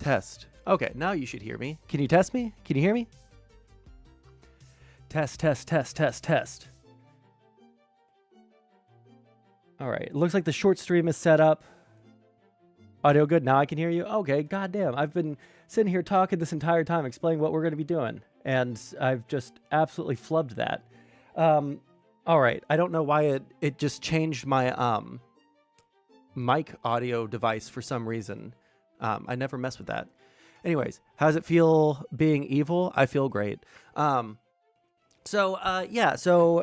Test. Okay, now you should hear me. Can you test me? Can you hear me? Test, test, test, test, test. All right, it looks like the short stream is set up. Audio good, now I can hear you? Okay, goddamn. I've been sitting here talking this entire time, explaining what we're going to be doing, and I've just absolutely flubbed that. All right, I don't know why it just changed my mic audio device for some reason. I never mess with that. Anyways, how does it feel being evil? I feel great. So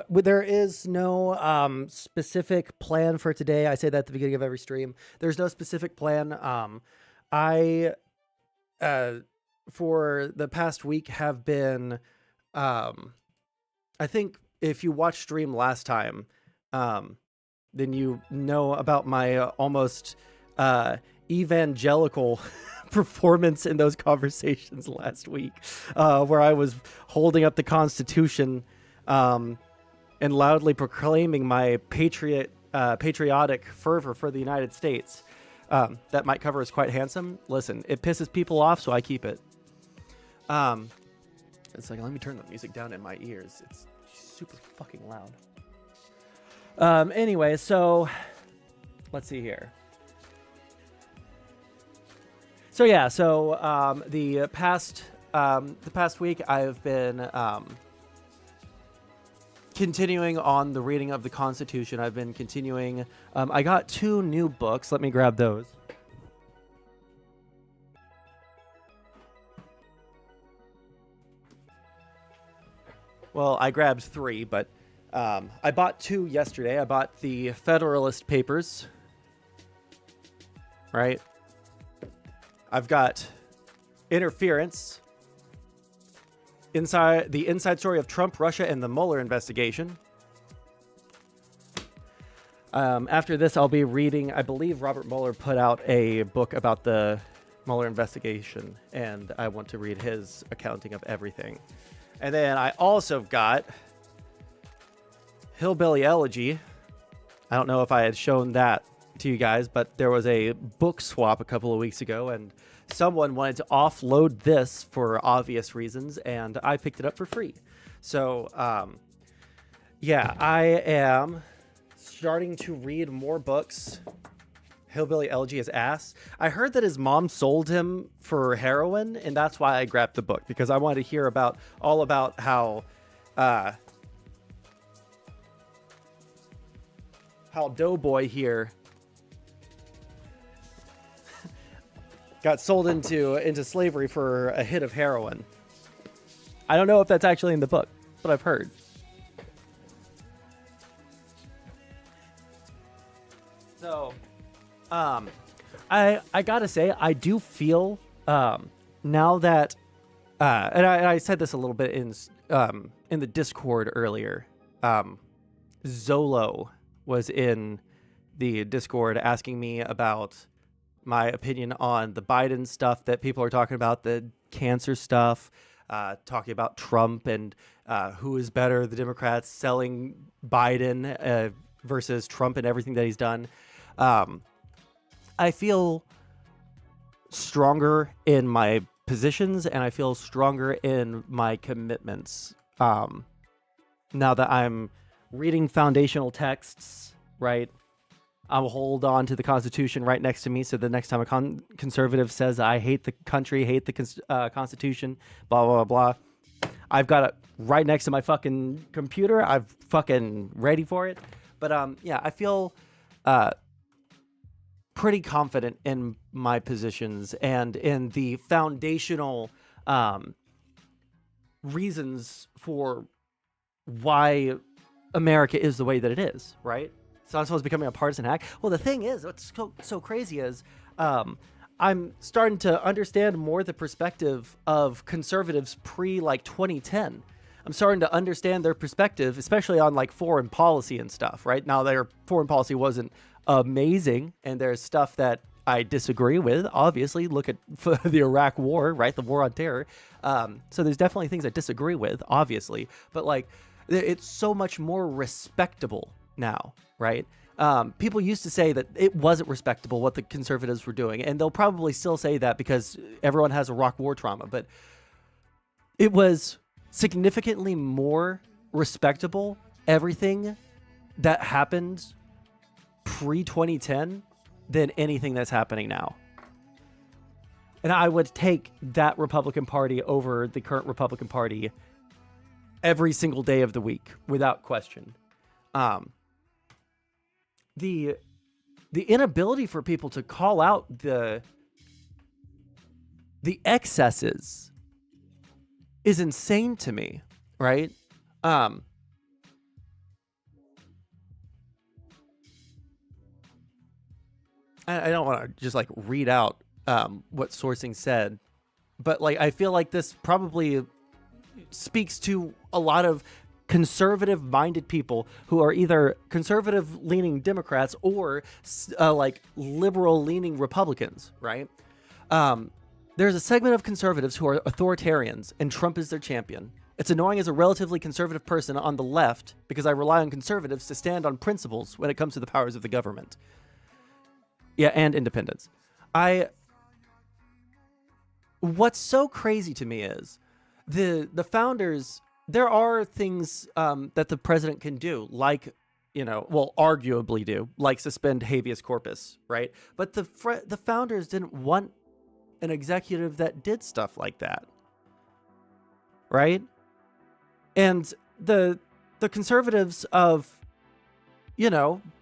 there is no specific plan for today. I say that at the beginning of every stream. There's no specific plan. I for the past week have been, I think if you watched stream last time, then you know about my almost evangelical performance in those conversations last week, where I was holding up the Constitution and loudly proclaiming my patriotic fervor for the United States. That might cover as quite handsome. Listen, it pisses people off, so I keep it. It's like, let me turn the music down in my ears. It's super fucking loud. Anyway, so let's see here. So yeah, the past week I've been continuing on the reading of the Constitution. I've been continuing. I got 2 new books. Let me grab those. Well, I grabbed 3, but I bought 2 yesterday. I bought the Federalist Papers, right? I've got Interference, the inside story of Trump, Russia, and the Mueller investigation. After this, I'll be reading, I believe Robert Mueller put out a book about the Mueller investigation, and I want to read his accounting of everything. And then I also got Hillbilly Elegy. I don't know if I had shown that to you guys, but there was a book swap a couple of weeks ago, and someone wanted to offload this for obvious reasons, and I picked it up for free. So, yeah, I am starting to read more books. Hillbilly Elegy is ass. I heard that his mom sold him for heroin, and that's why I grabbed the book, because I wanted to hear all about how Doughboy here got sold into slavery for a hit of heroin. I don't know if that's actually in the book, but I've heard. So, I gotta say, I do feel now that, and I said this a little bit in the Discord earlier. Zolo was in the Discord asking me about my opinion on the Biden stuff that people are talking about, the cancer stuff, talking about Trump and who is better, the Democrats selling Biden versus Trump and everything that he's done. I feel stronger in my positions, and I feel stronger in my commitments now that I'm reading foundational texts, right? I'll hold on to the Constitution right next to me, so the next time a conservative says I hate the country, hate the Constitution, blah, blah, blah, blah, I've got it right next to my fucking computer. I'm fucking ready for it. But yeah, I feel pretty confident in my positions and in the foundational reasons for why America is the way that it is, right? Sondsol is becoming a partisan hack. Well, the thing is, what's so crazy is I'm starting to understand more the perspective of conservatives pre-like 2010. I'm starting to understand their perspective, especially on like foreign policy and stuff, right? Now, their foreign policy wasn't amazing, and there's stuff that I disagree with. Obviously, look at the Iraq War, right? The war on terror. So there's definitely things I disagree with, obviously. But like, it's so much more respectable now, right? People used to say that it wasn't respectable what the conservatives were doing, and they'll probably still say that because everyone has Iraq war trauma, but it was significantly more respectable, everything that happened pre-2010 than anything that's happening now. And I would take that Republican Party over the current Republican Party every single day of the week, without question. The inability for people to call out the excesses is insane to me, right? I don't want to just like read out what sourcing said, but like I feel like this probably speaks to a lot of conservative-minded people who are either conservative-leaning Democrats or like liberal-leaning Republicans, right? There's a segment of conservatives who are authoritarians, and Trump is their champion. It's annoying as a relatively conservative person on the left because I rely on conservatives to stand on principles when it comes to the powers of the government. Yeah, and independence. What's so crazy to me is the founders. There are things that the president can do, like, arguably do, like suspend habeas corpus, right? But the founders didn't want an executive that did stuff like that, right? And the conservatives of,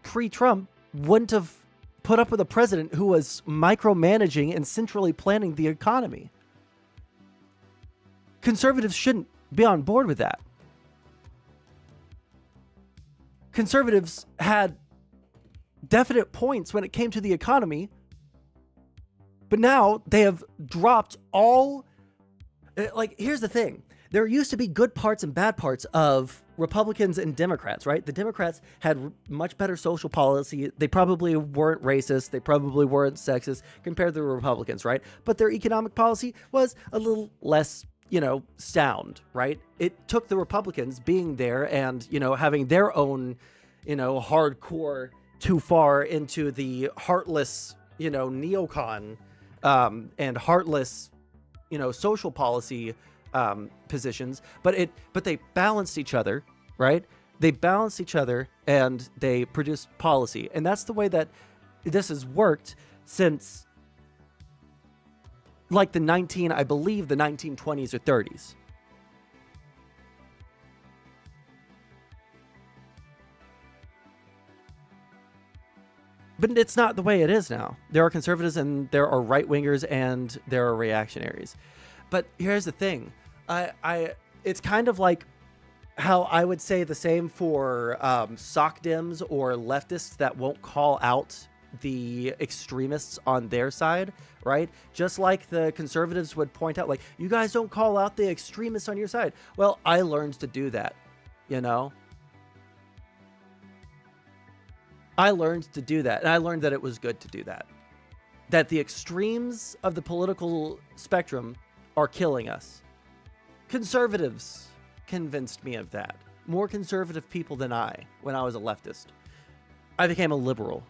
pre-Trump wouldn't have put up with a president who was micromanaging and centrally planning the economy. Conservatives shouldn't be on board with that. Conservatives had definite points when it came to the economy, but now they have dropped all. Here's the thing. There used to be good parts and bad parts of Republicans and Democrats, right? The Democrats had much better social policy. They probably weren't racist. They probably weren't sexist compared to the Republicans, right? But their economic policy was a little less sound, right? It took the Republicans being there and, having their own, hardcore too far into the heartless, neocon, and heartless, social policy, positions, but they balanced each other, right? They balanced each other and they produced policy. And that's the way that this has worked since like the 1920s or 30s. But it's not the way it is now. There are conservatives and there are right-wingers and there are reactionaries. But here's the thing. It's kind of like how I would say the same for sock Dems or leftists that won't call out the extremists on their side, right? Just like the conservatives would point out, like, you guys don't call out the extremists on your side. Well, I learned to do that, I learned to do that, and I learned that it was good to do that. That the extremes of the political spectrum are killing us. Conservatives convinced me of that. More conservative people than I when I was a leftist. I became a liberal.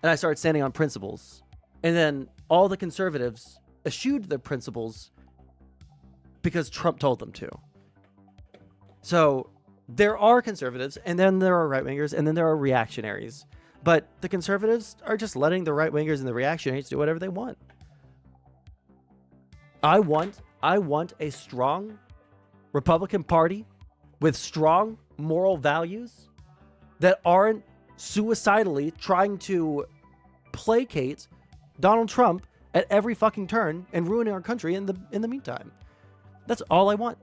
And I started standing on principles. And then all the conservatives eschewed their principles because Trump told them to. So there are conservatives, and then there are right-wingers, and then there are reactionaries. But the conservatives are just letting the right-wingers and the reactionaries do whatever they want. I want a strong Republican Party with strong moral values that aren't suicidally trying to placate Donald Trump at every fucking turn and ruining our country in the meantime. That's all I want.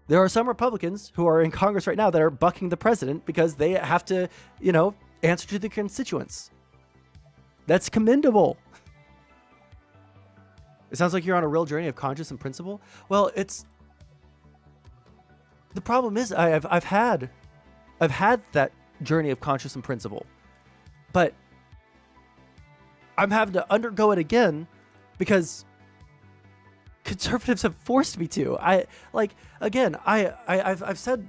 There are some Republicans who are in Congress right now that are bucking the president because they have to, answer to the constituents. That's commendable. It sounds like you're on a real journey of conscience and principle. Well, the problem is I've had that journey of conscience and principle, but I'm having to undergo it again because conservatives have forced me to. I've said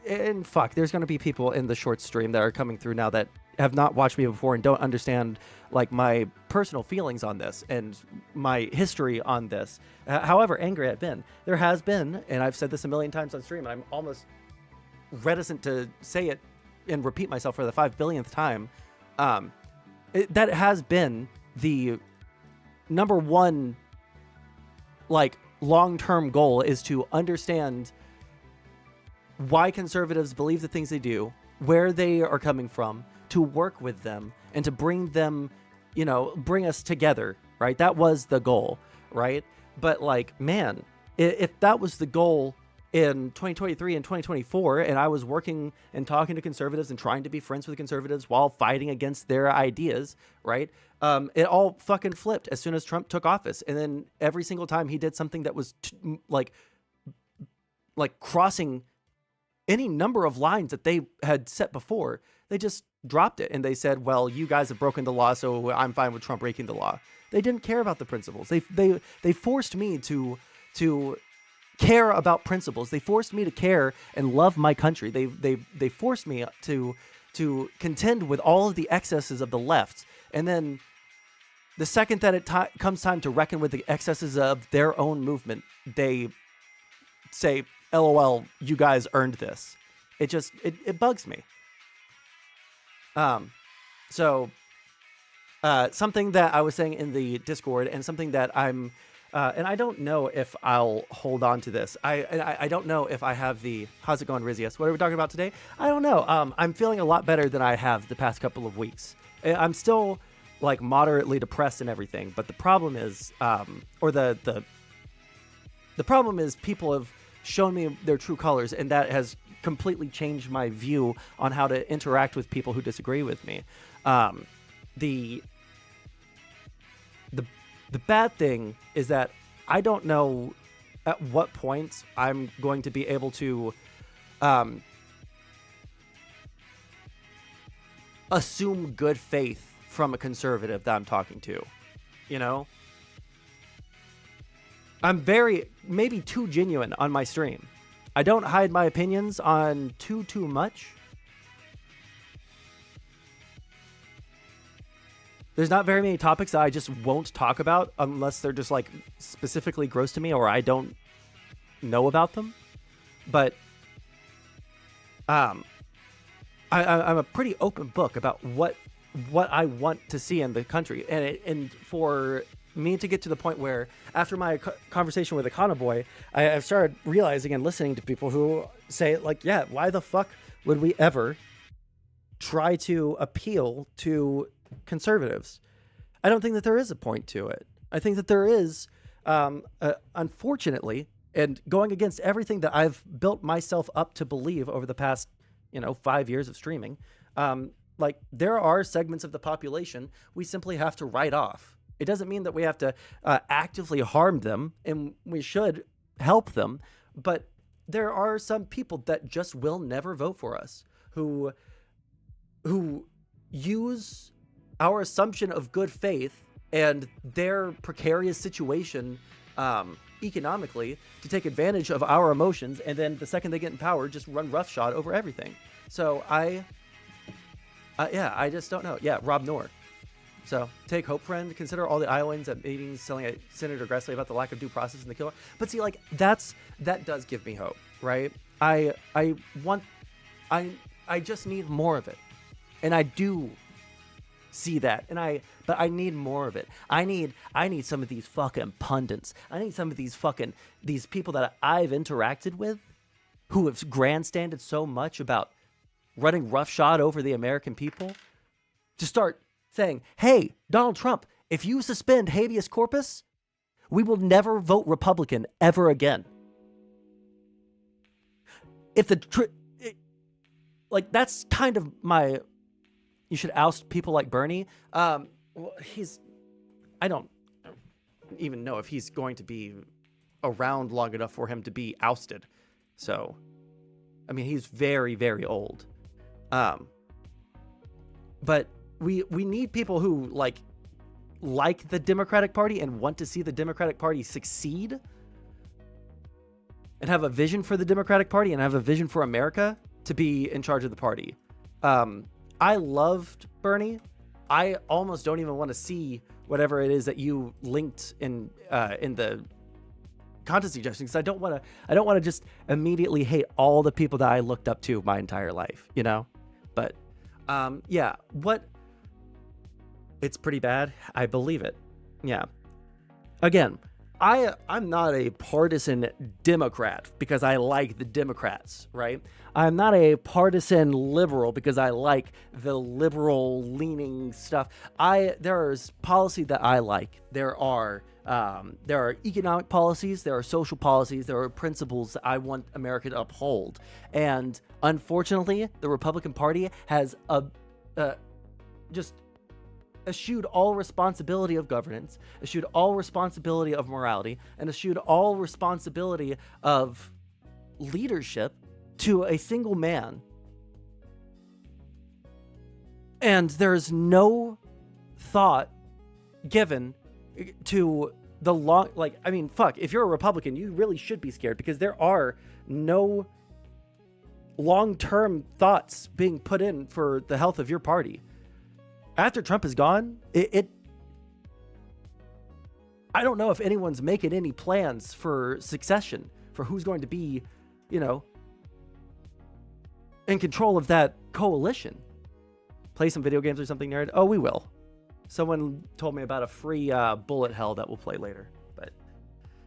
and fuck, there's going to be people in the short stream that are coming through now that have not watched me before and don't understand like my personal feelings on this and my history on this. However angry I've been, there has been, and I've said this a million times on stream, and I'm almost reticent to say it and repeat myself for the 5 billionth time. That has been the number one, like, long-term goal, is to understand why conservatives believe the things they do, where they are coming from, to work with them, and to bring them, you know, bring us together, right? That was the goal, right? But, like, man, if that was the goal in 2023 and 2024, and I was working and talking to conservatives and trying to be friends with conservatives while fighting against their ideas, right? It all fucking flipped as soon as Trump took office. And then every single time he did something that was like crossing any number of lines that they had set before, they just dropped it. And they said, well, you guys have broken the law, so I'm fine with Trump breaking the law. They didn't care about the principles. They forced me to care about principles. They forced me to care and love my country. They forced me to contend with all of the excesses of the left. And then the second that it comes time to reckon with the excesses of their own movement, they say, LOL, you guys earned this. It bugs me. So something that I was saying in the Discord, and something that I'm and I don't know if I'll hold on to this. I don't know if I have the... How's it going, Rizius? What are we talking about today? I don't know. I'm feeling a lot better than I have the past couple of weeks. I'm still, like, moderately depressed and everything, but the problem is, the problem is people have shown me their true colors, and that has completely changed my view on how to interact with people who disagree with me. The bad thing is that I don't know at what point I'm going to be able to assume good faith from a conservative that I'm talking to. You know? I'm maybe too genuine on my stream. I don't hide my opinions on too much. There's not very many topics that I just won't talk about unless they're just, like, specifically gross to me or I don't know about them. But I'm a pretty open book about what I want to see in the country. And for me to get to the point where, after my conversation with Econoboy, I've started realizing and listening to people who say, like, yeah, why the fuck would we ever try to appeal to conservatives? I don't think that there is a point to it. I think that there is, unfortunately, and going against everything that I've built myself up to believe over the past, 5 years of streaming, like, there are segments of the population we simply have to write off. It doesn't mean that we have to actively harm them, and we should help them, but there are some people that just will never vote for us, who use our assumption of good faith and their precarious situation economically to take advantage of our emotions, and then the second they get in power, just run roughshod over everything. So I just don't know. Yeah, Rob Noor. So take hope, friend. Consider all the Iowans at meetings telling Senator Grassley about the lack of due process in the killer. But see, like, that does give me hope, right? I just need more of it, and I do see that, but I need more of it. I need some of these fucking pundits. I need some of these people that I've interacted with, who have grandstanded so much about running roughshod over the American people, to start saying, hey, Donald Trump, if you suspend habeas corpus, we will never vote Republican ever again. That's kind of my... You should oust people like Bernie. I don't even know if he's going to be around long enough for him to be ousted. So, I mean, he's very, very old. But we need people who like the Democratic Party and want to see the Democratic Party succeed, and have a vision for the Democratic Party and have a vision for America, to be in charge of the party. I loved Bernie. I almost don't even want to see whatever it is that you linked in the content suggestion, because I don't want to just immediately hate all the people that I looked up to my entire life, you know. But yeah, it's pretty bad. I believe it. Yeah. Again, I'm not a partisan Democrat because I like the Democrats, right? I'm not a partisan liberal because I like the liberal leaning stuff. There's policy that I like. There are economic policies, there are social policies, there are principles that I want America to uphold. And unfortunately, the Republican Party has just eschewed all responsibility of governance, eschewed all responsibility of morality, and eschewed all responsibility of leadership to a single man. And there's no thought given to the long, like, I mean, fuck, if you're a Republican, you really should be scared, because there are no long-term thoughts being put in for the health of your party. After Trump is gone, I don't know if anyone's making any plans for succession, for who's going to be, you know, in control of that coalition. Play some video games or something, nerd? Oh, we will. Someone told me about a free bullet hell that we'll play later. But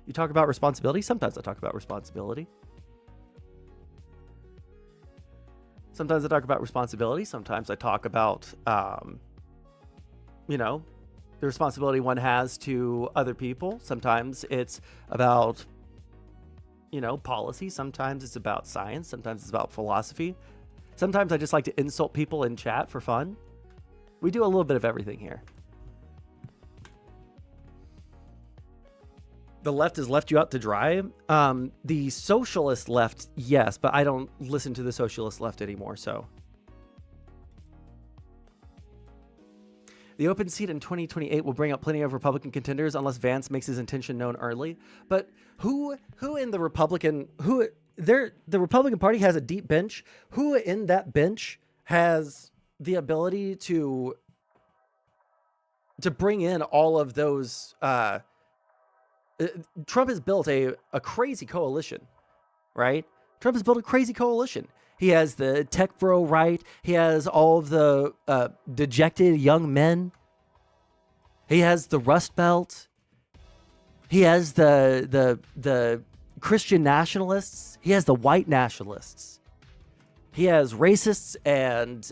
you talk about responsibility? Sometimes I talk about responsibility. Sometimes I talk about responsibility. Sometimes I talk about, you know, the responsibility one has to other people. Sometimes it's about, you know, policy. Sometimes it's about science. Sometimes it's about philosophy. Sometimes I just like to insult people in chat for fun. We do a little bit of everything here. The left has left you out to dry. The socialist left, yes, but I don't listen to the socialist left anymore, so. The open seat in 2028 will bring up plenty of Republican contenders unless Vance makes his intention known early. But who in the Republican, the Republican Party has a deep bench. Who in that bench has the ability to bring in all of those? Trump has built a crazy coalition, right? Trump has built a crazy coalition. He has the tech bro right. He has all of the dejected young men. He has the Rust Belt. He has the Christian nationalists. He has the white nationalists. He has racists and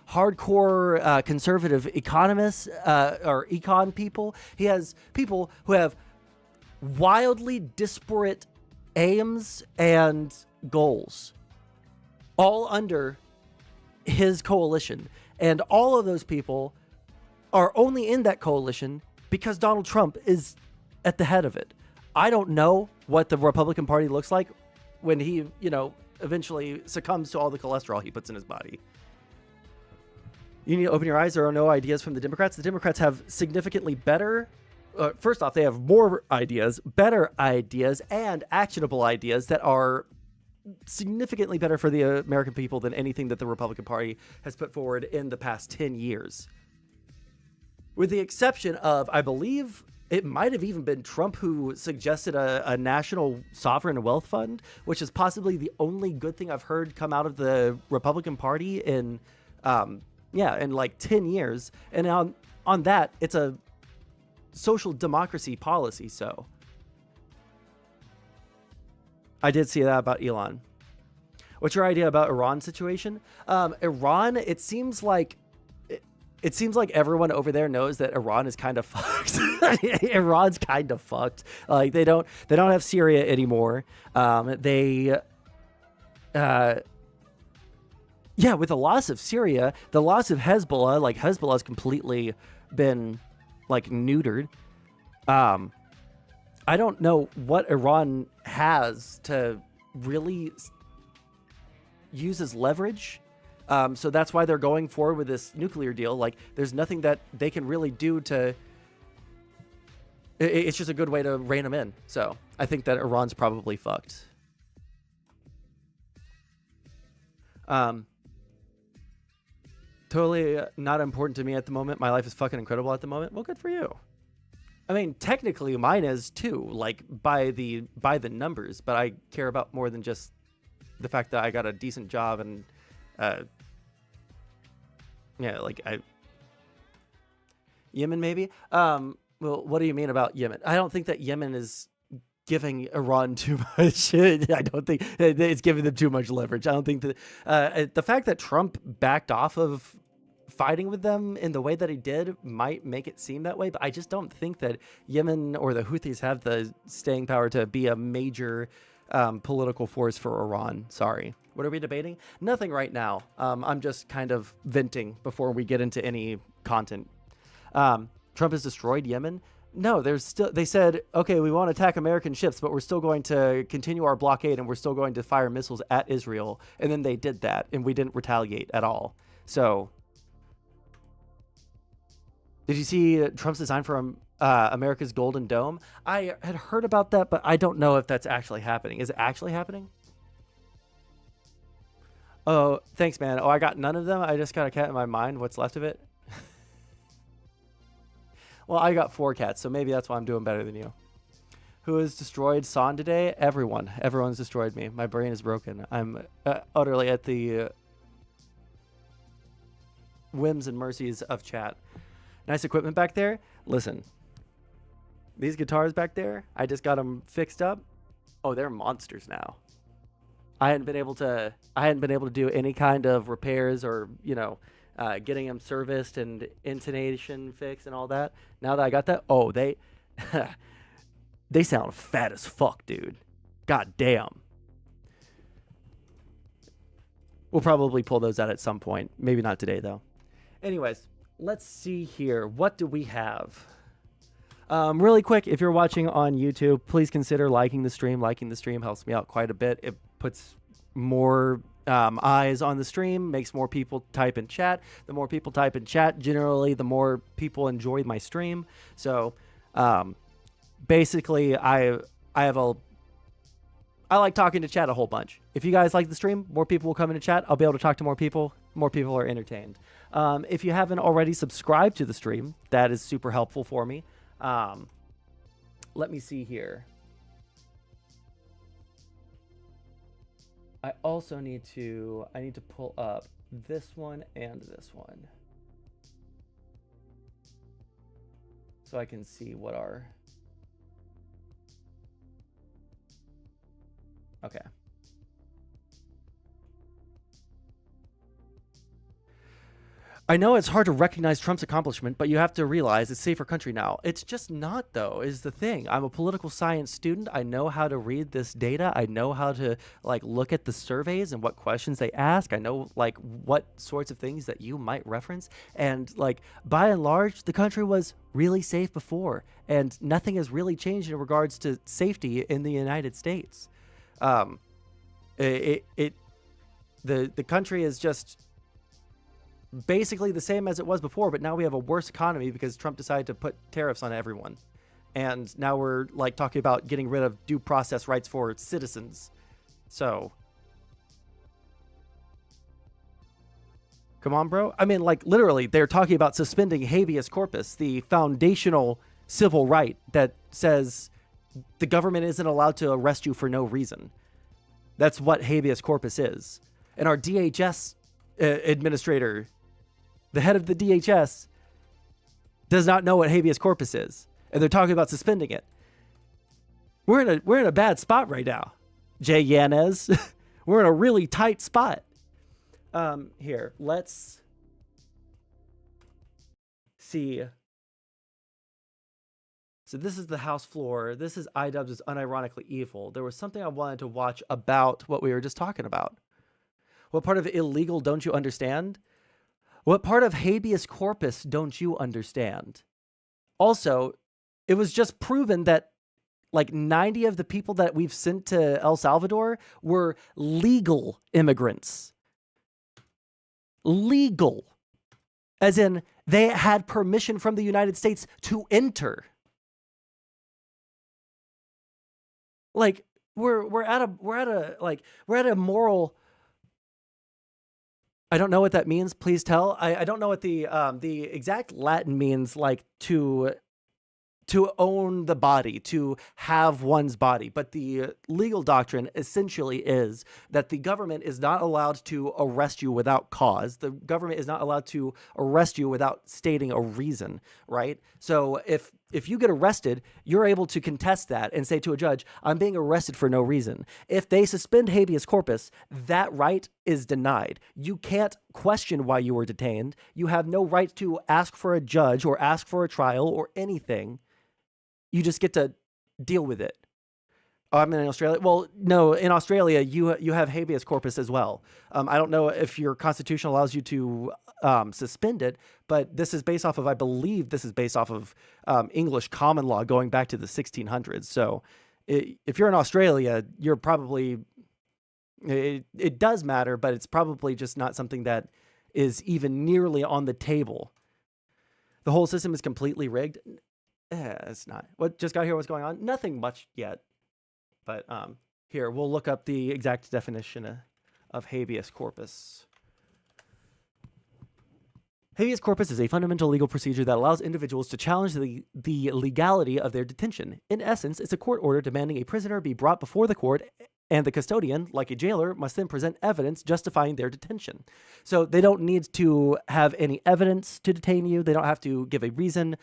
hardcore conservative economists or econ people. He has people who have wildly disparate aims and goals, all under his coalition. And all of those people are only in that coalition because Donald Trump is at the head of it. I don't know what the Republican Party looks like when he, you know, eventually succumbs to all the cholesterol he puts in his body. You need to open your eyes. There are no ideas from the Democrats. The Democrats have significantly better, first off, they have more ideas, better ideas, and actionable ideas that are significantly better for the American people than anything that the Republican Party has put forward in the past 10 years. With the exception of, I believe, it might have even been Trump who suggested a national sovereign wealth fund, which is possibly the only good thing I've heard come out of the Republican Party in like 10 years. And on that, it's a social democracy policy. So I did see that about Elon. What's your idea about Iran situation? Iran, it seems like everyone over there knows that Iran is kind of fucked. Iran's kind of fucked. Like they don't have Syria anymore. With the loss of Syria, the loss of Hezbollah, like Hezbollah's completely been like neutered. I don't know what Iran has to really use as leverage. So that's why they're going forward with this nuclear deal. Like, there's nothing that they can really do to... It's just a good way to rein them in. So I think that Iran's probably fucked. Um, totally not important to me at the moment. My life is fucking incredible at the moment. Well, good for you. I mean, technically mine is too, like by the numbers, but I care about more than just the fact that I got a decent job and yeah, like Yemen maybe. Well, what do you mean about Yemen? I don't think that Yemen is giving Iran too much. I don't think it's giving them too much leverage. I don't think that the fact that Trump backed off of fighting with them in the way that he did might make it seem that way, but I just don't think that Yemen or the Houthis have the staying power to be a major political force for Iran. Sorry. What are we debating? Nothing right now. I'm just kind of venting before we get into any content. Trump has destroyed Yemen. No, they said, okay, we want to attack American ships, but we're still going to continue our blockade and we're still going to fire missiles at Israel. And then they did that and we didn't retaliate at all. So did you see Trump's design for America's Golden Dome? I had heard about that, but I don't know if that's actually happening. Is it actually happening? Oh, thanks, man. Oh, I got none of them. I just got a cat in my mind. What's left of it? Well, I got 4 cats, so maybe that's why I'm doing better than you. Who has destroyed Son today? Everyone. Everyone's destroyed me. My brain is broken. I'm utterly at the whims and mercies of chat. Nice equipment back there. Listen, these guitars back there, I just got them fixed up. Oh, they're monsters now. I hadn't been able to do any kind of repairs or, getting them serviced and intonation fixed and all that. Now that I got that, oh, they they sound fat as fuck, dude. God damn. We'll probably pull those out at some point. Maybe not today, though. Anyways, let's see here. What do we have? Really quick, if you're watching on YouTube, please consider liking the stream. Liking the stream helps me out quite a bit. It puts more eyes on the stream, makes more people type in chat. The more people type in chat, generally, the more people enjoy my stream. So, basically, I like talking to chat a whole bunch. If you guys like the stream, more people will come into chat. I'll be able to talk to more people. More people are entertained. If you haven't already subscribed to the stream, that is super helpful for me. Let me see here. I also need to pull up this one and this one so I can see what our, okay. I know it's hard to recognize Trump's accomplishment, but you have to realize it's a safer country now. It's just not, though, is the thing. I'm a political science student. I know how to read this data. I know how to look at the surveys and what questions they ask. I know what sorts of things that you might reference. And by and large, the country was really safe before, and nothing has really changed in regards to safety in the United States. The country is just basically the same as it was before, but now we have a worse economy because Trump decided to put tariffs on everyone. And now we're talking about getting rid of due process rights for citizens. So come on, bro. I mean, literally, they're talking about suspending habeas corpus, the foundational civil right that says the government isn't allowed to arrest you for no reason. That's what habeas corpus is. And our DHS administrator, the head of the DHS, does not know what habeas corpus is, and they're talking about suspending it. We're in a bad spot right now, Jay Yanez. We're in a really tight spot. Here, let's see. So this is the House floor. This is iDubbbz' Unironically Evil. There was something I wanted to watch about what we were just talking about. What part of illegal don't you understand? What part of habeas corpus don't you understand? Also, it was just proven that 90 of the people that we've sent to El Salvador were legal immigrants. Legal. As in, they had permission from the United States to enter. We're at a moral I don't know what that means. Please tell. I don't know what the exact Latin means, like to own the body, to have one's body. But the legal doctrine essentially is that the government is not allowed to arrest you without cause. The government is not allowed to arrest you without stating a reason, right? So if you get arrested, you're able to contest that and say to a judge, I'm being arrested for no reason. If they suspend habeas corpus, that right is denied. You can't question why you were detained. You have no right to ask for a judge or ask for a trial or anything. You just get to deal with it. Oh, I'm in Australia. Well, no, in Australia, you have habeas corpus as well. I don't know if your constitution allows you to suspend it, but this is based off of, I believe this is based off of English common law going back to the 1600s. So if you're in Australia, you're probably, it does matter, but it's probably just not something that is even nearly on the table. The whole system is completely rigged. It's not. What just got here? What's going on? Nothing much yet. But here, we'll look up the exact definition of habeas corpus. Habeas corpus is a fundamental legal procedure that allows individuals to challenge the legality of their detention. In essence, it's a court order demanding a prisoner be brought before the court, and the custodian, like a jailer, must then present evidence justifying their detention. So they don't need to have any evidence to detain you. They don't have to give a reason.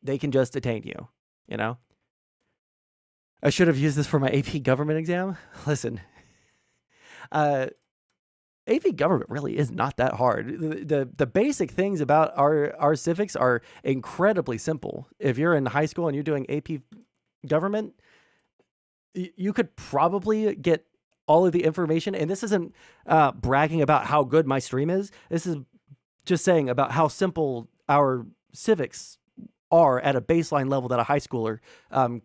They can just detain you, you know? I should have used this for my AP government exam. Listen, AP government really is not that hard. The basic things about our civics are incredibly simple. If you're in high school and you're doing AP government, you could probably get all of the information. And this isn't bragging about how good my stream is. This is just saying about how simple our civics are at a baseline level that a high schooler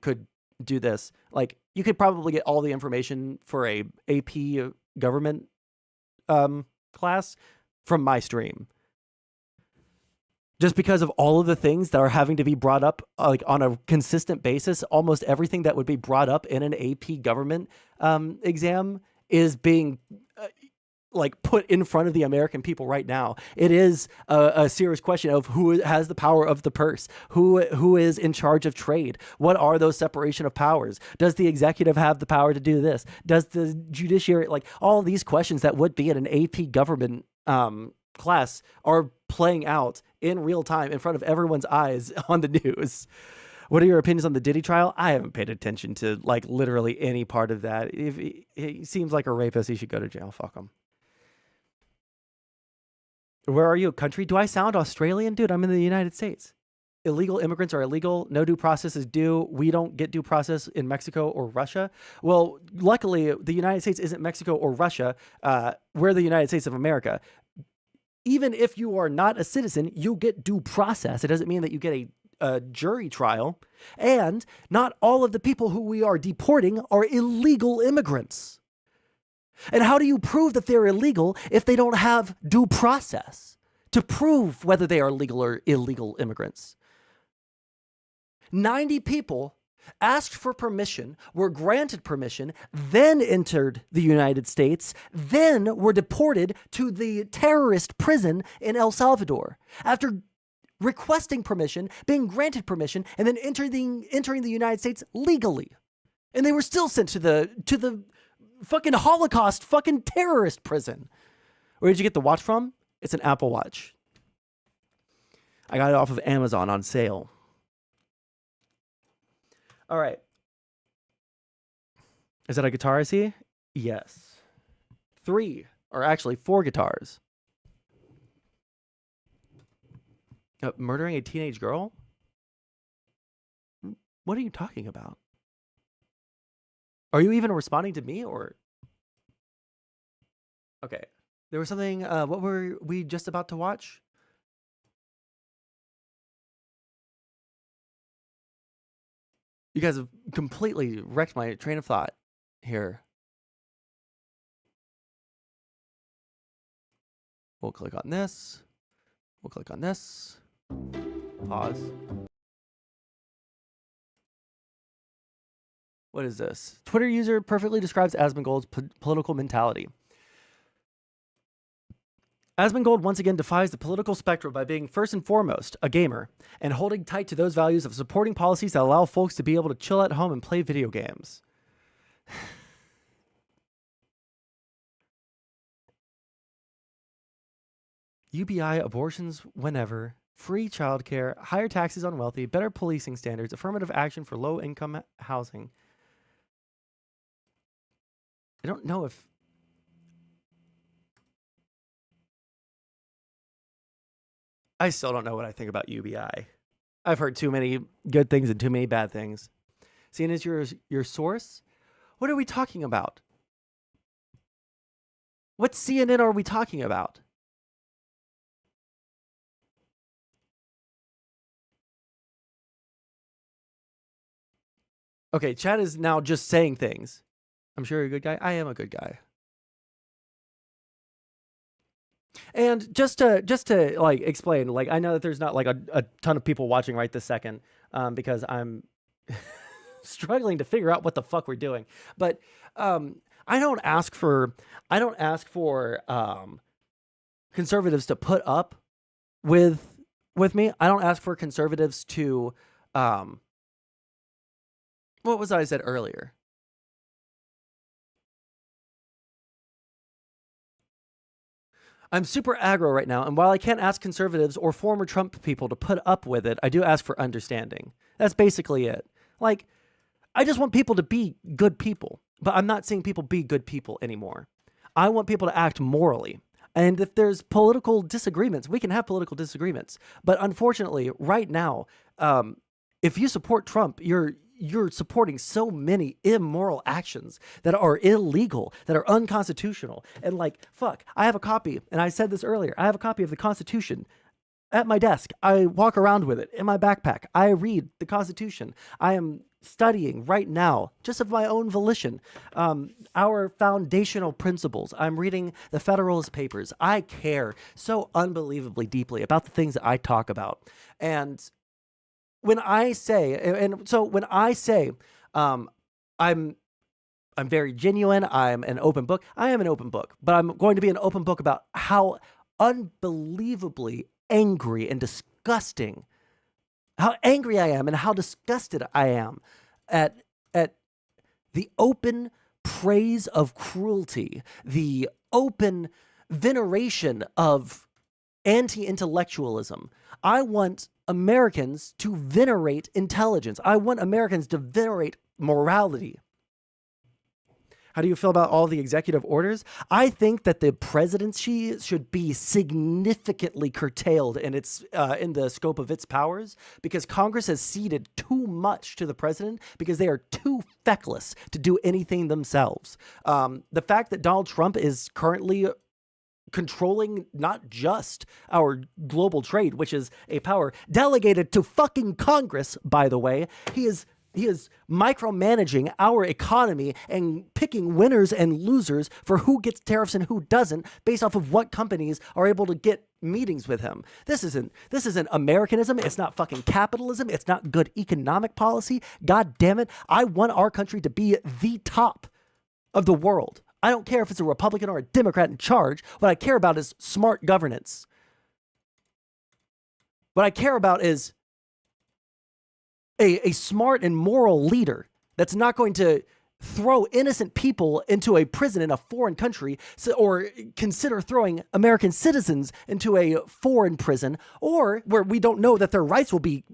could do this. Like, you could probably get all the information for a AP government class from my stream, just because of all of the things that are having to be brought up like on a consistent basis. Almost everything that would be brought up in an AP government exam is being like put in front of the American people right now. It is a serious question of who has the power of the purse, who is in charge of trade. What are those separation of powers? Does the executive have the power to do this? Does the judiciary, like all these questions that would be in an AP government class are playing out in real time in front of everyone's eyes on the news. What are your opinions on the Diddy trial? I haven't paid attention to like literally any part of that. If he seems like a rapist, he should go to jail. Fuck him. Where are you? Country? Do I sound Australian? Dude, I'm in the United States. Illegal immigrants are illegal. No due process is due. We don't get due process in Mexico or Russia. Well, luckily, the United States isn't Mexico or Russia. We're the United States of America. Even if you are not a citizen, you get due process. It doesn't mean that you get a jury trial. And not all of the people who we are deporting are illegal immigrants. And how do you prove that they're illegal if they don't have due process to prove whether they are legal or illegal immigrants? 90 people asked for permission, were granted permission, then entered the United States, then were deported to the terrorist prison in El Salvador. After requesting permission, being granted permission, and then entering the United States legally. And they were still sent to the fucking Holocaust fucking terrorist prison. Where did you get the watch from? It's an Apple Watch. I got it off of Amazon on sale. All right. Is that a guitar I see? Yes. 3, or actually 4 guitars. Murdering a teenage girl? What are you talking about? Are you even responding to me or? Okay. There was something, what were we just about to watch? You guys have completely wrecked my train of thought here. We'll click on this. We'll click on this. Pause. What is this? Twitter user perfectly describes Asmongold's political mentality. Asmongold once again defies the political spectrum by being first and foremost a gamer and holding tight to those values of supporting policies that allow folks to be able to chill at home and play video games. UBI, abortions whenever, free childcare, higher taxes on wealthy, better policing standards, affirmative action for low-income housing. I don't know if... I still don't know what I think about UBI. I've heard too many good things and too many bad things. Seeing as your source, what are we talking about? What CNN are we talking about? Okay, Chad is now just saying things. I'm sure you're a good guy. I am a good guy. And just to like explain, like I know that there's not like a ton of people watching right this second, because I'm struggling to figure out what the fuck we're doing. But I don't ask for conservatives to put up with me. I don't ask for conservatives to what was I said earlier? I'm super aggro right now, and while I can't ask conservatives or former Trump people to put up with it, I do ask for understanding. That's basically it. Like, I just want people to be good people, but I'm not seeing people be good people anymore. I want people to act morally. And if there's political disagreements, we can have political disagreements. But unfortunately, right now, if you support Trump, you're supporting so many immoral actions that are illegal, that are unconstitutional. And like, fuck, I have a copy, and I said this earlier, I have a copy of the Constitution at my desk. I walk around with it in my backpack. I read the Constitution. I am studying right now, just of my own volition, our foundational principles. I'm reading the Federalist Papers. I care so unbelievably deeply about the things that I talk about. And when I say, I'm very genuine, I'm an open book. I am an open book, but I'm going to be an open book about how unbelievably angry and disgusting, how angry I am and how disgusted I am at the open praise of cruelty, the open veneration of anti-intellectualism. I want Americans to venerate intelligence. I want Americans to venerate morality. How do you feel about all the executive orders? I think that the presidency should be significantly curtailed in the scope of its powers, because Congress has ceded too much to the president because they are too feckless to do anything themselves. The fact that Donald Trump is currently controlling not just our global trade, which is a power delegated to fucking Congress, by the way. He is micromanaging our economy and picking winners and losers for who gets tariffs and who doesn't based off of what companies are able to get meetings with him. This isn't Americanism. It's not fucking capitalism. It's not good economic policy. God damn it. I want our country to be the top of the world. I don't care if it's a Republican or a Democrat in charge. What I care about is smart governance. What I care about is a smart and moral leader that's not going to throw innocent people into a prison in a foreign country, or consider throwing American citizens into a foreign prison, or where we don't know that their rights will be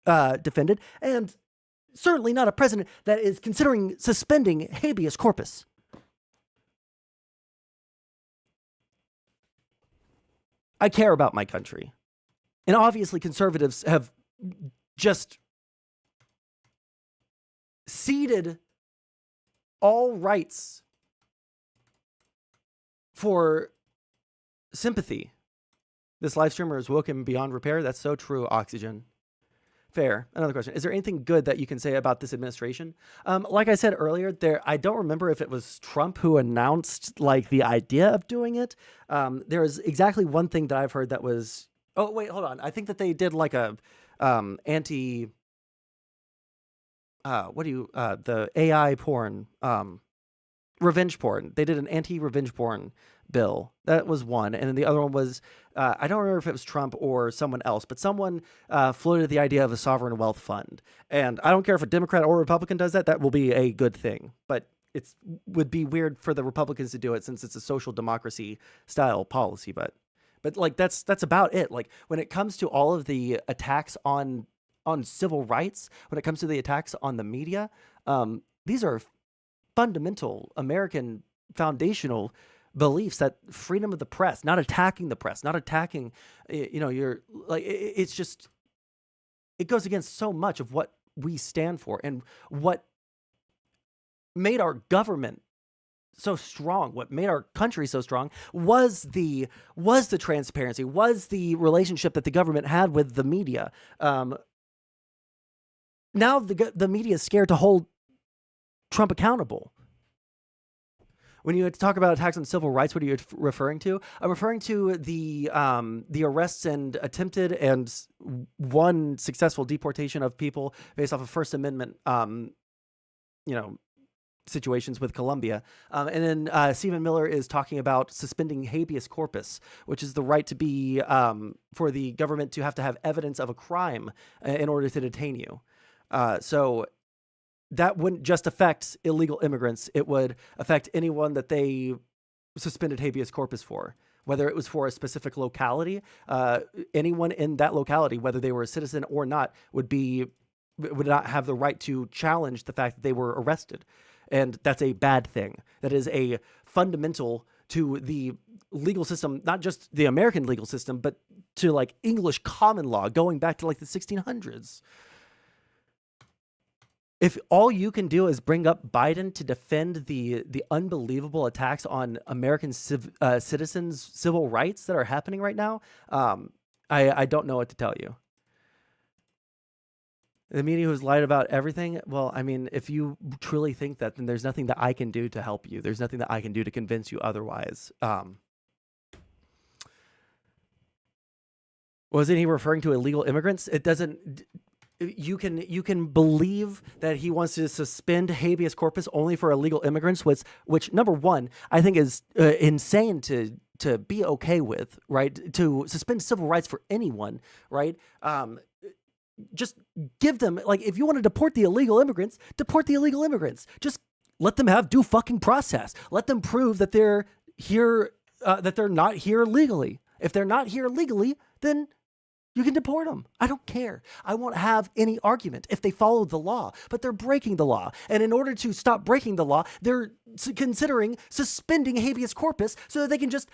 defended, and certainly not a president that is considering suspending habeas corpus. I care about my country. And obviously conservatives have just ceded all rights for sympathy. This live streamer is woken beyond repair. That's so true, Oxygen. Fair. Another question. Is there anything good that you can say about this administration? Like I said earlier, I don't remember if it was Trump who announced like the idea of doing it. There is exactly one thing that I've heard that was, oh wait, hold on. I think that they did like a the AI porn, revenge porn. They did an anti-revenge porn bill. That was one. And then the other one was, I don't remember if it was Trump or someone else, but someone floated the idea of a sovereign wealth fund. And I don't care if a Democrat or Republican does that, that will be a good thing. But it would be weird for the Republicans to do it since it's a social democracy style policy. But like, that's about it. Like, when it comes to all of the attacks on civil rights, when it comes to the attacks on the media, these are fundamental American foundational beliefs, that freedom of the press, not attacking the press, not attacking, you're like, it's just, it goes against so much of what we stand for and what made our government so strong, what made our country so strong was the transparency, was the relationship that the government had with the media. Now the media is scared to hold Trump accountable. When you talk about attacks on civil rights, what are you referring to? I'm referring to the arrests and attempted and one successful deportation of people based off of First Amendment, situations with Colombia. And then Stephen Miller is talking about suspending habeas corpus, which is the right to be, for the government to have evidence of a crime in order to detain you. So that wouldn't just affect illegal immigrants. It would affect anyone that they suspended habeas corpus for, whether it was for a specific locality. Anyone in that locality, whether they were a citizen or not, would not have the right to challenge the fact that they were arrested. And that's a bad thing. That is a fundamental to the legal system, not just the American legal system, but to like English common law going back to like the 1600s. If all you can do is bring up Biden to defend the unbelievable attacks on American citizens' civil rights that are happening right now, I don't know what to tell you. The media who's lied about everything, well, I mean, if you truly think that, then there's nothing that I can do to help you. There's nothing that I can do to convince you otherwise. Wasn't he referring to illegal immigrants? It doesn't... You can believe that he wants to suspend habeas corpus only for illegal immigrants, which number one, I think is insane to be okay with, right? To suspend civil rights for anyone, right? Just give them, like, if you want to deport the illegal immigrants, deport the illegal immigrants. Just let them have due fucking process. Let them prove that they're here, that they're not here legally. If they're not here legally, then you can deport them. I don't care. I won't have any argument if they follow the law, but they're breaking the law. And in order to stop breaking the law, they're considering suspending habeas corpus so that they can just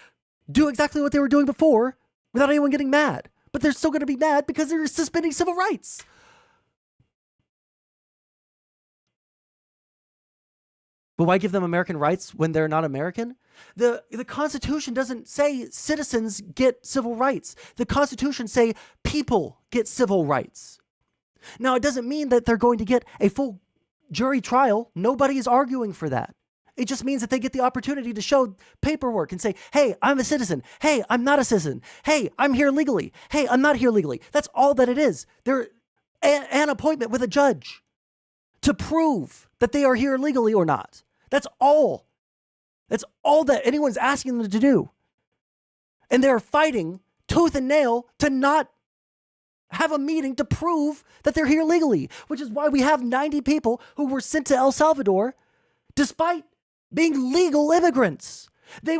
do exactly what they were doing before without anyone getting mad. But they're still going to be mad because they're suspending civil rights. But why give them American rights when they're not American? The Constitution doesn't say citizens get civil rights. The Constitution say people get civil rights. Now, it doesn't mean that they're going to get a full jury trial. Nobody is arguing for that. It just means that they get the opportunity to show paperwork and say, hey, I'm a citizen. Hey, I'm not a citizen. Hey, I'm here legally. Hey, I'm not here legally. That's all that it is. They're an appointment with a judge to prove that they are here legally or not. That's all. That's all that anyone's asking them to do. And they're fighting tooth and nail to not have a meeting to prove that they're here legally, which is why we have 90 people who were sent to El Salvador despite being legal immigrants. They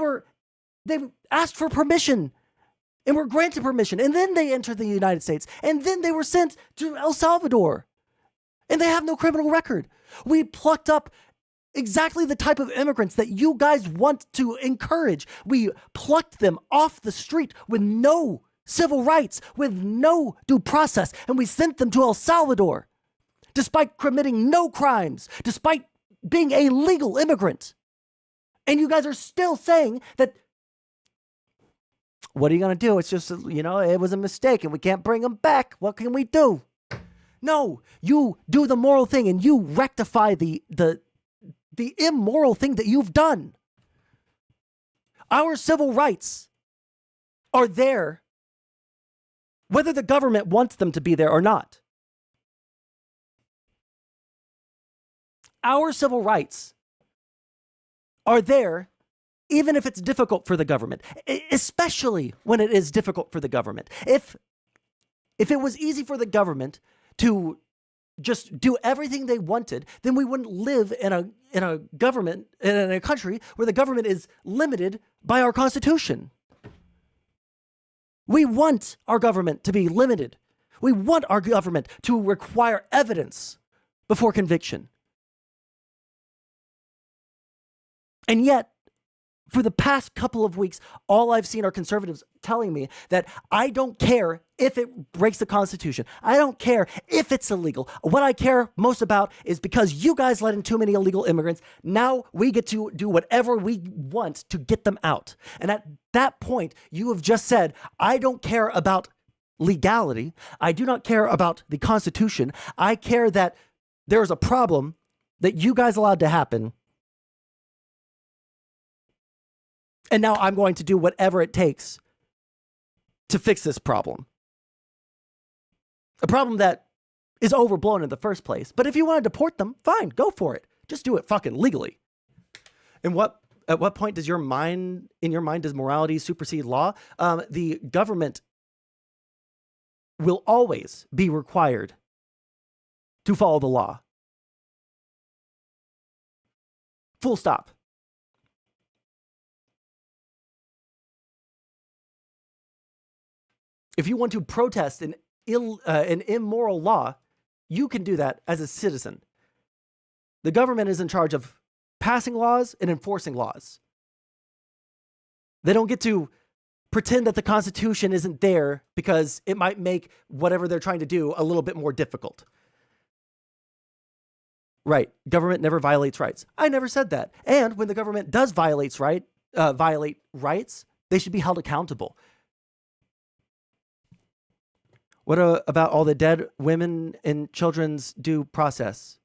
asked for permission and were granted permission, and then they entered the United States, and then they were sent to El Salvador, and they have no criminal record. We plucked up exactly the type of immigrants that you guys want to encourage. We plucked them off the street with no civil rights, with no due process, and we sent them to El Salvador, despite committing no crimes, despite being a legal immigrant. And you guys are still saying that, what are you going to do? It's just, it was a mistake and we can't bring them back. What can we do? No, you do the moral thing and you rectify the immoral thing that you've done. Our civil rights are there whether the government wants them to be there or not. Our civil rights are there even if it's difficult for the government, especially when it is difficult for the government. If it was easy for the government to just do everything they wanted, then we wouldn't live in a government, in a country where the government is limited by our Constitution. We want our government to be limited. We want our government to require evidence before conviction. And yet, for the past couple of weeks, all I've seen are conservatives telling me that I don't care if it breaks the Constitution. I don't care if it's illegal. What I care most about is because you guys let in too many illegal immigrants, now we get to do whatever we want to get them out. And at that point, you have just said, I don't care about legality. I do not care about the Constitution. I care that there is a problem that you guys allowed to happen. And now I'm going to do whatever it takes to fix this problem. A problem that is overblown in the first place. But if you want to deport them, fine, go for it. Just do it fucking legally. And at what point does in your mind, does morality supersede law? The government will always be required to follow the law. Full stop. If you want to protest an immoral law, you can do that as a citizen. The government is in charge of passing laws and enforcing laws. They don't get to pretend that the Constitution isn't there because it might make whatever they're trying to do a little bit more difficult. Right. Government never violates rights. I never said that. And when the government does violate rights, they should be held accountable. What about all the dead women in children's due process?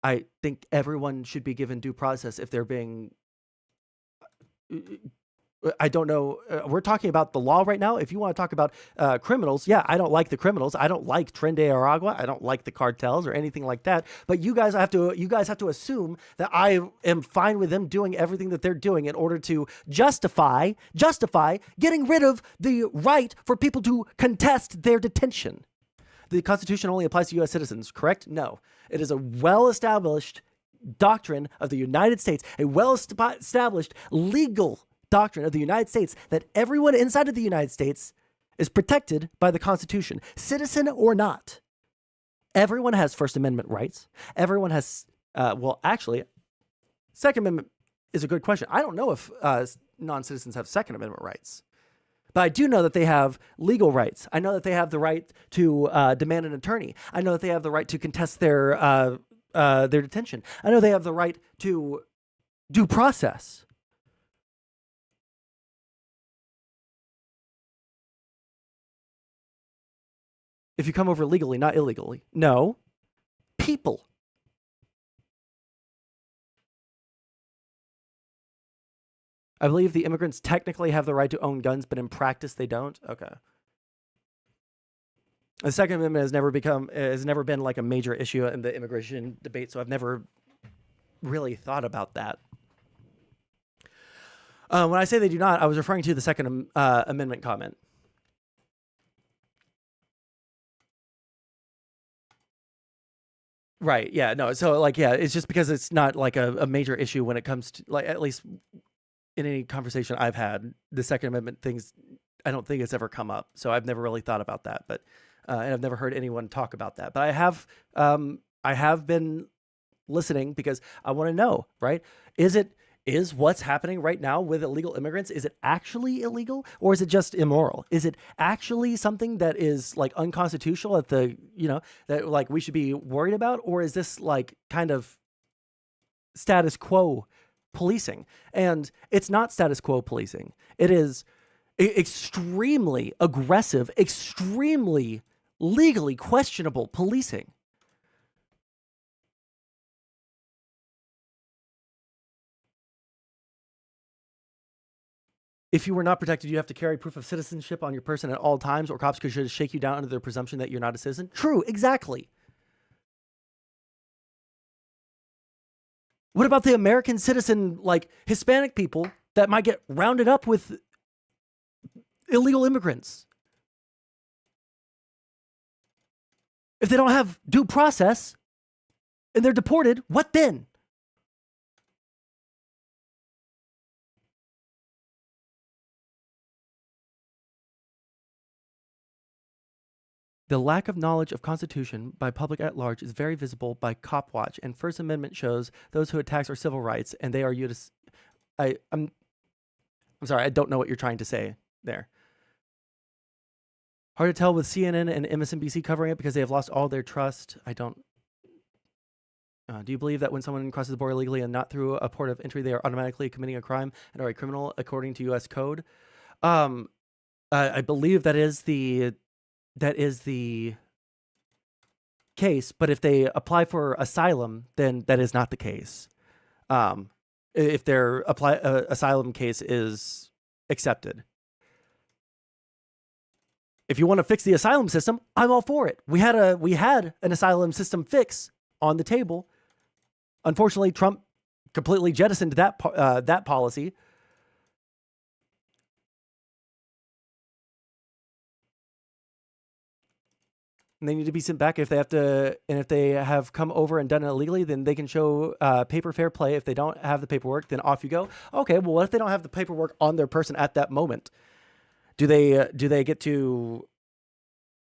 I think everyone should be given due process if they're being... I don't know. We're talking about the law right now. If you want to talk about criminals, yeah, I don't like the criminals. I don't like Tren de Aragua. I don't like the cartels or anything like that. But you guys have to assume that I am fine with them doing everything that they're doing in order to justify getting rid of the right for people to contest their detention. The Constitution only applies to U.S. citizens, correct? No. It is a well-established doctrine of the United States, a well-established legal doctrine of the United States that everyone inside of the United States is protected by the Constitution, citizen or not. Everyone has First Amendment rights. Everyone has, actually, Second Amendment is a good question. I don't know if non-citizens have Second Amendment rights, but I do know that they have legal rights. I know that they have the right to demand an attorney. I know that they have the right to contest their detention. I know they have the right to due process. If you come over legally, not illegally. No. People. I believe the immigrants technically have the right to own guns, but in practice they don't. Okay. The Second Amendment has never been like a major issue in the immigration debate, so I've never really thought about that. When I say they do not, I was referring to the Second Amendment comment. Right. Yeah. No. So like, yeah, it's just because it's not like a major issue when it comes to, like, at least in any conversation I've had, the Second Amendment things, I don't think it's ever come up. So I've never really thought about that, but, and I've never heard anyone talk about that, but I have been listening because I want to know, right? Is what's happening right now with illegal immigrants, is it actually illegal or is it just immoral? Is it actually something that is like unconstitutional that like we should be worried about? Or is this like kind of status quo policing? And it's not status quo policing. It is extremely aggressive, extremely legally questionable policing. If you were not protected, you have to carry proof of citizenship on your person at all times, or cops could just shake you down under the presumption that you're not a citizen. True, exactly. What about the American citizen, like Hispanic people that might get rounded up with illegal immigrants? If they don't have due process and they're deported, what then? The lack of knowledge of Constitution by public at large is very visible by Cop Watch, and First Amendment shows those who attacks our civil rights, and they are you to. I'm sorry, I don't know what you're trying to say there. Hard to tell with CNN and MSNBC covering it because they have lost all their trust. I don't. Do you believe that when someone crosses the border illegally and not through a port of entry, they are automatically committing a crime and are a criminal according to U.S. code? I believe that is the case, but if they apply for asylum, then that is not the case. If their asylum case is accepted. If you want to fix the asylum system, I'm all for it. We had an asylum system fix on the table. Unfortunately, Trump completely jettisoned that policy. And they need to be sent back if they have to, and if they have come over and done it illegally, then they can show paper fair play. If they don't have the paperwork, then off you go. Okay, well, what if they don't have the paperwork on their person at that moment? Do they get to?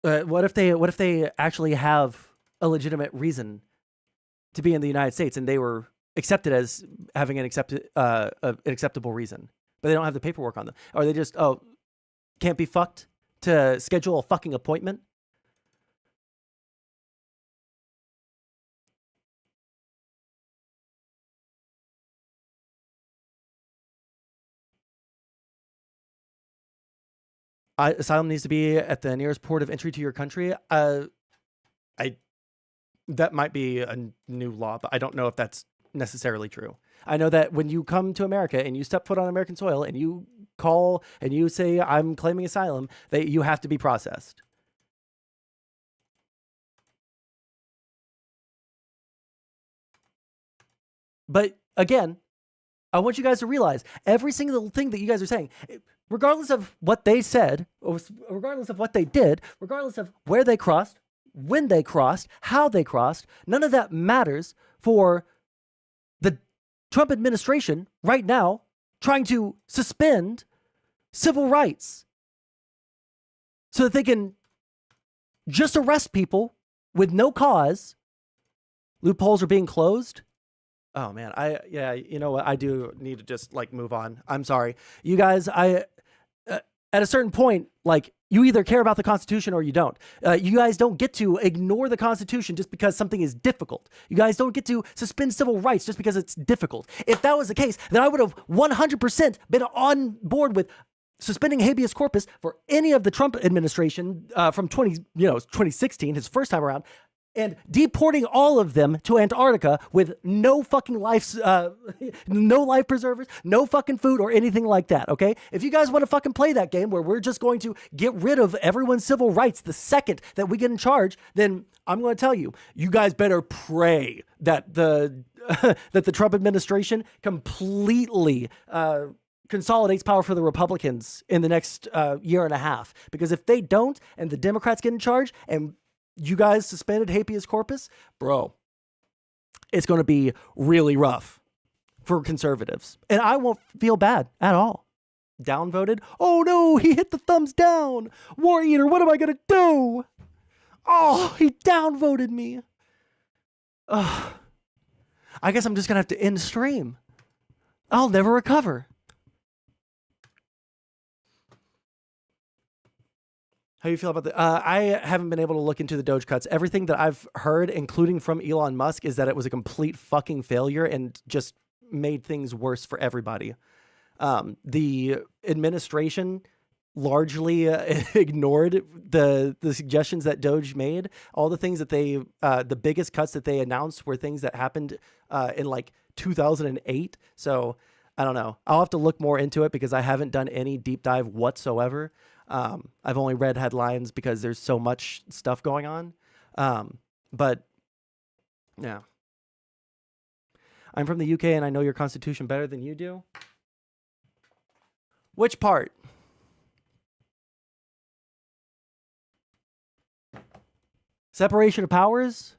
What if they actually have a legitimate reason to be in the United States and they were accepted as having an acceptable reason, but they don't have the paperwork on them, or they just can't be fucked to schedule a fucking appointment? Asylum needs to be at the nearest port of entry to your country. That might be a new law, but I don't know if that's necessarily true. I know that when you come to America and you step foot on American soil and you call and you say, I'm claiming asylum, that you have to be processed. But again, I want you guys to realize every single thing that you guys are saying, regardless of what they said, or regardless of what they did, regardless of where they crossed, when they crossed, how they crossed, none of that matters for the Trump administration right now trying to suspend civil rights so that they can just arrest people with no cause. Loopholes are being closed. Oh man, you know what? I do need to just move on. I'm sorry. You guys, at a certain point, you either care about the Constitution or you don't. You guys don't get to ignore the Constitution just because something is difficult. You guys don't get to suspend civil rights just because it's difficult. If that was the case, then I would have 100% been on board with suspending habeas corpus for any of the Trump administration from 2016, his first time around, and deporting all of them to Antarctica with no fucking no life preservers, no fucking food or anything like that, okay? If you guys want to fucking play that game where we're just going to get rid of everyone's civil rights the second that we get in charge, then I'm going to tell you, you guys better pray that the Trump administration completely consolidates power for the Republicans in the next year and a half. Because if they don't, and the Democrats get in charge, and you guys suspended habeas corpus, bro, it's going to be really rough for conservatives. And I won't feel bad at all. Downvoted? Oh no, he hit the thumbs down. War Eater, what am I going to do? Oh, he downvoted me. I guess I'm just going to have to end stream. I'll never recover. How do you feel about that? I haven't been able to look into the Doge cuts. Everything that I've heard, including from Elon Musk, is that it was a complete fucking failure and just made things worse for everybody. The administration largely ignored the suggestions that Doge made. All the things that the biggest cuts that they announced were things that happened in 2008. So I don't know. I'll have to look more into it because I haven't done any deep dive whatsoever. I've only read headlines because there's so much stuff going on. But yeah, I'm from the UK and I know your constitution better than you do. Which part? Separation of powers?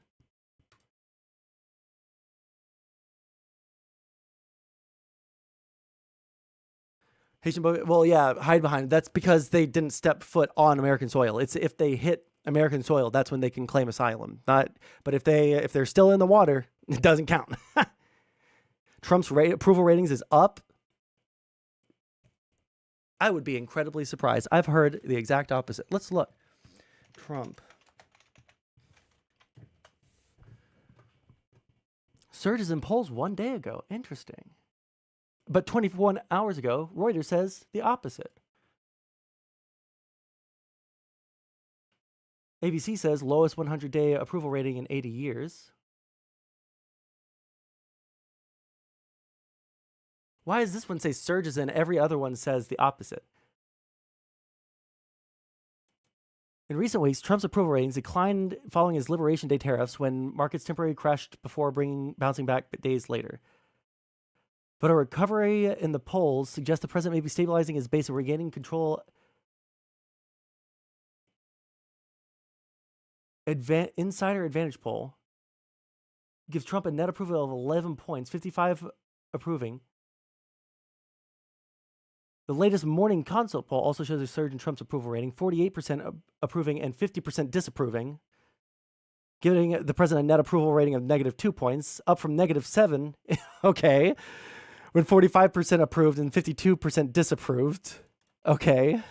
Haitian, well, yeah, hide behind it. That's because they didn't step foot on American soil. It's if they hit American soil, that's when they can claim asylum. Not, but if they're still in the water, it doesn't count. Trump's approval ratings is up. I would be incredibly surprised. I've heard the exact opposite. Let's look. Trump. Surges in polls 1 day ago. Interesting. But 21 hours ago, Reuters says the opposite. ABC says lowest 100-day approval rating in 80 years. Why does this one say surges and every other one says the opposite? In recent weeks, Trump's approval ratings declined following his Liberation Day tariffs when markets temporarily crashed before bouncing back days later. But a recovery in the polls suggests the president may be stabilizing his base and regaining control. Insider Advantage poll gives Trump a net approval of 11 points, 55 approving. The latest Morning Consult poll also shows a surge in Trump's approval rating, 48% approving and 50% disapproving, giving the president a net approval rating of -2 points, up from -7. Okay. When 45% approved and 52% disapproved. Okay.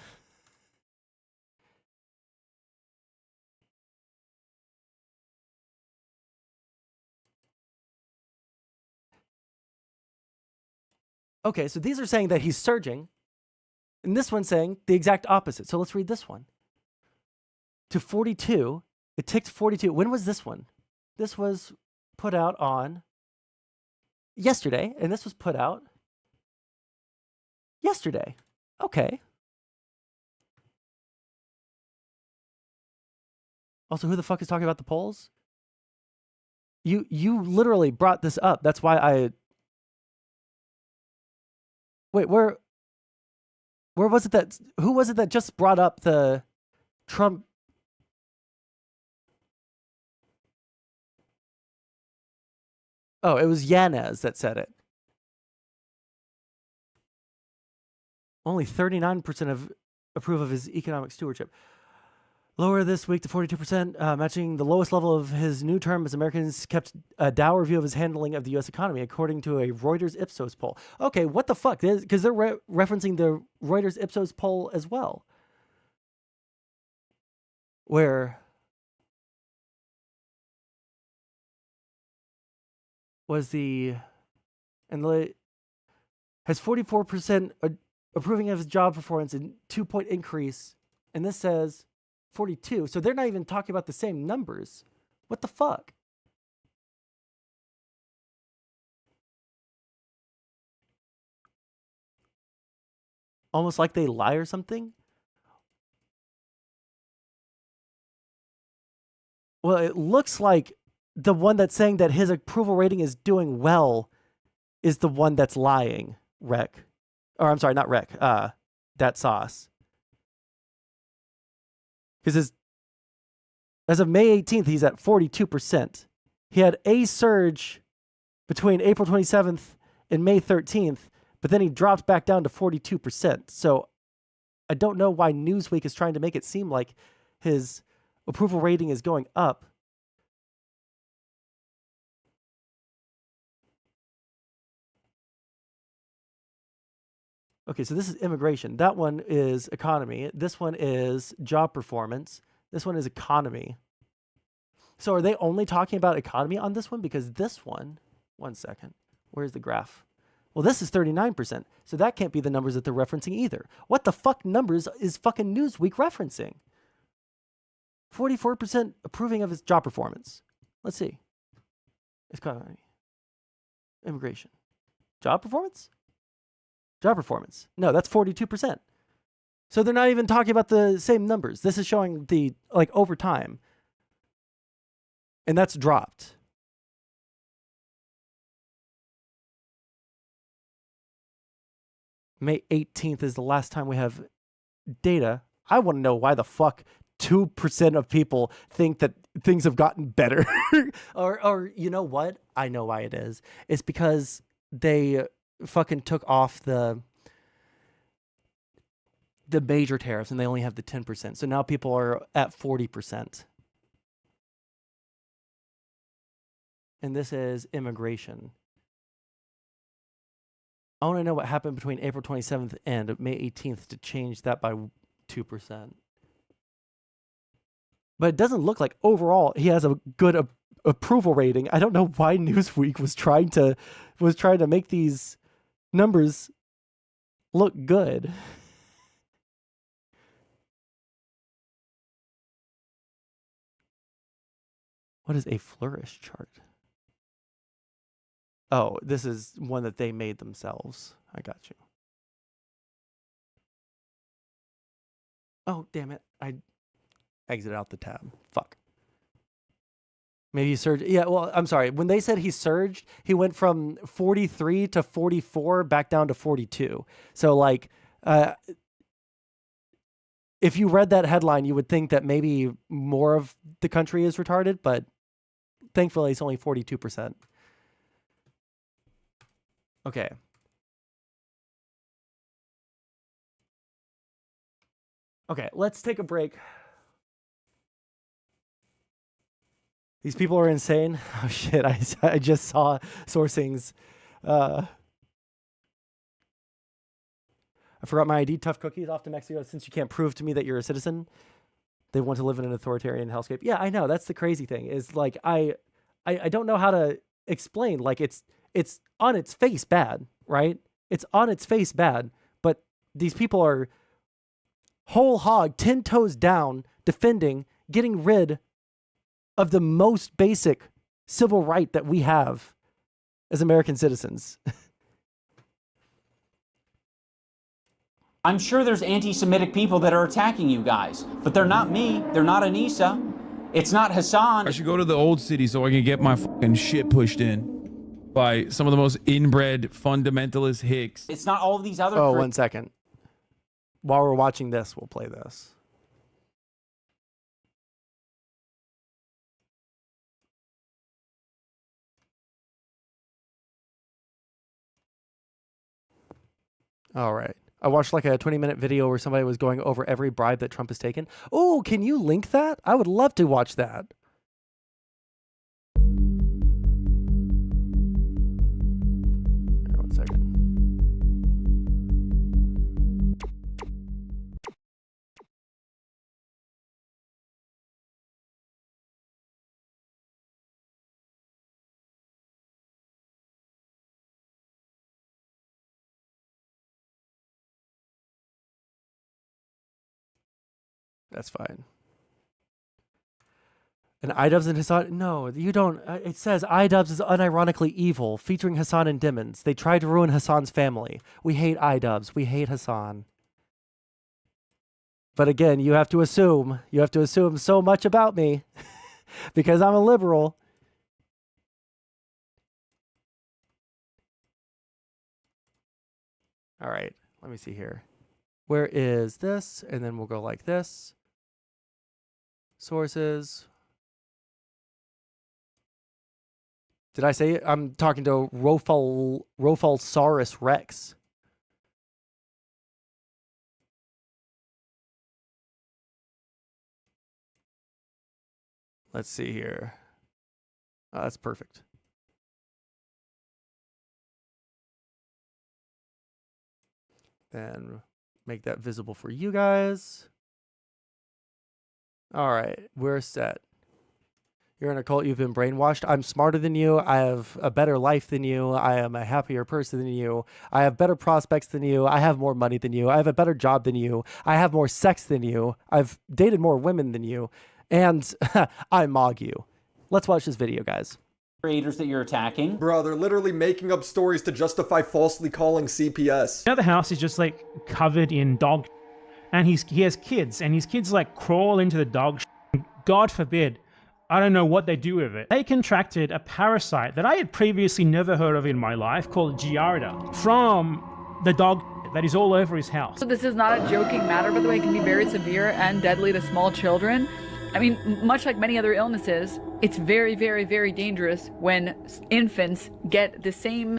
Okay, so these are saying that he's surging. And this one's saying the exact opposite. So let's read this one. To 42. It ticked 42. When was this one? This was put out on yesterday, and this was put out yesterday. Okay. Also, who the fuck is talking about the polls? You literally brought this up. That's why I... Wait, where was it that... Who was it that just brought up the Trump... Oh, it was Yanez that said it. Only 39% approve of his economic stewardship. Lower this week to 42%, matching the lowest level of his new term as Americans kept a dour view of his handling of the U.S. economy, according to a Reuters Ipsos poll. Okay, what the fuck? Because they're referencing the Reuters Ipsos poll as well. Where... was the... and has 44% approving of his job performance and 2-point increase. And this says 42. So they're not even talking about the same numbers. What the fuck? Almost like they lie or something? Well, it looks like the one that's saying that his approval rating is doing well is the one that's lying, Rec. Or I'm sorry, not Rec. That sauce. Because as of May 18th, he's at 42%. He had a surge between April 27th and May 13th, but then he dropped back down to 42%. So I don't know why Newsweek is trying to make it seem like his approval rating is going up. Okay, so this is immigration. That one is economy. This one is job performance. This one is economy. So are they only talking about economy on this one? Because this one second, where's the graph? Well, this is 39%. So that can't be the numbers that they're referencing either. What the fuck numbers is fucking Newsweek referencing? 44% approving of his job performance. Let's see. Economy. Immigration. Job performance? Job performance. No, that's 42%. So they're not even talking about the same numbers. This is showing the, like, over time. And that's dropped. May 18th is the last time we have data. I want to know why the fuck 2% of people think that things have gotten better. or you know what? I know why it is. It's because they fucking took off the major tariffs and they only have the 10%. So now people are at 40%. And this is immigration. I want to know what happened between April 27th and May 18th to change that by 2%. But it doesn't look like overall he has a good approval rating. I don't know why Newsweek was trying to make these numbers look good. What is a flourish chart? Oh, this is one that they made themselves. I got you. Oh, damn it. I exited out the tab. Fuck. Maybe he surged. Yeah, well, I'm sorry. When they said he surged, he went from 43 to 44 back down to 42. So, like, if you read that headline, you would think that maybe more of the country is retarded, but thankfully it's only 42%. Okay. Okay, let's take a break. These people are insane. Oh shit, I just saw sourcings. I forgot my ID. Tough cookies off to Mexico since you can't prove to me that you're a citizen. They want to live in an authoritarian hellscape. Yeah, I know. That's the crazy thing is like, I don't know how to explain. Like it's on its face bad, right? It's on its face bad, but these people are whole hog, 10 toes down, defending, getting rid of the most basic civil right that we have as American citizens. I'm sure there's anti-Semitic people that are attacking you guys, but they're not me. They're not Anissa. It's not Hassan. I should go to the old city so I can get my fucking shit pushed in by some of the most inbred fundamentalist hicks. It's not all of these other... Oh, 1 second. While we're watching this, we'll play this. All right. I watched like a 20-minute video where somebody was going over every bribe that Trump has taken. Oh, can you link that? I would love to watch that. Here, 1 second. That's fine. And iDubbbz and Hassan? No, you don't. It says iDubbbz is unironically evil, featuring Hassan and Dimmons. They tried to ruin Hassan's family. We hate iDubbbz. We hate Hassan. But again, you have to assume so much about me because I'm a liberal. All right, let me see here. Where is this? And then we'll go like this. Sources. Did I say it? I'm talking to Rofalsaurus Rex. Let's see here. Oh, that's perfect. Then make that visible for you guys. All right, we're set. You're in a cult, you've been brainwashed. I'm smarter than you. I have a better life than you. I am a happier person than you. I have better prospects than you. I have more money than you. I have a better job than you. I have more sex than you. I've dated more women than you. And I mog you. Let's watch this video, guys. Creators that you're attacking. Bro, they're literally making up stories to justify falsely calling CPS. The house is just like covered in dog and he has kids and his kids like crawl into the dog God forbid, I don't know what they do with it. They contracted a parasite that I had previously never heard of in my life called Giardia from the dog. that is all over his house. So this is not a joking matter, by the way. It can be very severe and deadly to small children. I mean, much like many other illnesses, it's very, very, very dangerous when infants get the same.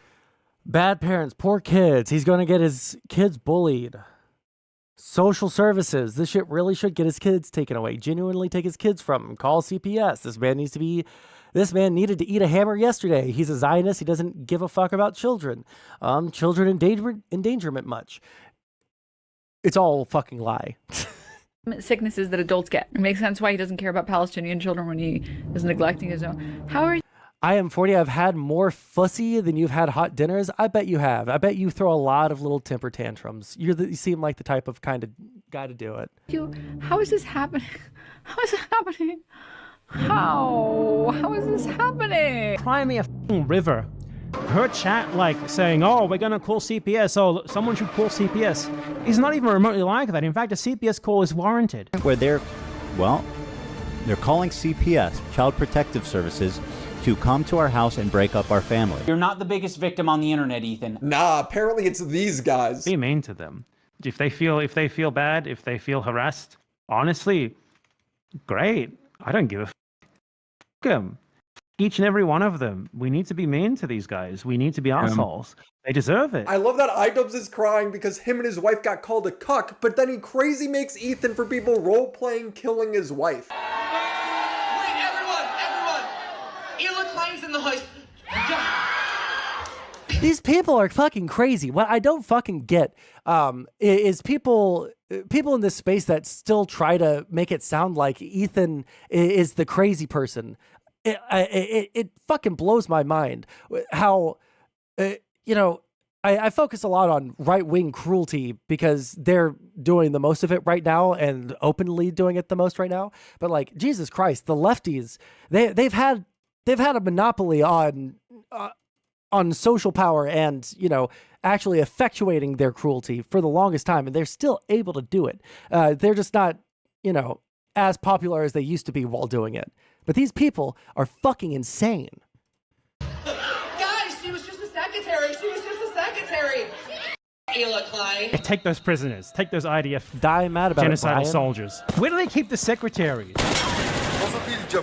Bad parents, poor kids. He's going to get his kids bullied. Social services. This shit really should get his kids taken away. Genuinely take his kids from him. Call CPS. This man needed to eat a hammer yesterday. He's a Zionist. He doesn't give a fuck about children. Children endangerment much. It's all fucking lie. Sicknesses that adults get. It makes sense why he doesn't care about Palestinian children when he is neglecting his own. How are you? I am 40. I've had more fussy than you've had hot dinners. I bet you have. I bet you throw a lot of little temper tantrums. You seem like the type of kind of guy to do it. How is this happening? How is this happening? How is this happening? Cry me a f***ing river. Her chat like saying, oh, we're going to call CPS. Oh, someone should call CPS. Is not even remotely like that. In fact, a CPS call is warranted. Where they're calling CPS, Child Protective Services, to come to our house and break up our family. You're not the biggest victim on the internet, Ethan. Nah, apparently it's these guys. Be mean to them. If they feel bad, if they feel harassed, honestly, great. I don't give a f***. Them. Each and every one of them. We need to be mean to these guys. We need to be assholes. They deserve it. I love that iDubbbz is crying because him and his wife got called a cuck, but then he crazy makes Ethan for people role-playing killing his wife. Wait, everyone! Ela Klein's in the house. These people are fucking crazy. What I don't fucking get is people in this space that still try to make it sound like Ethan is the crazy person. It fucking blows my mind how, I focus a lot on right-wing cruelty because they're doing the most of it right now and openly doing it the most right now. But like, Jesus Christ, the lefties, they've had a monopoly on social power and, actually effectuating their cruelty for the longest time. And they're still able to do it. They're just not, as popular as they used to be while doing it. But these people are fucking insane. Guys, she was just a secretary. Ela Klein. Take those prisoners. Take those IDF Die mad about genocidal it, soldiers. Where do they keep the secretaries?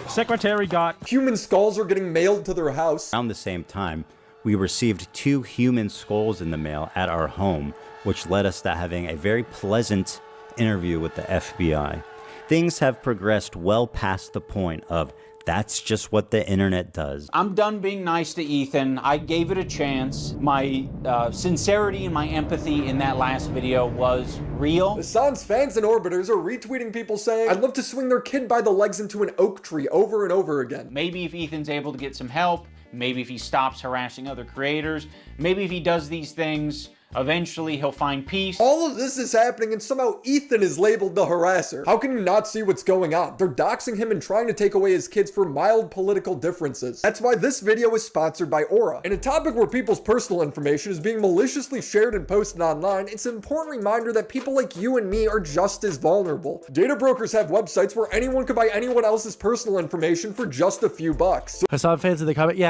Secretary got... Human skulls are getting mailed to their house. Around the same time, we received 2 human skulls in the mail at our home, which led us to having a very pleasant interview with the FBI. Things have progressed well past the point of that's just what the internet does. I'm done being nice to Ethan. I gave it a chance. My sincerity and my empathy in that last video was real. The Sans fans and orbiters are retweeting people saying, I'd love to swing their kid by the legs into an oak tree over and over again. Maybe if Ethan's able to get some help, maybe if he stops harassing other creators, maybe if he does these things, eventually he'll find peace. All of this is happening and somehow Ethan is labeled the harasser. How can you not see what's going on? They're doxing him and trying to take away his kids for mild political differences. That's why this video is sponsored by Aura. In a topic where people's personal information is being maliciously shared and posted online, it's an important reminder that people like you and me are just as vulnerable. Data brokers have websites where anyone could buy anyone else's personal information for just a few bucks. Hassan fans in the comment,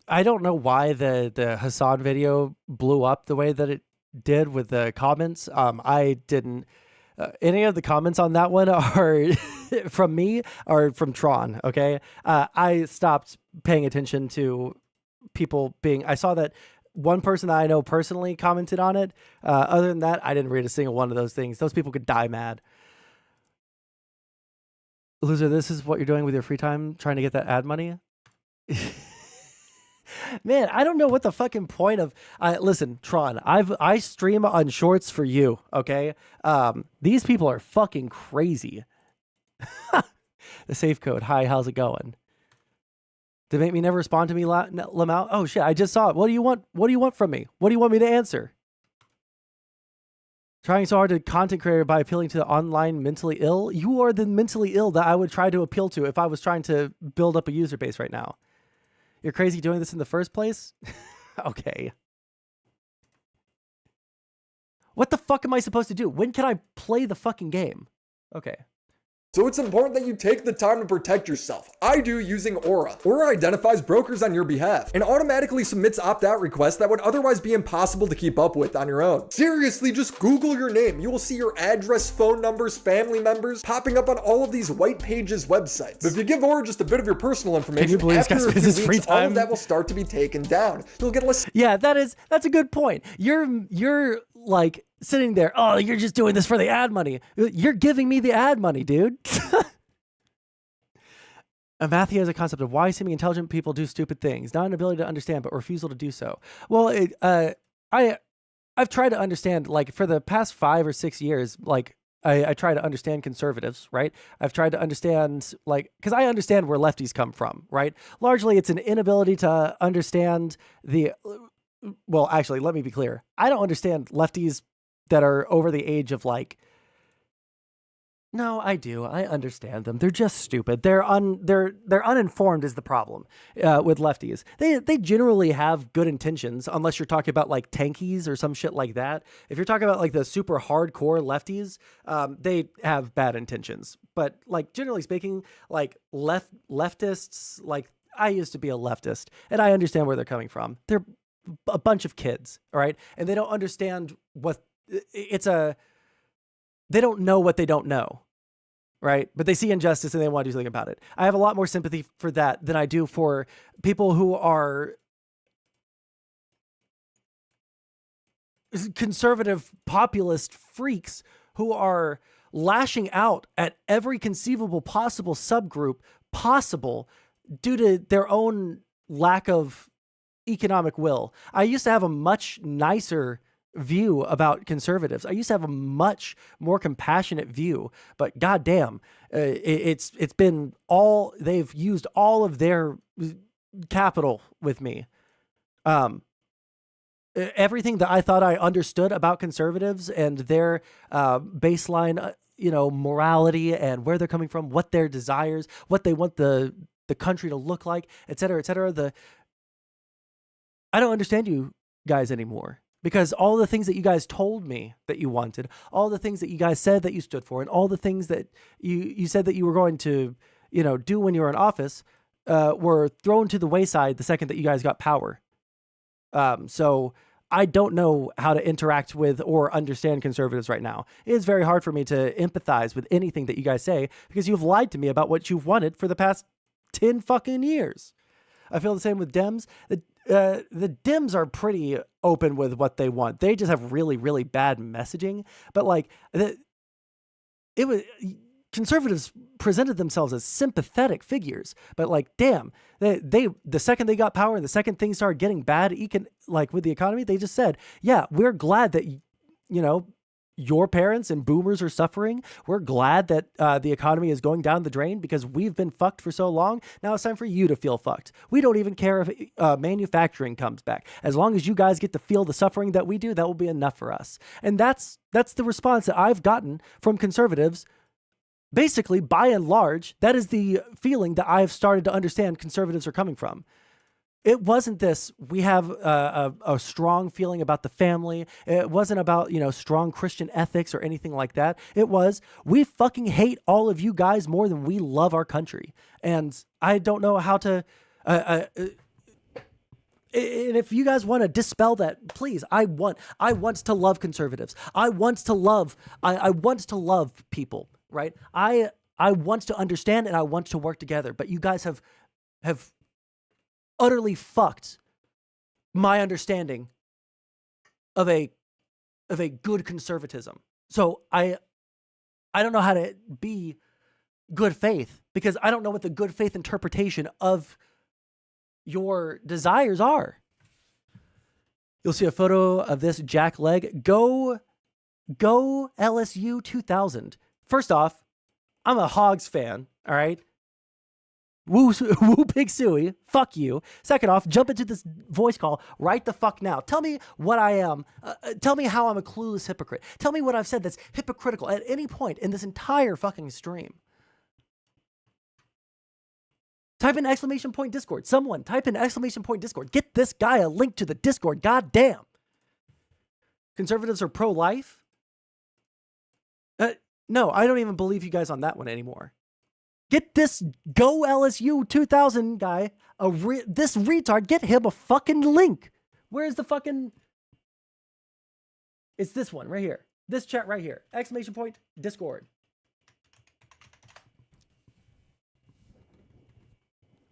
I don't know why the Hassan video blew up the way that it did with the comments. I didn't. Any of the comments on that one are from me or from Tron. Okay, I stopped paying attention to people being. I saw that one person that I know personally commented on it. Other than that, I didn't read a single one of those things. Those people could die mad. Loser, this is what you're doing with your free time, trying to get that ad money. Man, I don't know what the fucking point of listen, Tron, I stream on shorts for you, okay? These people are fucking crazy. The safe code. Hi, how's it going? Did it make me never respond to me, Lamau? Oh shit, I just saw it. What do you want? What do you want from me? What do you want me to answer? Trying so hard to content creator by appealing to the online mentally ill? You are the mentally ill that I would try to appeal to if I was trying to build up a user base right now. You're crazy doing this in the first place? Okay. What the fuck am I supposed to do? When can I play the fucking game? Okay. So it's important that you take the time to protect yourself. I do using Aura. Aura identifies brokers on your behalf and automatically submits opt-out requests that would otherwise be impossible to keep up with on your own. Seriously, just Google your name. You will see your address, phone numbers, family members popping up on all of these white pages websites. But if you give Aura just a bit of your personal information, Can you believe this after guy a few spends his free weeks, all time? of that will start to be taken down. You'll get less. Yeah, that's a good point. You're like sitting there, oh, you're just doing this for the ad money. You're giving me the ad money, dude. Amathia is a concept of why seeming intelligent people do stupid things, not an ability to understand, but refusal to do so. Well, I've tried to understand, like, for the past 5 or 6 years, like, I try to understand conservatives, right? I've tried to understand, like, because I understand where lefties come from, right? Largely, it's an inability to understand well, actually, let me be clear. I don't understand lefties that are over the age of, like, no, I do. I understand them. They're just stupid. They're uninformed is the problem with lefties. They generally have good intentions, unless you're talking about like tankies or some shit like that. If you're talking about like the super hardcore lefties, they have bad intentions. But like generally speaking, like leftists, like I used to be a leftist, and I understand where they're coming from. They're a bunch of kids, all right, and they don't understand what they don't know what they don't know. Right. But they see injustice and they want to do something about it. I have a lot more sympathy for that than I do for people who are conservative populist freaks who are lashing out at every conceivable possible subgroup possible due to their own lack of economic will. I used to have a much nicer view about conservatives. I used to have a much more compassionate view, but goddamn, it's been they've used all of their capital with me. Everything that I thought I understood about conservatives and their baseline, morality and where they're coming from, what their desires, what they want the country to look like, et cetera, et cetera. I don't understand you guys anymore. Because all the things that you guys told me that you wanted, all the things that you guys said that you stood for, and all the things that you said that you were going to, do when you were in office, were thrown to the wayside the second that you guys got power. So I don't know how to interact with or understand conservatives right now. It is very hard for me to empathize with anything that you guys say because you've lied to me about what you've wanted for the past 10 fucking years. I feel the same with Dems. The Dems are pretty open with what they want. They just have really, really bad messaging. But like conservatives presented themselves as sympathetic figures. But like, damn, they the second they got power and the second things started getting bad, like with the economy, they just said, yeah, we're glad that your parents and boomers are suffering. We're glad that the economy is going down the drain because we've been fucked for so long. Now it's time for you to feel fucked. We don't even care if manufacturing comes back. As long as you guys get to feel the suffering that we do, that will be enough for us. And that's the response that I've gotten from conservatives. Basically, by and large, that is the feeling that I've started to understand conservatives are coming from. It wasn't this, we have a strong feeling about the family. It wasn't about, strong Christian ethics or anything like that. It was, we fucking hate all of you guys more than we love our country. And I don't know how to, and if you guys want to dispel that, please, I want to love conservatives. I want to love people, right? I want to understand and I want to work together, but you guys have utterly fucked my understanding of a good conservatism. So I don't know how to be good faith because I don't know what the good faith interpretation of your desires are. You'll see a photo of this Jack Leg. Go LSU 2000. First off, I'm a Hogs fan, all right? Woo Pig Suey, fuck you. Second off, jump into this voice call right the fuck now. Tell me what I am. Tell me how I'm a clueless hypocrite. Tell me what I've said that's hypocritical at any point in this entire fucking stream. Type in exclamation point Discord. Someone type in exclamation point Discord. Get this guy a link to the Discord. God damn. Conservatives are pro-life. No, I don't even believe you guys on that one anymore. Get this Go LSU 2000 guy, this retard, get him a fucking link. Where's the fucking... It's this one right here. This chat right here. Exclamation point, Discord.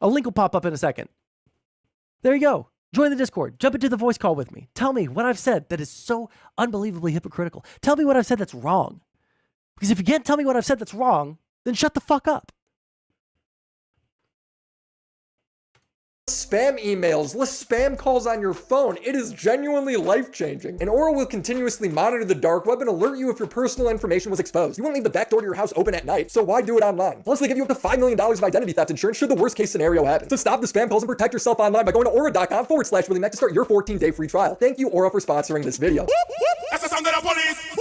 A link will pop up in a second. There you go. Join the Discord. Jump into the voice call with me. Tell me what I've said that is so unbelievably hypocritical. Tell me what I've said that's wrong. Because if you can't tell me what I've said that's wrong, then shut the fuck up. Spam emails, list spam calls on your phone. It is genuinely life-changing. And Aura will continuously monitor the dark web and alert you if your personal information was exposed. You won't leave the back door to your house open at night, so why do it online? Plus, they give you up to $5 million of identity theft insurance should the worst case scenario happen. So stop the spam calls and protect yourself online by going to aura.com/WillyMac to start your 14-day free trial. Thank you, Aura, for sponsoring this video. That's the sound of the police.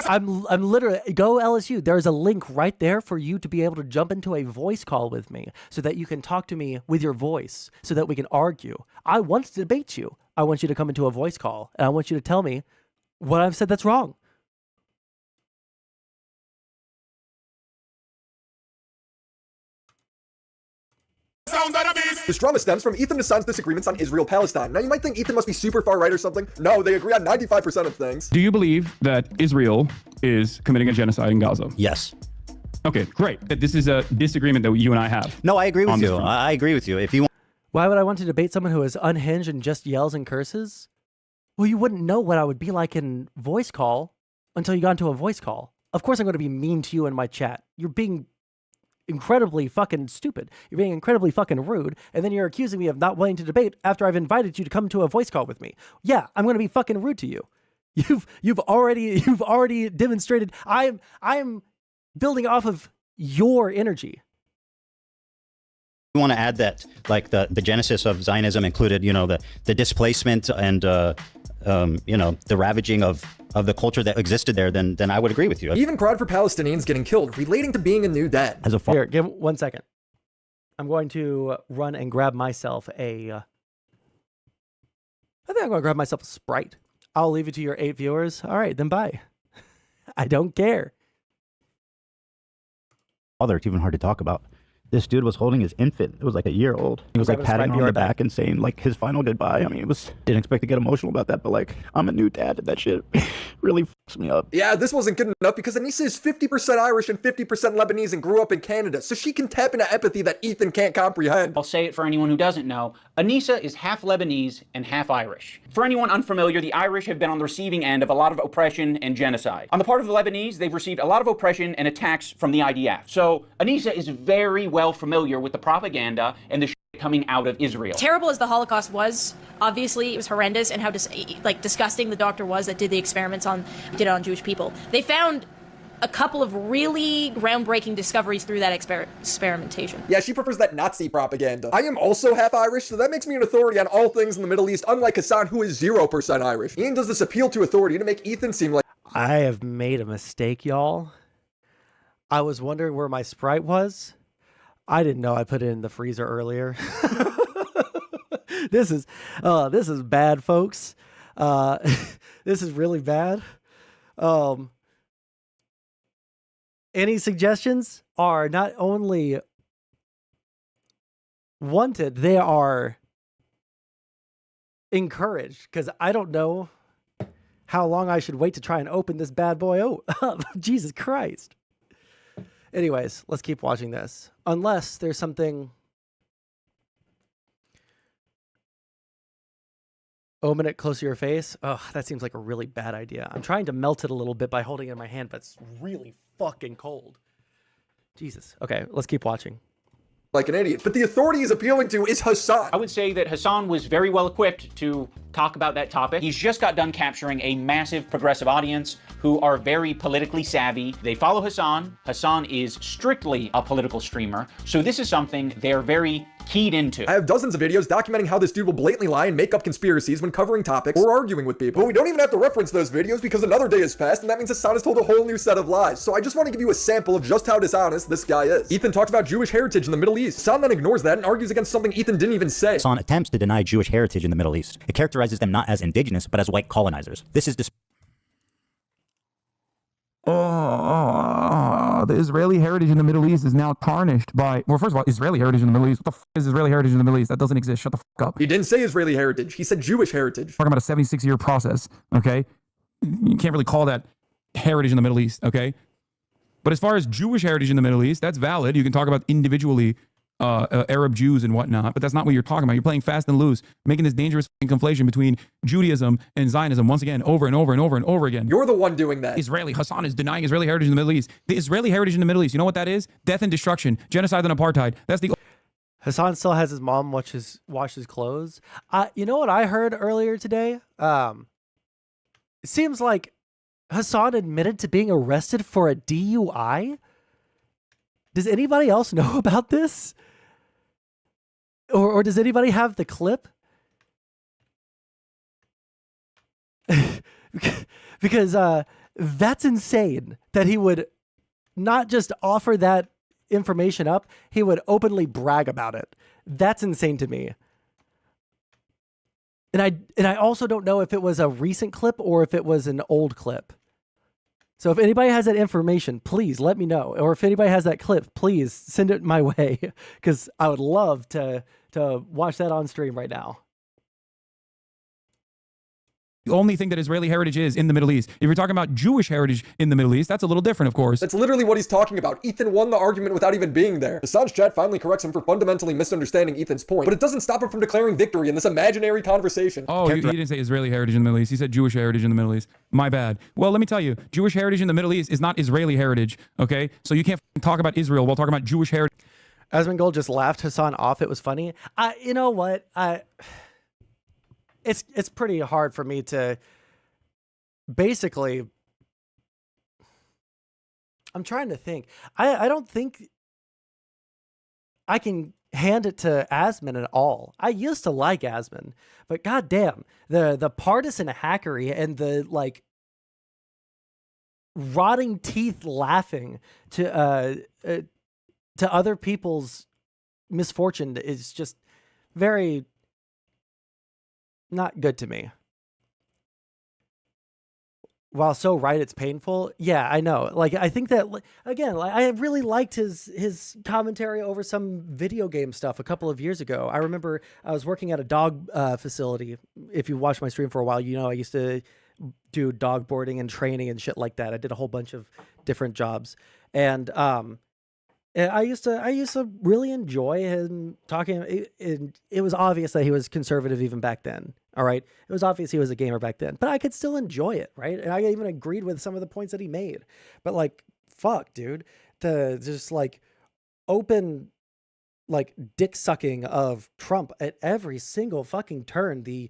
I'm literally, Go LSU. There's a link right there for you to be able to jump into a voice call with me so that you can talk to me with your voice so that we can argue. I want to debate you. I want you to come into a voice call and I want you to tell me what I've said that's wrong. This drama stems from Ethan and Hassan's disagreements on Israel-Palestine. Now, you might think Ethan must be super far right or something. No, they agree on 95% of things. Do you believe that Israel is committing a genocide in Gaza? Yes. Okay, great. This is a disagreement that you and I have. No, I agree with you. front. I agree with you. If you want... Why would I want to debate someone who is unhinged and just yells and curses? Well, you wouldn't know what I would be like in voice call until you got into a voice call. Of course I'm going to be mean to you in my chat. You're being incredibly fucking stupid. You're being incredibly fucking rude, and then you're accusing me of not wanting to debate after I've invited you to come to a voice call with me. Yeah, I'm going to be fucking rude to you. You've already demonstrated I'm building off of your energy. You want to add that, like, the genesis of Zionism included, you know, the displacement and you know, the ravaging of the culture that existed there, then I would agree with you. He even cried for Palestinians getting killed, relating to being a new dad. As a Here, give 1 second. I'm going to run and grab myself a... I think I'm going to grab myself a Sprite. I'll leave it to your 8 viewers. All right, then bye. I don't care. Father, it's even hard to talk about. This dude was holding his infant. It was like a year old. He was like Grab a patting Sprite, her be on the right back. back and saying like his final goodbye. I mean, didn't expect to get emotional about that, but like, I'm a new dad and that shit really fucks me up. Yeah, this wasn't good enough because Anissa is 50% Irish and 50% Lebanese and grew up in Canada, so she can tap into empathy that Ethan can't comprehend. I'll say it for anyone who doesn't know. Anissa is half Lebanese and half Irish. For anyone unfamiliar, the Irish have been on the receiving end of a lot of oppression and genocide. On the part of the Lebanese, they've received a lot of oppression and attacks from the IDF. So Anissa is very well familiar with the propaganda and the shit coming out of Israel. Terrible as the Holocaust was, obviously it was horrendous, and how disgusting the doctor was that did the experiments on Jewish people. They found a couple of really groundbreaking discoveries through that experimentation. Yeah, she prefers that Nazi propaganda. I am also half Irish, so that makes me an authority on all things in the Middle East, unlike Hassan, who is 0% Irish. Ian does this appeal to authority to make Ethan seem like... I have made a mistake, y'all. I was wondering where my Sprite was. I didn't know I put it in the freezer earlier. This is bad, folks. This is really bad. Any suggestions are not only wanted, they are encouraged, because I don't know how long I should wait to try and open this bad boy up. Jesus Christ. Anyways, let's keep watching this. Unless there's something... Open it close to your face? Oh, that seems like a really bad idea. I'm trying to melt it a little bit by holding it in my hand, but it's really fucking cold. Jesus. Okay, let's keep watching. Like an idiot. But the authority he's appealing to is Hassan. I would say that Hassan was very well equipped to talk about that topic. He's just got done capturing a massive progressive audience who are very politically savvy. They follow Hassan. Hassan is strictly a political streamer, so this is something they're very keyed into. I have dozens of videos documenting how this dude will blatantly lie and make up conspiracies when covering topics or arguing with people. But we don't even have to reference those videos because another day has passed, and that means Hassan has told a whole new set of lies. So I just want to give you a sample of just how dishonest this guy is. Ethan talks about Jewish heritage in the Middle East. Hassan then ignores that and argues against something Ethan didn't even say. Hassan attempts to deny Jewish heritage in the Middle East. It characterizes them not as indigenous, but as white colonizers. This is the Israeli heritage in the Middle East is now tarnished by, well, first of all, Israeli heritage in the Middle East. What the is Israeli heritage in the Middle East? That doesn't exist. Shut the up. He didn't say Israeli heritage. He said Jewish heritage. Talking about a 76-year process, okay? You can't really call that heritage in the Middle East, okay? But as far as Jewish heritage in the Middle East, that's valid. You can talk about individually Arab Jews and whatnot, but that's not what you're talking about. You're playing fast and loose, making this dangerous conflation between Judaism and Zionism once again, over and over and over and over again. You're the one doing that. Israeli Hassan is denying Israeli heritage in the Middle East. The Israeli heritage in the Middle East, you know what that is? Death and destruction, genocide and apartheid. That's the... Hassan still has his mom wash his clothes. You know what I heard earlier today? It seems like Hassan admitted to being arrested for a DUI. Does anybody else know about this? Or does anybody have the clip? Because that's insane that he would not just offer that information up, he would openly brag about it. That's insane to me. And I also don't know if it was a recent clip or if it was an old clip. So if anybody has that information, please let me know. Or if anybody has that clip, please send it my way, because I would love to watch that on stream right now. The only thing that Israeli heritage is in the Middle East. If you're talking about Jewish heritage in the Middle East, that's a little different, of course. That's literally what he's talking about. Ethan won the argument without even being there. Hassan's chat finally corrects him for fundamentally misunderstanding Ethan's point, but it doesn't stop him from declaring victory in this imaginary conversation. Oh, he didn't say Israeli heritage in the Middle East. He said Jewish heritage in the Middle East. My bad. Well, let me tell you, Jewish heritage in the Middle East is not Israeli heritage, okay? So you can't talk about Israel while talking about Jewish heritage. Asmongold just laughed Hassan off. It was funny. You know what? It's pretty hard for me to... Basically, I'm trying to think. I don't think I can hand it to Asmon at all. I used to like Asmon, but goddamn, the partisan hackery and the like rotting teeth laughing to other people's misfortune is just very not good to me. While so right, it's painful. Yeah, I know. Like, I think that, again, I really liked his commentary over some video game stuff a couple of years ago. I remember I was working at a dog facility. If you watched my stream for a while, you know I used to do dog boarding and training and shit like that. I did a whole bunch of different jobs. And I used to really enjoy him talking. It was obvious that he was conservative even back then. All right. It was obvious he was a gamer back then, but I could still enjoy it. Right. And I even agreed with some of the points that he made, but like, fuck, dude, to just like open, like dick sucking of Trump at every single fucking turn. The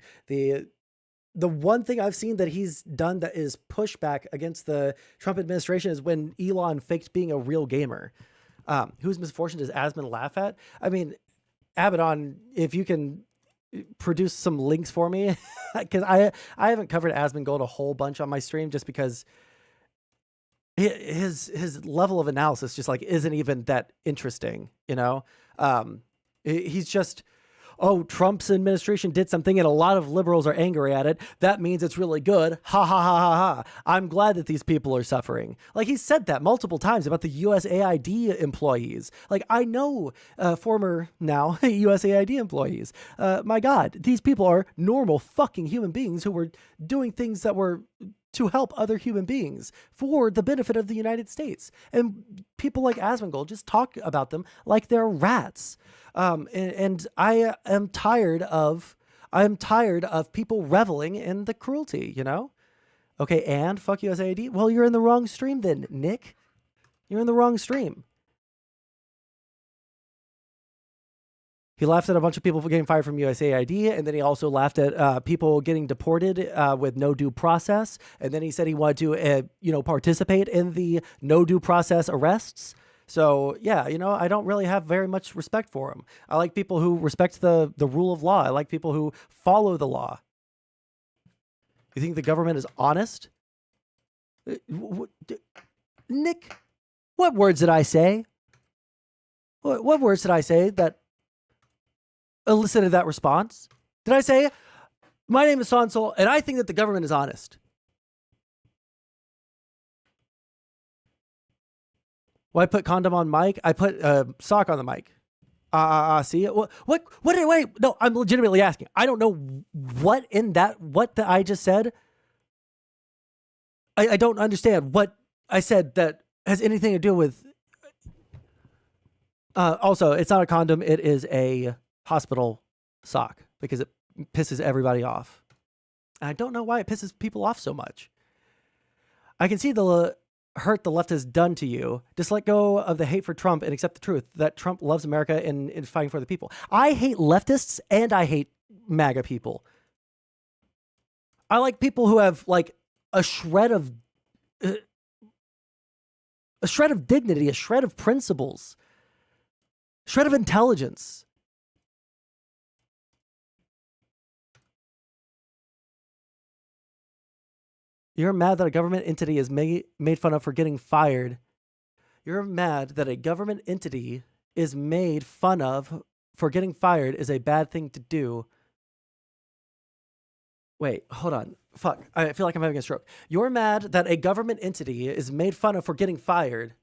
one thing I've seen that he's done that is pushback against the Trump administration is when Elon faked being a real gamer. Whose misfortune does Asmon laugh at? I mean, Abaddon, if you can produce some links for me, because I haven't covered Asmongold a whole bunch on my stream just because his level of analysis just like isn't even that interesting, you know? He's just, oh, Trump's administration did something and a lot of liberals are angry at it. That means it's really good. Ha ha ha ha ha. I'm glad that these people are suffering. Like he said that multiple times about the USAID employees. Like I know former now USAID employees. My God, these people are normal fucking human beings who were doing things that were to help other human beings for the benefit of the United States. And people like Asmongold just talk about them like they're rats. And I am tired of people reveling in the cruelty, you know? Okay, and fuck USAID? Well, you're in the wrong stream then, Nick. You're in the wrong stream. He laughed at a bunch of people getting fired from USAID, and then he also laughed at people getting deported with no due process. And then he said he wanted to, participate in the no due process arrests. So, yeah, I don't really have very much respect for him. I like people who respect the rule of law. I like people who follow the law. You think the government is honest? Nick, what words did I say? What words did I say that elicited that response? Did I say, my name is Sondsol, and I think that the government is honest? Well, I put condom on mic. I put sock on the mic. See it? What? Wait. No, I'm legitimately asking. I don't know what I just said. I don't understand what I said that has anything to do with. Also, it's not a condom. It is a hospital sock because it pisses everybody off. And I don't know why it pisses people off so much. I can see the hurt the left has done to you. Just let go of the hate for Trump and accept the truth that Trump loves America and is fighting for the people. I hate leftists and I hate MAGA people. I like people who have like a shred of dignity, a shred of principles, a shred of intelligence. You're mad that a government entity is made fun of for getting fired. You're mad that a government entity is made fun of for getting fired is a bad thing to do. Wait, hold on. Fuck. I feel like I'm having a stroke. You're mad that a government entity is made fun of for getting fired.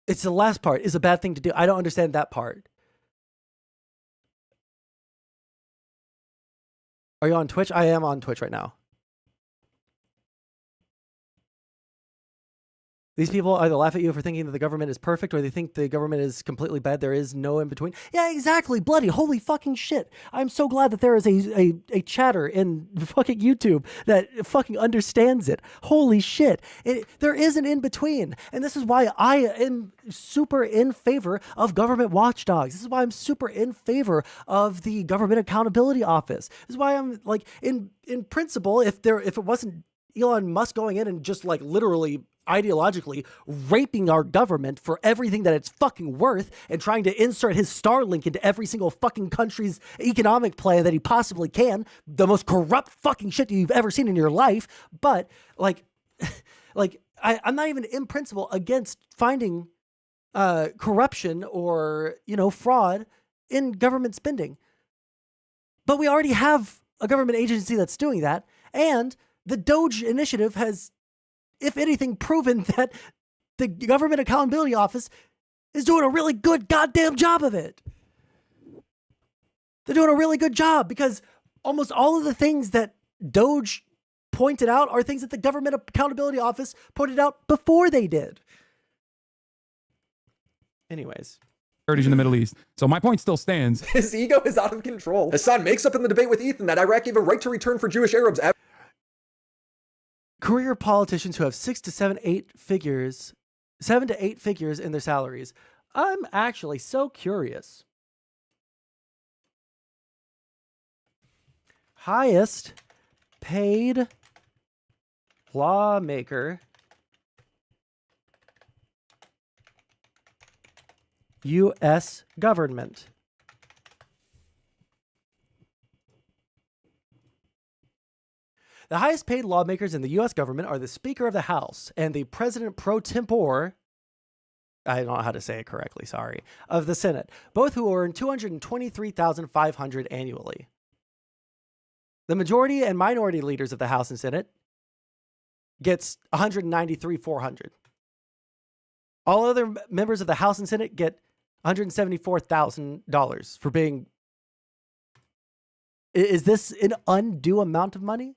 It's the last part is a bad thing to do. I don't understand that part. Are you on Twitch? I am on Twitch right now. These people either laugh at you for thinking that the government is perfect or they think the government is completely bad. There is no in between. Yeah, exactly. Bloody holy fucking shit. I'm so glad that there is a chatter in fucking YouTube that fucking understands it. Holy shit. There is an in between. And this is why I am super in favor of government watchdogs. This is why I'm super in favor of the Government Accountability Office. This is why I'm like in principle, if it wasn't Elon Musk going in and just like literally ideologically raping our government for everything that it's fucking worth and trying to insert his Starlink into every single fucking country's economic plan that he possibly can, the most corrupt fucking shit you've ever seen in your life. But like I'm not even in principle against finding corruption or, fraud in government spending. But we already have a government agency that's doing that. And the Doge initiative has, if anything, proven that the Government Accountability Office is doing a really good goddamn job of it. They're doing a really good job because almost all of the things that Doge pointed out are things that the Government Accountability Office pointed out before they did. Anyways. Heritage in the Middle East. So my point still stands. His ego is out of control. Hassan makes up in the debate with Ethan that Iraq gave a right to return for Jewish Arabs. Career politicians who have 7 to 8 figures in their salaries. I'm actually so curious. Highest paid lawmaker, U.S. government. The highest paid lawmakers in the U.S. government are the Speaker of the House and the President pro tempore, I don't know how to say it correctly, sorry, of the Senate, both who earn $223,500 annually. The majority and minority leaders of the House and Senate gets $193,400. All other members of the House and Senate get $174,000 for being. Is this an undue amount of money?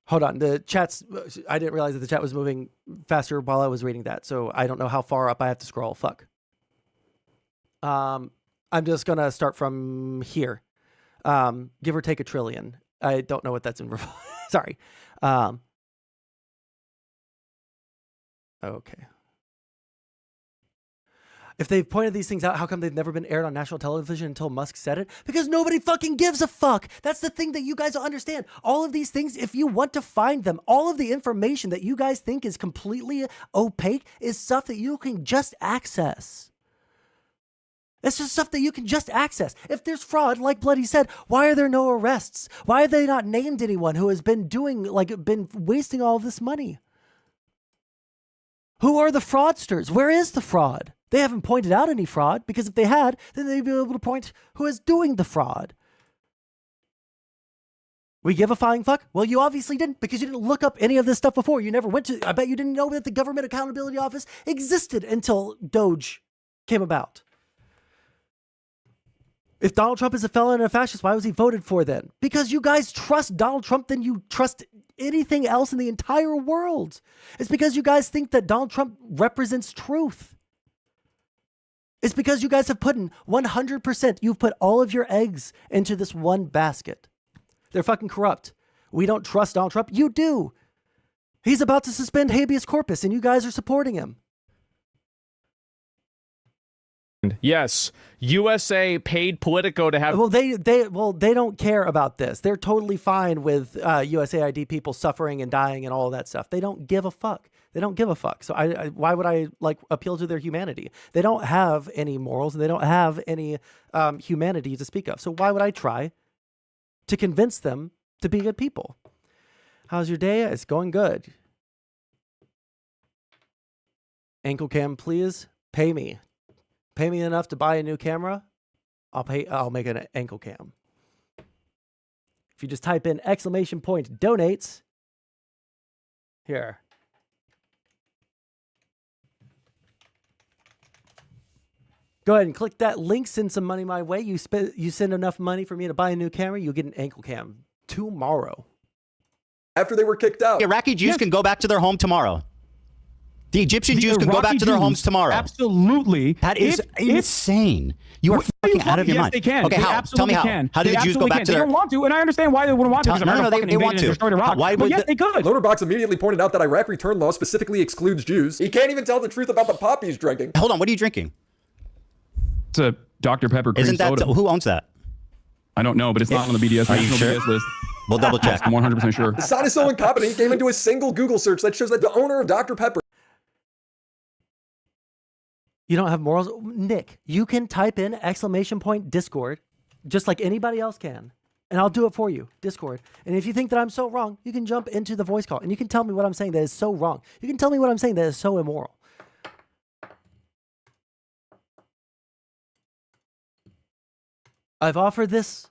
Hold on, the chat's, I didn't realize that the chat was moving faster while I was reading that, so I don't know how far up I have to scroll. Fuck. I'm just gonna start from here. Give or take $1 trillion. I don't know what that's in. Sorry. Okay. If they've pointed these things out, how come they've never been aired on national television until Musk said it? Because nobody fucking gives a fuck. That's the thing that you guys don't understand. All of these things, if you want to find them, all of the information that you guys think is completely opaque is stuff that you can just access. It's just stuff that you can just access. If there's fraud, like Bloody said, why are there no arrests? Why have they not named anyone who has been been wasting all of this money? Who are the fraudsters? Where is the fraud? They haven't pointed out any fraud, because if they had, then they'd be able to point who is doing the fraud. We give a flying fuck? Well, you obviously didn't, because you didn't look up any of this stuff before. You never went to, I bet you didn't know that the Government Accountability Office existed until Doge came about. If Donald Trump is a felon and a fascist, why was he voted for then? Because you guys trust Donald Trump than you trust anything else in the entire world. It's because you guys think that Donald Trump represents truth. It's because you guys have put in 100%, you've put all of your eggs into this one basket. They're fucking corrupt. We don't trust Donald Trump. You do. He's about to suspend habeas corpus and you guys are supporting him. Yes, USA paid Politico to have. Well, they don't care about this. They're totally fine with USAID people suffering and dying and all of that stuff. They don't give a fuck. They don't give a fuck. So why would I like appeal to their humanity? They don't have any morals and they don't have any humanity to speak of. So why would I try to convince them to be good people? How's your day? It's going good. Ankle cam, please pay me. Pay me enough to buy a new camera. I'll make an ankle cam. If you just type in ! donates here. Go ahead and click that link, send some money my way. You send enough money for me to buy a new camera, you'll get an ankle cam tomorrow. After they were kicked out. Iraqi Jews can go back to their home tomorrow. The Egyptian Jews can go back to their homes tomorrow. Absolutely. That is insane. You are fucking out of your mind. Yes, they can. Okay, they how? Tell me how. Can. How do the Jews go back to their... They don't want to, and I understand why they wouldn't want to. No, they want to. Why would yes, they could. Loaderbox immediately pointed out that Iraq return law specifically excludes Jews. He can't even tell the truth about the pop he's drinking. Hold on, what are you drinking? It's a Dr. Pepper cream soda. Who owns that? I don't know, but it's not on the BDS. Are you sure? BDS list. We'll double check. I'm 100% sure. Sondsol is so incompetent, he came into a single Google search that shows that the owner of Dr. Pepper. You don't have morals? Nick, you can type in ! Discord, just like anybody else can. And I'll do it for you, Discord. And if you think that I'm so wrong, you can jump into the voice call and you can tell me what I'm saying that is so wrong. You can tell me what I'm saying that is so immoral. I've offered this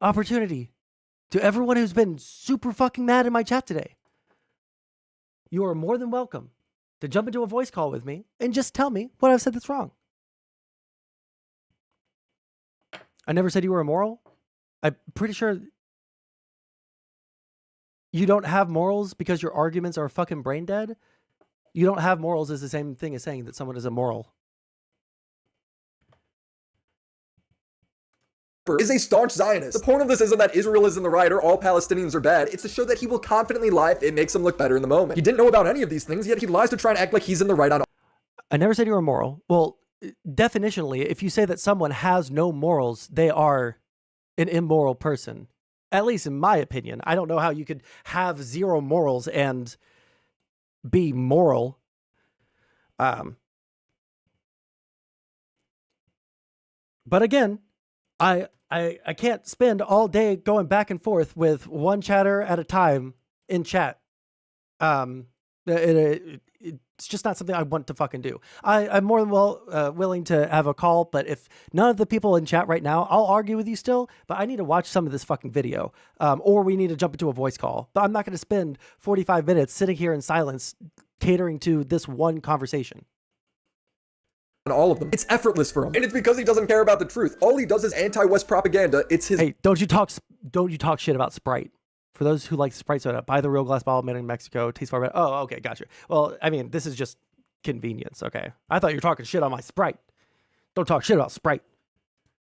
opportunity to everyone who's been super fucking mad in my chat today. You are more than welcome to jump into a voice call with me and just tell me what I've said that's wrong. I never said you were immoral. I'm pretty sure you don't have morals because your arguments are fucking brain dead. You don't have morals is the same thing as saying that someone is immoral. Is a staunch Zionist. The point of this isn't that Israel is in the right or all Palestinians are bad. It's to show that he will confidently lie if it makes him look better in the moment. He didn't know about any of these things, yet he lies to try and act like he's in the right on all. I never said you were immoral. Well, definitionally, if you say that someone has no morals, they are an immoral person. At least in my opinion. I don't know how you could have zero morals and be moral. But again, I can't spend all day going back and forth with one chatter at a time in chat. It's just not something I want to fucking do. I'm more than willing to have a call, but if none of the people in chat right now, I'll argue with you still, but I need to watch some of this fucking video. Or we need to jump into a voice call. But I'm not going to spend 45 minutes sitting here in silence catering to this one conversation. All of them. It's effortless for him. And it's because he doesn't care about the truth. All he does is anti-West propaganda. It's his... Hey, don't you talk shit about Sprite. For those who like Sprite soda, buy the real glass bottle made in Mexico. Tastes far better. Oh, okay, gotcha. Well, I mean, this is just convenience, okay? I thought you were talking shit on my Sprite. Don't talk shit about Sprite.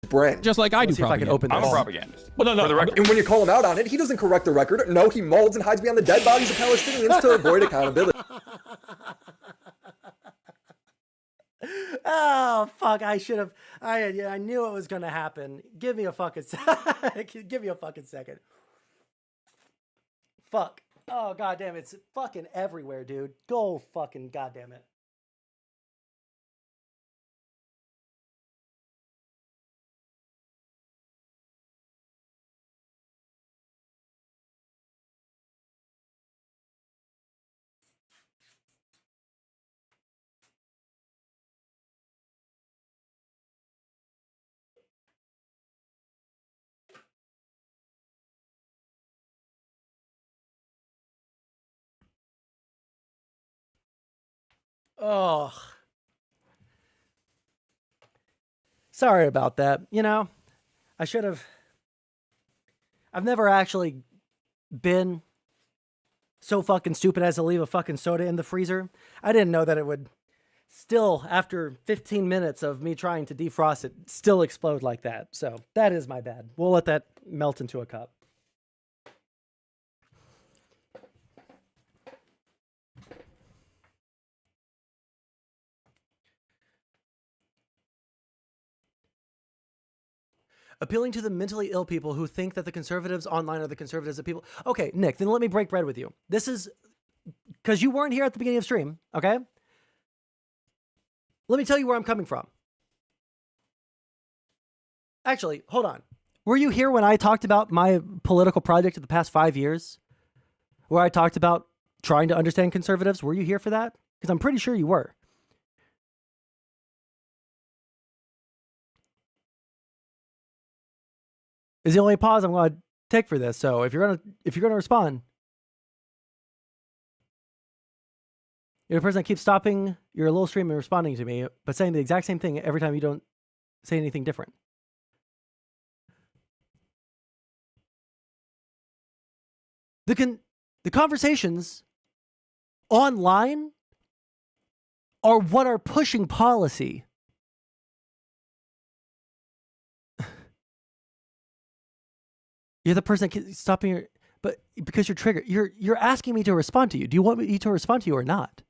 Brand. Just like I do Let's see if I can open this. I'm a propagandist. Well, no, for the record. And when you call him out on it, he doesn't correct the record. No, he molds and hides behind the dead bodies of Palestinians to avoid accountability. Oh, fuck. I should have. I knew it was going to happen. Give me a fucking Give me a fucking second. Fuck. Oh, goddamn. It's fucking everywhere, dude. Go fucking goddamn it. Oh. Sorry about that. You know, I should have. I've never actually been so fucking stupid as to leave a fucking soda in the freezer. I didn't know that it would still, after 15 minutes of me trying to defrost it, still explode like that. So that is my bad. We'll let that melt into a cup. Appealing to the mentally ill people who think that the conservatives online are the conservatives of people. Okay, Nick, then let me break bread with you. This is because you weren't here at the beginning of stream, okay? Let me tell you where I'm coming from. Actually, hold on. Were you here when I talked about my political project of the past 5 years? Where I talked about trying to understand conservatives? Were you here for that? Because I'm pretty sure you were. Is the only pause I'm going to take for this. So if you're gonna respond, you're the person that keeps stopping your little stream and responding to me, but saying the exact same thing every time you don't say anything different. The conversations online are what are pushing policy. You're the person that keeps stopping your, but because you're triggered, you're asking me to respond to you. Do you want me to respond to you or not?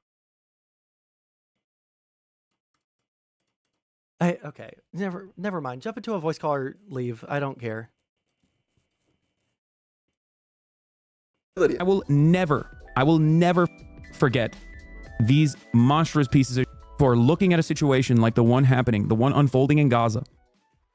Okay, never mind. Jump into a voice call or leave. I don't care. I will never forget these monstrous pieces of for looking at a situation like the one happening, the one unfolding in Gaza,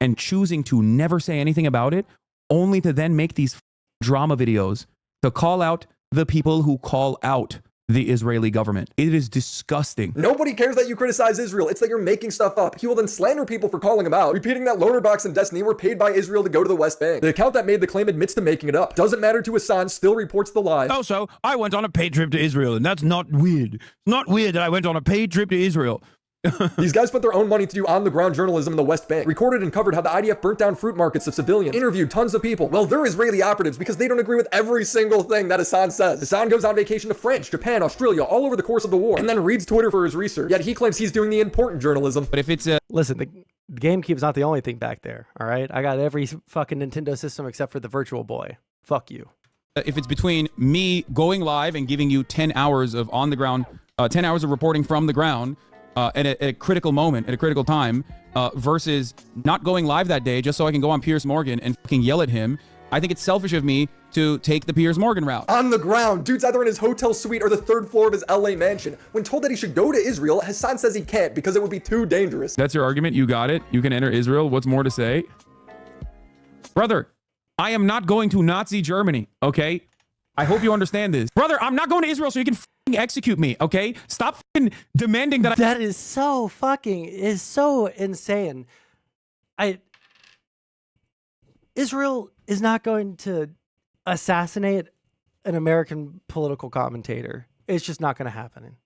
and choosing to never say anything about it, only to then make these drama videos to call out the people who call out the Israeli government. It is disgusting. Nobody cares that you criticize Israel. It's that you're making stuff up. He will then slander people for calling him out, repeating that Loner Box and Destiny were paid by Israel to go to the West Bank. The account that made the claim admits to making it up. Doesn't matter to Hassan, still reports the lies. Also, I went on a paid trip to Israel, and that's not weird. It's not weird that I went on a paid trip to Israel. These guys spent their own money to do on-the-ground journalism in the West Bank, recorded and covered how the IDF burnt down fruit markets of civilians, interviewed tons of people. Well, they're Israeli operatives because they don't agree with every single thing that Hassan says. Hassan goes on vacation to France, Japan, Australia, all over the course of the war, and then reads Twitter for his research. Yet he claims he's doing the important journalism. But if it's listen, the GameCube's not the only thing back there, all right? I got every fucking Nintendo system except for the Virtual Boy. Fuck you. If it's between me going live and giving you 10 hours of on the ground, 10 hours of reporting from the ground, at a critical moment, at a critical time, versus not going live that day just so I can go on Piers Morgan and fucking yell at him, I think it's selfish of me to take the Piers Morgan route. On the ground, dude's either in his hotel suite or the third floor of his LA mansion. When told that he should go to Israel, Hassan says he can't because it would be too dangerous. That's your argument? You got it? You can enter Israel? What's more to say? Brother, I am not going to Nazi Germany, okay? I hope you understand this. Brother, I'm not going to Israel so you can execute me, okay? Stop demanding that That is so insane. Israel is not going to assassinate an American political commentator. It's just not going to happen.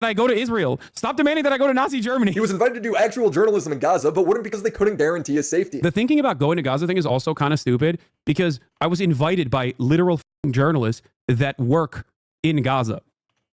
I go to Israel. Stop demanding that I go to Nazi Germany. He was invited to do actual journalism in Gaza, but wouldn't because they couldn't guarantee his safety. The thinking about going to Gaza thing is also kind of stupid because I was invited by literal journalists that work in Gaza,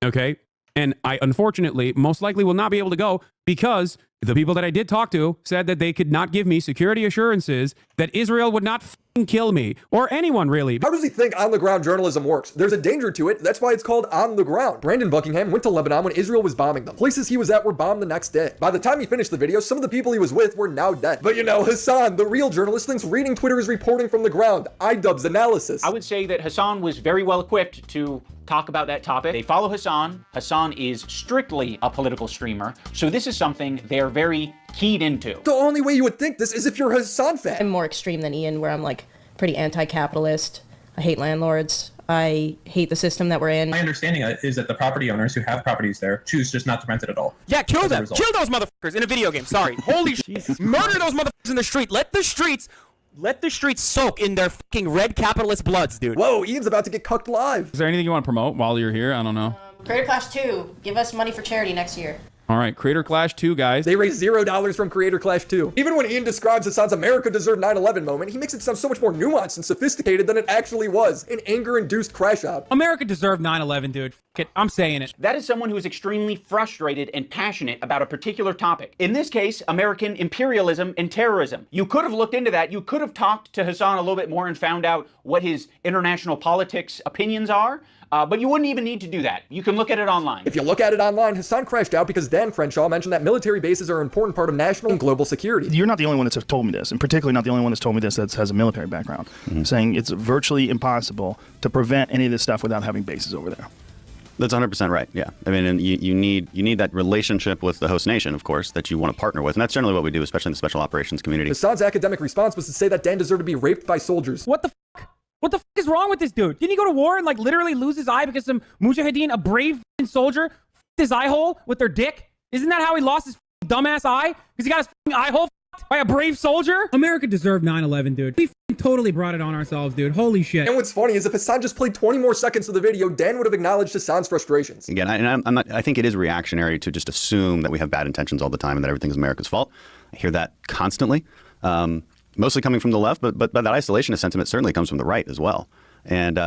okay? And I unfortunately most likely will not be able to go because the people that I did talk to said that they could not give me security assurances that Israel would not kill me or anyone really. How does he think on-the-ground journalism works? There's a danger to it. That's why it's called on the ground. Brandon Buckingham went to Lebanon when Israel was bombing them. Places he was at were bombed the next day. By the time he finished the video, some of the people he was with were now dead. But you know, Hassan, the real journalist, thinks reading Twitter is reporting from the ground. iDubbbz analysis. I would say that Hassan was very well equipped to talk about that topic. They follow Hassan. Hassan is strictly a political streamer, so this is something they're very keyed into. The only way you would think this is if you're a Hassan fan. I'm more extreme than Ian, where I'm like pretty anti-capitalist. I hate landlords. I hate the system that we're in. My understanding is that the property owners who have properties there choose just not to rent it at all. Yeah, kill them. Kill those motherfuckers in a video game. Sorry. Holy shit. Murder those motherfuckers in the street. Let the streets Let the streets soak in their fucking red capitalist bloods, dude. Whoa, Ian's about to get cucked live. Is there anything you want to promote while you're here? I don't know. Creator Clash 2, give us money for charity next year. All right, Creator Clash 2, guys. They raised $0 from Creator Clash 2. Even when Ian describes Hassan's America deserved 9/11 moment, he makes it sound so much more nuanced and sophisticated than it actually was. An anger-induced crash out. America deserved 9/11, dude. F it, I'm saying it. That is someone who is extremely frustrated and passionate about a particular topic. In this case, American imperialism and terrorism. You could have looked into that. You could have talked to Hassan a little bit more and found out what his international politics opinions are. But you wouldn't even need to do that. You can look at it online. If you look at it online, Hassan crashed out because Dan Crenshaw mentioned that military bases are an important part of national and global security. You're not the only one that's told me this, and particularly not the only one that's told me this that has a military background, saying it's virtually impossible to prevent any of this stuff without having bases over there. That's 100% right. Yeah. I mean, and you need that relationship with the host nation, of course, that you want to partner with. And that's generally what we do, especially in the special operations community. Hassan's academic response was to say that Dan deserved to be raped by soldiers. What the fuck? What the fuck is wrong with this dude? Didn't he go to war and like literally lose his eye because some mujahideen, a brave soldier, f***ed his eye hole with their dick? Isn't that how he lost his dumbass eye? Because he got his eye hole f***ed by a brave soldier? America deserved 9/11, dude. We totally brought it on ourselves, dude. Holy shit. And what's funny is if Hassan just played 20 more seconds of the video, Dan would have acknowledged Hassan's frustrations. Again, I think it is reactionary to just assume that we have bad intentions all the time and that everything is America's fault. I hear that constantly. Mostly coming from the left, but that isolationist sentiment certainly comes from the right as well. And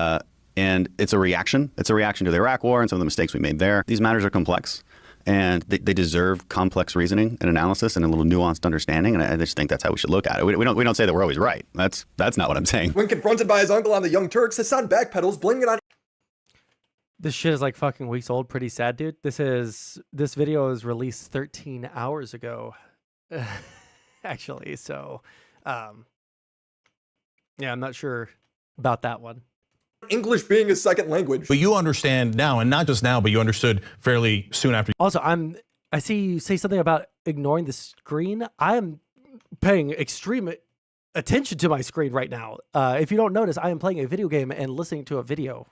it's a reaction. It's a reaction to the Iraq War and some of the mistakes we made there. These matters are complex, and they deserve complex reasoning and analysis and a little nuanced understanding. And I just think that's how we should look at it. We don't say that we're always right. That's not what I'm saying. When confronted by his uncle on the Young Turks, Hassan backpedals, blaming it on. This shit is like fucking weeks old. Pretty sad, dude. This video was released 13 hours ago, actually. So. Yeah, I'm not sure about that one. English being a second language. But you understand now, and not just now, but you understood fairly soon after. Also, I see you say something about ignoring the screen. I am paying extreme attention to my screen right now. If you don't notice, I am playing a video game and listening to a video.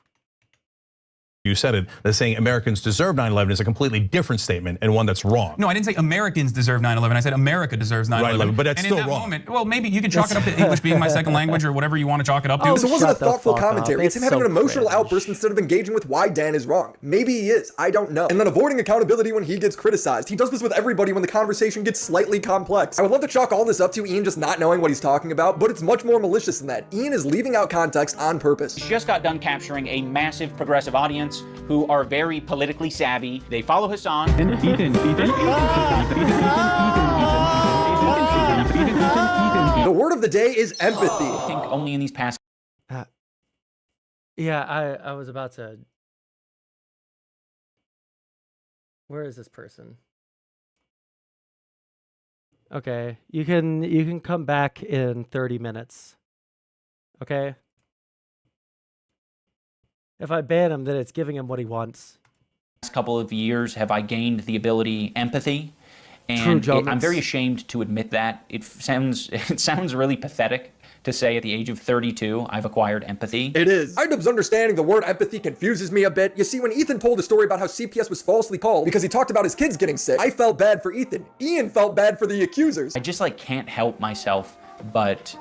You said it, that saying Americans deserve 9/11 is a completely different statement and one that's wrong. No, I didn't say Americans deserve 9/11. I said America deserves 9/11. Right, but that's and still in that wrong. Moment, well, maybe you can chalk it up to English being my second language or whatever you want to chalk it up to. Oh, so it wasn't a thoughtful commentary. It's him having so an emotional cringe. outburst instead of engaging with why Dan is wrong. Maybe he is. I don't know. And then avoiding accountability when he gets criticized. He does this with everybody when the conversation gets slightly complex. I would love to chalk all this up to Ian just not knowing what he's talking about, but it's much more malicious than that. Ian is leaving out context on purpose. Just got done capturing a massive progressive audience who are very politically savvy. They follow Hassan. The word of the day is empathy. I think only in these past. Yeah, I was about to. Where is this person? Okay, you can come back in 30 minutes. Okay. If I ban him, then it's giving him what he wants. Last couple of years have I gained the ability empathy, and I'm very ashamed to admit that. It sounds really pathetic to say at the age of 32 I've acquired empathy. It is. IDubbbz understanding the word empathy confuses me a bit. You see, when Ethan told a story about how CPS was falsely called because he talked about his kids getting sick, I felt bad for Ethan. Ian felt bad for the accusers. I just can't help myself but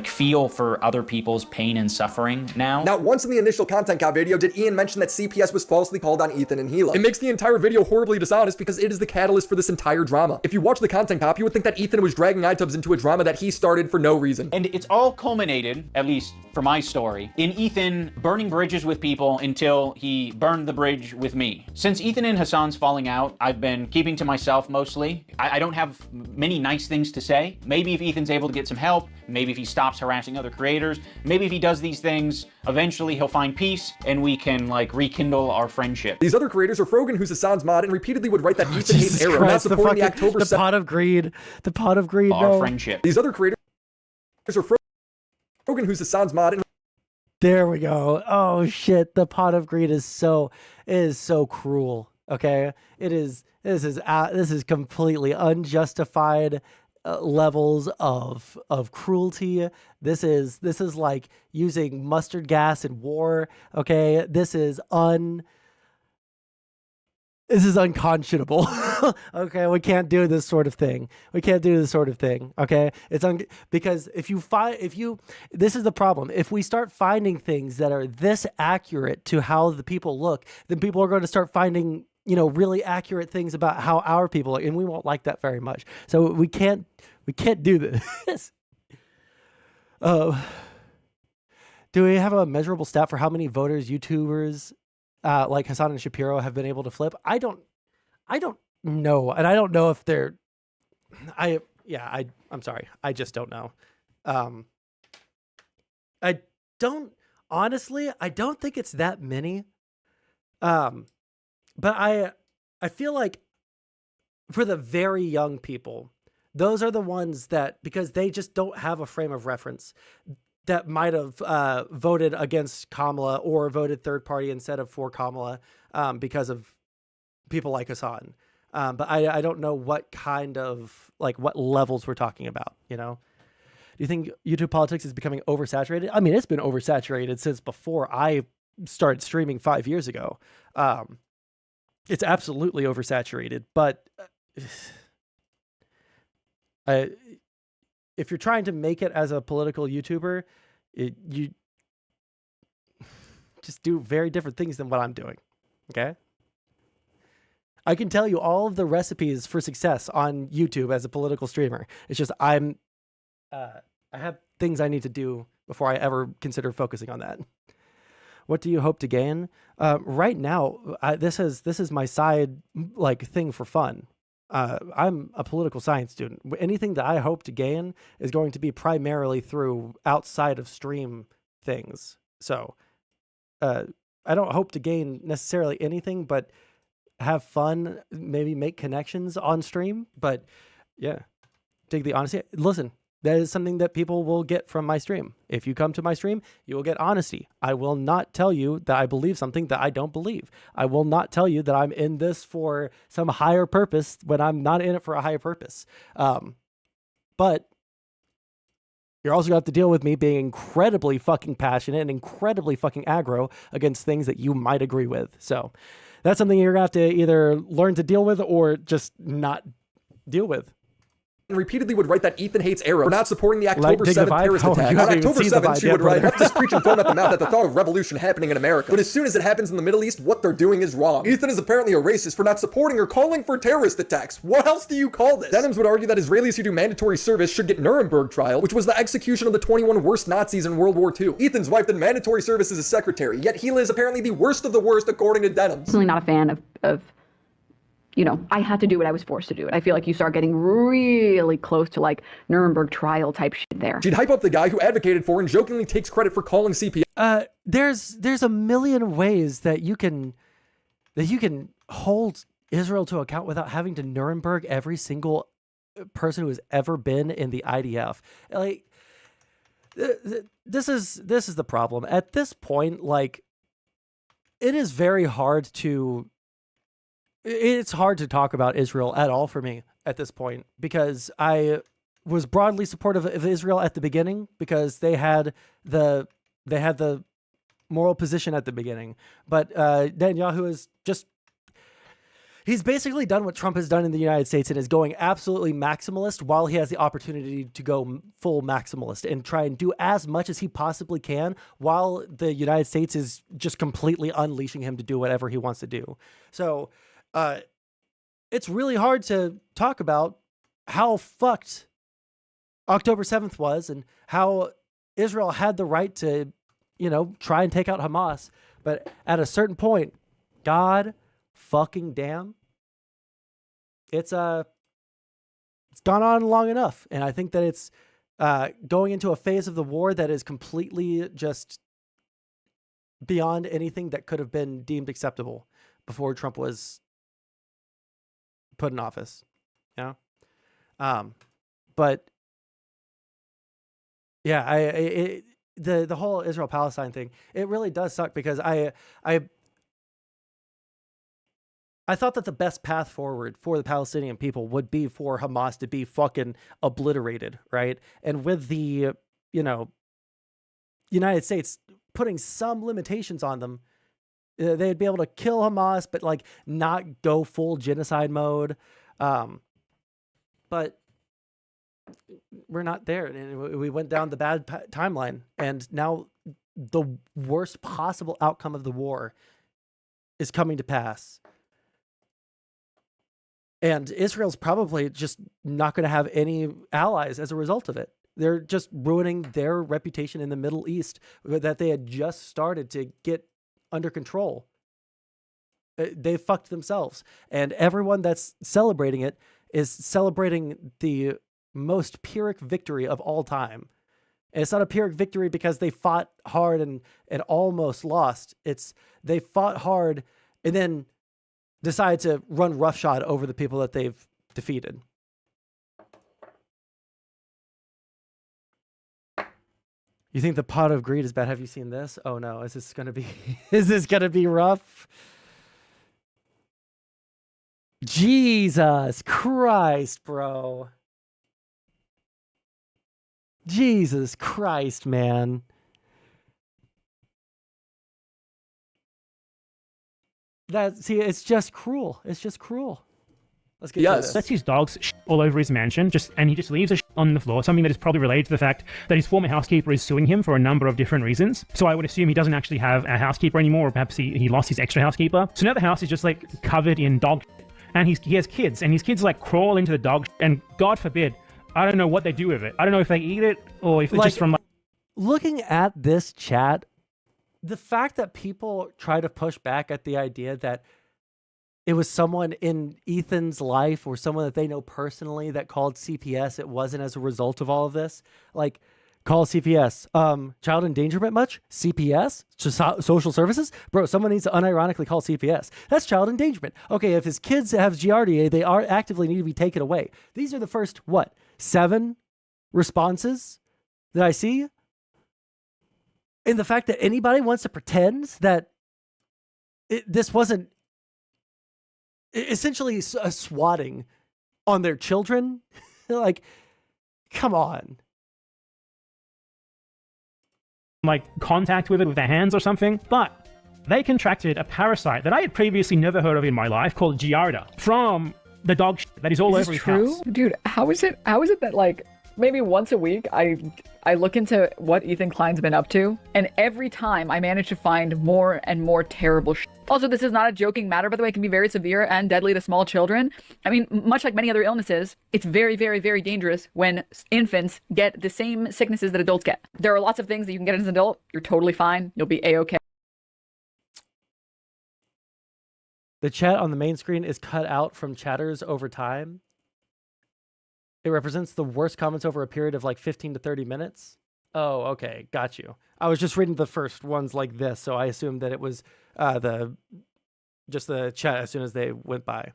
feel for other people's pain and suffering now. Not once in the initial content cop video did Ian mention that CPS was falsely called on Ethan and Hila. It makes the entire video horribly dishonest because it is the catalyst for this entire drama. If you watch the content cop, you would think that Ethan was dragging IDubbbz into a drama that he started for no reason. And it's all culminated, at least for my story, in Ethan burning bridges with people until he burned the bridge with me. Since Ethan and Hassan's falling out, I've been keeping to myself mostly. I don't have many nice things to say. Maybe if Ethan's able to get some help, maybe if he stops harassing other creators, maybe if he does these things, eventually he'll find peace and we can rekindle our friendship. These other creators are Frogan, who's Hassan's mod, and repeatedly would write that Ethan hates Arrow, not supporting the October 7th. The pot of greed. The pot of greed, Our friendship. These other creators are Frogan, who's Hassan's mod, and there we go. Oh shit, the pot of greed is so cruel. Okay, this is completely unjustified levels of cruelty. This is like using mustard gas in war. Okay, this is unconscionable. Okay, we can't do this sort of thing. We can't do this sort of thing. Okay, because if you this is the problem. If we start finding things that are this accurate to how the people look, then people are going to start finding, you know, really accurate things about how our people look, and we won't like that very much. So we can't do this. Do we have a measurable stat for how many voters YouTubers like Hassan and Shapiro have been able to flip? I don't know, and I don't know if they're. I'm sorry, I just don't know. I don't think it's that many. But I feel like for the very young people, those are the ones that, because they just don't have a frame of reference, that might have voted against Kamala or voted third party instead of for Kamala because of people like Hassan. But I don't know what kind of, like, what levels we're talking about, you know? Do you think YouTube politics is becoming oversaturated? I mean, it's been oversaturated since before I started streaming 5 years ago. It's absolutely oversaturated, but if you're trying to make it as a political YouTuber, you just do very different things than what I'm doing. Okay. I can tell you all of the recipes for success on YouTube as a political streamer. It's just I have things I need to do before I ever consider focusing on that. What do you hope to gain? Right now, this is my side like thing for fun. I'm a political science student. Anything that I hope to gain is going to be primarily through outside of stream things. So I don't hope to gain necessarily anything, but have fun, maybe make connections on stream. But yeah, dig the honesty. Listen, that is something that people will get from my stream. If you come to my stream, you will get honesty. I will not tell you that I believe something that I don't believe. I will not tell you that I'm in this for some higher purpose when I'm not in it for a higher purpose. But you're also going to have to deal with me being incredibly fucking passionate and incredibly fucking aggro against things that you might agree with. So that's something you're going to have to either learn to deal with or just not deal with. Repeatedly would write that Ethan hates Arrow for not supporting the October 7th terrorist attack. On October 7th, she would write, leftist preach and foam at the mouth at the thought of revolution happening in America. But as soon as it happens in the Middle East, what they're doing is wrong. Ethan is apparently a racist for not supporting or calling for terrorist attacks. What else do you call this? Denims would argue that Israelis who do mandatory service should get Nuremberg trial, which was the execution of the 21 worst Nazis in World War II. Ethan's wife did mandatory service as a secretary, yet he is apparently the worst of the worst according to Denims. I'm really not a fan of you know, I had to do it. I was forced to do it. I feel like you start getting really close to like Nuremberg trial type shit there. She'd hype up the guy who advocated for and jokingly takes credit for calling CPI. There's a million ways that you can hold Israel to account without having to Nuremberg every single person who has ever been in the IDF. Like, this is the problem. At this point, like, it is very hard to. It's hard to talk about Israel at all for me at this point, because I was broadly supportive of Israel at the beginning because they had the moral position at the beginning. But Netanyahu is just, he's basically done what Trump has done in the United States and is going absolutely maximalist while he has the opportunity to go full maximalist and try and do as much as he possibly can while the United States is just completely unleashing him to do whatever he wants to do. So it's really hard to talk about how fucked October 7th was and how Israel had the right to, you know, try and take out Hamas. But at a certain point, God fucking damn, it's gone on long enough. And I think that it's going into a phase of the war that is completely just beyond anything that could have been deemed acceptable before Trump was put in office, you know? But yeah, the whole Israel-Palestine thing, it really does suck because I thought that the best path forward for the Palestinian people would be for Hamas to be fucking obliterated, right? And with the, you know, United States putting some limitations on them, They'd be able to kill Hamas, but like not go full genocide mode. But we're not there. And we went down the bad timeline. And now the worst possible outcome of the war is coming to pass. And Israel's probably just not going to have any allies as a result of it. They're just ruining their reputation in the Middle East that they had just started to get under control. They fucked themselves. And everyone that's celebrating it is celebrating the most Pyrrhic victory of all time. And it's not a Pyrrhic victory because they fought hard and almost lost. It's they fought hard and then decided to run roughshod over the people that they've defeated. You think the pot of greed is bad? Have you seen this? Oh no, is this gonna be is this gonna be rough? Jesus Christ, bro. Jesus Christ, man. See, it's just cruel. It's just cruel. Let's get to this. Lets his dogs all over his mansion, and he just leaves a on the floor, something that is probably related to the fact that his former housekeeper is suing him for a number of different reasons. So I would assume he doesn't actually have a housekeeper anymore, or perhaps he lost his extra housekeeper. So now the house is just like covered in dog shit. And he has kids, and his kids like crawl into the dog shit, and God forbid, I don't know what they do with it. I don't know if they eat it or if it's just from like... Looking at this chat, the fact that people try to push back at the idea that it was someone in Ethan's life or someone that they know personally that called CPS, it wasn't as a result of all of this. Like, call CPS. Child endangerment much? CPS? Social services? Bro, someone needs to unironically call CPS. That's child endangerment. Okay, if his kids have Giardia, they are actively need to be taken away. These are the first, 7 responses that I see? And the fact that anybody wants to pretend that this wasn't essentially a swatting on their children, like, come on. Like contact with it with their hands or something, but they contracted a parasite that I had previously never heard of in my life called Giardia from the dog shit that is all over his house. Dude, how is it that like maybe once a week I look into what Ethan Klein's been up to, and every time I manage to find more and more terrible shit. Also, this is not a joking matter, by the way. It can be very severe and deadly to small children. I mean, much like many other illnesses, it's very, very, very dangerous when infants get the same sicknesses that adults get. There are lots of things that you can get as an adult. You're totally fine. You'll be A-okay. The chat on the main screen is cut out from chatters over time. It represents the worst comments over a period of like 15 to 30 minutes. Oh, okay. Got you. I was just reading the first ones like this, so I assumed that it was the chat as soon as they went by.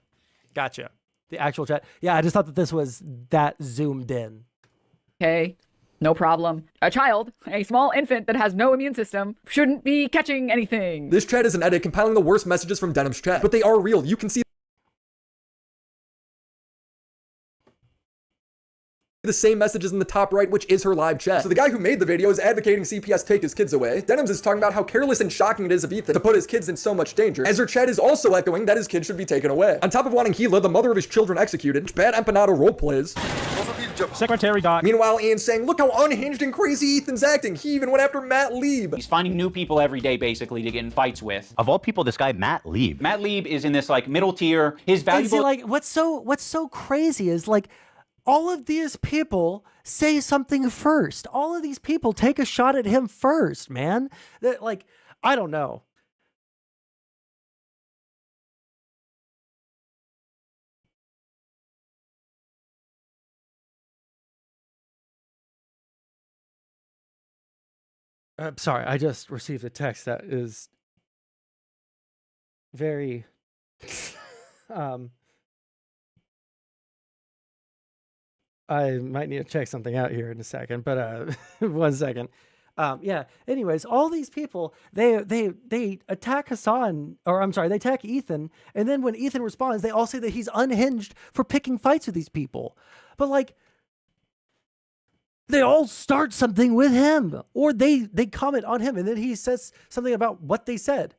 Gotcha. The actual chat. Yeah, I just thought that this was that zoomed in. Okay, no problem. A child, a small infant that has no immune system, shouldn't be catching anything. This chat is an edit compiling the worst messages from Denim's chat, but they are real. You can see the same messages in the top right, which is her live chat. So the guy who made the video is advocating CPS take his kids away. Denims is talking about how careless and shocking it is of Ethan to put his kids in so much danger, as her chat is also echoing that his kids should be taken away. On top of wanting Gila, the mother of his children, executed, bad empanada role plays. Secretary Doc. Meanwhile, Ian's saying, look how unhinged and crazy Ethan's acting. He even went after Matt Lieb. He's finding new people every day, basically, to get in fights with. Of all people, this guy, Matt Lieb. Matt Lieb is in this, like, middle tier. His valuable... See, like, what's so crazy is, like, all of these people say something first. All of these people take a shot at him first, man. That, like, I don't know. I'm sorry, I just received a text that is very I might need to check something out here in a second, but 1 second. Yeah, anyways, all these people, they attack Hassan, or I'm sorry, they attack Ethan, and then when Ethan responds, they all say that he's unhinged for picking fights with these people. But like, they all start something with him, or they comment on him, and then he says something about what they said.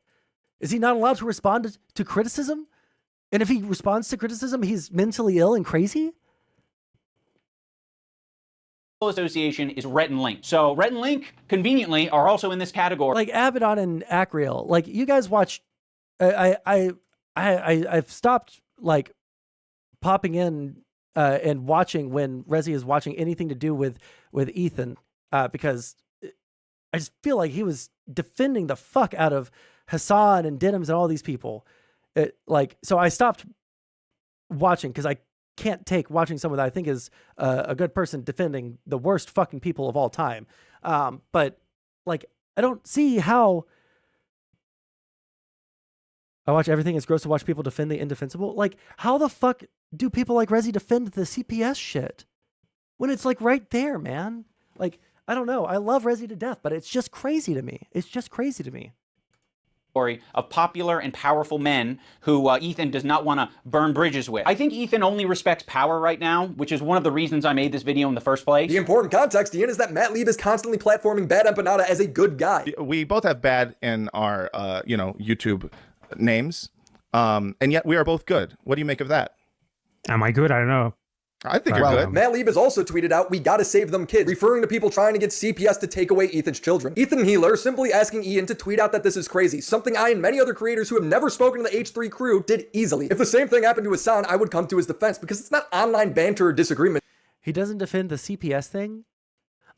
Is he not allowed to respond to criticism? And if he responds to criticism, he's mentally ill and crazy? Association is Rhett and Link. So Rhett and Link, conveniently, are also in this category. Like Abaddon and Acreal. Like, you guys watch... I've stopped, like, popping in and watching when Rezi is watching anything to do with Ethan, because I just feel like he was defending the fuck out of Hassan and Denims and all these people. So I stopped watching because I can't take watching someone that I think is a good person defending the worst fucking people of all time. But like, I don't see how I watch everything. It's gross to watch people defend the indefensible. Like, how the fuck do people like Rezi defend the CPS shit when it's like right there, man? Like, I don't know. I love Rezi to death, but it's just crazy to me. It's just crazy to me. Of popular and powerful men who Ethan does not want to burn bridges with. I think Ethan only respects power right now, which is one of the reasons I made this video in the first place. The important context, Ian, is that Matt Lieb is constantly platforming Bad Empanada as a good guy. We both have bad in our, YouTube names, and yet we are both good. What do you make of that? Am I good? I don't know. I think you're good. Matt Lieb has also tweeted out, "We gotta save them kids," referring to people trying to get CPS to take away Ethan's children. Ethan Healer simply asking Ian to tweet out that this is crazy, something I and many other creators who have never spoken to the H3 crew did easily. If the same thing happened to Hassan, I would come to his defense, because it's not online banter or disagreement. He doesn't defend the CPS thing?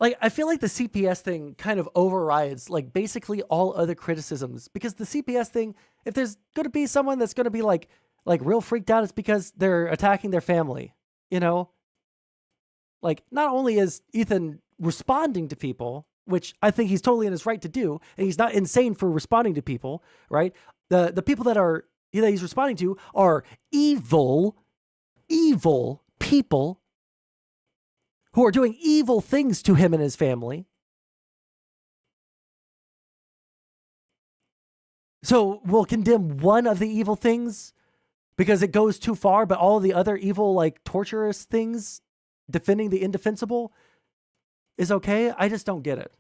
Like, I feel like the CPS thing kind of overrides, like, basically all other criticisms, because the CPS thing, if there's going to be someone that's going to be like real freaked out, it's because they're attacking their family. You know, like, not only is Ethan responding to people, which I think he's totally in his right to do, and he's not insane for responding to people, right? The people that he's responding to are evil people who are doing evil things to him and his family. So we'll condemn one of the evil things because it goes too far, but all of the other evil, like, torturous things, defending the indefensible, is okay? I just don't get it.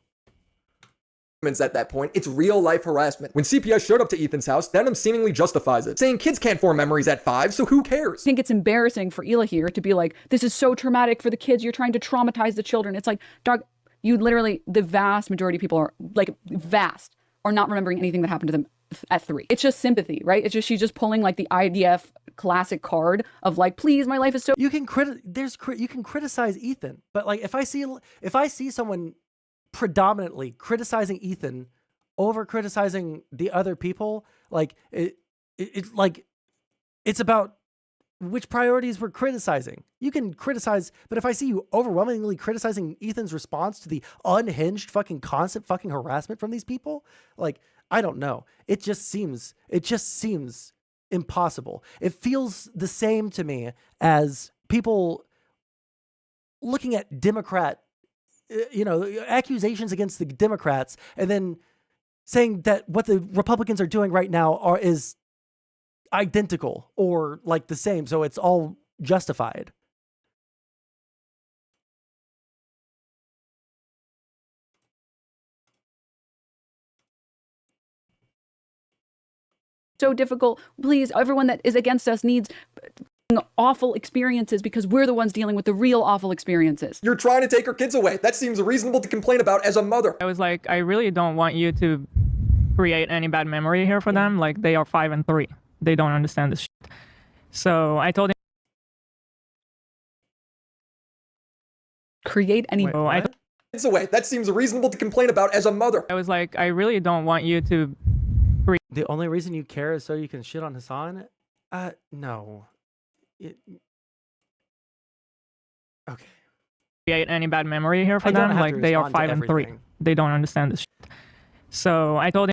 At that point, it's real life harassment. When CPS showed up to Ethan's house, Denim seemingly justifies it, saying kids can't form memories at 5, so who cares? I think it's embarrassing for Ela here to be like, this is so traumatic for the kids, you're trying to traumatize the children. It's like, dog, you literally, the vast majority of people are, like, are not remembering anything that happened to them at 3. It's just sympathy, right? It's just, she's just pulling like the IDF classic card of like, please, my life is so. You can criticize Ethan, but like, if I see someone predominantly criticizing Ethan over criticizing the other people, like it's about which priorities we're criticizing. You can criticize, but if I see you overwhelmingly criticizing Ethan's response to the unhinged fucking constant fucking harassment from these people, like, I don't know. It just seems impossible. It feels the same to me as people looking at accusations against the Democrats and then saying that what the Republicans are doing right now is identical or like the same, so it's all justified. So difficult. Please, everyone that is against us needs awful experiences because we're the ones dealing with the real awful experiences. You're trying to take her kids away. That seems reasonable to complain about as a mother. I was like, I really don't want you to create any bad memory here for them. Like, they are 5 and 3. They don't understand this shit. So I told him. Create any. Kids away. That seems reasonable to complain about as a mother. I was like, I really don't want you to. The only reason you care is so you can shit on Hassan? No. Okay. Create any bad memory here for them. Like, they are 5 and 3. They don't understand this shit. So I told him.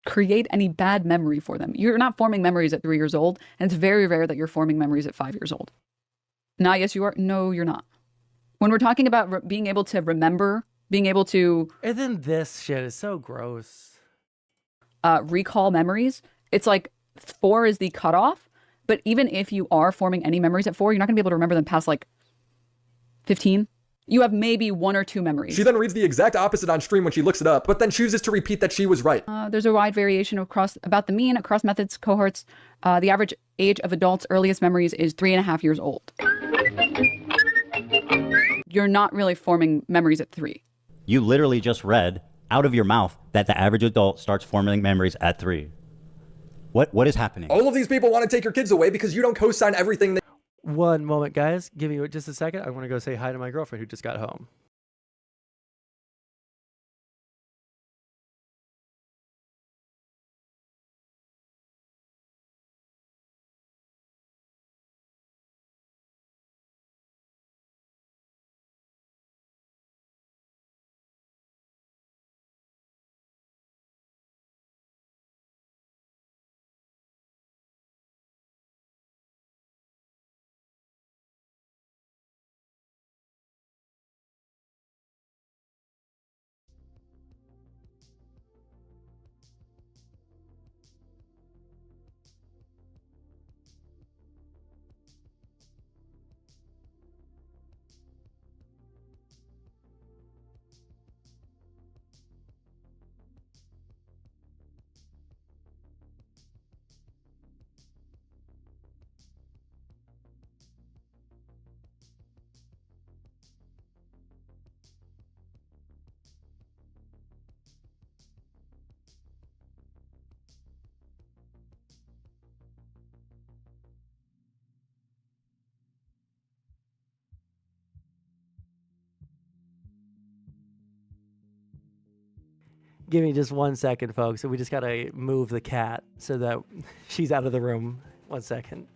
Create any bad memory for them. You're not forming memories at 3 years old, and it's very rare that you're forming memories at 5 years old. Now, yes, you are. No, you're not. When we're talking about being able to remember, being able to... And then this shit is so gross. Recall memories. It's like 4 is the cutoff, but even if you are forming any memories at 4, you're not going to be able to remember them past like 15. You have maybe 1 or 2 memories. She then reads the exact opposite on stream when she looks it up, but then chooses to repeat that she was right. There's a wide variation about the mean across methods, cohorts. The average age of adults' earliest memories is 3.5 years old. You're not really forming memories at 3. You literally just read out of your mouth that the average adult starts forming memories at 3. What is happening? All of these people want to take your kids away because you don't co-sign everything. One moment, guys. Give me just a second. I want to go say hi to my girlfriend who just got home. Give me just 1 second, folks. So we just got to move the cat so that she's out of the room. 1 second.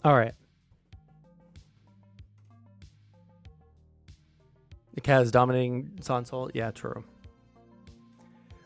All right. The cat is dominating Sondsol. Yeah, true.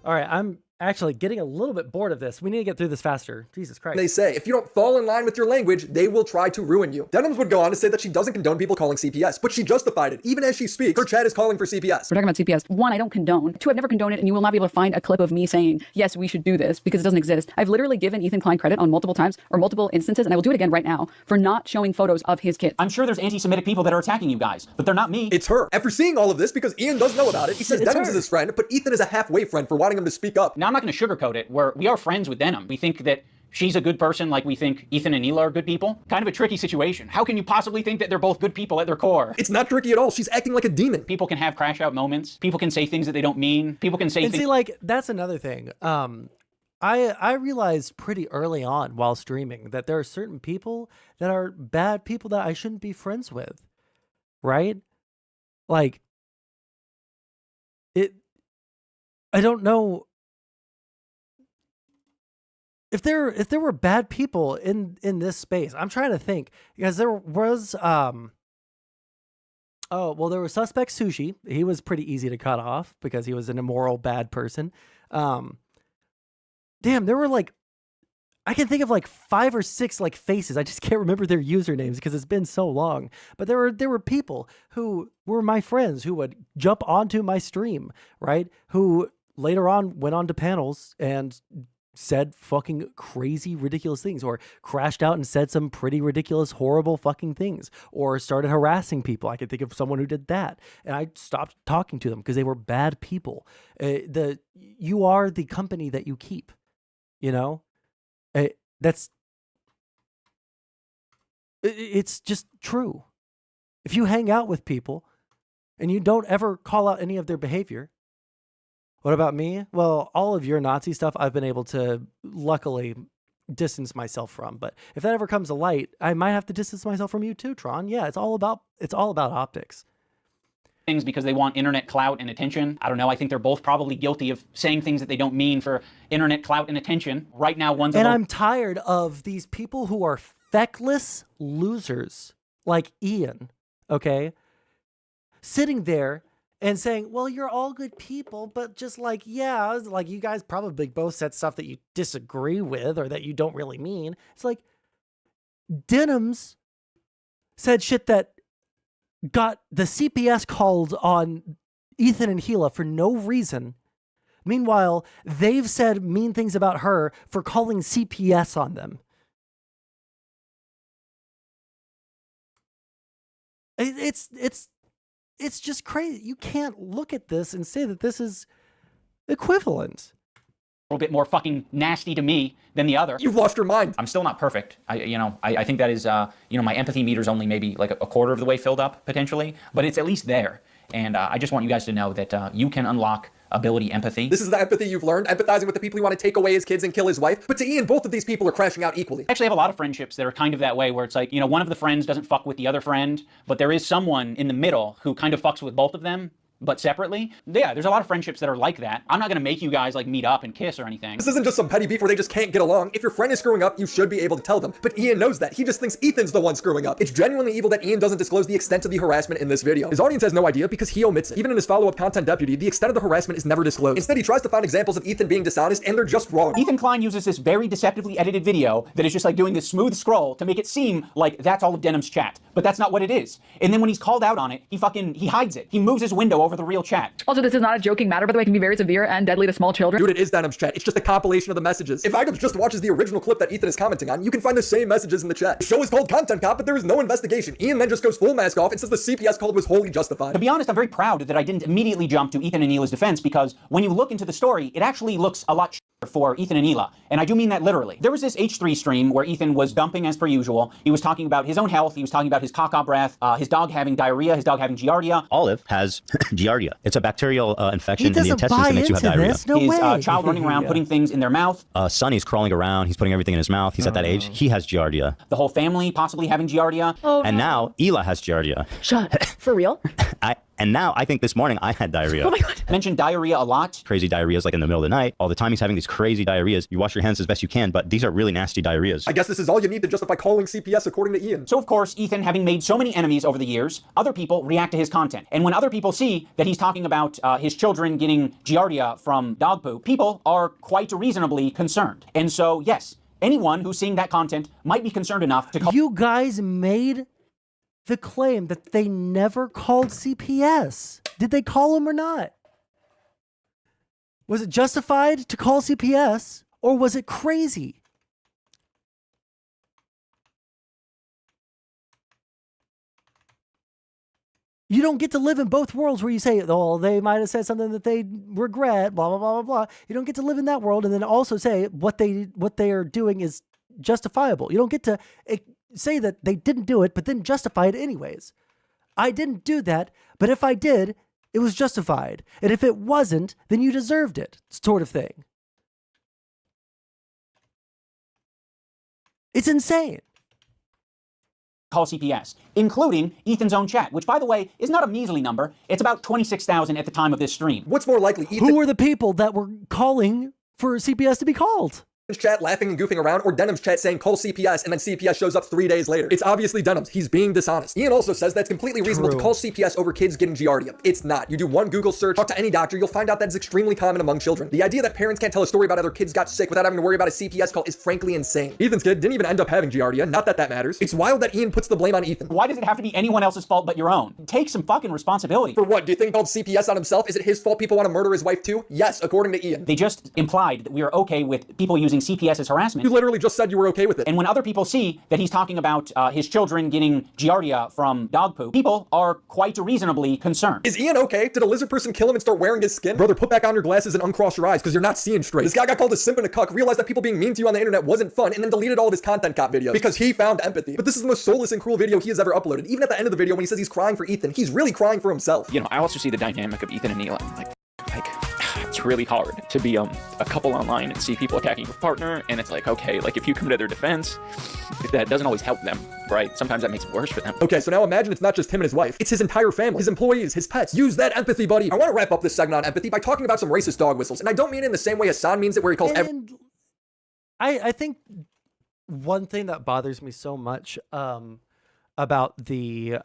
All right, I'm actually getting a little bit bored of this. We need to get through this faster. Jesus Christ. They say, if you don't fall in line with your language, they will try to ruin you. Denims would go on to say that she doesn't condone people calling CPS, but she justified it. Even as she speaks, her chat is calling for CPS. We're talking about CPS. 1, I don't condone. 2, I've never condoned it, and you will not be able to find a clip of me saying, yes, we should do this, because it doesn't exist. I've literally given Ethan Klein credit on multiple times, or multiple instances, and I will do it again right now, for not showing photos of his kids. I'm sure there's anti-Semitic people that are attacking you guys, but they're not me. It's her. After seeing all of this, because Ian does know about it, he says Denims is his friend, but Ethan is a halfway friend for wanting him to speak up. Now, I'm not going to sugarcoat it. We are friends with Denim. We think that she's a good person like we think Ethan and Neela are good people. Kind of a tricky situation. How can you possibly think that they're both good people at their core? It's not tricky at all. She's acting like a demon. People can have crash out moments. People can say things that they don't mean. People can say and things. See, like, that's another thing. I realized pretty early on while streaming that there are certain people that are bad people that I shouldn't be friends with. Right? Like, I don't know. If there were bad people in this space, I'm trying to think, because there was there was Suspect Sushi. He was pretty easy to cut off because he was an immoral bad person. Damn, there were like, I can think of like 5 or 6 like faces. I just can't remember their usernames because it's been so long. But there were people who were my friends who would jump onto my stream, right? Who later on went on to panels and said fucking crazy, ridiculous things, or crashed out and said some pretty ridiculous, horrible fucking things, or started harassing people. I can think of someone who did that, and I stopped talking to them because they were bad people. You are the company that you keep, you know? It's just true. If you hang out with people and you don't ever call out any of their behavior. What about me? Well, all of your Nazi stuff I've been able to luckily distance myself from. But if that ever comes to light, I might have to distance myself from you too, Tron. Yeah, it's all about optics. Things because they want internet clout and attention. I don't know. I think they're both probably guilty of saying things that they don't mean for internet clout and attention. Right now, I'm tired of these people who are feckless losers like Ian, okay? Sitting there and saying, well, you're all good people, but just like, yeah, like you guys probably both said stuff that you disagree with or that you don't really mean. It's like Denims said shit that got the CPS called on Ethan and Gila for no reason. Meanwhile, they've said mean things about her for calling CPS on them. It's just crazy. You can't look at this and say that this is equivalent. A little bit more fucking nasty to me than the other. You've lost your mind. I'm still not perfect. I think that is, my empathy meter's only maybe like a quarter of the way filled up potentially, but it's at least there. And I just want you guys to know that you can unlock ability empathy. This is the empathy you've learned, empathizing with the people you want to take away his kids and kill his wife. But to Ian, both of these people are crashing out equally. I actually have a lot of friendships that are kind of that way, where it's like, one of the friends doesn't fuck with the other friend, but there is someone in the middle who kind of fucks with both of them, but separately. Yeah, there's a lot of friendships that are like that. I'm not gonna make you guys like meet up and kiss or anything. This isn't just some petty beef where they just can't get along. If your friend is screwing up, you should be able to tell them. But Ian knows that. He just thinks Ethan's the one screwing up. It's genuinely evil that Ian doesn't disclose the extent of the harassment in this video. His audience has no idea because he omits it. Even in his follow-up content deputy, the extent of the harassment is never disclosed. Instead, he tries to find examples of Ethan being dishonest, and they're just wrong. Ethan Klein uses this very deceptively edited video that is just like doing this smooth scroll to make it seem like that's all of Denim's chat. But that's not what it is. And then when he's called out on it, he hides it. He moves his window over the real chat. Also, this is not a joking matter, by the way. It can be very severe and deadly to small children. Dude, it is Denim's chat. It's just a compilation of the messages. If Items just watches the original clip that Ethan is commenting on, you can find the same messages in the chat. The show is called Content Cop, but there is no investigation. Ian then just goes full mask off and says the CPS call was wholly justified. To be honest, I'm very proud that I didn't immediately jump to Ethan and Hila's defense, because when you look into the story, it actually looks a lot for Ethan and Hila. And I do mean that literally. There was this H3 stream where Ethan was dumping as per usual. He was talking about his own health. He was talking about his caca breath, his dog having diarrhea, his dog having giardia. Olive has giardia. It's a bacterial infection in the intestines that makes you have diarrhea. No his way. Child running around putting things in their mouth. Sonny's crawling around. He's putting everything in his mouth. He's at that age. He has giardia. The whole family possibly having giardia. Oh, And now Hila has giardia. Shut. For real? And now I think this morning I had diarrhea. Oh my God. I mentioned diarrhea a lot. Crazy diarrheas like in the middle of the night. All the time he's having these crazy diarrheas. You wash your hands as best you can, but these are really nasty diarrheas. I guess this is all you need to justify calling CPS according to Ian. So of course, Ethan, having made so many enemies over the years, other people react to his content. And when other people see that he's talking about his children getting giardia from dog poop, people are quite reasonably concerned. And so yes, anyone who's seeing that content might be concerned enough to call— You guys made the claim that they never called CPS. Did they call him or not? Was it justified to call CPS, or was it crazy? You don't get to live in both worlds where you say, oh, they might have said something that they regret, blah, blah, blah, blah, blah. You don't get to live in that world and then also say what they are doing is justifiable. You don't get to say that they didn't do it, but then justify it anyways. I didn't do that, but if I did, it was justified. And if it wasn't, then you deserved it, sort of thing. It's insane. Call CPS, including Ethan's own chat, which, by the way, is not a measly number. It's about 26,000 at the time of this stream. What's more likely, Ethan— Who were the people that were calling for CPS to be called? chat laughing and goofing around, or Denim's chat saying call CPS and then CPS shows up 3 days later. It's obviously Denim's. He's being dishonest. Ian also says that's completely reasonable to call CPS over kids getting Giardia. It's not. You do one Google search, talk to any doctor, you'll find out that it's extremely common among children. The idea that parents can't tell a story about other kids got sick without having to worry about a CPS call is frankly insane. Ethan's kid didn't even end up having Giardia, not that that matters. It's wild that Ian puts the blame on Ethan. Why does it have to be anyone else's fault but your own? Take some fucking responsibility. For what? Do you think he called CPS on himself? Is it his fault people want to murder his wife too? Yes, according to Ian. They just implied that we are okay with people using CPS as harassment. You literally just said you were okay with it. And when other people see that he's talking about his children getting Giardia from dog poop, people are quite reasonably concerned. Is Ian okay? Did a lizard person kill him and start wearing his skin? Brother, put back on your glasses and uncross your eyes because you're not seeing straight. This guy got called a simp and a cuck, realized that people being mean to you on the internet wasn't fun, and then deleted all of his content cop videos because he found empathy. But this is the most soulless and cruel video he has ever uploaded. Even at the end of the video when he says he's crying for Ethan, he's really crying for himself. You know, I also see the dynamic of Ethan and Neelan. Like it's really hard to be a couple online and see people attacking your partner, and it's like, okay, like if you come to their defense, that doesn't always help them, right? Sometimes that makes it worse for them. Okay, so now imagine it's not just him and his wife, it's his entire family, his employees, his pets. Use that empathy, buddy. I want to wrap up this segment on empathy by talking about some racist dog whistles, and I don't mean it in the same way Hassan means it, where he calls I think one thing that bothers me so much about the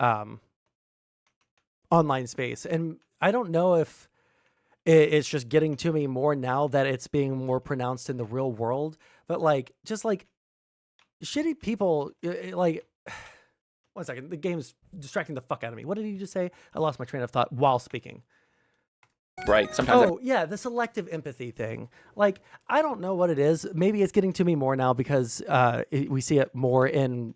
online space, and I don't know if it's just getting to me more now that it's being more pronounced in the real world, but like, just like shitty people, like, one second, the game's distracting the fuck out of me. What did you just say? I lost my train of thought while speaking. Right. Sometimes. Oh, yeah, the selective empathy thing. Like, I don't know what it is. Maybe it's getting to me more now because we see it more in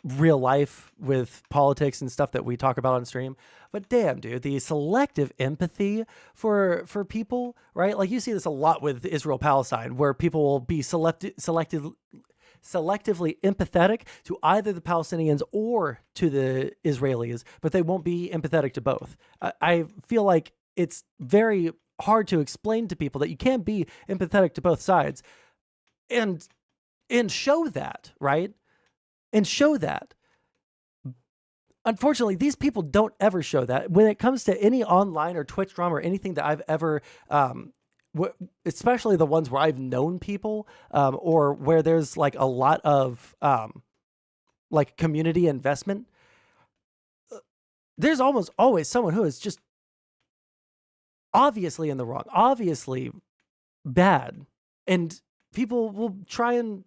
real life with politics and stuff that we talk about on stream. But damn, dude, the selective empathy for people, right? Like, you see this a lot with Israel-Palestine, where people will be selectively empathetic to either the Palestinians or to the Israelis, but they won't be empathetic to both. I feel like it's very hard to explain to people that you can't be empathetic to both sides and show that, right? And show that. Unfortunately, these people don't ever show that. When it comes to any online or Twitch drama or anything that I've ever, especially the ones where I've known people or where there's like a lot of like community investment, there's almost always someone who is just obviously in the wrong, obviously bad. And people will try and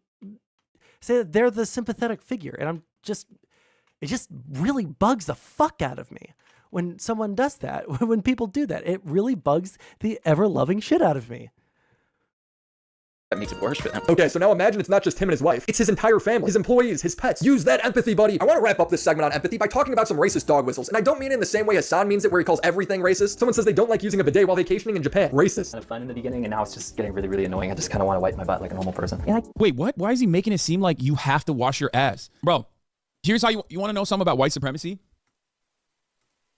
say that they're the sympathetic figure. And it just really bugs the fuck out of me when someone does that. When people do that, it really bugs the ever-loving shit out of me. That makes it worse for them. Okay, so now imagine it's not just him and his wife. It's his entire family, his employees, his pets. Use that empathy, buddy. I want to wrap up this segment on empathy by talking about some racist dog whistles. And I don't mean it in the same way Hassan means it, where he calls everything racist. Someone says they don't like using a bidet while vacationing in Japan. Racist. Kind of fun in the beginning, and now it's just getting really, really annoying. I just kind of want to wipe my butt like a normal person. Wait, what? Why is he making it seem like you have to wash your ass? Bro, here's how you want to know something about white supremacy?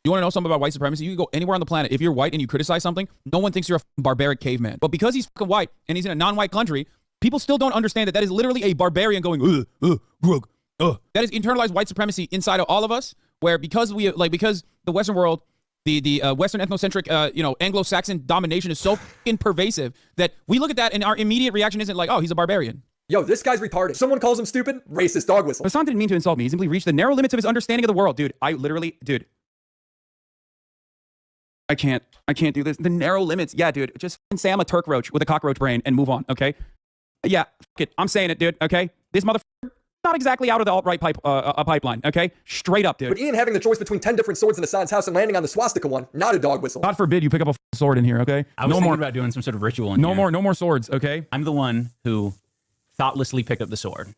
You want to know something about white supremacy? You can go anywhere on the planet. If you're white and you criticize something, no one thinks you're a barbaric caveman. But because he's fucking white and he's in a non-white country, people still don't understand that that is literally a barbarian going, That is internalized white supremacy inside of all of us, where because the Western world, the Western ethnocentric, Anglo-Saxon domination is so fucking pervasive that we look at that and our immediate reaction isn't like, oh, he's a barbarian. Yo, this guy's retarded. Someone calls him stupid, racist dog whistle. Hassan didn't mean to insult me. He simply reached the narrow limits of his understanding of the world. Dude, I can't do this. The narrow limits. Yeah, dude, just say I'm a Turk roach with a cockroach brain and move on, okay? Yeah, fuck it. I'm saying it, dude, okay? This motherfucker, not exactly out of the alt-right pipeline, okay? Straight up, dude. But Ian having the choice between 10 different swords in Hassan's house and landing on the swastika one, not a dog whistle. God forbid you pick up a sword in here, okay? I was thinking about doing some sort of ritual in here. No more swords, okay? I'm the one who thoughtlessly picked up the sword.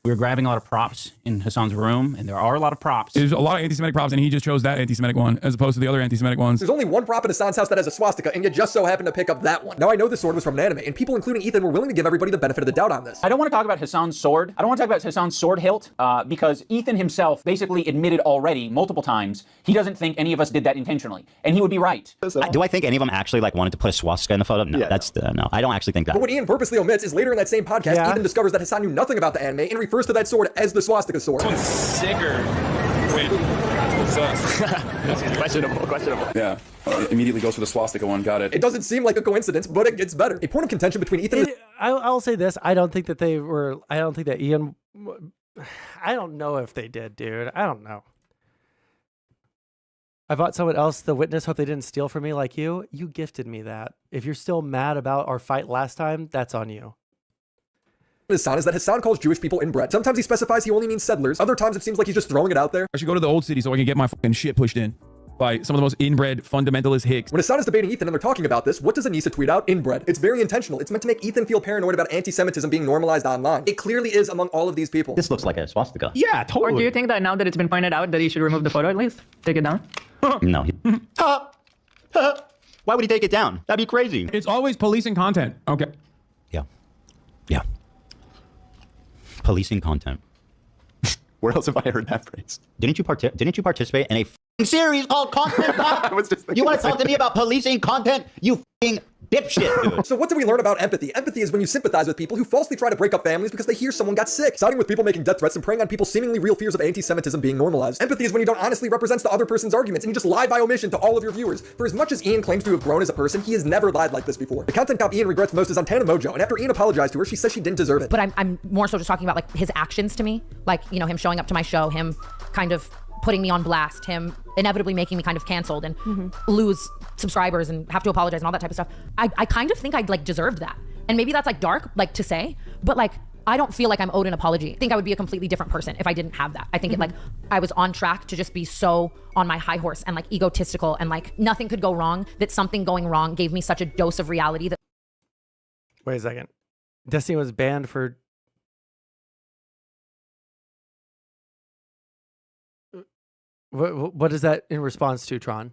We were grabbing a lot of props in Hassan's room, and there are a lot of props. There's a lot of anti-Semitic props, and he just chose that anti-Semitic one as opposed to the other anti-Semitic ones. There's only one prop in Hassan's house that has a swastika, and you just so happen to pick up that one. Now, I know this sword was from an anime, and people, including Ethan, were willing to give everybody the benefit of the doubt on this. I don't want to talk about Hassan's sword. I don't want to talk about Hassan's sword hilt, because Ethan himself basically admitted already multiple times he doesn't think any of us did that intentionally, and he would be right. Do I think any of them actually wanted to put a swastika in the photo? No, no. I don't actually think that. But what Ian purposely omits is later in that same podcast, Ethan discovers that Hassan knew nothing about the anime and refers to that sword as the swastika sword. This one's sicker. Wait. Questionable. Yeah. It immediately goes for the swastika one. Got it. It doesn't seem like a coincidence, but it gets better. A point of contention between Ethan and I'll say this. I don't think that Ian. I don't know if they did, dude. I don't know. I bought someone else the witness. Hope they didn't steal from me like you. You gifted me that. If you're still mad about our fight last time, that's on you. Hassan is that Hassan calls Jewish people inbred. Sometimes he specifies he only means settlers. Other times it seems like he's just throwing it out there. I should go to the old city so I can get my fucking shit pushed in by some of the most inbred fundamentalist hicks. When Hassan is debating Ethan and they're talking about this, what does Anissa tweet out? Inbred. It's very intentional. It's meant to make Ethan feel paranoid about anti-Semitism being normalized online. It clearly is among all of these people. This looks like a swastika. Yeah, Or do you think that now that it's been pointed out that he should remove the photo at least? Take it down? No. Why would he take it down? That'd be crazy. It's always policing content. Okay. Yeah. Policing content. Where else have I heard that phrase? Didn't you participate in a series called Content Pop? You want to talk to me about policing content? You f***ing dipshit, dude. So what do we learn about empathy? Empathy is when you sympathize with people who falsely try to break up families because they hear someone got sick, siding with people making death threats and preying on people's seemingly real fears of anti-Semitism being normalized. Empathy is when you don't honestly represent the other person's arguments and you just lie by omission to all of your viewers. For as much as Ian claims to have grown as a person, he has never lied like this before. The content cop Ian regrets most is on Tana Mojo, and after Ian apologized to her, she says she didn't deserve it. But I'm more so just talking about like his actions to me, like, you know, him showing up to my show, him kind of putting me on blast, him inevitably making me kind of canceled and lose subscribers and have to apologize and all that type of stuff. I kind of think I'd like deserved that. And maybe that's like dark, like to say, but like, I don't feel like I'm owed an apology. I think I would be a completely different person if I didn't have that. I think it like, I was on track to just be so on my high horse and like egotistical and like nothing could go wrong, that something going wrong gave me such a dose of reality that. Wait a second. Destiny was banned for. What is that in response to, Tron?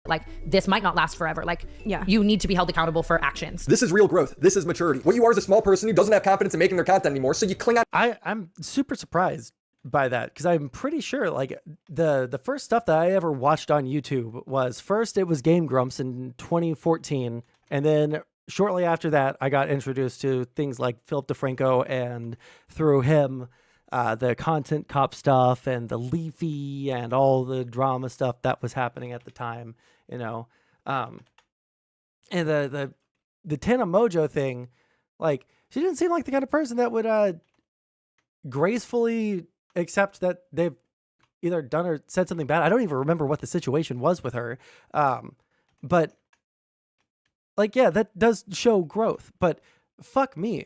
Like, this might not last forever. Like, you need to be held accountable for actions. This is real growth. This is maturity. What you are is a small person who doesn't have confidence in making their content anymore, so you cling on. I'm super surprised by that, because I'm pretty sure like the first stuff that I ever watched on YouTube was first it was Game Grumps in 2014, and then shortly after that I got introduced to things like Philip DeFranco, and through him the content cop stuff and the Leafy and all the drama stuff that was happening at the time, you know. And the Tana Mojo thing, like, she didn't seem like the kind of person that would gracefully accept that they've either done or said something bad. I don't even remember what the situation was with her. But like, yeah, that does show growth, but fuck me.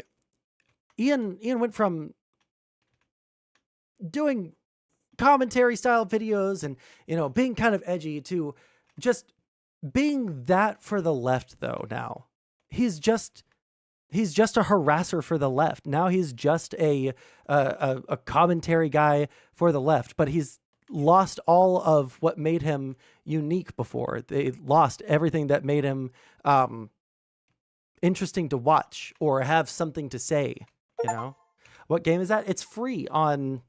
Ian went from doing commentary style videos and, you know, being kind of edgy to just being that for the left though. Now he's just a harasser for the left. Now he's just a commentary guy for the left, but he's lost all of what made him unique before. They lost everything that made him interesting to watch or have something to say, you know. What game is that? It's free on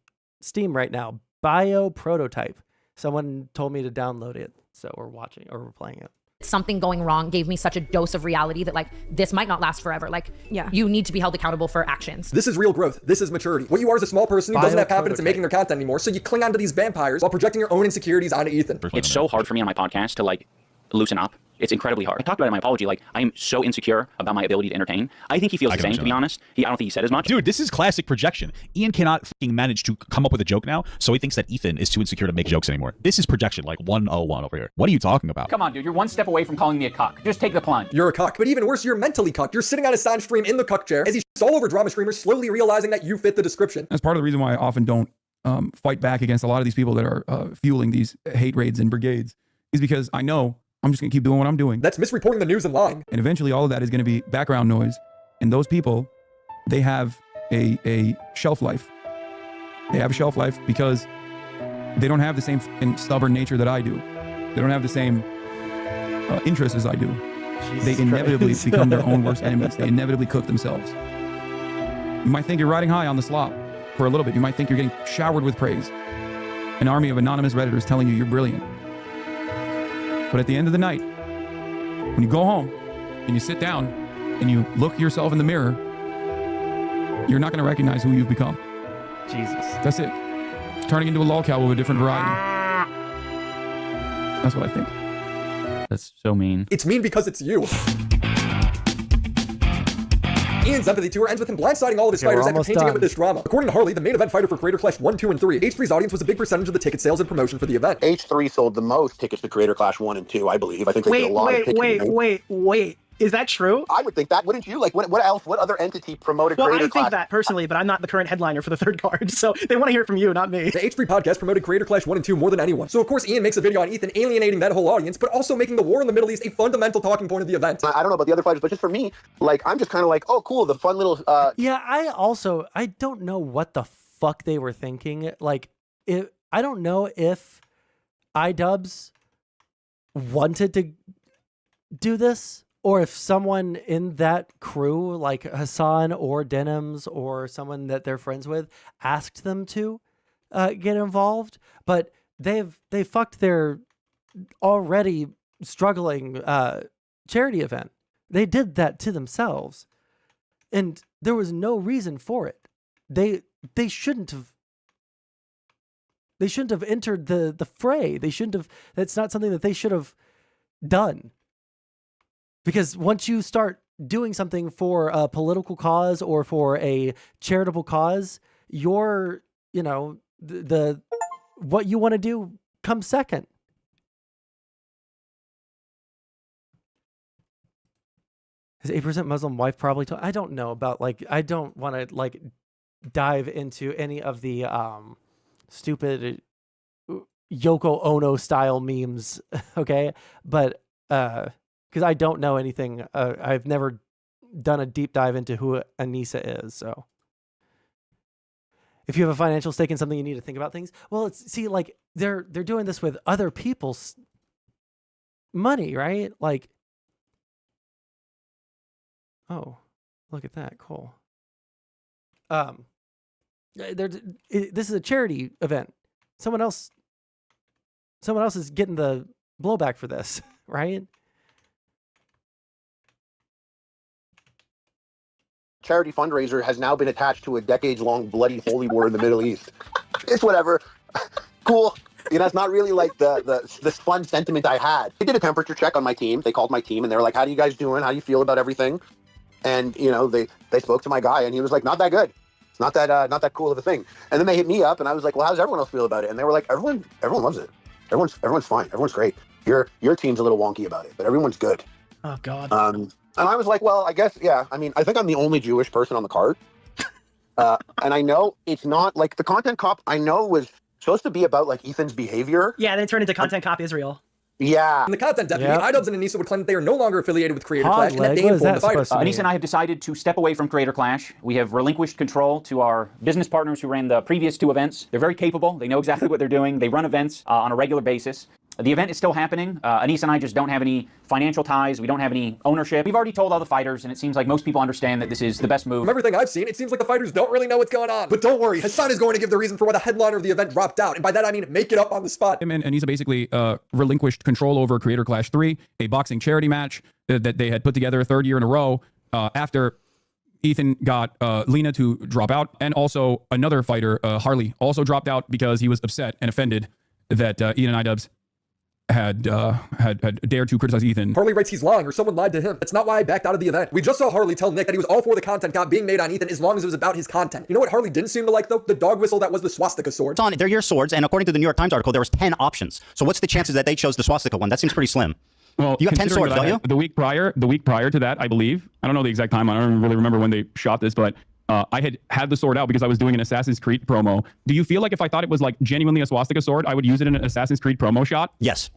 Steam right now. Bio Prototype. Someone told me to download it, so we're watching or we're playing it. Something going wrong gave me such a dose of reality that like, this might not last forever. Like, you need to be held accountable for actions. This is real growth. This is maturity. What you are is a small person who doesn't have confidence in making their content anymore, so you cling on to these vampires while projecting your own insecurities onto Ethan. It's so hard for me on my podcast to like loosen up. It's incredibly hard. I talked about it in my apology. Like, I am so insecure about my ability to entertain. I think he feels the same, to be honest. I don't think he said as much. Dude, this is classic projection. Ian cannot fucking manage to come up with a joke now, so he thinks that Ethan is too insecure to make jokes anymore. This is projection, like 101 over here. What are you talking about? Come on, dude. You're one step away from calling me a cuck. Just take the plunge. You're a cuck. But even worse, you're mentally cucked. You're sitting on a sound stream in the cuck chair as he's all over drama streamers, slowly realizing that you fit the description. That's part of the reason why I often don't fight back against a lot of these people that are fueling these hate raids and brigades, is because I know I'm just going to keep doing what I'm doing. That's misreporting the news and lying. And eventually all of that is going to be background noise. And those people, they have a shelf life. They have a shelf life because they don't have the same stubborn nature that I do. They don't have the same interests as I do. They inevitably become their own worst enemies. They inevitably cook themselves. You might think you're riding high on the slop for a little bit. You might think you're getting showered with praise. An army of anonymous Redditors telling you you're brilliant. But at the end of the night, when you go home and you sit down and you look yourself in the mirror, you're not going to recognize who you've become. Jesus. That's it. It's turning into a lolcow of a different variety. That's what I think. That's so mean. It's mean because it's you. Ian's empathy tour ends with him blindsiding all of his fighters after painting it with this drama. According to Harley, the main event fighter for Creator Clash 1, 2, and 3, H3's audience was a big percentage of the ticket sales and promotion for the event. H3 sold the most tickets to Creator Clash 1 and 2, I believe. I think they did a lot of tickets. Wait. Is that true? I would think that, wouldn't you? Like, what else? What other entity promoted Well, Creator I Clash? think that personally, but I'm not the current headliner for the third card, so they want to hear it from you, not me. The H3 podcast promoted Creator Clash 1 and 2 more than anyone. So of course Ian makes a video on Ethan alienating that whole audience, but also making the war in the Middle East a fundamental talking point of the event. I don't know about the other fighters, but just for me, like, I'm just kind of like, oh, cool, the fun little... Yeah, I don't know what the fuck they were thinking. Like, I don't know if iDubbbz wanted to do this, or if someone in that crew, like Hassan or Denims or someone that they're friends with, asked them to get involved. But they fucked their already struggling charity event. They did that to themselves, and there was no reason for it. They shouldn't have. They shouldn't have entered the fray. They shouldn't have. That's not something that they should have done. Because once you start doing something for a political cause or for a charitable cause, your, the what you want to do comes second. His 8% Muslim wife probably told. I don't know about, like, I don't want to, like, dive into any of the stupid Yoko Ono style memes, okay? But because I don't know anything. I've never done a deep dive into who Anissa is. So if you have a financial stake in something, you need to think about things. Well, like they're doing this with other people's money, right? Like, oh, look at that. Cool. This is a charity event. Someone else is getting the blowback for this, right? Charity fundraiser has now been attached to a decades-long bloody holy war in the Middle East. It's whatever. Cool. It's not really like this fun sentiment I had. They did a temperature check on my team. They called my team and they were like, how are you guys doing? How do you feel about everything? And, they spoke to my guy and he was like, not that good. It's not that cool of a thing. And then they hit me up and I was like, well, how does everyone else feel about it? And they were like, everyone loves it. Everyone's fine. Everyone's great. Your team's a little wonky about it, but everyone's good. Oh, God. And I was like, well, I guess, yeah. I mean, I think I'm the only Jewish person on the card. And I know it's not, like, the content cop, I know was supposed to be about, like, Ethan's behavior. Yeah, then it turned into content cop Israel. Yeah. In the content deputy, iDubbbz and Anissa would claim that they are no longer affiliated with Creator Clash and that they inform the fighters. Anissa and I have decided to step away from Creator Clash. We have relinquished control to our business partners who ran the previous 2 events. They're very capable. They know exactly what they're doing. They run events on a regular basis. The event is still happening. Anissa and I just don't have any financial ties. We don't have any ownership. We've already told all the fighters, and it seems like most people understand that this is the best move. From everything I've seen, it seems like the fighters don't really know what's going on. But don't worry, Hassan is going to give the reason for why the headliner of the event dropped out. And by that, I mean make it up on the spot. Him and Anissa basically relinquished control over Creator Clash 3, a boxing charity match that they had put together a 3rd year in a row after Ethan got Lena to drop out. And also another fighter, Harley, also dropped out because he was upset and offended that Ian and iDubbbz had dared to criticize Ethan. Harley writes he's lying or someone lied to him. That's not why I backed out of the event. We just saw Harley tell Nick that he was all for the content cop being made on Ethan as long as it was about his content. You know what Harley didn't seem to like though? The dog whistle that was the swastika sword. They're your swords, and according to the New York Times article, there was 10 options. So what's the chances that they chose the swastika one? That seems pretty slim. Well, you have 10 considering swords, that I don't you? had- The week prior to that, I believe. I don't know the exact time. I don't really remember when they shot this, but I had the sword out because I was doing an Assassin's Creed promo. Do you feel like if I thought it was like genuinely a swastika sword, I would use it in an Assassin's Creed promo shot? Yes.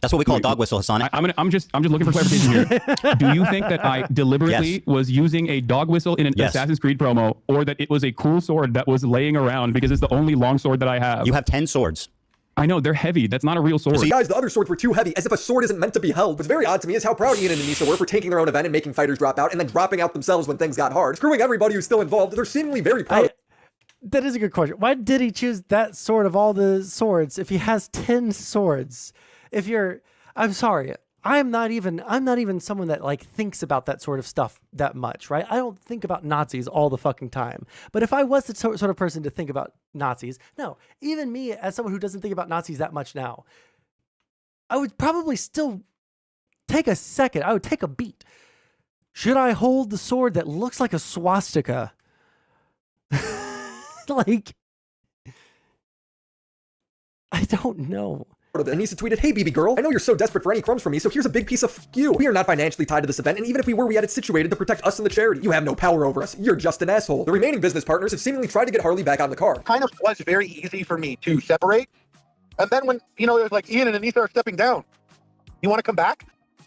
That's what we call a dog whistle, Hassan. I'm just looking for clarification here. Do you think that I deliberately was using a dog whistle in an Assassin's Creed promo, or that it was a cool sword that was laying around because it's the only long sword that I have? You have 10 swords. I know, they're heavy. That's not a real sword. See, guys, the other swords were too heavy, as if a sword isn't meant to be held. What's very odd to me is how proud Ian and Anissa were for taking their own event and making fighters drop out, and then dropping out themselves when things got hard. Screwing everybody who's still involved, they're seemingly very proud. That is a good question. Why did he choose that sword of all the swords if he has 10 swords? I'm sorry. I'm not even someone that like thinks about that sort of stuff that much, right? I don't think about Nazis all the fucking time. But if I was the sort of person to think about Nazis, no, even me as someone who doesn't think about Nazis that much now, I would probably still take a second. I would take a beat. Should I hold the sword that looks like a swastika? Like, I don't know. Anissa tweeted, "Hey, BB girl, I know you're so desperate for any crumbs from me, so here's a big piece of you. We are not financially tied to this event, and even if we were, we had it situated to protect us and the charity. You have no power over us. You're just an asshole." The remaining business partners have seemingly tried to get Harley back on the car. Kind of was very easy for me to separate. And then when, it was like Ian and Anissa are stepping down, you want to come back?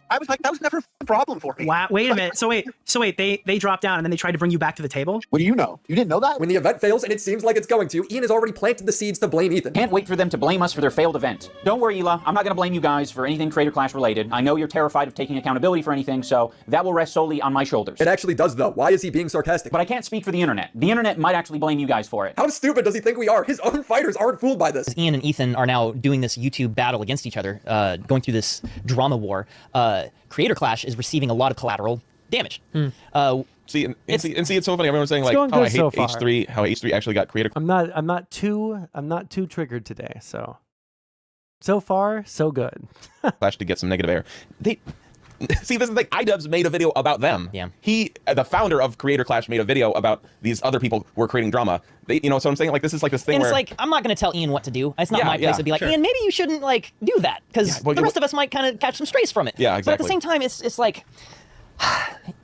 I was like, that was never a problem for me. Wow, wait a minute. So wait, they dropped down and then they tried to bring you back to the table? What do you know? You didn't know that? When the event fails, and it seems like it's going to, Ian has already planted the seeds to blame Ethan. Can't wait for them to blame us for their failed event. Don't worry, Ela. I'm not going to blame you guys for anything Creator Clash related. I know you're terrified of taking accountability for anything, so that will rest solely on my shoulders. It actually does, though. Why is he being sarcastic? But I can't speak for the internet. The internet might actually blame you guys for it. How stupid does he think we are? His own fighters aren't fooled by this. Ian and Ethan are now doing this YouTube battle against each other, going through this drama war. Creator Clash is receiving a lot of collateral damage. See, it's so funny. Everyone's saying like, "Oh, I hate H3." How H3 actually got creator. I'm not too triggered today. So far, so good. Clash to get some negative air. See, this is like iDubbbz made a video about them. Yeah. The founder of Creator Clash, made a video about these other people who are creating drama. So I'm saying like this is like this thing and where it's like I'm not going to tell Ian what to do. It's not my place to be like, Ian, maybe you shouldn't like do that because the rest of us might kind of catch some strays from it. Yeah, exactly. But at the same time, it's like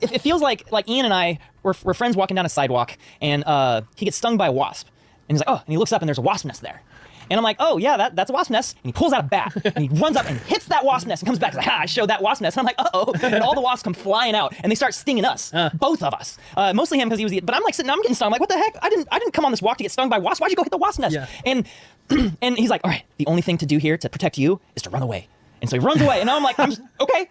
it feels like Ian and I were friends walking down a sidewalk, and he gets stung by a wasp, and he's like, oh, and he looks up and there's a wasp nest there. And I'm like, oh, yeah, that's a wasp nest. And he pulls out a bat, and he runs up and hits that wasp nest and comes back. He's like, I showed that wasp nest. And I'm like, uh-oh. And all the wasps come flying out, and they start stinging us, both of us. Mostly him, because he was but I'm like sitting, I'm getting stung. I'm like, what the heck? I didn't come on this walk to get stung by wasps. Why'd you go hit the wasp nest? Yeah. And he's like, all right, the only thing to do here to protect you is to run away. And so he runs away, and now I'm like, okay,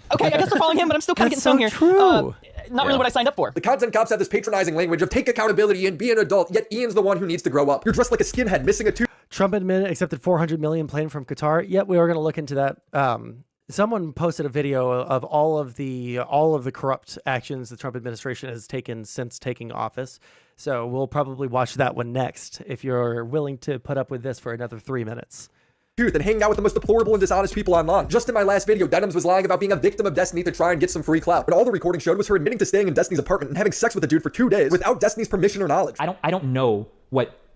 I guess I'm following him, but I'm still kind of getting stung here. True. Not really what I signed up for. The content cops have this patronizing language of take accountability and be an adult, yet Ian's the one who needs to grow up. You're dressed like a skinhead, missing a tooth. Trump admitted accepted 400 million plane from Qatar. Yep, we were going to look into that. Someone posted a video of all of the corrupt actions the Trump administration has taken since taking office. So we'll probably watch that one next if you're willing to put up with this for another 3 minutes. And hanging out with the most deplorable and dishonest people online. Just in my last video, Denims was lying about being a victim of Destiny to try and get some free clout. But all the recording showed was her admitting to staying in Destiny's apartment and having sex with a dude for 2 days without Destiny's permission or knowledge. I don't know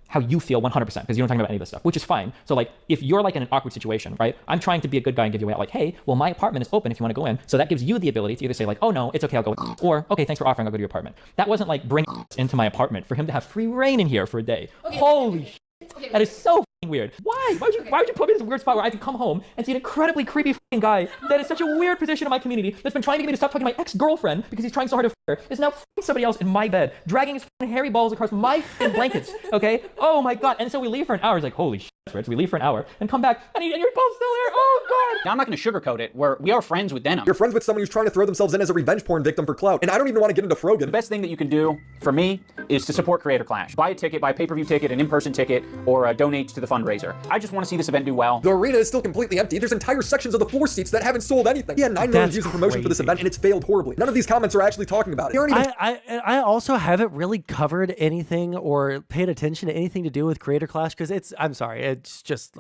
how you feel 100% because you don't talk about any of this stuff, which is fine. So like if you're like in an awkward situation, right? I'm trying to be a good guy and give you out like, hey, well, my apartment is open if you want to go in. So that gives you the ability to either say like, oh no, it's okay, I'll go in. Or okay, thanks for offering, I'll go to your apartment. That wasn't like bring into my apartment for him to have free reign in here for a day. Holy shit. That is so weird. Why? Why would you put me in this weird spot where I can come home and see an incredibly creepy guy that is such a weird position in my community that's been trying to get me to stop talking to my ex-girlfriend because he's trying so hard to f*** her, is now f***ing somebody else in my bed, dragging his hairy balls across my blankets, okay? Oh my god. And so we leave for an hour. He's like, holy shit, Rich. We leave for an hour and come back and you're both still there. Oh god. Now I'm not going to sugarcoat it. We are friends with Denim. You're friends with someone who's trying to throw themselves in as a revenge porn victim for clout. And I don't even want to get into Frogan. The best thing that you can do for me is to support Creator Clash. Buy a ticket, buy a pay-per-view ticket, an in-person ticket, or donate to the fundraiser. I just want to see this event do well. The arena is still completely empty. There's entire sections of the floor seats that haven't sold anything. He had 9 million views in promotion for this event, and it's failed horribly. None of these comments are actually talking about it. I also haven't really covered anything or paid attention to anything to do with Creator Clash because I'm sorry, it's just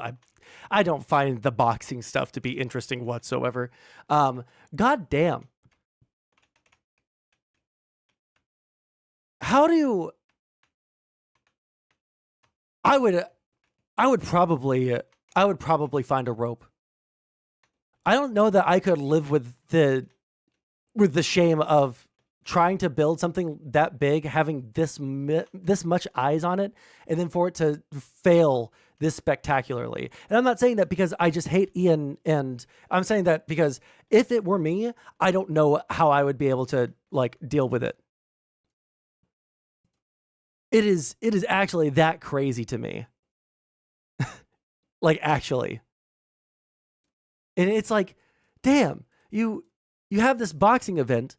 I don't find the boxing stuff to be interesting whatsoever. God damn. How do I would probably find a rope. I don't know that I could live with the shame of trying to build something that big, having this much eyes on it, and then for it to fail this spectacularly. And I'm not saying that because I just hate Ian, and I'm saying that because if it were me, I don't know how I would be able to like deal with it. It is actually that crazy to me. Like actually. And it's like, damn, you have this boxing event.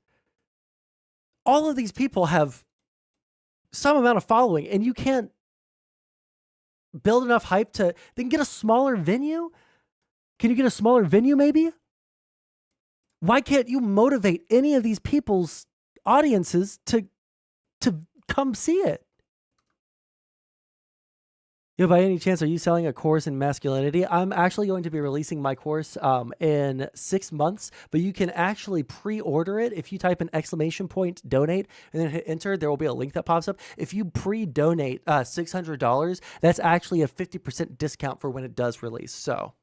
All of these people have some amount of following, and you can't build enough hype to then get a smaller venue? Can you get a smaller venue maybe? Why can't you motivate any of these people's audiences to come see it? Yo, by any chance, are you selling a course in masculinity? I'm actually going to be releasing my course in 6 months, but you can actually pre-order it. If you type an ! Donate and then hit enter, there will be a link that pops up. If you pre-donate $600, that's actually a 50% discount for when it does release. So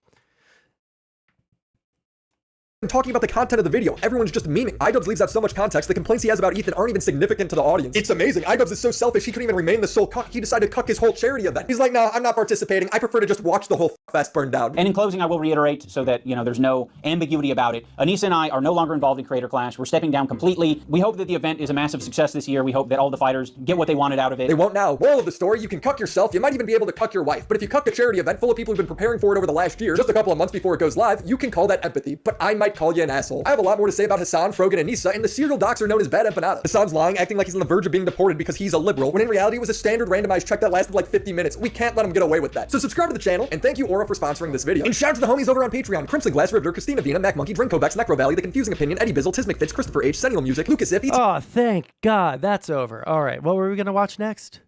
talking about the content of the video. Everyone's just memeing. iDubbbz leaves out so much context. The complaints he has about Ethan aren't even significant to the audience. It's amazing. iDubbbz is so selfish, he couldn't even remain the sole cuck. He decided to cuck his whole charity event. He's like, no, I'm not participating. I prefer to just watch the whole fest burn down. And in closing, I will reiterate so that, there's no ambiguity about it. Anissa and I are no longer involved in Creator Clash. We're stepping down completely. We hope that the event is a massive success this year. We hope that all the fighters get what they wanted out of it. They won't now. Moral of the story, you can cuck yourself. You might even be able to cuck your wife. But if you cuck a charity event full of people who've been preparing for it over the last year, just a couple of months before it goes live, you can call that empathy. But I might call you an asshole. I have a lot more to say about Hassan, Frogan, and Nisa, and the serial doxer known as Bad Empanada. Hassan's lying, acting like he's on the verge of being deported because he's a liberal, when in reality it was a standard randomized check that lasted like 50 minutes. We can't let him get away with that. So subscribe to the channel, and thank you, Aura, for sponsoring this video. And shout out to the homies over on Patreon: Crimson Glass, Riveter, Christina Vina, Mac Monkey, Drinko Bex, Necro Valley, The Confusing Opinion, Eddie Bizzle, Tismic Fitz, Christopher H, Sentinel Music, Lucas Iffy. Oh, thank God, that's over. All right, what were we going to watch next?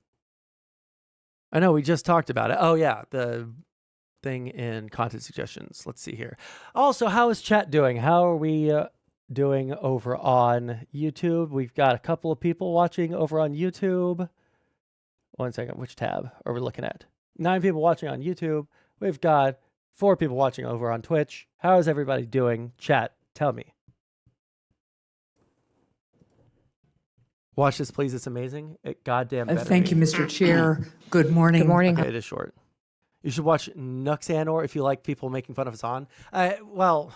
I know we just talked about it. Oh yeah, the thing in content suggestions. Let's see here. Also, how is chat doing? How are we doing over on YouTube? We've got a couple of people watching over on YouTube. 1 second, which tab are we looking at? 9 people watching on YouTube. We've got 4 people watching over on Twitch. How is everybody doing? Chat, tell me. Watch this, please. It's amazing. It goddamn better Thank be. you, Mr. Chair. Good morning. Good morning. Okay, it is short. You should watch Nuxanor if you like people making fun of Hassan. Well,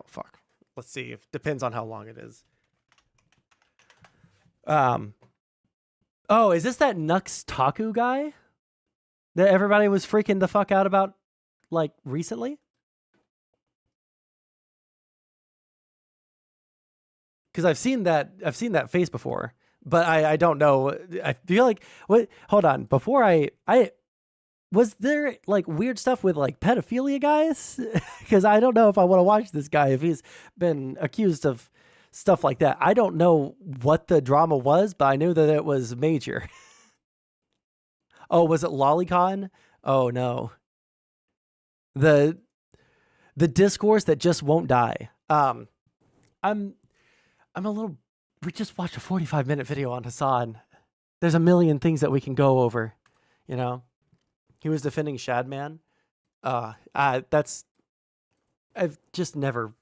fuck. Let's see. It depends on how long it is. Oh, is this that Nux Taku guy that everybody was freaking the fuck out about, like, recently? Because I've seen that face before, but I don't know. I feel like what? Hold on. Before I was there like weird stuff with like pedophilia guys? Because I don't know if I want to watch this guy if he's been accused of stuff like that. I don't know what the drama was, but I knew that it was major. Oh, was it Lolicon? Oh no. The discourse that just won't die. I'm a little. We just watched a 45-minute video on Hassan. There's a million things that we can go over, you know. He was defending Shadman. I've just never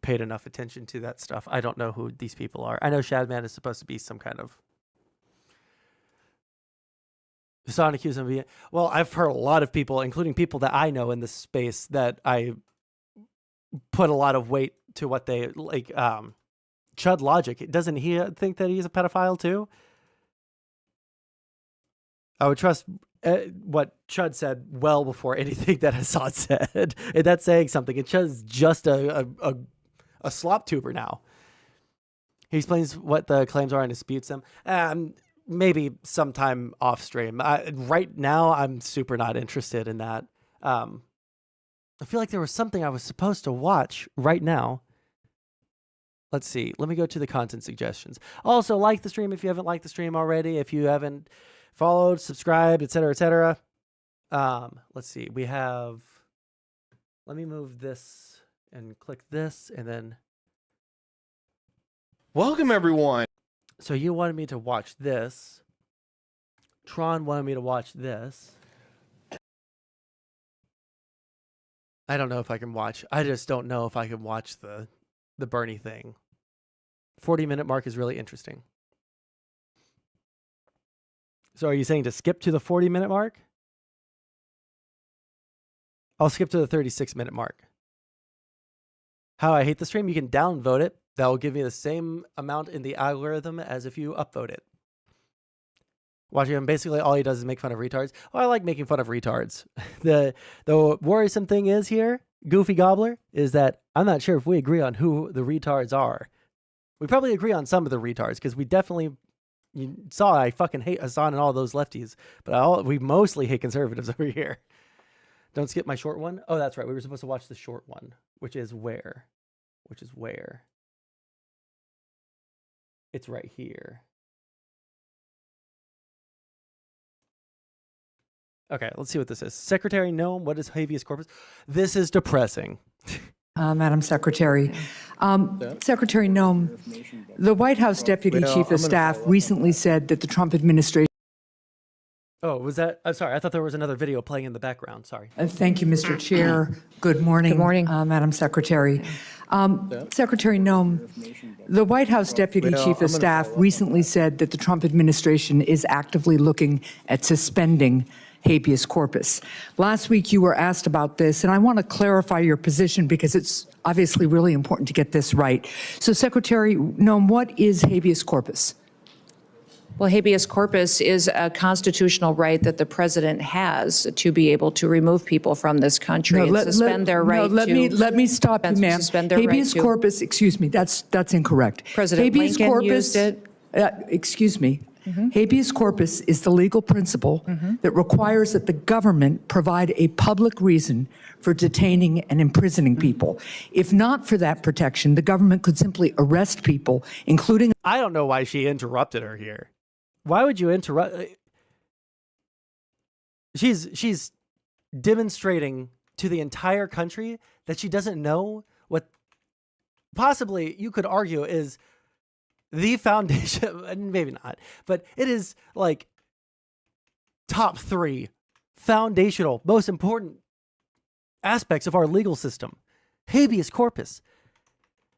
paid enough attention to that stuff. I don't know who these people are. I know Shadman is supposed to be some kind of. Hassan accused him of being. Well, I've heard a lot of people, including people that I know in this space, that I put a lot of weight to what they like. Chud Logic, doesn't he think that he's a pedophile too? I would trust what Chud said well before anything that Hassan said. And that's saying something. And Chud's just a slop tuber now. He explains what the claims are and disputes them. Maybe sometime off stream. Right now, I'm super not interested in that. I feel like there was something I was supposed to watch right now. Let's see. Let me go to the content suggestions. Also, like the stream if you haven't liked the stream already. If you haven't followed, subscribed, etc., etc. Let's see. We have. Let me move this and click this, and then. Welcome, everyone. So you wanted me to watch this. Tron wanted me to watch this. I don't know if I can watch. I just don't know if I can watch the Bernie thing. 40-minute mark is really interesting. So are you saying to skip to the 40-minute mark? I'll skip to the 36-minute mark. How I hate the stream, you can downvote it. That will give me the same amount in the algorithm as if you upvote it. Watching him, basically all he does is make fun of retards. Oh, I like making fun of retards. The worrisome thing is here, Goofy Gobbler, is that I'm not sure if we agree on who the retards are. We probably agree on some of the retards, because we definitely, you saw I fucking hate Hassan and all those lefties, but we mostly hate conservatives over here. Don't skip my short one. Oh, that's right. We were supposed to watch the short one, which is where? It's right here. Okay, let's see what this is. Secretary Noem, what is habeas corpus? This is depressing. Madam Secretary. Secretary Noem, the White House Deputy Chief of Staff recently said that the Trump administration. Oh, was that? I'm sorry. I thought there was another video playing in the background. Sorry. Thank you, Mr. Chair. Good morning. Good morning. Madam Secretary. Secretary Noem, the White House Deputy Chief of Staff recently said that the Trump administration is actively looking at suspending habeas corpus. Last week you were asked about this, and I want to clarify your position because it's obviously really important to get this right. So, Secretary Noem, what is habeas corpus? Well, habeas corpus is a constitutional right that the president has to be able to remove people from this country and suspend their right to. Let me stop you, ma'am. Habeas corpus, excuse me, that's incorrect. President Lincoln used it. Excuse me. Habeas corpus is the legal principle that requires that the government provide a public reason for detaining and imprisoning people. If not for that protection, the government could simply arrest people, including. I don't know why she interrupted her here. Why would you interrupt? She's demonstrating to the entire country that she doesn't know what possibly you could argue is the foundation, maybe not, but it is like top 3 foundational, most important aspects of our legal system. Habeas corpus.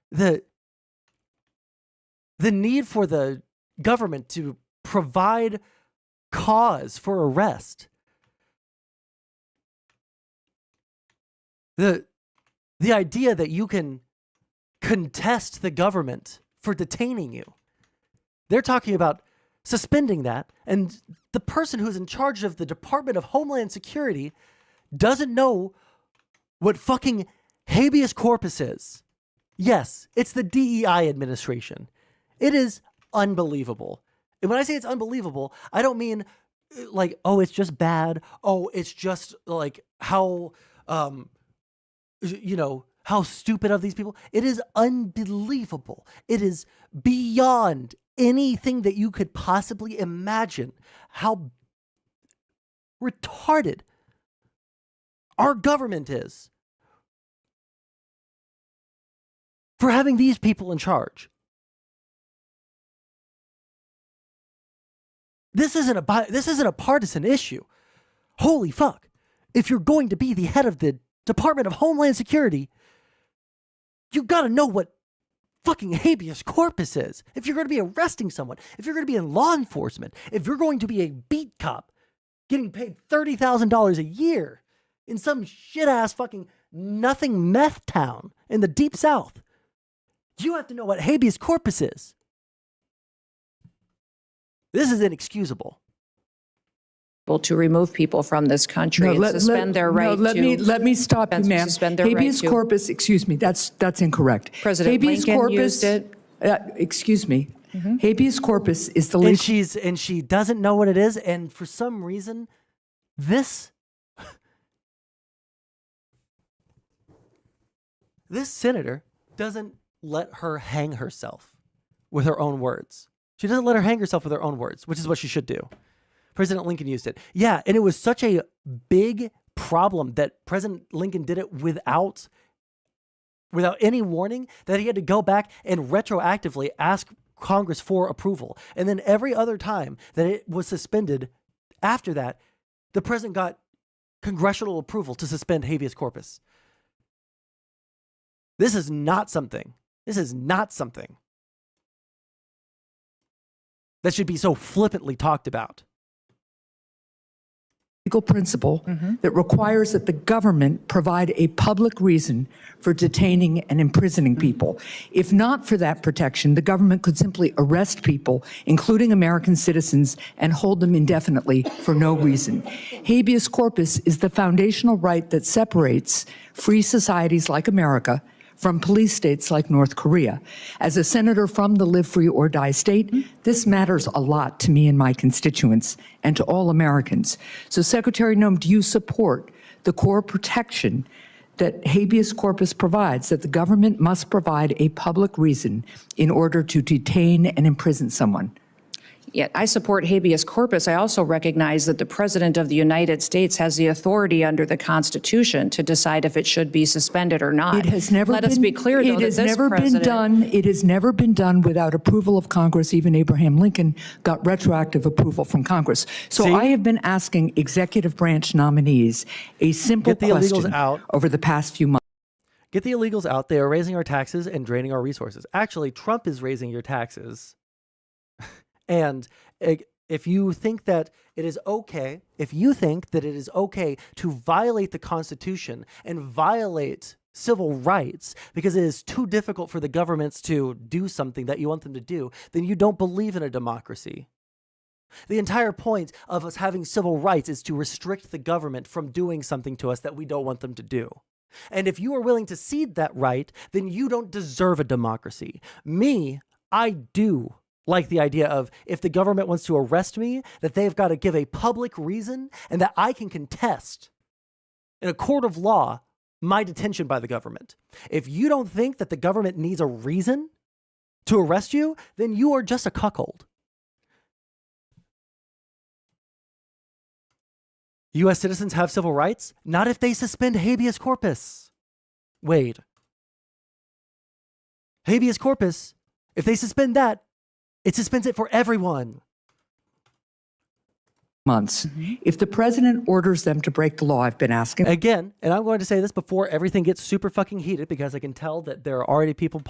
The need for the government to provide cause for arrest. The idea that you can contest the government for detaining you. They're talking about suspending that, and the person who's in charge of the Department of Homeland Security doesn't know what fucking habeas corpus is. Yes, it's the DEI administration. It is unbelievable. And when I say it's unbelievable, I don't mean like, oh, it's just bad. Oh, it's just like how, how stupid of these people. It is unbelievable. It is beyond anything that you could possibly imagine how retarded our government is for having these people in charge. This isn't a partisan issue. Holy fuck. If you're going to be the head of the Department of Homeland Security, you got to know what fucking habeas corpus is. If you're going to be arresting someone, if you're going to be in law enforcement, if you're going to be a beat cop getting paid $30,000 a year in some shit-ass fucking nothing meth town in the deep south, you have to know what habeas corpus is. This is inexcusable. To remove people from this country and suspend their right let me stop you, ma'am. Habeas corpus, excuse me, that's incorrect. President Lincoln used it. Excuse me. Habeas corpus is the legal. And she doesn't know what it is, and for some reason, this senator doesn't let her hang herself with her own words. She doesn't let her hang herself with her own words, which is what she should do. President Lincoln used it. Yeah, and it was such a big problem that President Lincoln did it without any warning that he had to go back and retroactively ask Congress for approval. And then every other time that it was suspended after that, the president got congressional approval to suspend habeas corpus. This is not something that should be so flippantly talked about. Legal principle that requires that the government provide a public reason for detaining and imprisoning people. If not for that protection, the government could simply arrest people, including American citizens, and hold them indefinitely for no reason. Habeas corpus is the foundational right that separates free societies like America from police states like North Korea. As a senator from the Live Free or Die state, this matters a lot to me and my constituents and to all Americans. So, Secretary Noem, do you support the core protection that habeas corpus provides, that the government must provide a public reason in order to detain and imprison someone. Yet I support habeas corpus. I also recognize that the President of the United States has the authority under the Constitution to decide if it should be suspended or not. It has never Let us be clear, though, it that has this never been president- done. It has never been done without approval of Congress. Even Abraham Lincoln got retroactive approval from Congress. So See? I have been asking executive branch nominees a simple Get the illegals question out. over the past few months. Get the illegals out. They are raising our taxes and draining our resources. Actually, Trump is raising your taxes. And if you think that it is okay, to violate the Constitution and violate civil rights because it is too difficult for the governments to do something that you want them to do, then you don't believe in a democracy. The entire point of us having civil rights is to restrict the government from doing something to us that we don't want them to do. And if you are willing to cede that right, then you don't deserve a democracy. Me, I do like the idea of if the government wants to arrest me, that they've got to give a public reason and that I can contest in a court of law my detention by the government. If you don't think that the government needs a reason to arrest you, then you are just a cuckold. U.S. citizens have civil rights? Not if they suspend habeas corpus. Wade. Habeas corpus, if they suspend that, it suspends it for everyone. Months. If the president orders them to break the law, I've been asking. Again, and I'm going to say this before everything gets super fucking heated because I can tell that there are already people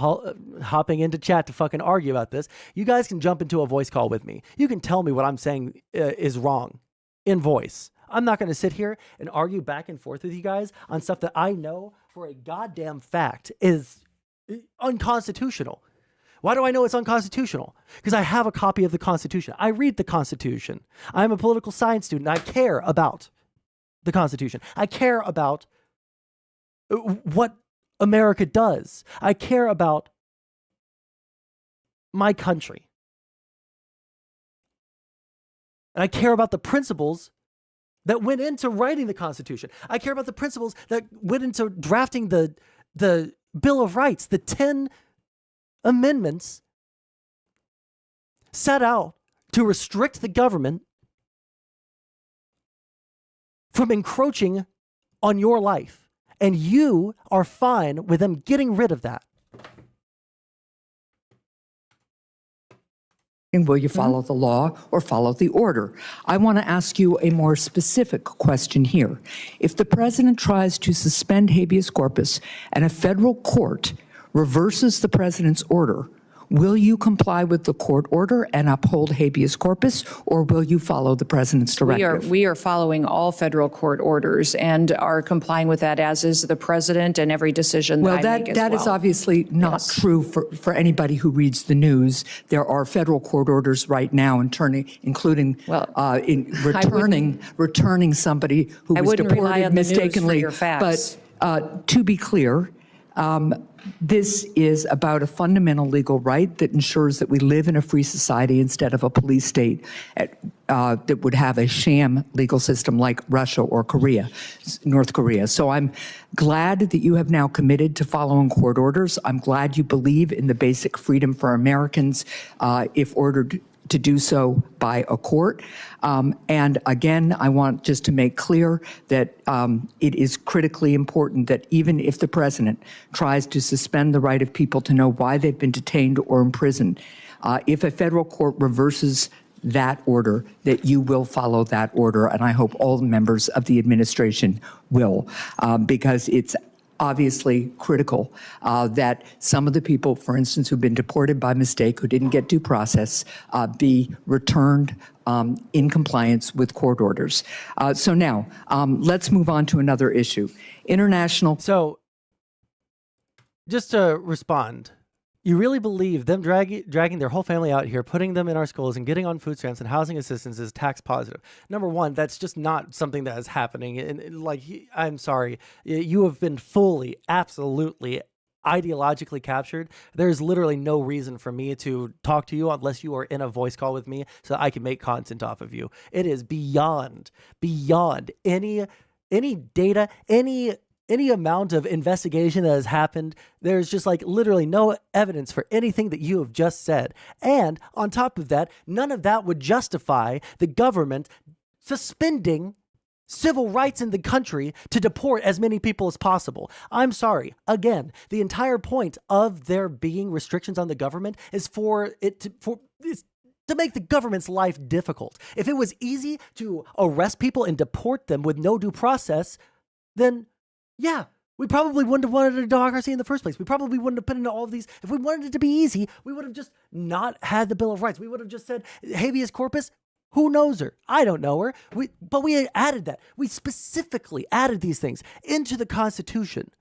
hopping into chat to fucking argue about this. You guys can jump into a voice call with me. You can tell me what I'm saying is wrong in voice. I'm not going to sit here and argue back and forth with you guys on stuff that I know for a goddamn fact is unconstitutional. Why do I know it's unconstitutional? Because I have a copy of the Constitution. I read the Constitution. I'm a political science student. I care about the Constitution. I care about what America does. I care about my country. And I care about the principles that went into writing the Constitution. I care about the principles that went into drafting the Bill of Rights. The 10 amendments set out to restrict the government from encroaching on your life. And you are fine with them getting rid of that. And will you follow the law or follow the order? I want to ask you a more specific question here. If the president tries to suspend habeas corpus and a federal court reverses the president's order, will you comply with the court order and uphold habeas corpus, or will you follow the president's directive? We are following all federal court orders and are complying with that, as is the president, and every decision that I make as well. That is obviously not true for anybody who reads the news. There are federal court orders right now, including returning somebody who was deported mistakenly. But to be clear, this is about a fundamental legal right that ensures that we live in a free society instead of a police state that would have a sham legal system like Russia or North Korea. So I'm glad that you have now committed to following court orders. I'm glad you believe in the basic freedom for Americans if ordered to do so by a court. And again, I want just to make clear that it is critically important that even if the president tries to suspend the right of people to know why they've been detained or imprisoned, if a federal court reverses that order, that you will follow that order. And I hope all members of the administration will, because it's obviously critical that some of the people, for instance, who've been deported by mistake, who didn't get due process, be returned in compliance with court orders. So now, let's move on to another issue. International. So, just to respond, you really believe them dragging their whole family out here, putting them in our schools and getting on food stamps and housing assistance is tax positive? Number one, that's just not something that is happening. And I'm sorry, you have been fully, absolutely, ideologically captured. There's literally no reason for me to talk to you unless you are in a voice call with me so I can make content off of you. It is beyond any any data, any amount of investigation that has happened, there's just like literally no evidence for anything that you have just said. And on top of that, none of that would justify the government suspending civil rights in the country to deport as many people as possible. I'm sorry. Again, the entire point of there being restrictions on the government is to make the government's life difficult. If it was easy to arrest people and deport them with no due process, then yeah, we probably wouldn't have wanted a democracy in the first place. We probably wouldn't have put into all of these. If we wanted it to be easy, we would have just not had the Bill of Rights. We would have just said habeas corpus. Who knows her? I don't know her. But we added that. We specifically added these things into the Constitution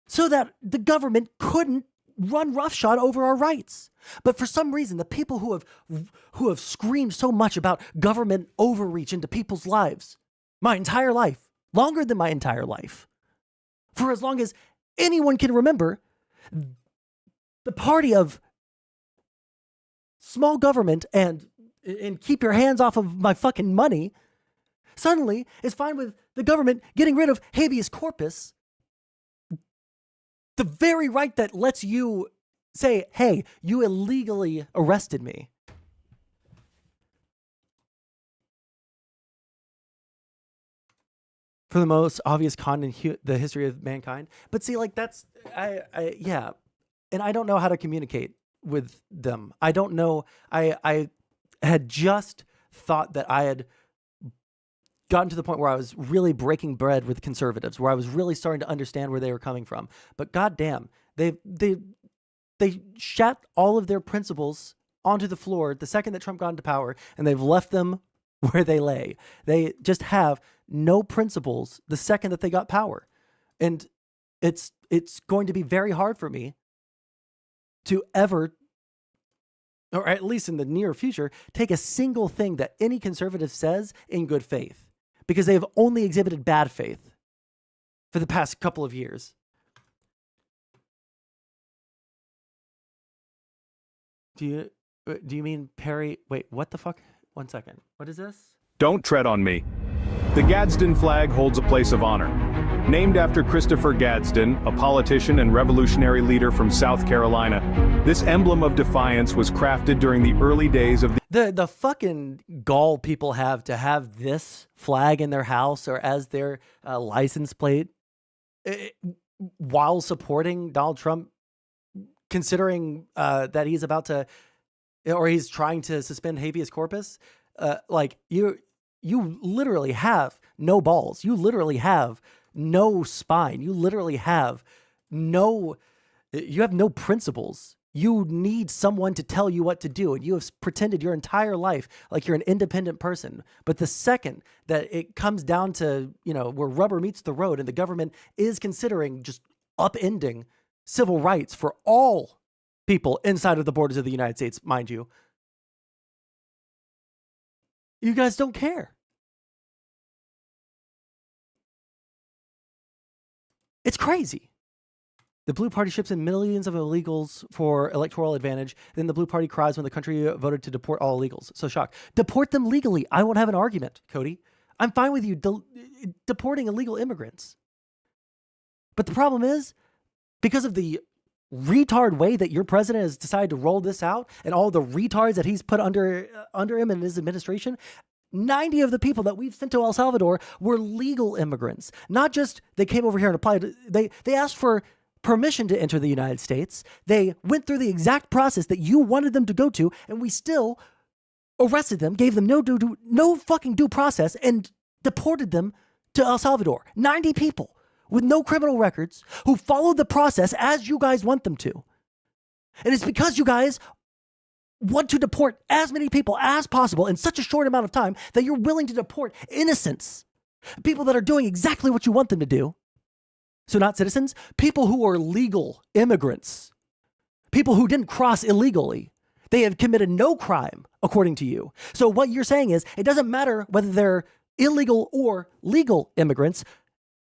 so that the government couldn't run roughshod over our rights. But for some reason, the people who have screamed so much about government overreach into people's lives, my entire life, longer than my entire life, for as long as anyone can remember, the party of small government and keep your hands off of my fucking money suddenly is fine with the government getting rid of habeas corpus, the very right that lets you say, hey, you illegally arrested me. For the most obvious con in the history of mankind. But see, like yeah. And I don't know how to communicate with them. I don't know. I had just thought that I had gotten to the point where I was really breaking bread with conservatives, where I was really starting to understand where they were coming from. But goddamn, they shat all of their principles onto the floor the second that Trump got into power, and they've left them where they lay. They just have no principles the second that they got power. And it's going to be very hard for me to ever, or at least in the near future, take a single thing that any conservative says in good faith, because they have only exhibited bad faith for the past couple of years. Do you mean Perry? Wait, what the fuck? 1 second. What is this? Don't tread on me. The Gadsden flag holds a place of honor. Named after Christopher Gadsden, a politician and revolutionary leader from South Carolina, this emblem of defiance was crafted during the early days of the fucking gall people have to have this flag in their house or as their license plate while supporting Donald Trump, considering that he's about to, or he's trying to suspend habeas corpus. Like you literally have no balls. You literally have no spine. You literally have no principles. You need someone to tell you what to do. And you have pretended your entire life like you're an independent person. But the second that it comes down to, where rubber meets the road and the government is considering just upending civil rights for all people inside of the borders of the United States, mind you, you guys don't care. It's crazy. The Blue Party ships in millions of illegals for electoral advantage. Then the Blue Party cries when the country voted to deport all illegals. So shocked. Deport them legally. I won't have an argument, Cody. I'm fine with you deporting illegal immigrants. But the problem is, because of the retard way that your president has decided to roll this out and all the retards that he's put under him and his administration, 90 of the people that we've sent to El Salvador were legal immigrants. Not just they came over here and applied. They asked for permission to enter the United States. They went through the exact process that you wanted them to go to, and we still arrested them, gave them no fucking due process, and deported them to El Salvador. 90 people with no criminal records who followed the process as you guys want them to. And it's because you guys want to deport as many people as possible in such a short amount of time that you're willing to deport innocents, people that are doing exactly what you want them to do. So not citizens, people who are legal immigrants, people who didn't cross illegally. They have committed no crime, according to you. So what you're saying is it doesn't matter whether they're illegal or legal immigrants.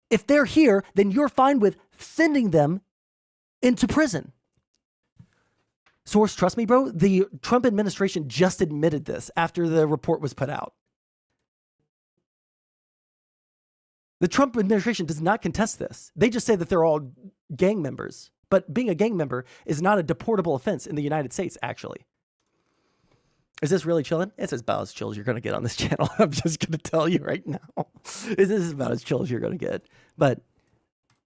If they're here, then you're fine with sending them into prison. Source, trust me, bro. The Trump administration just admitted this after the report was put out. The Trump administration does not contest this. They just say that they're all gang members. But being a gang member is not a deportable offense in the United States, actually. Is this really chilling? It's about as chill as you're going to get on this channel. I'm just going to tell you right now. This is about as chill as you're going to get. But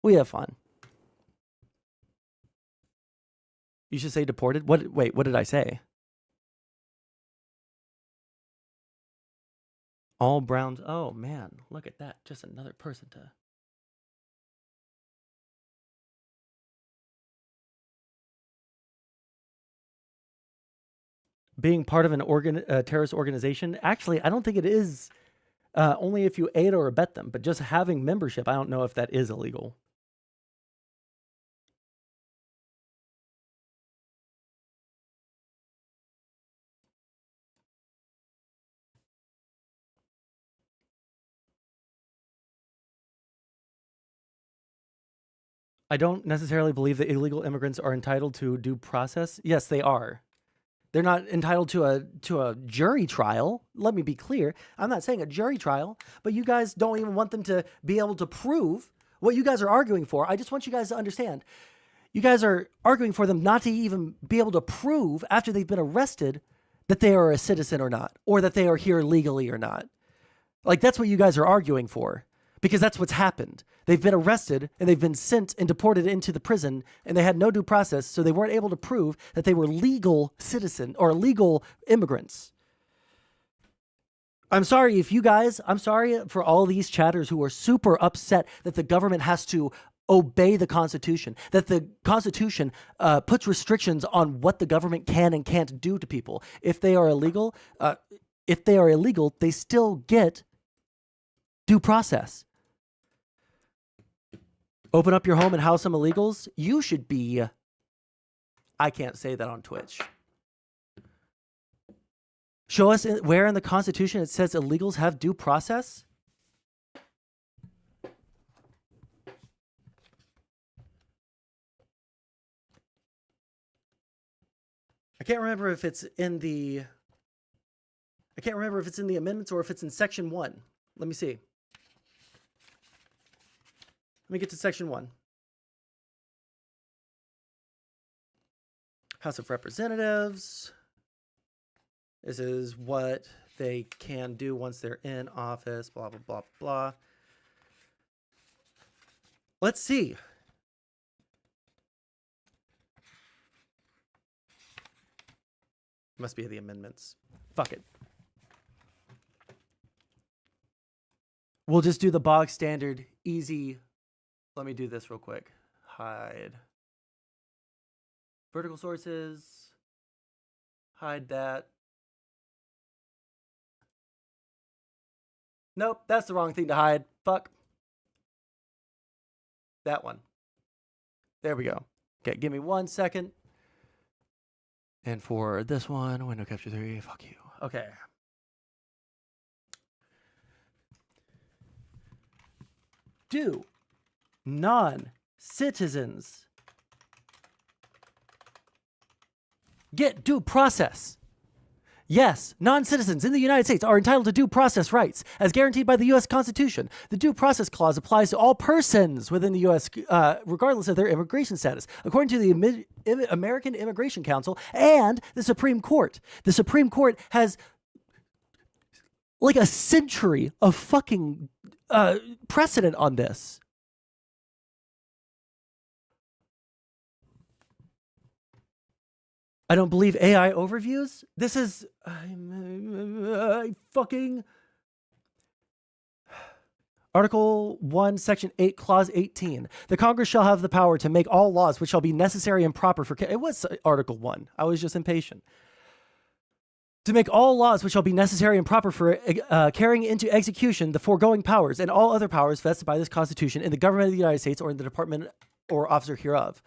we have fun. You should say deported? Wait, what did I say? All Browns. Oh, man. Look at that. Just another person to... Being part of an terrorist organization, actually, I don't think it is only if you aid or abet them, but just having membership, I don't know if that is illegal. I don't necessarily believe that illegal immigrants are entitled to due process. Yes, they are. They're not entitled to a jury trial. Let me be clear. I'm not saying a jury trial, but you guys don't even want them to be able to prove what you guys are arguing for. I just want you guys to understand. You guys are arguing for them not to even be able to prove after they've been arrested that they are a citizen or not, or that they are here legally or not. Like, that's what you guys are arguing for, because that's what's happened. They've been arrested and they've been sent and deported into the prison, and they had no due process, so they weren't able to prove that they were legal citizen or legal immigrants. I'm sorry for all these chatters who are super upset that the government has to obey the Constitution, that the Constitution puts restrictions on what the government can and can't do to people. If they are illegal, they still get due process. Open up your home and house some illegals. You should be... I can't say that on Twitch. Show us where in the Constitution it says illegals have due process. I can't remember if it's in the amendments or if it's in section 1. Let me see. Let me get to section 1. House of Representatives. This is what they can do once they're in office, blah, blah, blah, blah. Let's see. Must be the amendments. Fuck it. We'll just do the bog standard, easy. Let me do this real quick. Hide. Vertical sources. Hide that. Nope, that's the wrong thing to hide. Fuck. That one. There we go. Okay, give me 1 second. And for this one, window capture 3, fuck you. Okay. Do non-citizens get due process? Yes, non-citizens in the United States are entitled to due process rights as guaranteed by the U.S. Constitution. The Due Process Clause applies to all persons within the U.S., regardless of their immigration status, according to the American Immigration Council and the Supreme Court. The Supreme Court has like a century of fucking precedent on this. I don't believe AI overviews. This is fucking Article 1, Section 8, Clause 18. The Congress shall have the power to make all laws which shall be necessary and proper for... It was Article 1. I was just impatient. To make all laws which shall be necessary and proper for carrying into execution the foregoing powers and all other powers vested by this Constitution in the government of the United States or in the department or officer hereof.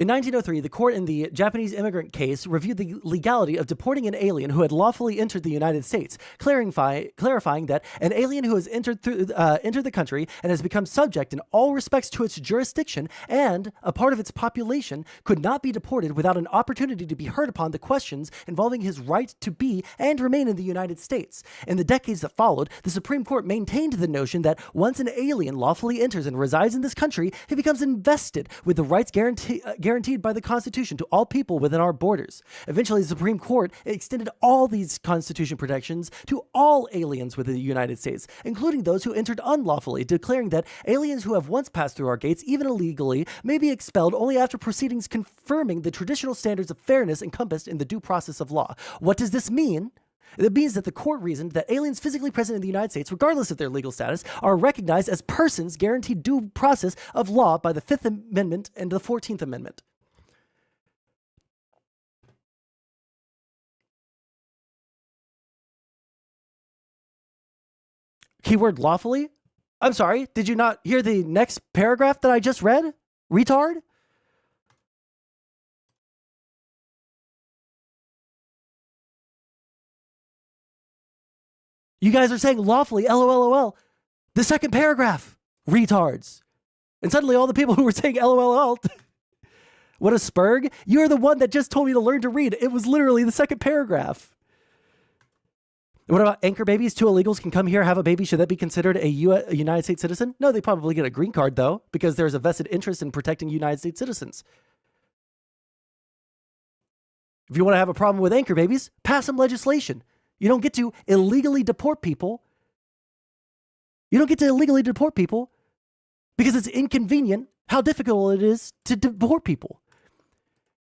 In 1903, the court in the Japanese immigrant case reviewed the legality of deporting an alien who had lawfully entered the United States, clarifying that an alien who has entered the country and has become subject in all respects to its jurisdiction and a part of its population could not be deported without an opportunity to be heard upon the questions involving his right to be and remain in the United States. In the decades that followed, the Supreme Court maintained the notion that once an alien lawfully enters and resides in this country, he becomes invested with the rights guaranteed by the Constitution to all people within our borders. Eventually, the Supreme Court extended all these Constitution protections to all aliens within the United States, including those who entered unlawfully, declaring that aliens who have once passed through our gates, even illegally, may be expelled only after proceedings confirming the traditional standards of fairness encompassed in the due process of law. What does this mean? It means that the court reasoned that aliens physically present in the United States, regardless of their legal status, are recognized as persons guaranteed due process of law by the Fifth Amendment and the 14th Amendment. Keyword lawfully? I'm sorry, did you not hear the next paragraph that I just read? Retard? You guys are saying lawfully, LOLOL. The second paragraph, retards. And suddenly all the people who were saying LOLOL, what a spurg. You're the one that just told me to learn to read. It was literally the second paragraph. What about anchor babies? Two illegals can come here, have a baby. Should that be considered a United States citizen? No, they probably get a green card though, because there's a vested interest in protecting United States citizens. If you want to have a problem with anchor babies, pass some legislation. You don't get to illegally deport people. You don't get to illegally deport people because it's inconvenient how difficult it is to deport people.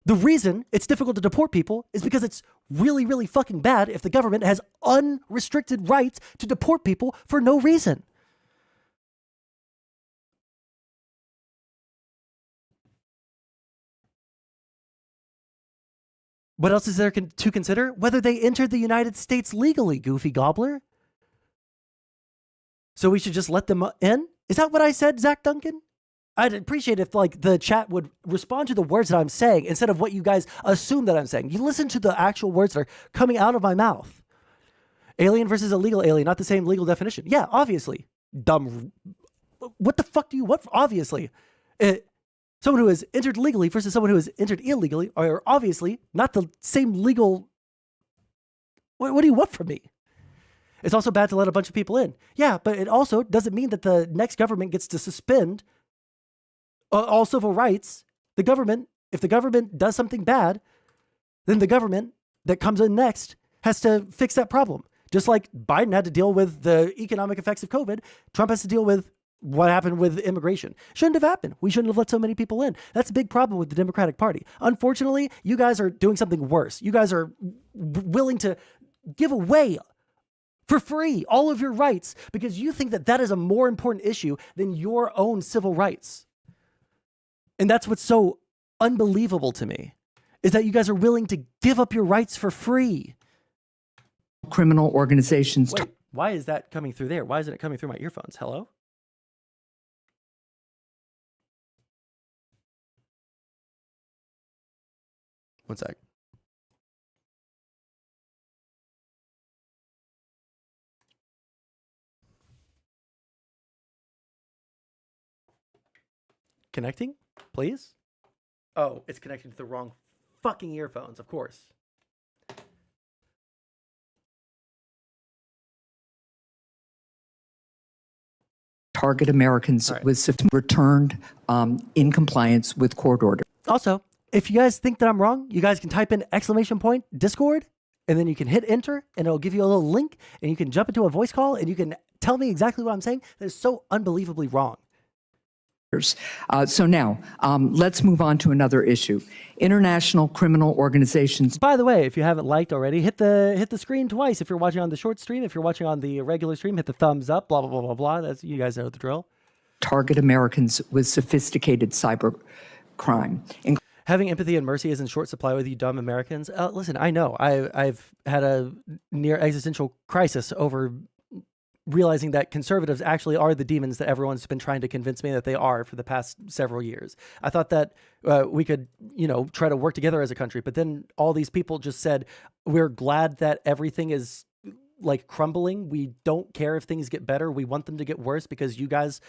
The reason it's difficult to deport people is because it's really, really fucking bad if the government has unrestricted rights to deport people for no reason. What else is there to consider? Whether they entered the United States legally, goofy gobbler. So we should just let them in? Is that what I said, Zach Duncan? I'd appreciate if like the chat would respond to the words that I'm saying instead of what you guys assume that I'm saying. You listen to the actual words that are coming out of my mouth. Alien versus illegal alien, not the same legal definition. Yeah, obviously. Dumb. What the fuck do you want? Obviously. Someone who has entered legally versus someone who has entered illegally are obviously not the same legal. What do you want from me? It's also bad to let a bunch of people in. Yeah, but it also doesn't mean that the next government gets to suspend all civil rights. The government, if the government does something bad, then the government that comes in next has to fix that problem. Just like Biden had to deal with the economic effects of COVID, Trump has to deal with what happened with immigration. Shouldn't have happened. We shouldn't have let so many people in. That's a big problem with the Democratic Party. Unfortunately, you guys are doing something worse. You guys are willing to give away for free all of your rights because you think that that is a more important issue than your own civil rights. And that's what's so unbelievable to me, is that you guys are willing to give up your rights for free. Criminal organizations. Wait, why is that coming through there? Why isn't it coming through my earphones? Hello? One sec. Connecting, please? Oh, it's connected to the wrong fucking earphones, of course. Target Americans with returned in compliance with court order. Also, if you guys think that I'm wrong, you guys can type in !Discord, and then you can hit enter, and it'll give you a little link, and you can jump into a voice call, and you can tell me exactly what I'm saying. That is so unbelievably wrong. So now, let's move on to another issue. International criminal organizations. By the way, if you haven't liked already, hit the screen twice. If you're watching on the short stream, if you're watching on the regular stream, hit the thumbs up, blah, blah, blah, blah, blah. That's, you guys know the drill. Target Americans with sophisticated cyber crime. Having empathy and mercy is in short supply with you dumb Americans. Listen, I know. I've had a near existential crisis over realizing that conservatives actually are the demons that everyone's been trying to convince me that they are for the past several years. I thought that we could, try to work together as a country, but then all these people just said, we're glad that everything is like crumbling. We don't care if things get better. We want them to get worse because you guys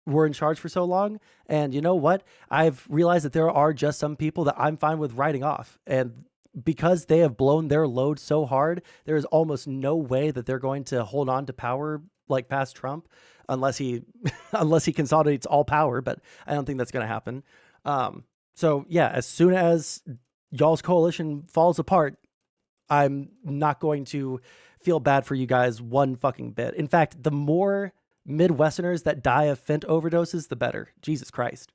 were in charge for so long. And you know what? I've realized that there are just some people that I'm fine with writing off. And because they have blown their load so hard, there is almost no way that they're going to hold on to power like past Trump unless he consolidates all power. But I don't think that's going to happen. So yeah, as soon as y'all's coalition falls apart, I'm not going to feel bad for you guys one fucking bit. In fact, the more Midwesterners that die of fent overdoses, the better. Jesus Christ.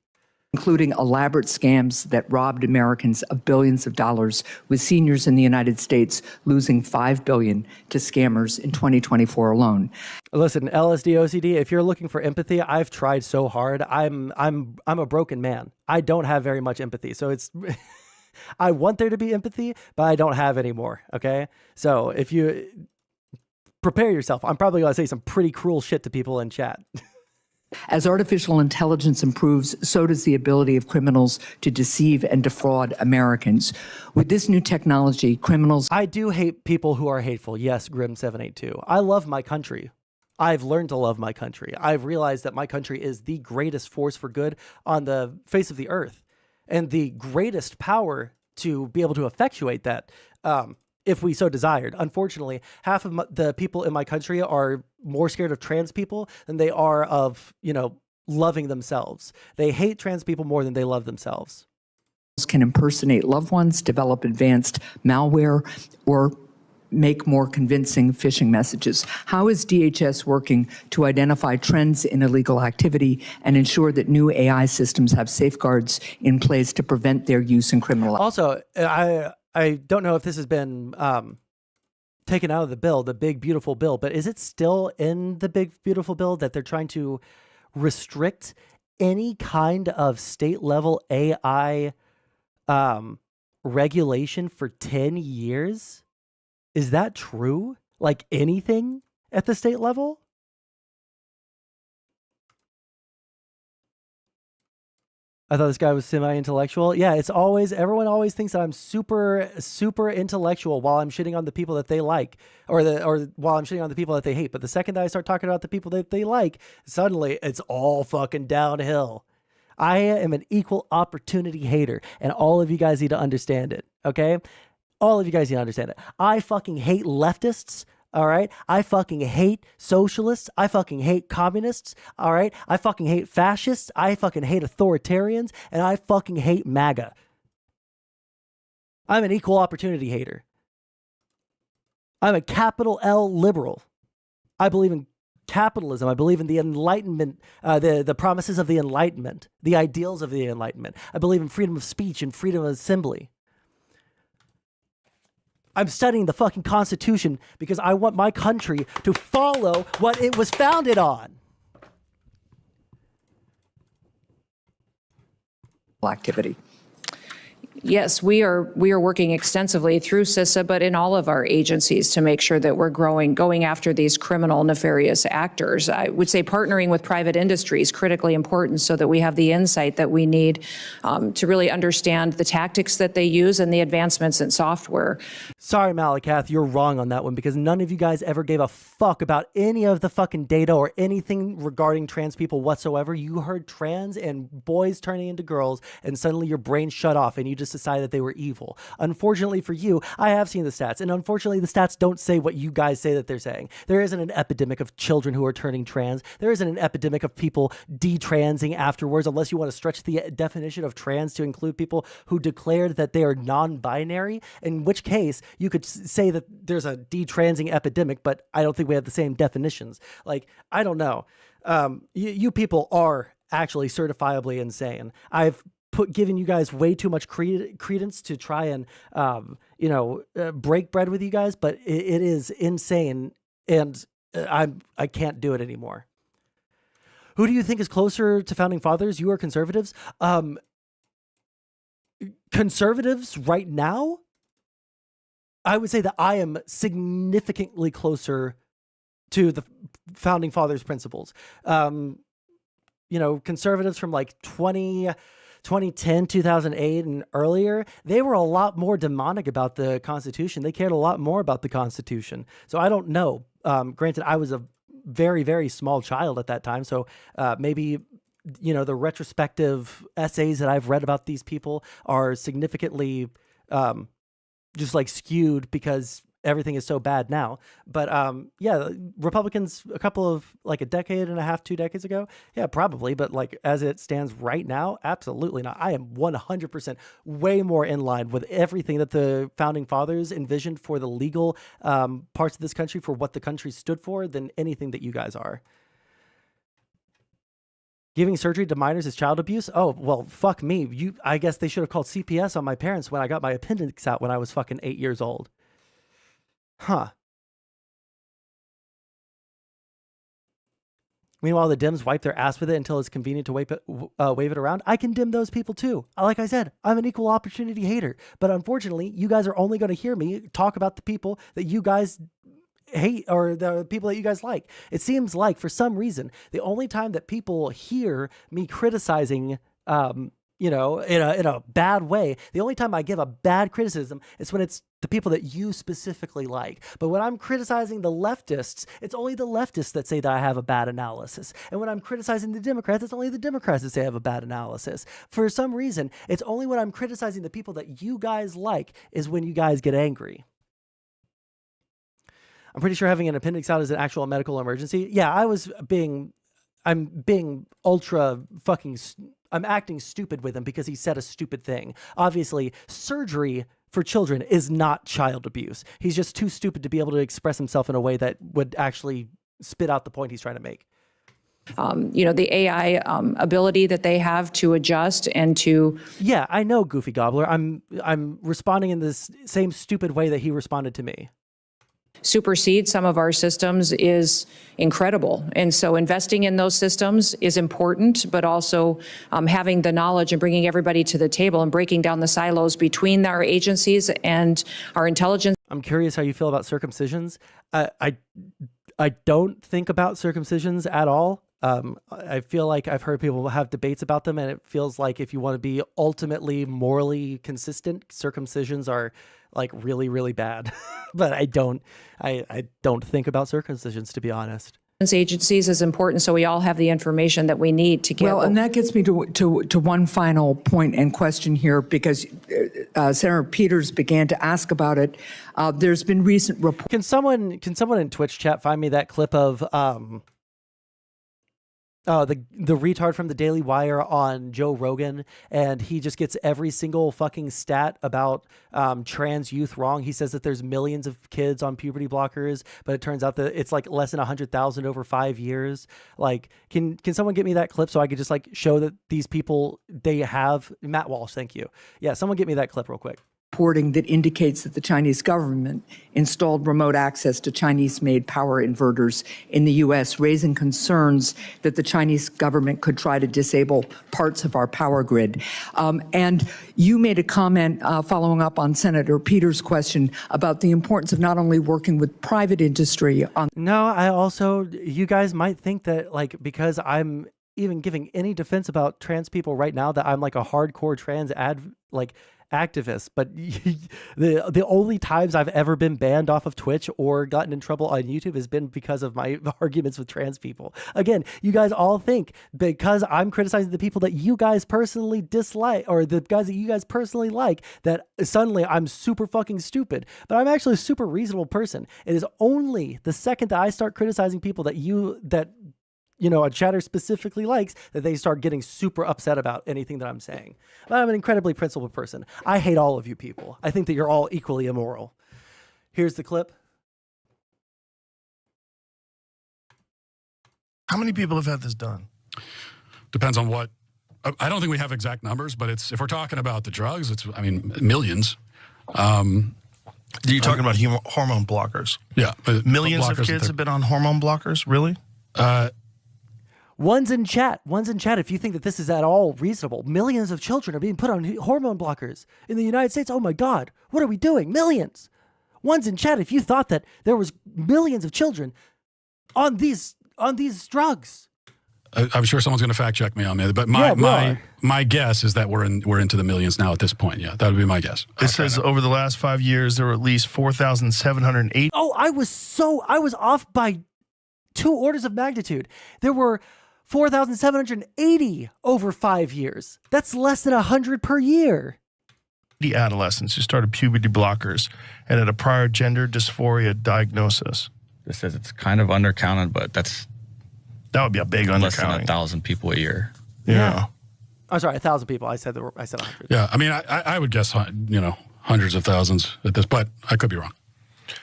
Including elaborate scams that robbed Americans of billions of dollars, with seniors in the United States losing $5 billion to scammers in 2024 alone. Listen, LSD OCD, if you're looking for empathy, I've tried so hard. I'm a broken man. I don't have very much empathy. So it's I want there to be empathy, but I don't have any more. Okay? So if you prepare yourself, I'm probably going to say some pretty cruel shit to people in chat. As artificial intelligence improves, so does the ability of criminals to deceive and defraud Americans. With this new technology, criminals... I do hate people who are hateful. Yes, Grim782. I love my country. I've learned to love my country. I've realized that my country is the greatest force for good on the face of the earth, and the greatest power to be able to effectuate that, if we so desired. Unfortunately, half of the people in my country are more scared of trans people than they are of, loving themselves. They hate trans people more than they love themselves. Can impersonate loved ones, develop advanced malware, or make more convincing phishing messages. How is DHS working to identify trends in illegal activity and ensure that new AI systems have safeguards in place to prevent their use in criminal... Also, I don't know if this has been taken out of the bill, the big, beautiful bill, but is it still in the big, beautiful bill that they're trying to restrict any kind of state level AI regulation for 10 years? Is that true? Like anything at the state level? I thought this guy was semi-intellectual. Yeah, it's always, everyone always thinks that I'm super, super intellectual while I'm shitting on the people that they like, or while I'm shitting on the people that they hate. But the second that I start talking about the people that they like, suddenly it's all fucking downhill. I am an equal opportunity hater, and all of you guys need to understand it, okay? All of you guys need to understand it. I fucking hate leftists. All right. I fucking hate socialists. I fucking hate communists. All right. I fucking hate fascists. I fucking hate authoritarians. And I fucking hate MAGA. I'm an equal opportunity hater. I'm a capital L liberal. I believe in capitalism. I believe in the Enlightenment, the promises of the Enlightenment, the ideals of the Enlightenment. I believe in freedom of speech and freedom of assembly. I'm studying the fucking Constitution because I want my country to follow what it was founded on. Activity. Yes, we are working extensively through CISA, but in all of our agencies to make sure that we're going after these criminal, nefarious actors. I would say partnering with private industry is critically important so that we have the insight that we need to really understand the tactics that they use and the advancements in software. Sorry, Malakath, you're wrong on that one because none of you guys ever gave a fuck about any of the fucking data or anything regarding trans people whatsoever. You heard trans and boys turning into girls and suddenly your brain shut off and you just decided that they were evil. Unfortunately for you, I have seen the stats, and unfortunately the stats don't say what you guys say that they're saying. There isn't an epidemic of children who are turning trans. There isn't an epidemic of people detransing afterwards, unless you want to stretch the definition of trans to include people who declared that they are non-binary, in which case you could say that there's a detransing epidemic, but I don't think we have the same definitions. Like, I don't know. You people are actually certifiably insane. I've given you guys way too much credence to try and, break bread with you guys, but it is insane, and I can't do it anymore. Who do you think is closer to founding fathers? You or conservatives? Conservatives right now? I would say that I am significantly closer to the founding fathers' principles. Conservatives from like 2010, 2008 and earlier, they were a lot more demonic about the Constitution. They cared a lot more about the Constitution. So I don't know. Granted, I was a very, very small child at that time. So maybe, the retrospective essays that I've read about these people are significantly just like skewed because everything is so bad now. But Republicans a decade and a half, 2 decades ago, yeah, probably. But like as it stands right now, absolutely not. I am 100% way more in line with everything that the founding fathers envisioned for the legal parts of this country, for what the country stood for, than anything that you guys are. Giving surgery to minors is child abuse? Oh, well, fuck me. I guess they should have called CPS on my parents when I got my appendix out when I was fucking 8 years old. Huh. Meanwhile, the Dems wipe their ass with it until it's convenient to wave it around. I condemn those people too. Like I said, I'm an equal opportunity hater. But unfortunately, you guys are only going to hear me talk about the people that you guys hate or the people that you guys like. It seems like for some reason, the only time that people hear me criticizing in a bad way, the only time I give a bad criticism is when it's the people that you specifically like. But when I'm criticizing the leftists, it's only the leftists that say that I have a bad analysis. And when I'm criticizing the Democrats, it's only the Democrats that say I have a bad analysis. For some reason, it's only when I'm criticizing the people that you guys like is when you guys get angry. I'm pretty sure having an appendix out is an actual medical emergency. Yeah, I'm being ultra fucking, I'm acting stupid with him because he said a stupid thing. Obviously, surgery for children is not child abuse. He's just too stupid to be able to express himself in a way that would actually spit out the point he's trying to make. The AI ability that they have to adjust and to... Yeah, I know, Goofy Gobbler. I'm responding in this same stupid way that he responded to me. Supersede some of our systems is incredible. And so investing in those systems is important, but also having the knowledge and bringing everybody to the table and breaking down the silos between our agencies and our intelligence. I'm curious how you feel about circumcisions. I don't think about circumcisions at all. I feel like I've heard people have debates about them, and it feels like if you want to be ultimately morally consistent, circumcisions are like really, really bad. But I don't think about circumcisions, to be honest. Agencies is important, so we all have the information that we need to get. Well, and that gets me to one final point and question here, because Senator Peters began to ask about it. There's been recent reports. Can someone in Twitch chat find me that clip of the retard from the Daily Wire on Joe Rogan, and he just gets every single fucking stat about trans youth wrong. He says that there's millions of kids on puberty blockers, but it turns out that it's like less than 100,000 over 5 years. Like, can someone get me that clip so I could just like show that these people, they have... Matt Walsh, thank you. Yeah, someone get me that clip real quick. Reporting that indicates that the Chinese government installed remote access to Chinese-made power inverters in the U.S., raising concerns that the Chinese government could try to disable parts of our power grid. And you made a comment following up on Senator Peters' question about the importance of not only working with private industry on... No, you guys might think that, like, because I'm even giving any defense about trans people right now, that I'm like a hardcore trans activist, but the only times I've ever been banned off of Twitch or gotten in trouble on YouTube has been because of my arguments with trans people. Again, you guys all think because I'm criticizing the people that you guys personally dislike, or the guys that you guys personally like, that suddenly I'm super fucking stupid. But I'm actually a super reasonable person. It is only the second that I start criticizing people that a chatter specifically likes, that they start getting super upset about anything that I'm saying. But I'm an incredibly principled person. I hate all of you people. I think that you're all equally immoral. Here's the clip. How many people have had this done? Depends on what. I don't think we have exact numbers, but if we're talking about the drugs, millions. Are you talking about hormone blockers? Yeah. Millions of kids have been on hormone blockers? Really? One's in chat. If you think that this is at all reasonable, millions of children are being put on hormone blockers in the United States. Oh my God, what are we doing? Millions. One's in chat. If you thought that there was millions of children on these drugs. I'm sure someone's going to fact check me on that, but my guess is that we're into the millions now at this point. Yeah, that would be my guess. It says over the last 5 years, there were at least 4,708. Oh, I was off by 2 orders of magnitude. There were 4,780 over 5 years. That's less than 100 per year. The adolescents who started puberty blockers and had a prior gender dysphoria diagnosis. This says it's kind of undercounted, but that would be a big less than undercounting. 1,000 people a year. Yeah. I'm sorry, 1,000 people. I said 100. Yeah, I mean, I would guess, hundreds of thousands at this, but I could be wrong.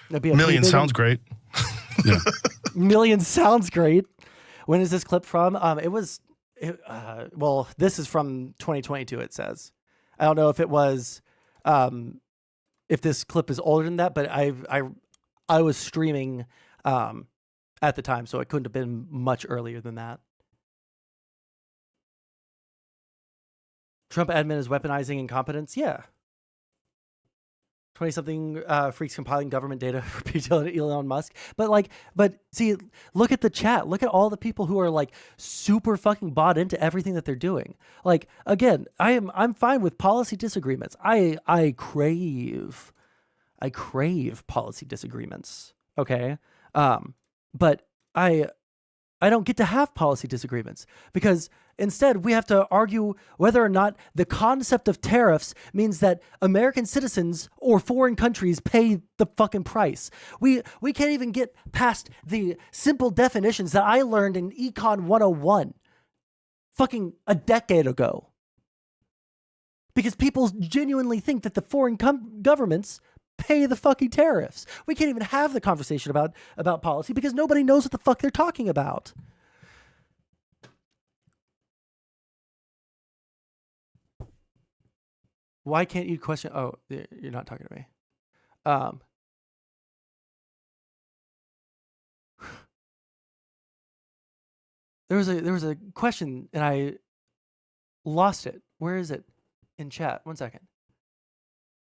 Million sounds great. Yeah. Million sounds great. When is this clip from? Well, this is from 2022, it says. I don't know if it was, if this clip is older than that, but I was streaming at the time, so it couldn't have been much earlier than that. Trump admin is weaponizing incompetence? Yeah. 20-something freaks compiling government data for PTL and Elon Musk. But see, look at the chat. Look at all the people who are like super fucking bought into everything that they're doing. Like, again, I'm fine with policy disagreements. I crave policy disagreements. Okay. But I don't get to have policy disagreements because instead we have to argue whether or not the concept of tariffs means that American citizens or foreign countries pay the fucking price. We can't even get past the simple definitions that I learned in Econ 101 fucking a decade ago. Because people genuinely think that the foreign governments pay the fucking tariffs. We can't even have the conversation about policy because nobody knows what the fuck they're talking about. Why can't you question? Oh, you're not talking to me. There was a question and I lost it. Where is it in chat? 1 second.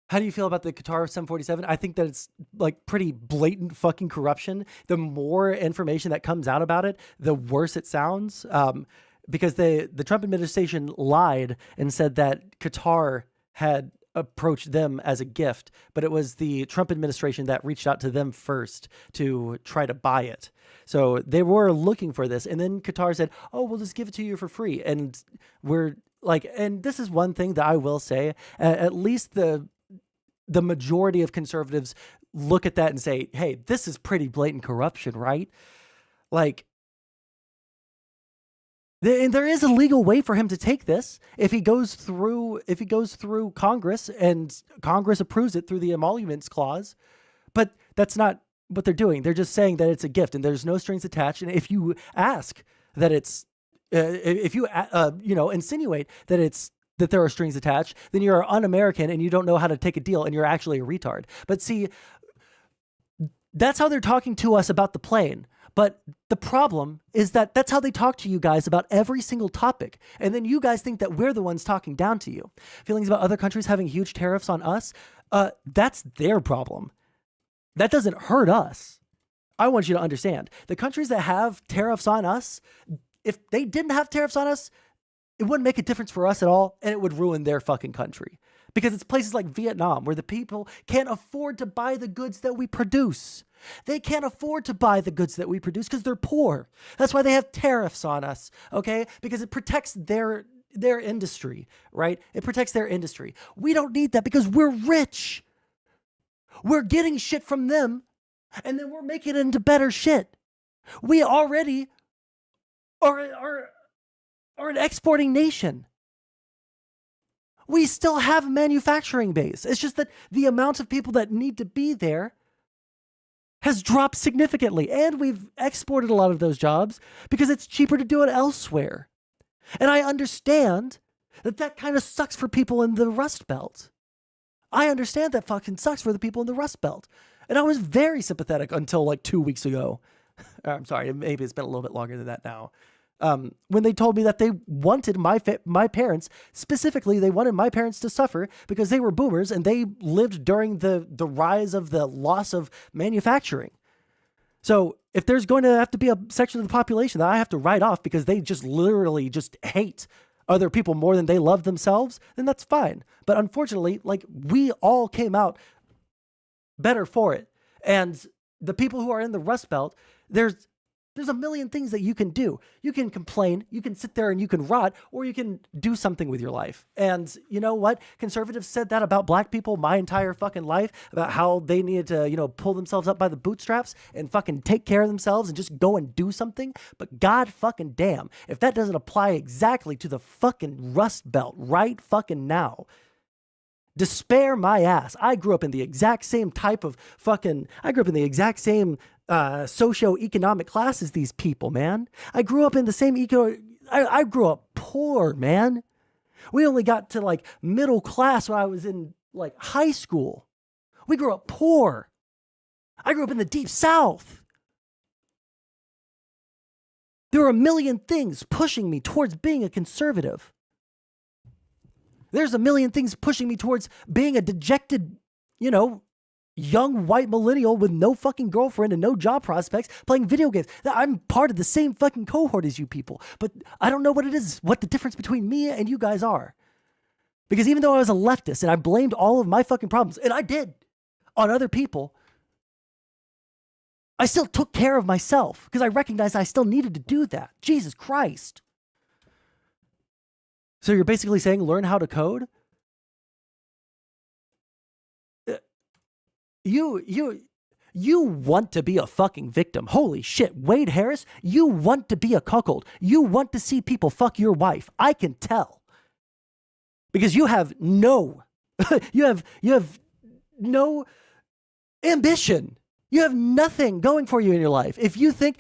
How do you feel about the Qatar 747? I think that it's like pretty blatant fucking corruption. The more information that comes out about it, the worse it sounds. Because the Trump administration lied and said that Qatar had approached them as a gift, but it was the Trump administration that reached out to them first to try to buy it. So they were looking for this. And then Qatar said, oh, we'll just give it to you for free. And we're like, and this is one thing that I will say, at least the majority of conservatives look at that and say, hey, this is pretty blatant corruption, right? Like, and there is a legal way for him to take this if he goes through Congress and Congress approves it through the emoluments clause. But that's not what they're doing. They're just saying that it's a gift and there's no strings attached. And if you ask that it's, if you insinuate that there are strings attached, then you're un-American and you don't know how to take a deal and you're actually a retard. But see, that's how they're talking to us about the plane. But the problem is that that's how they talk to you guys about every single topic. And then you guys think that we're the ones talking down to you. Feelings about other countries having huge tariffs on us, that's their problem. That doesn't hurt us. I want you to understand. The countries that have tariffs on us, if they didn't have tariffs on us, it wouldn't make a difference for us at all, and it would ruin their fucking country. Because it's places like Vietnam where the people can't afford to buy the goods that we produce. They can't afford to buy the goods that we produce because they're poor. That's why they have tariffs on us, okay? Because it protects their industry, right? It protects their industry. We don't need that because we're rich. We're getting shit from them, and then we're making it into better shit. We already are an exporting nation. We still have a manufacturing base. It's just that the amount of people that need to be there has dropped significantly. And we've exported a lot of those jobs because it's cheaper to do it elsewhere. And I understand that kind of sucks for people in the Rust Belt. I understand that fucking sucks for the people in the Rust Belt. And I was very sympathetic until like 2 weeks ago. I'm sorry, maybe it's been a little bit longer than that now. When they told me that they wanted my parents, specifically, they wanted my parents to suffer because they were boomers and they lived during the rise of the loss of manufacturing. So if there's going to have to be a section of the population that I have to write off because they just literally just hate other people more than they love themselves, then that's fine. But unfortunately, like, we all came out better for it. And the people who are in the Rust Belt, there's a million things that you can do. You can complain, you can sit there and you can rot, or you can do something with your life. And you know what? Conservatives said that about black people my entire fucking life, about how they needed to, you know, pull themselves up by the bootstraps and fucking take care of themselves and just go and do something. But God fucking damn, if that doesn't apply exactly to the fucking Rust Belt right fucking now, despair my ass. I grew up in the exact same type of I grew up in the exact same socioeconomic class as these people, man. I grew up in the same I grew up poor, man. We only got to like middle class when I was in like high school. We grew up poor. I grew up in the deep South. There are a million things pushing me towards being a conservative. There's a million things pushing me towards being a dejected, you know, young white millennial with no fucking girlfriend and no job prospects playing video games. I'm part of the same fucking cohort as you people, but I don't know what it is, what the difference between me and you guys are. Because even though I was a leftist and I blamed all of my fucking problems, and I did, on other people, I still took care of myself because I recognized I still needed to do that. Jesus Christ. So you're basically saying learn how to code? You want to be a fucking victim. Holy shit, Wade Harris, you want to be a cuckold. You want to see people fuck your wife. I can tell. Because you have no you have no ambition. You have nothing going for you in your life. If you think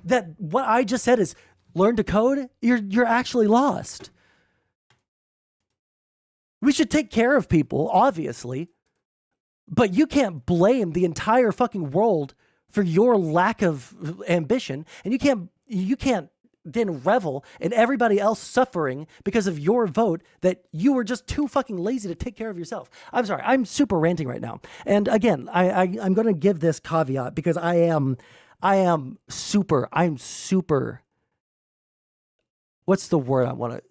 that what I just said is learn to code, you're actually lost. We should take care of people, obviously, but you can't blame the entire fucking world for your lack of ambition, and you can't then revel in everybody else suffering because of your vote that you were just too fucking lazy to take care of yourself. I'm sorry, I'm super ranting right now. And again, I'm going to give this caveat because I'm super, what's the word I want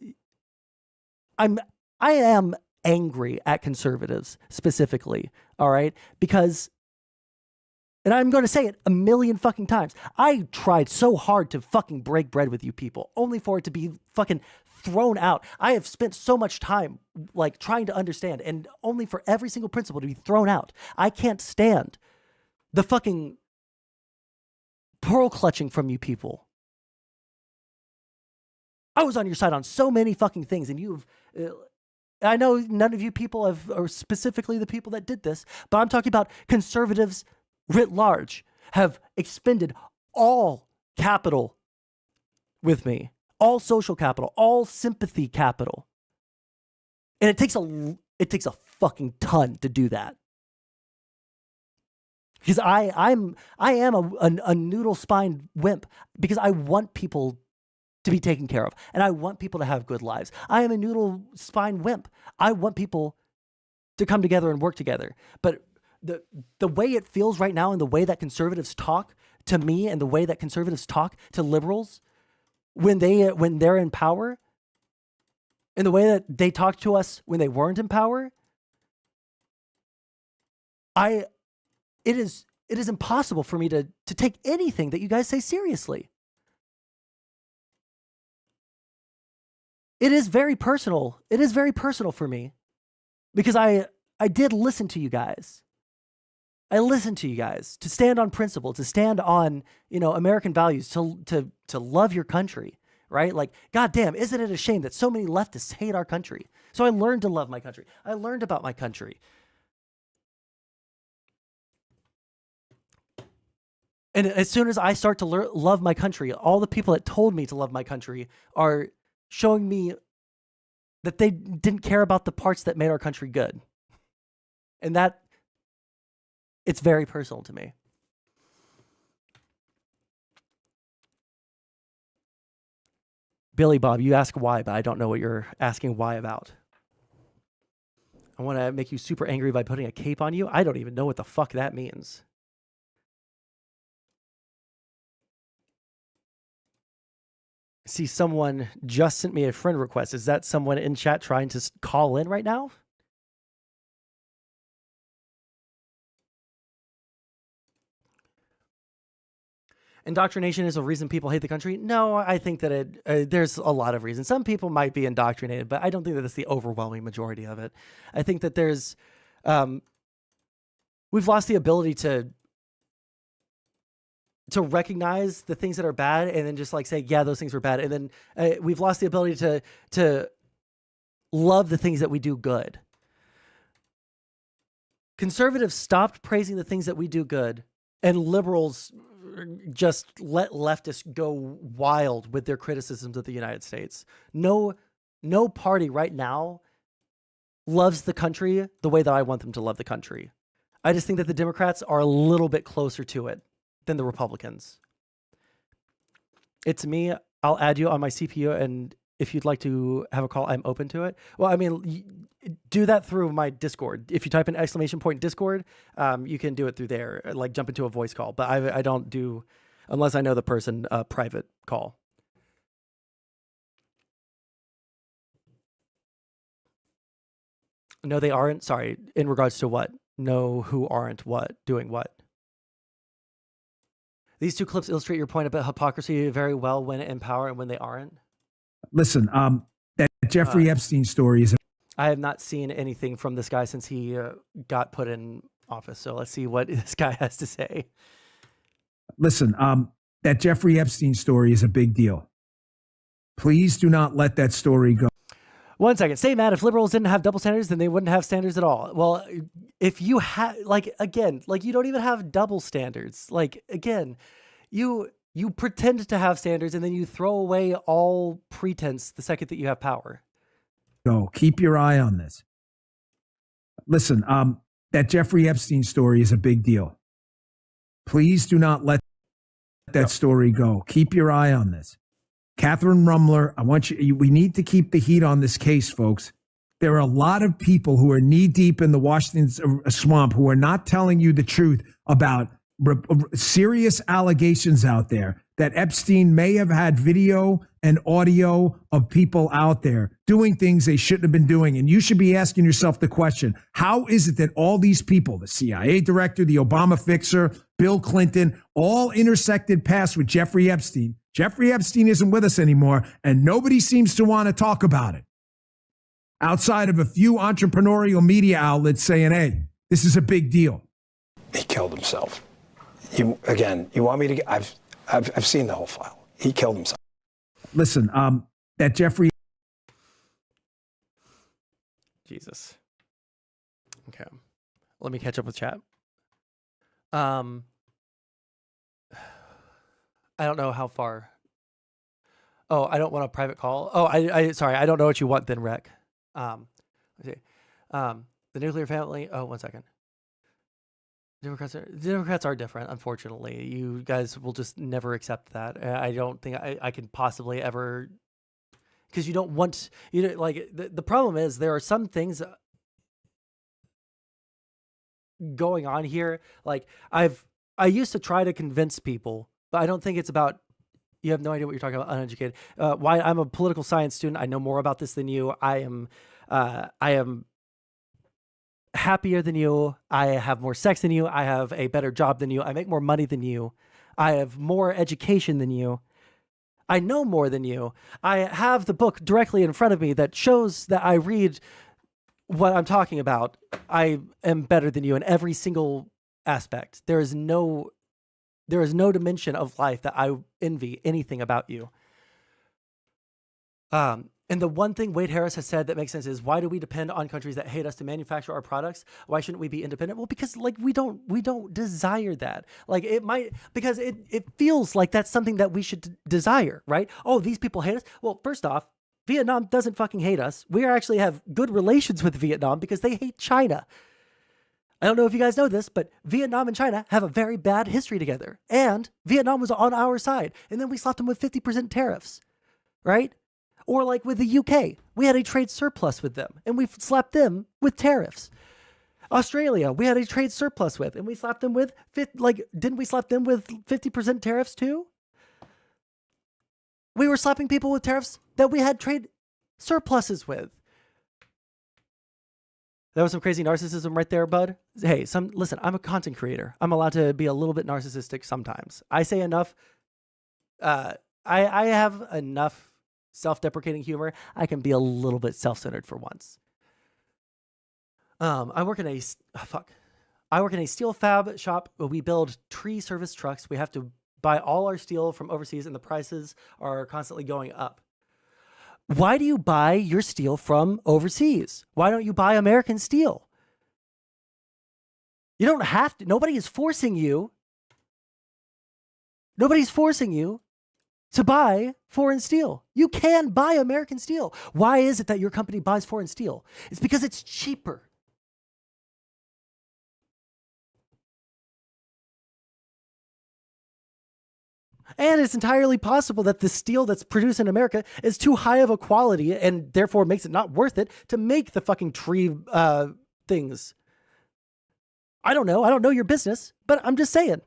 to, I am angry at conservatives specifically, all right? Because, and I'm going to say it a million fucking times, I tried so hard to fucking break bread with you people, only for it to be fucking thrown out. I have spent so much time like trying to understand, and only for every single principle to be thrown out. I can't stand the fucking pearl clutching from you people. I was on your side on so many fucking things, and you've... I know none of you people have, or specifically the people that did this, but I'm talking about conservatives writ large have expended all capital with me, all social capital, all sympathy capital. And it takes a fucking ton to do that. Because I am a noodle-spined wimp because I want people to be taken care of. And I want people to have good lives. I am a noodle spine wimp. I want people to come together and work together. But the way it feels right now and the way that conservatives talk to me and the way that conservatives talk to liberals when they're in power and the way that they talk to us when they weren't in power, it is impossible for me to take anything that you guys say seriously. It is very personal. It is very personal for me because I did listen to you guys. I listened to you guys to stand on principle, to stand on, you know, American values, to love your country, right? Like, goddamn, isn't it a shame that so many leftists hate our country? So I learned to love my country. I learned about my country. And as soon as I start to love my country, all the people that told me to love my country are showing me that they didn't care about the parts that made our country good. And that, it's very personal to me. Billy Bob, you ask why, but I don't know what you're asking why about. I want to make you super angry by putting a cape on you. I don't even know what the fuck that means. see someone just sent me a friend request. Is that someone in chat trying to call in right now? Indoctrination is a reason people hate the country? No, I think that there's a lot of reasons. Some people might be indoctrinated, but I don't think that it's the overwhelming majority of it. I think that there's, we've lost the ability to recognize the things that are bad and then just like say, yeah, those things were bad. And then we've lost the ability to love the things that we do good. Conservatives stopped praising the things that we do good, and liberals just let leftists go wild with their criticisms of the United States. No party right now loves the country the way that I want them to love the country. I just think that the Democrats are a little bit closer to it than the Republicans. It's me. I'll add you on my CPU, and if you'd like to have a call, I'm open to it. Well, I mean, do that through my Discord. If you type in !Discord, you can do it through there, like jump into a voice call. But I don't do, unless I know the person, a private call. No, they aren't. Sorry. In regards to what? No, who aren't what? Doing what? These two clips illustrate your point about hypocrisy very well, when in power and when they aren't. Listen, that Jeffrey Epstein story is... I have not seen anything from this guy since he got put in office. So let's see what this guy has to say. Listen, that Jeffrey Epstein story is a big deal. Please do not let that story go. 1 second. Say, Matt, if liberals didn't have double standards, then they wouldn't have standards at all. Well, if you have, like, again, like you don't even have double standards. Like, again, you pretend to have standards and then you throw away all pretense the second that you have power. Go. Keep your eye on this. Listen, that Jeffrey Epstein story is a big deal. Please do not let that story go. Keep your eye on this. Catherine Rumler, I want you, we need to keep the heat on this case, folks. There are a lot of people who are knee deep in the Washington swamp who are not telling you the truth about serious allegations out there that Epstein may have had video and audio of people out there doing things they shouldn't have been doing. And you should be asking yourself the question, how is it that all these people, the CIA director, the Obama fixer, Bill Clinton, all intersected paths with Jeffrey Epstein? Jeffrey Epstein isn't with us anymore, and nobody seems to want to talk about it. Outside of a few entrepreneurial media outlets saying, hey, this is a big deal. He killed himself. You want me to? I've seen the whole file. He killed himself. Listen, that Jeffrey. Jesus. Okay, let me catch up with chat. I don't know how far. Oh, I don't want a private call. Oh, sorry, I don't know what you want then, Rec. Let's see. The nuclear family. Oh, 1 second. Democrats are different, unfortunately. You guys will just never accept that. I don't think I can possibly ever, because you don't want, you know, like the problem is there are some things going on here. Like I used to try to convince people, but I don't think it's about, you have no idea what you're talking about, uneducated. Why I'm a political science student. I know more about this than you. I am happier than you. I have more sex than you. I have a better job than you. I make more money than you. I have more education than you. I know more than you. I have the book directly in front of me that shows that I read what I'm talking about. I am better than you in every single aspect. There is no dimension of life that I envy anything about you. And the one thing Wade Harris has said that makes sense is, why do we depend on countries that hate us to manufacture our products? Why shouldn't we be independent? Well, because like we don't desire that. Like it might, because it feels like that's something that we should desire, right? Oh, these people hate us. Well, first off, Vietnam doesn't fucking hate us. We actually have good relations with Vietnam because they hate China. I don't know if you guys know this, but Vietnam and China have a very bad history together. And Vietnam was on our side. And then we slapped them with 50% tariffs, right? Or like with the UK, we had a trade surplus with them and we slapped them with tariffs. Australia, we had a trade surplus with, and we slapped them with, didn't we slap them with 50% tariffs too? We were slapping people with tariffs that we had trade surpluses with. That was some crazy narcissism right there, bud. Hey, listen, I'm a content creator. I'm allowed to be a little bit narcissistic sometimes. I say enough. I have enough self-deprecating humor. I can be a little bit self-centered for once. I work in a steel fab shop. We build tree service trucks. We have to buy all our steel from overseas, and the prices are constantly going up. Why do you buy your steel from overseas? Why don't you buy American steel? You don't have to. Nobody is forcing you. Nobody's forcing you to buy foreign steel. You can buy American steel. Why is it that your company buys foreign steel? It's because it's cheaper. And it's entirely possible that the steel that's produced in America is too high of a quality and therefore makes it not worth it to make the fucking tree things. I don't know. I don't know your business, but I'm just saying.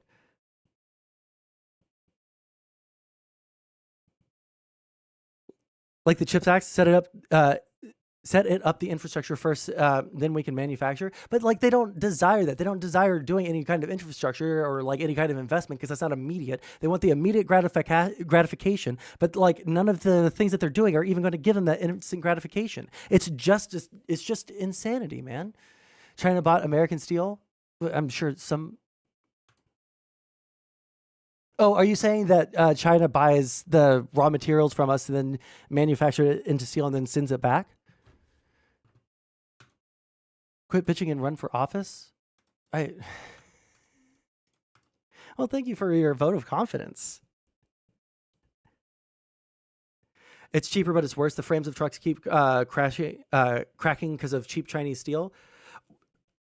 Like the CHIPS Act, set it up the infrastructure first, then we can manufacture. But like they don't desire that. They don't desire doing any kind of infrastructure or like any kind of investment because that's not immediate. They want the immediate gratification, but like none of the things that they're doing are even going to give them that instant gratification. It's just insanity, man. China bought American steel. I'm sure some. Oh, are you saying that China buys the raw materials from us and then manufactures it into steel and then sends it back? Quit bitching and run for office? Well, thank you for your vote of confidence. It's cheaper, but it's worse. The frames of trucks keep cracking because of cheap Chinese steel.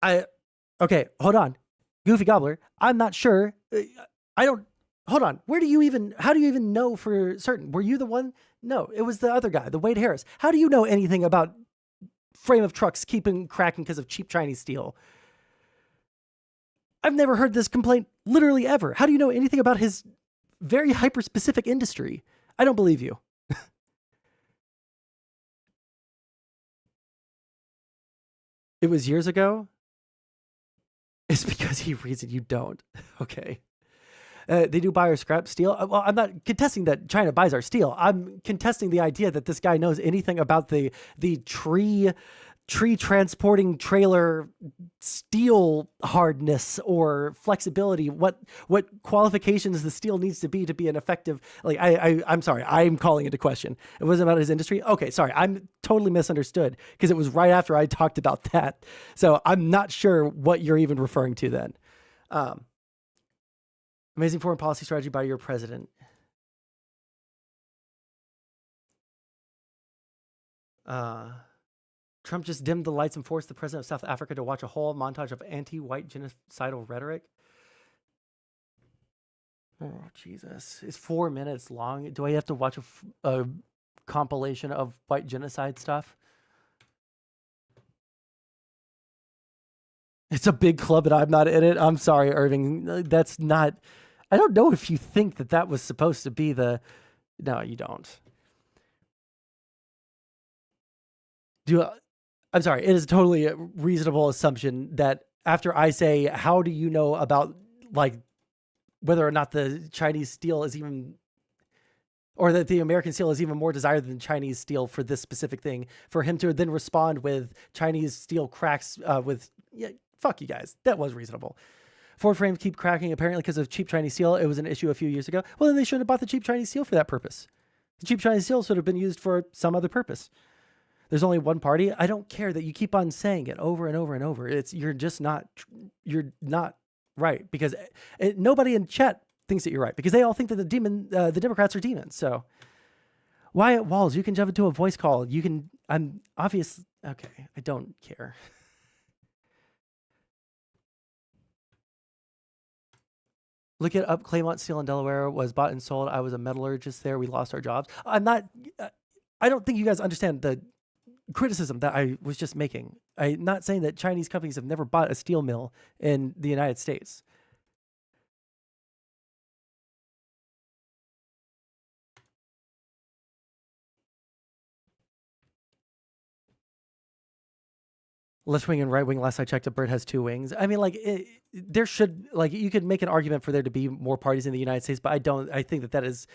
Okay, hold on. Goofy Gobbler, I'm not sure. Hold on. How do you even know for certain? Were you the one? No, it was the other guy, the Wade Harris. How do you know anything about frame of trucks keeping cracking because of cheap Chinese steel? I've never heard this complaint literally ever. How do you know anything about his very hyper-specific industry? I don't believe you. It was years ago? It's because he reads it, you don't. Okay. They do buy our scrap steel. Well, I'm not contesting that China buys our steel. I'm contesting the idea that this guy knows anything about the tree transporting trailer steel hardness or flexibility. What qualifications the steel needs to be an effective. Like I'm sorry, I'm calling into question. It wasn't about his industry. Okay, sorry, I'm totally misunderstood because it was right after I talked about that. So I'm not sure what you're even referring to then. Amazing foreign policy strategy by your president. Trump just dimmed the lights and forced the president of South Africa to watch a whole montage of anti-white genocidal rhetoric. Oh, Jesus. It's 4 minutes long. Do I have to watch a compilation of white genocide stuff? It's a big club and I'm not in it. I'm sorry, Irving. That's not... I don't know if you think that was supposed to be the... No, you don't. I'm sorry. It is totally a reasonable assumption that after I say, how do you know about like whether or not the Chinese steel is even... or that the American steel is even more desired than Chinese steel for this specific thing, for him to then respond with Chinese steel cracks with... Yeah, fuck you guys. That was reasonable. Ford frames keep cracking apparently because of cheap Chinese steel. It was an issue a few years ago. Well, then they shouldn't have bought the cheap Chinese steel for that purpose. The cheap Chinese steel should have been used for some other purpose. There's only one party. I don't care that you keep on saying it over and over and over. You're not right because nobody in chat thinks that you're right because they all think that the Democrats are demons. So Wyatt Walls, you can jump into a voice call. I'm obvious. Okay. I don't care. Look it up. Claymont Steel in Delaware was bought and sold. I was a metallurgist there. We lost our jobs. I don't think you guys understand the criticism that I was just making. I'm not saying that Chinese companies have never bought a steel mill in the United States. left wing and right wing. Last I checked, a bird has two wings. I mean, like, there should, like, you could make an argument for there to be more parties in the United States, but I think that is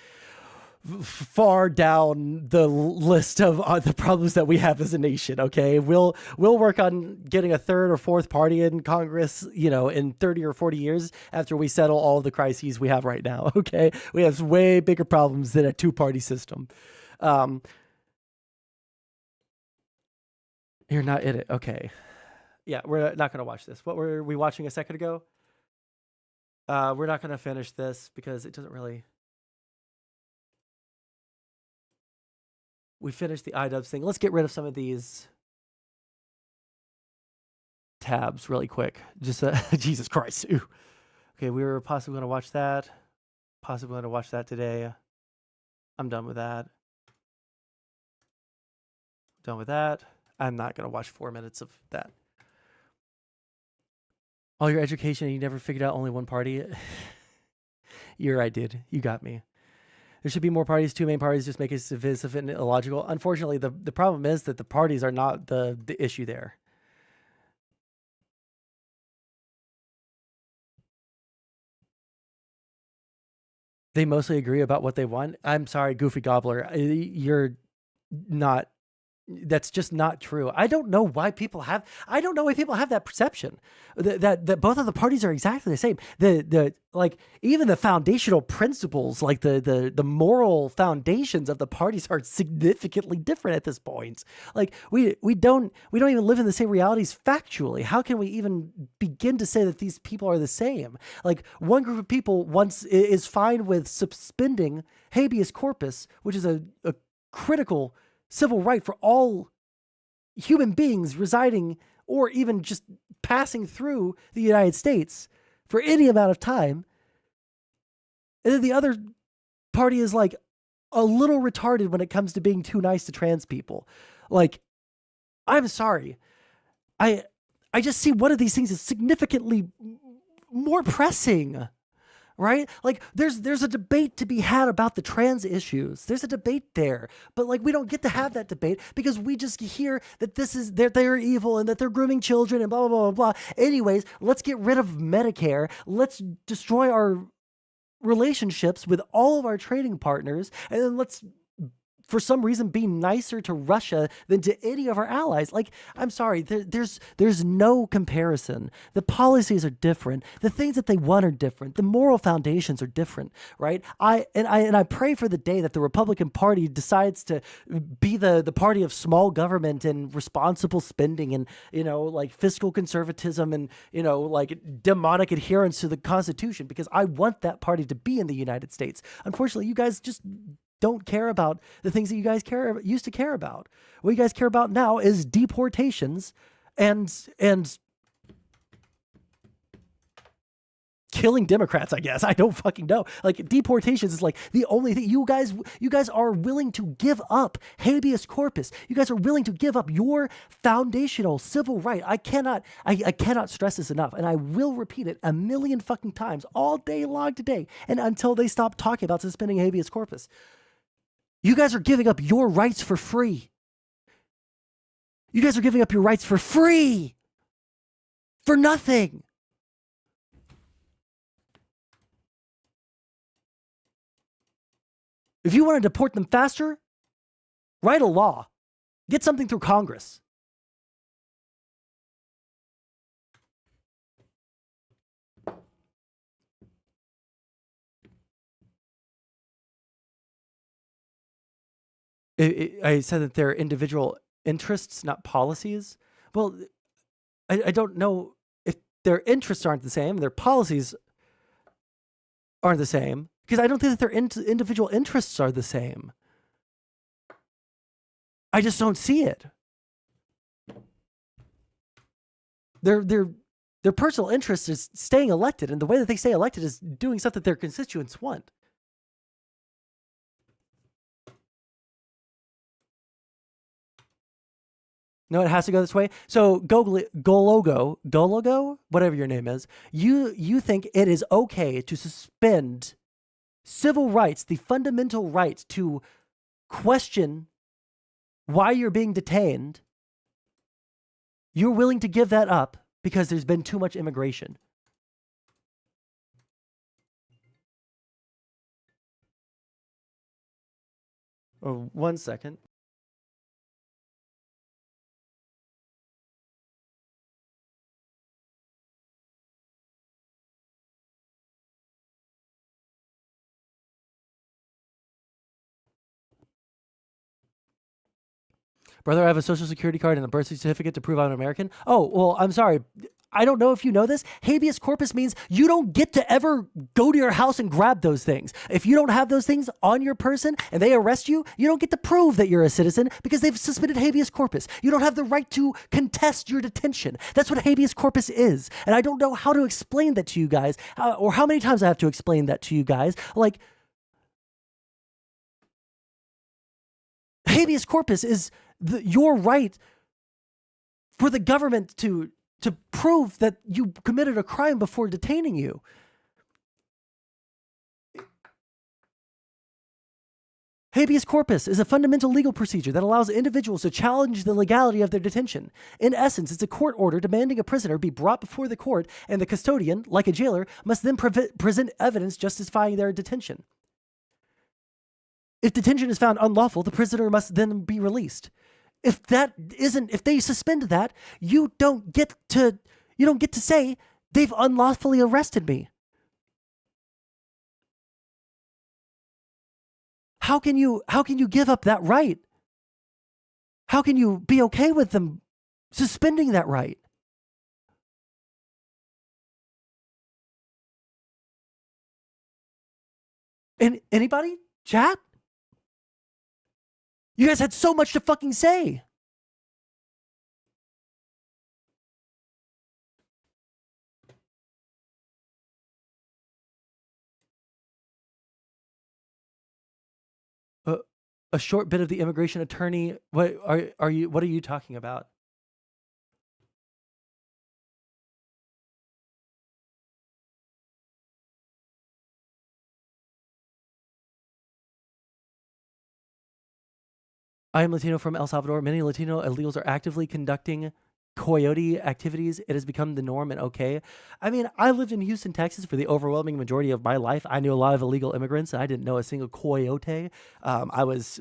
far down the list of the problems that we have as a nation. Okay, we'll work on getting a third or fourth party in Congress, you know, in 30 or 40 years after we settle all the crises we have right now. Okay, we have way bigger problems than a two-party system. You're not in it. Okay. Yeah, we're not going to watch this. What were we watching a second ago? We're not going to finish this because it doesn't really... We finished the iDubbbz thing. Let's get rid of some of these tabs really quick. Just, Jesus Christ. Ooh. Okay, we were possibly going to watch that. Possibly going to watch that today. I'm done with that. Done with that. I'm not going to watch 4 minutes of that. All your education and you never figured out only one party? You're right, dude. You got me. There should be more parties. Two main parties just make it divisive and illogical. Unfortunately, the problem is that the parties are not the issue there. They mostly agree about what they want. I'm sorry, Goofy Gobbler. You're not... That's just not true. I don't know why people have that perception that both of the parties are exactly the same. The like even the foundational principles, like the moral foundations of the parties are significantly different at this point. Like we don't even live in the same realities factually. How can we even begin to say that these people are the same? Like one group of people is fine with suspending habeas corpus, which is a critical civil right for all human beings residing or even just passing through the United States for any amount of time. And then the other party is like a little retarded when it comes to being too nice to trans people. Like, I'm sorry. I just see one of these things as significantly more pressing. Right? Like there's a debate to be had about the trans issues. There's a debate there, but like we don't get to have that debate because we just hear that they're evil and that they're grooming children and blah, blah, blah, blah. Anyways, let's get rid of Medicare. Let's destroy our relationships with all of our trading partners. And then let's, for some reason, be nicer to Russia than to any of our allies. Like, I'm sorry, there's no comparison. The policies are different. The things that they want are different. The moral foundations are different, right? I pray for the day that the Republican Party decides to be the party of small government and responsible spending and, you know, like fiscal conservatism and, you know, like demonic adherence to the Constitution, because I want that party to be in the United States. Unfortunately, you guys just don't care about the things that you guys used to care about. What you guys care about now is deportations and killing Democrats, I guess. I don't fucking know. Like deportations is like the only thing you guys are willing to give up habeas corpus. You guys are willing to give up your foundational civil right. I cannot stress this enough, and I will repeat it a million fucking times all day long today and until they stop talking about suspending habeas corpus. You guys are giving up your rights for free. You guys are giving up your rights for free. For nothing. If you want to deport them faster, write a law. Get something through Congress. I said that they're individual interests, not policies. Well, I don't know if their interests aren't the same, their policies aren't the same, because I don't think that their individual interests are the same. I just don't see it. Their personal interest is staying elected, and the way that they stay elected is doing stuff that their constituents want. No, it has to go this way. So Gologo, whatever your name is, you think it is okay to suspend civil rights, the fundamental right to question why you're being detained, You're willing to give that up because there's been too much immigration. Oh, 1 second. Brother, I have a social security card and a birth certificate to prove I'm an American. Oh, well, I'm sorry. I don't know if you know this. Habeas corpus means you don't get to ever go to your house and grab those things. If you don't have those things on your person and they arrest you, you don't get to prove that you're a citizen because they've suspended habeas corpus. You don't have the right to contest your detention. That's what habeas corpus is. And I don't know how to explain that to you guys, or how many times I have to explain that to you guys. Like, habeas corpus is your right for the government to prove that you committed a crime before detaining you. Habeas corpus is a fundamental legal procedure that allows individuals to challenge the legality of their detention. In essence, it's a court order demanding a prisoner be brought before the court, and the custodian, like a jailer, must then present evidence justifying their detention. If detention is found unlawful, the prisoner must then be released. If they suspend that, you don't get to say they've unlawfully arrested me. How can you give up that right? How can you be okay with them suspending that right? And anybody? Chat? You guys had so much to fucking say. A short bit of the immigration attorney. What are you talking about? I am Latino from El Salvador. Many Latino illegals are actively conducting coyote activities. It has become the norm and okay. I mean, I lived in Houston, Texas for the overwhelming majority of my life. I knew a lot of illegal immigrants, and I didn't know a single coyote. I was,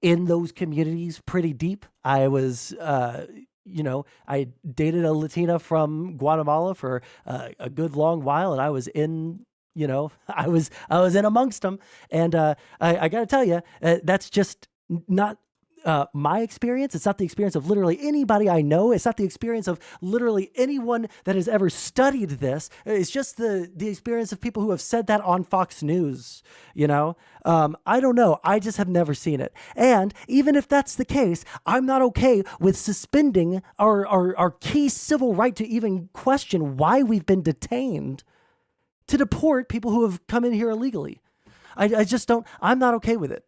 in those communities pretty deep. I was, I dated a Latina from Guatemala for a good long while, and I was in I was in amongst them. And I got to tell you, that's just not my experience. It's not the experience of literally anybody I know. It's not the experience of literally anyone that has ever studied this. It's just the experience of people who have said that on Fox News, I don't know. I just have never seen it. And even if that's the case, I'm not okay with suspending our key civil right to even question why we've been detained to deport people who have come in here illegally. I just don't, I'm not okay with it.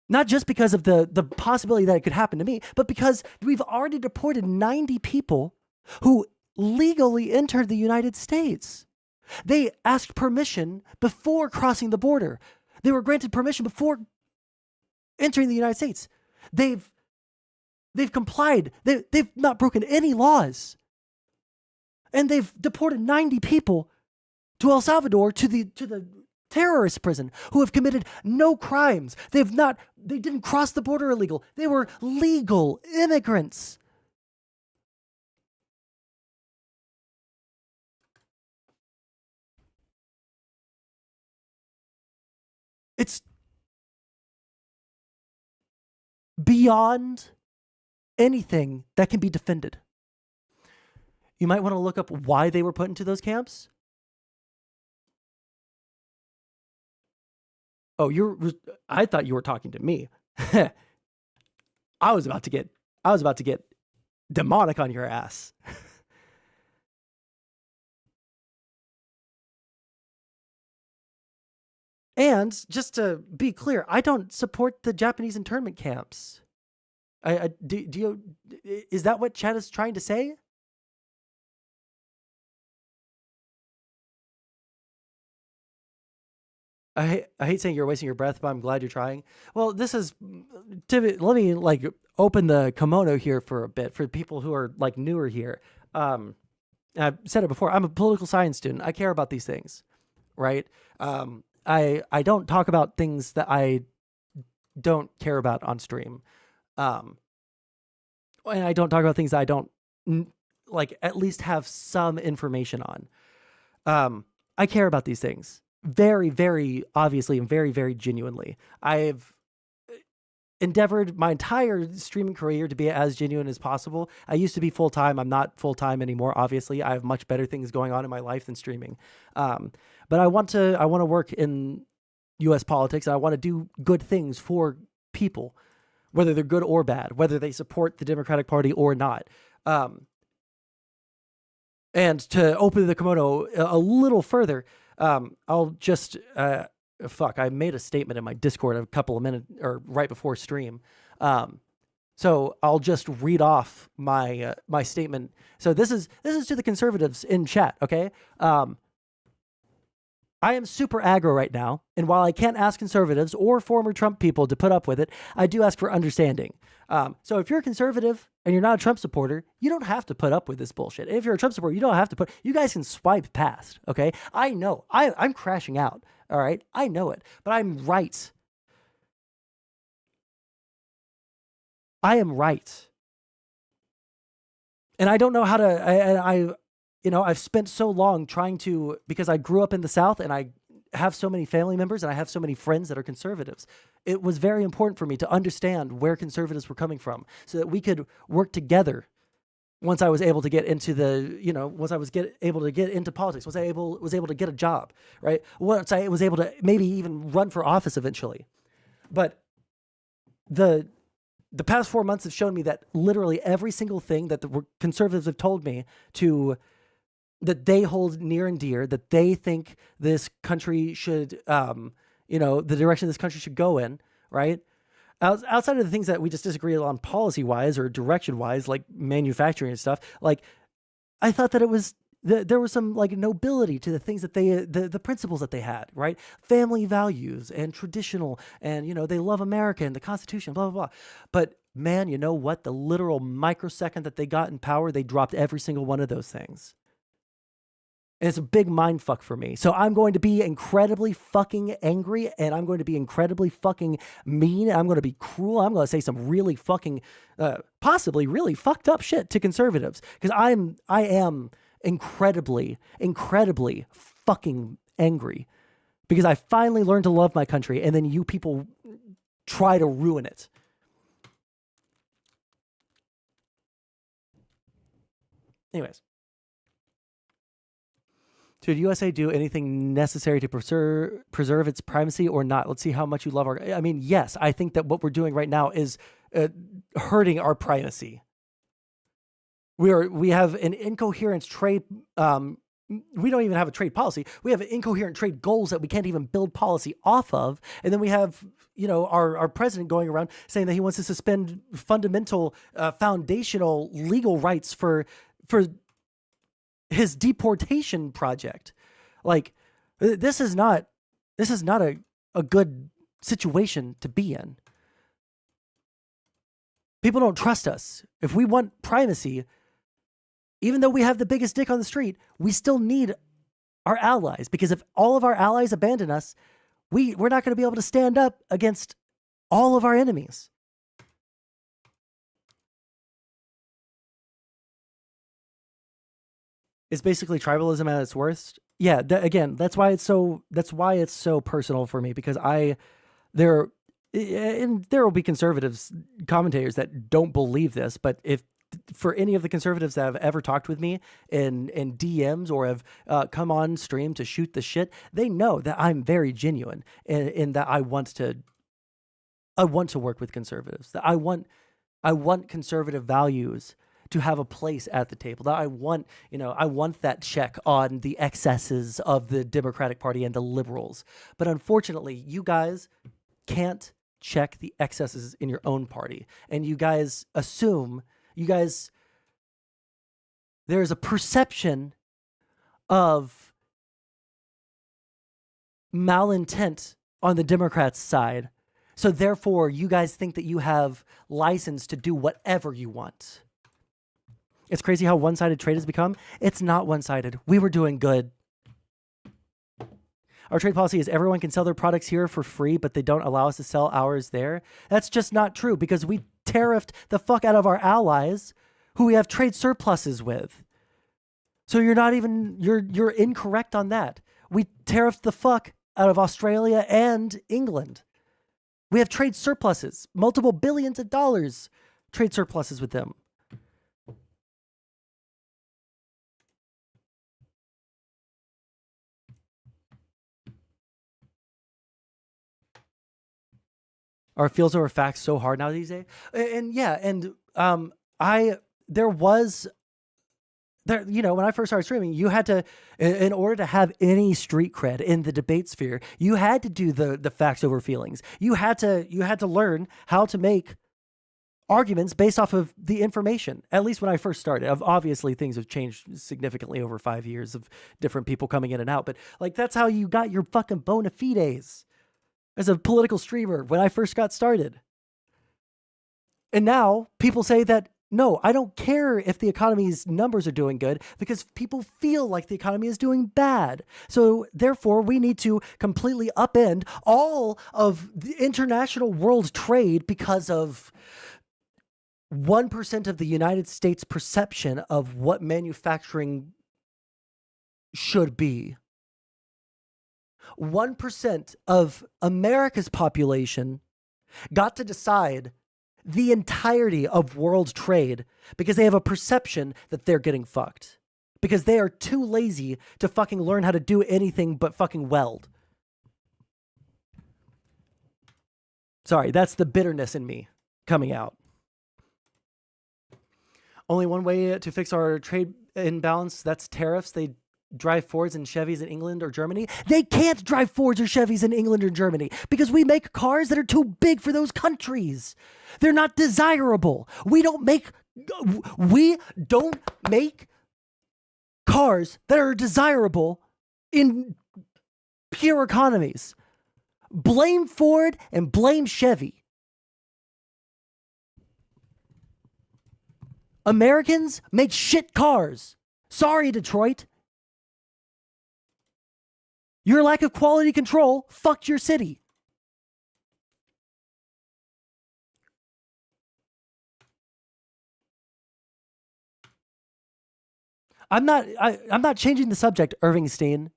Not just because of the possibility that it could happen to me, but because we've already deported 90 people who legally entered the United States. They asked permission before crossing the border. They were granted permission before entering the United States. They've complied. They've not broken any laws. And they've deported 90 people to El Salvador, to the terrorist prison, who have committed no crimes. They didn't cross the border illegal. They were legal immigrants. It's beyond anything that can be defended. You might want to look up why they were put into those camps. Oh, I thought you were talking to me. I was about to get demonic on your ass. And just to be clear, I don't support the Japanese internment camps. Is that what Chad is trying to say? I hate saying you're wasting your breath, but I'm glad you're trying. Well, this is let me like open the kimono here for a bit for people who are like newer here. I've said it before. I'm a political science student. I care about these things, right? I don't talk about things that I don't care about on stream, and I don't talk about things that I don't like at least have some information on. I care about these things very, very obviously and very, very genuinely. I've endeavored my entire streaming career to be as genuine as possible. I used to be full-time. I'm not full-time anymore. Obviously, I have much better things going on in my life than streaming. But I want to work in U.S. politics, and I want to do good things for people, whether they're good or bad, whether they support the Democratic Party or not. And to open the kimono a little further, I'll just I made a statement in my Discord a couple of minutes or right before stream. So I'll just read off my my statement. So this is to the conservatives in chat, okay? I am super aggro right now, and while I can't ask conservatives or former Trump people to put up with it, I do ask for understanding. So if you're a conservative and you're not a Trump supporter, you don't have to put up with this bullshit. If you're a Trump supporter, you don't have to you guys can swipe past, okay? I know. I'm crashing out, all right? I know it, but I'm right. I am right. And I don't know how to, I've spent so long trying to, because I grew up in the South and I have so many family members and I have so many friends that are conservatives. It was very important for me to understand where conservatives were coming from so that we could work together once I was able to get into able to get into politics, was able to get a job, right? Once I was able to maybe even run for office eventually. But the past 4 months have shown me that literally every single thing that the conservatives have told me that they hold near and dear, that they think this country should, the direction this country should go in, right? Outside of the things that we just disagree on policy-wise or direction-wise, like manufacturing and stuff, like I thought that there was some like nobility to the things that the principles that they had, right? Family values and traditional, and they love America and the Constitution, blah blah blah. But man, you know what? The literal microsecond that they got in power, they dropped every single one of those things. And it's a big mind fuck for me. So I'm going to be incredibly fucking angry, and I'm going to be incredibly fucking mean. I'm going to be cruel. I'm going to say some really fucking, possibly really fucked up shit to conservatives, because I am incredibly, incredibly fucking angry because I finally learned to love my country, and then you people try to ruin it. Anyways. Should USA do anything necessary to preserve its primacy or not? Let's see how much you love our... I mean, yes, I think that what we're doing right now is hurting our primacy. We have an incoherent trade... we don't even have a trade policy. We have incoherent trade goals that we can't even build policy off of. And then we have, our president going around saying that he wants to suspend fundamental, foundational legal rights for his deportation project. Like, this is not a good situation to be in. People don't trust us. If we want primacy, even though we have the biggest dick on the street, we still need our allies, because if all of our allies abandon us, we're not going to be able to stand up against all of our enemies. It's basically tribalism at its worst. Yeah, again, that's why it's so personal for me, because there will be conservatives commentators that don't believe this, but if for any of the conservatives that have ever talked with me in DMs or have come on stream to shoot the shit, they know that I'm very genuine in that I want to work with conservatives. That I want conservative values to have a place at the table. That I want that check on the excesses of the Democratic Party and the liberals. But unfortunately, you guys can't check the excesses in your own party. And you guys there's a perception of malintent on the Democrats' side. So therefore, you guys think that you have license to do whatever you want. It's crazy how one-sided trade has become. It's not one-sided. We were doing good. Our trade policy is everyone can sell their products here for free, but they don't allow us to sell ours there. That's just not true because we tariffed the fuck out of our allies who we have trade surpluses with. So you're incorrect on that. We tariffed the fuck out of Australia and England. We have trade surpluses, multiple billions of dollars trade surpluses with them. Are feels over facts so hard now these days? And yeah, and when I first started streaming, you had to, in order to have any street cred in the debate sphere, you had to do the facts over feelings. You had to learn how to make arguments based off of the information. At least when I first started. Obviously, things have changed significantly over 5 years of different people coming in and out. But like that's how you got your fucking bona fides as a political streamer when I first got started. And now people say that, no, I don't care if the economy's numbers are doing good because people feel like the economy is doing bad. So therefore, we need to completely upend all of the international world trade because of 1% of the United States perception of what manufacturing should be. 1% of America's population got to decide the entirety of world trade because they have a perception that they're getting fucked. Because they are too lazy to fucking learn how to do anything but fucking weld. Sorry, that's the bitterness in me coming out. Only one way to fix our trade imbalance, that's tariffs. They drive Fords and Chevys in England or Germany. They can't drive Fords or Chevys in England or Germany because we make cars that are too big for those countries. They're not desirable. We don't make cars that are desirable in pure economies. Blame Ford and blame Chevy. Americans make shit cars. Sorry, Detroit. Your lack of quality control fucked your city. I'm not changing the subject, Irving Steen.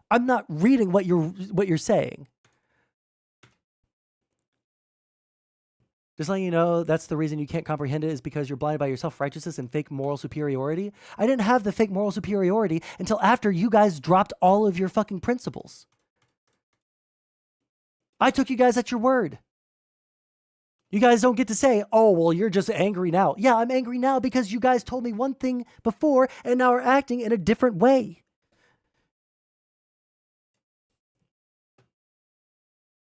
I'm not reading what you're saying. Just letting you know, that's the reason you can't comprehend it is because you're blinded by your self-righteousness and fake moral superiority. I didn't have the fake moral superiority until after you guys dropped all of your fucking principles. I took you guys at your word. You guys don't get to say, oh, well, you're just angry now. Yeah, I'm angry now because you guys told me one thing before and now are acting in a different way.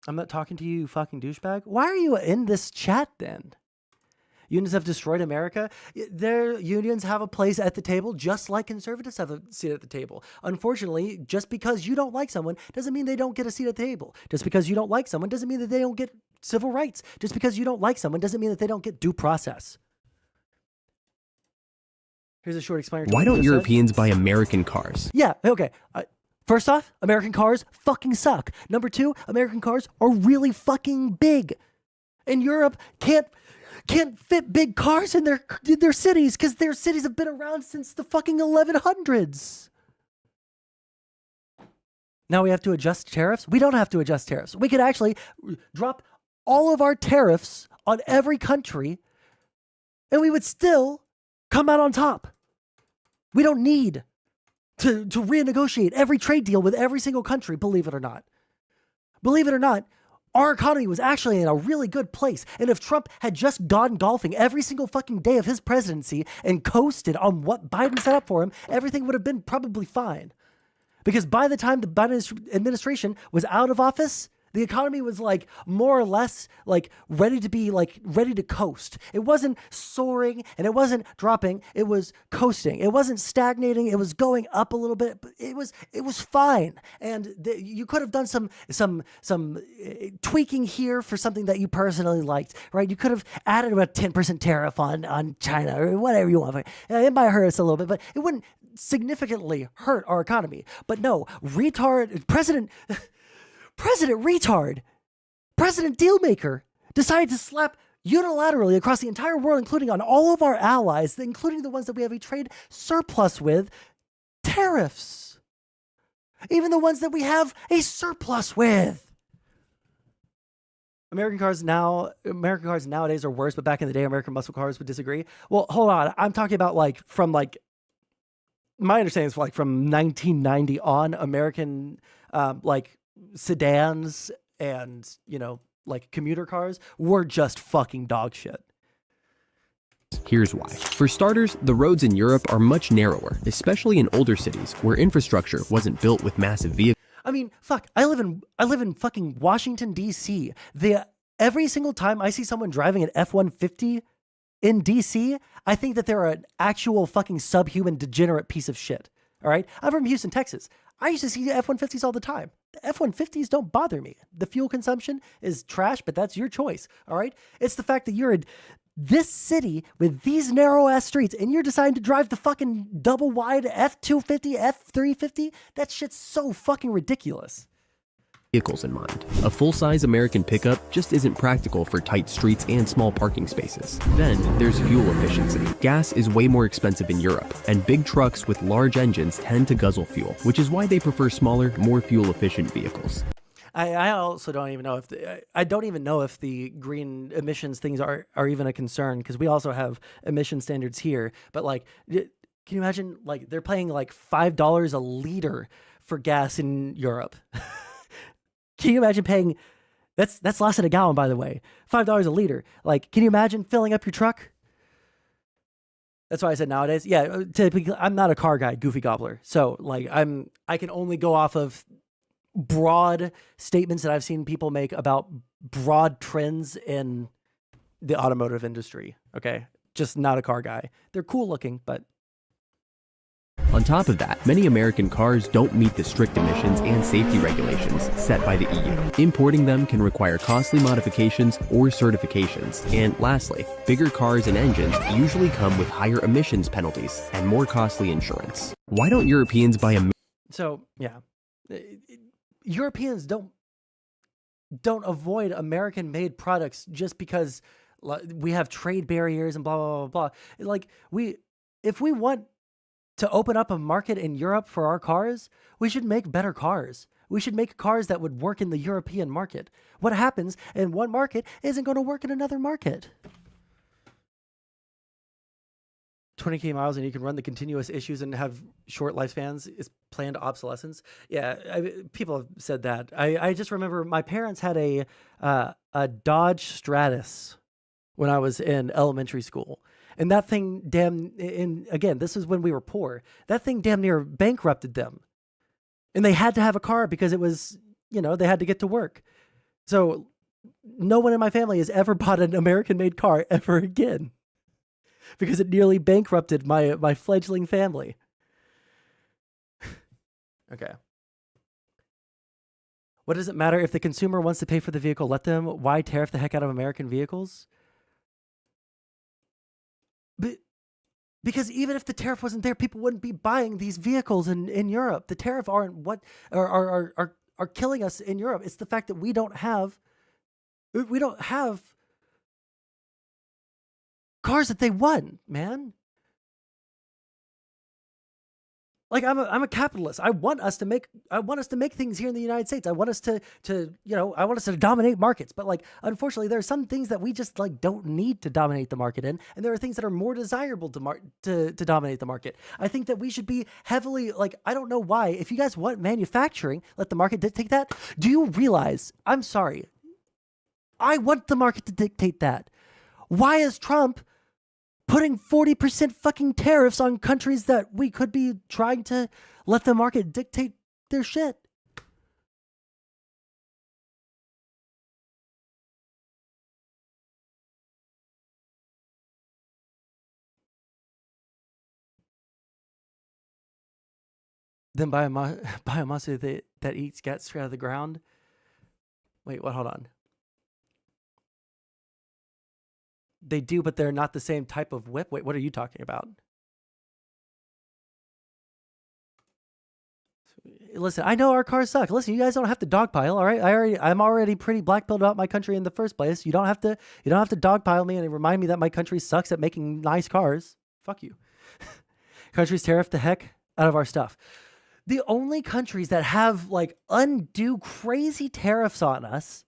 I'm not talking to you, fucking douchebag. Why are you in this chat then? Unions have destroyed America. Their unions have a place at the table just like conservatives have a seat at the table. Unfortunately, just because you don't like someone doesn't mean they don't get a seat at the table. Just because you don't like someone doesn't mean that they don't get civil rights. Just because you don't like someone doesn't mean that they don't get due process. Here's a short explainer. Why don't Europeans buy American cars? Yeah, okay. First off, American cars fucking suck. Number two, American cars are really fucking big. And Europe can't fit big cars in their cities because their cities have been around since the fucking 1100s. Now we have to adjust tariffs? We don't have to adjust tariffs. We could actually drop all of our tariffs on every country and we would still come out on top. We don't need to renegotiate every trade deal with every single country, believe it or not. Believe it or not, our economy was actually in a really good place. And if Trump had just gone golfing every single fucking day of his presidency and coasted on what Biden set up for him, everything would have been probably fine. Because by the time the Biden administration was out of office, The economy was like more or less like ready to coast. It wasn't soaring and it wasn't dropping. It was coasting. It wasn't stagnating. It was going up a little bit. But it was fine. And you could have done some tweaking here for something that you personally liked, right? You could have added a 10% tariff on China or whatever you want. It might hurt us a little bit, but it wouldn't significantly hurt our economy. But no, President Dealmaker decided to slap unilaterally across the entire world, including on all of our allies, including the ones that we have a trade surplus with, tariffs. Even the ones that we have a surplus with. American cars nowadays are worse, but back in the day, American muscle cars would disagree. Well, hold on. I'm talking about my understanding is from 1990 on, American sedans and commuter cars were just fucking dog shit. Here's why. For starters, the roads in Europe are much narrower, especially in older cities where infrastructure wasn't built with massive vehicles. I mean, fuck, I live in fucking Washington, D.C. Every single time I see someone driving an F-150 in D.C., I think that they're an actual fucking subhuman degenerate piece of shit. All right? I'm from Houston, Texas. I used to see F-150s all the time. The F-150s don't bother me. The fuel consumption is trash, but that's your choice. All right? It's the fact that you're in this city with these narrow-ass streets and you're deciding to drive the fucking double-wide F-250, F-350. That shit's so fucking ridiculous. Vehicles in mind. A full-size American pickup just isn't practical for tight streets and small parking spaces. Then there's fuel efficiency. Gas is way more expensive in Europe, and big trucks with large engines tend to guzzle fuel, which is why they prefer smaller, more fuel-efficient vehicles. I also don't even know if the green emissions things are even a concern, because we also have emission standards here. But can you imagine they're paying $5 a liter for gas in Europe? Can you imagine paying? That's less than a gallon, by the way. $5 a liter. Can you imagine filling up your truck? That's why I said nowadays. Yeah, typically I'm not a car guy, goofy gobbler. So I can only go off of broad statements that I've seen people make about broad trends in the automotive industry. Okay, just not a car guy. They're cool looking, but. On top of that, many American cars don't meet the strict emissions and safety regulations set by the EU. Importing them can require costly modifications or certifications. And lastly, bigger cars and engines usually come with higher emissions penalties and more costly insurance. Why don't Europeans buy a... So, yeah. Europeans don't avoid American-made products just because we have trade barriers and blah, blah, blah, blah. If we want to open up a market in Europe for our cars, we should make better cars. We should make cars that would work in the European market. What happens in one market isn't going to work in another market. 20k miles and you can run the continuous issues and have short lifespans is planned obsolescence. Yeah, people have said that. I just remember my parents had a Dodge Stratus when I was in elementary school. And that thing again, this is when we were poor. That thing damn near bankrupted them. And they had to have a car because it was, they had to get to work. So no one in my family has ever bought an American-made car ever again because it nearly bankrupted my fledgling family. Okay. What does it matter if the consumer wants to pay for the vehicle? Let them. Why tariff the heck out of American vehicles? Because even if the tariff wasn't there, people wouldn't be buying these vehicles in Europe. The tariff aren't what are killing us in Europe. It's the fact that we don't have cars that they want, man. I'm a capitalist. I want us to make things here in the United States. I want us to dominate markets. But unfortunately, there are some things that we just don't need to dominate the market in, and there are things that are more desirable to dominate the market. I think that we should be heavily I don't know why. If you guys want manufacturing, let the market dictate that. Do you realize? I'm sorry. I want the market to dictate that. Why is Trump putting 40% fucking tariffs on countries that we could be trying to let the market dictate their shit? than biomass that eats gets straight out of the ground. Wait, what? Hold on. They do, but they're not the same type of whip. Wait, what are you talking about? Listen, I know our cars suck. Listen, you guys don't have to dogpile, all right? I'm already pretty black-pilled about my country in the first place. You don't have to dogpile me and remind me that my country sucks at making nice cars. Fuck you. Countries tariff the heck out of our stuff. The only countries that have like undue crazy tariffs on us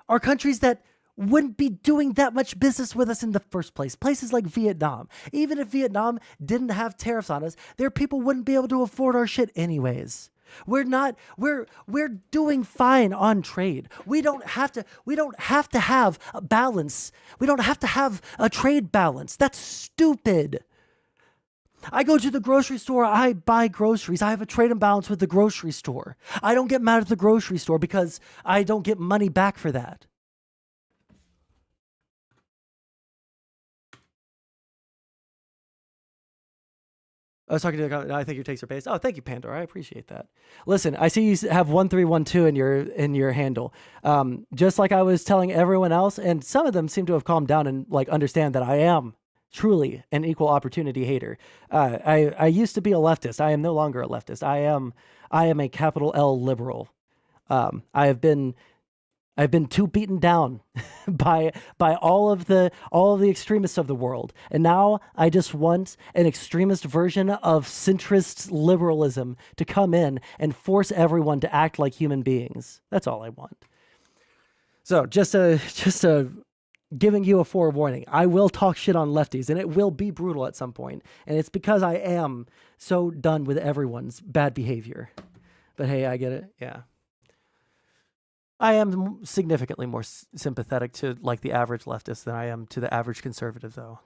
are countries that wouldn't be doing that much business with us in the first place. Places like Vietnam. Even if Vietnam didn't have tariffs on us, their people wouldn't be able to afford our shit anyways. We're doing fine on trade. We don't have to have a balance. We don't have to have a trade balance. That's stupid. I go to the grocery store, I buy groceries. I have a trade imbalance with the grocery store. I don't get mad at the grocery store because I don't get money back for that. I was talking to I think your takes are based. Oh, thank you, Pandora. I appreciate that. Listen, I see you have 1312 in your handle. Just like I was telling everyone else, and some of them seem to have calmed down and like understand that I am truly an equal opportunity hater. I used to be a leftist. I am no longer a leftist. I am a capital L liberal. I've been too beaten down by all of the extremists of the world. And now I just want an extremist version of centrist liberalism to come in and force everyone to act like human beings. That's all I want. So just giving you a forewarning. I will talk shit on lefties and it will be brutal at some point. And it's because I am so done with everyone's bad behavior. But hey, I get it. Yeah. I am significantly more sympathetic to like the average leftist than I am to the average conservative, though.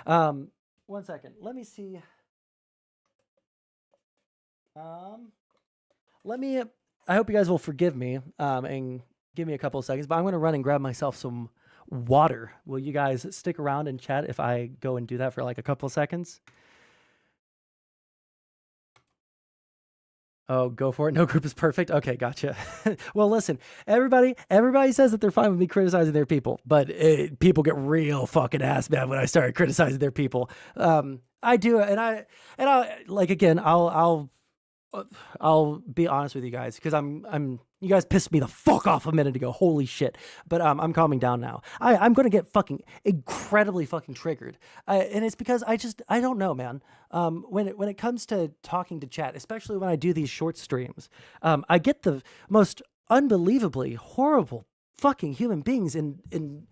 1 second. Let me see. I hope you guys will forgive me and give me a couple of seconds, but I'm going to run and grab myself some water. Will you guys stick around and chat if I go and do that for like a couple of seconds? Oh, go for it. No group is perfect. Okay, gotcha. Well, listen, everybody says that they're fine with me criticizing their people, but people get real fucking ass mad when I start criticizing their people. I do, and I like again, I'll be honest with you guys because you guys pissed me the fuck off a minute ago. Holy shit. But I'm calming down now. I'm going to get fucking incredibly fucking triggered. And it's because I don't know, man. When it comes to talking to chat, especially when I do these short streams, I get the most unbelievably horrible fucking human beings in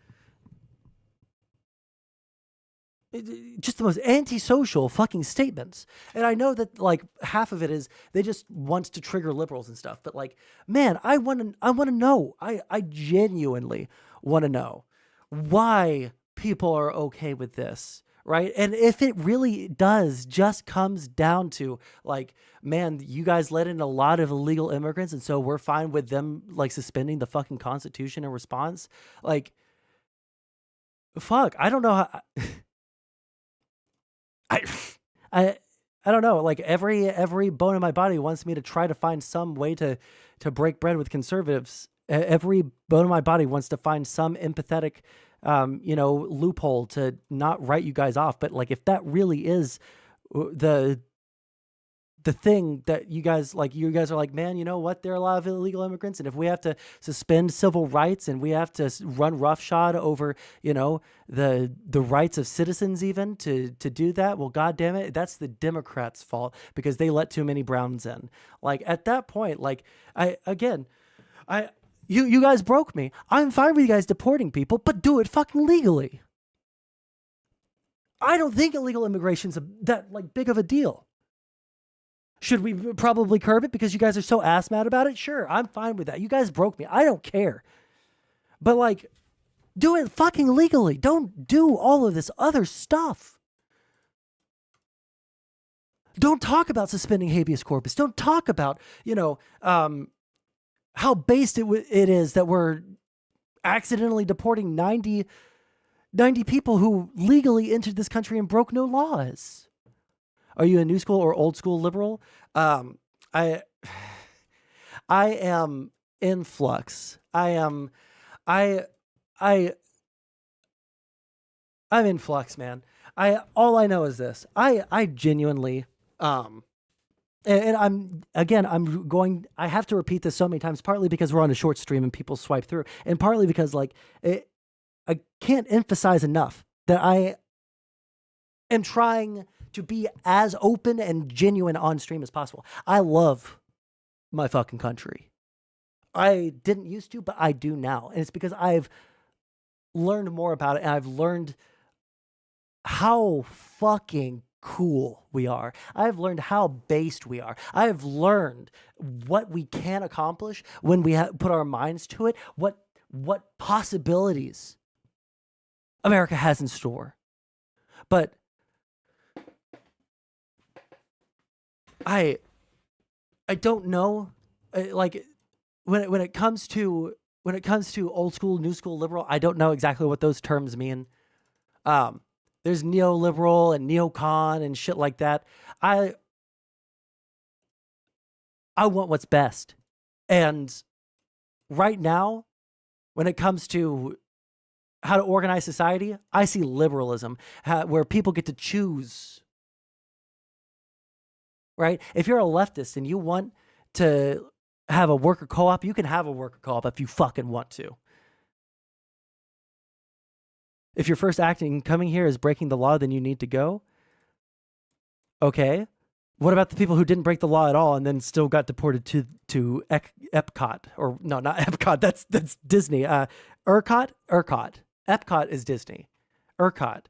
just the most antisocial fucking statements. And I know that like half of it is they just want to trigger liberals and stuff. But like, man, I want to know. I genuinely want to know why people are okay with this, right? And if it really does just comes down to like, man, you guys let in a lot of illegal immigrants and so we're fine with them like suspending the fucking Constitution in response. Like, fuck, I don't know how... I don't know. Like every bone in my body wants me to try to find some way to break bread with conservatives. Every bone in my body wants to find some empathetic, loophole to not write you guys off. But like, if that really is the thing that you guys are like, man, you know what? There are a lot of illegal immigrants. And if we have to suspend civil rights and we have to run roughshod over, the rights of citizens even to do that, well, God damn it, that's the Democrats' fault because they let too many Browns in. Like at that point, like you guys broke me. I'm fine with you guys deporting people, but do it fucking legally. I don't think illegal immigration's that like big of a deal. Should we probably curb it because you guys are so ass mad about it? Sure, I'm fine with that. You guys broke me. I don't care. But like, do it fucking legally. Don't do all of this other stuff. Don't talk about suspending habeas corpus. Don't talk about, how based it is that we're accidentally deporting 90 people who legally entered this country and broke no laws. Are you a new school or old school liberal? I am in flux. I'm in flux, man. All I know is this. I genuinely and I have to repeat this so many times, partly because we're on a short stream and people swipe through, and partly because I can't emphasize enough that I am trying to be as open and genuine on stream as possible. I love my fucking country. I didn't used to, but I do now. And it's because I've learned more about it, and I've learned how fucking cool we are. I've learned how based we are. I've learned what we can accomplish when we put our minds to it, what possibilities America has in store. But I don't know, like when it comes to old school, new school, liberal, I don't know exactly what those terms mean. There's neoliberal and neocon and shit like that. I want what's best. And right now, when it comes to how to organize society, I see liberalism, where people get to choose. Right? If you're a leftist and you want to have a worker co-op, you can have a worker co-op if you fucking want to. If your first act in coming here is breaking the law, then you need to go. Okay. What about the people who didn't break the law at all and then still got deported to Epcot? Or no, not Epcot. That's Disney. ERCOT? Epcot is Disney. ERCOT?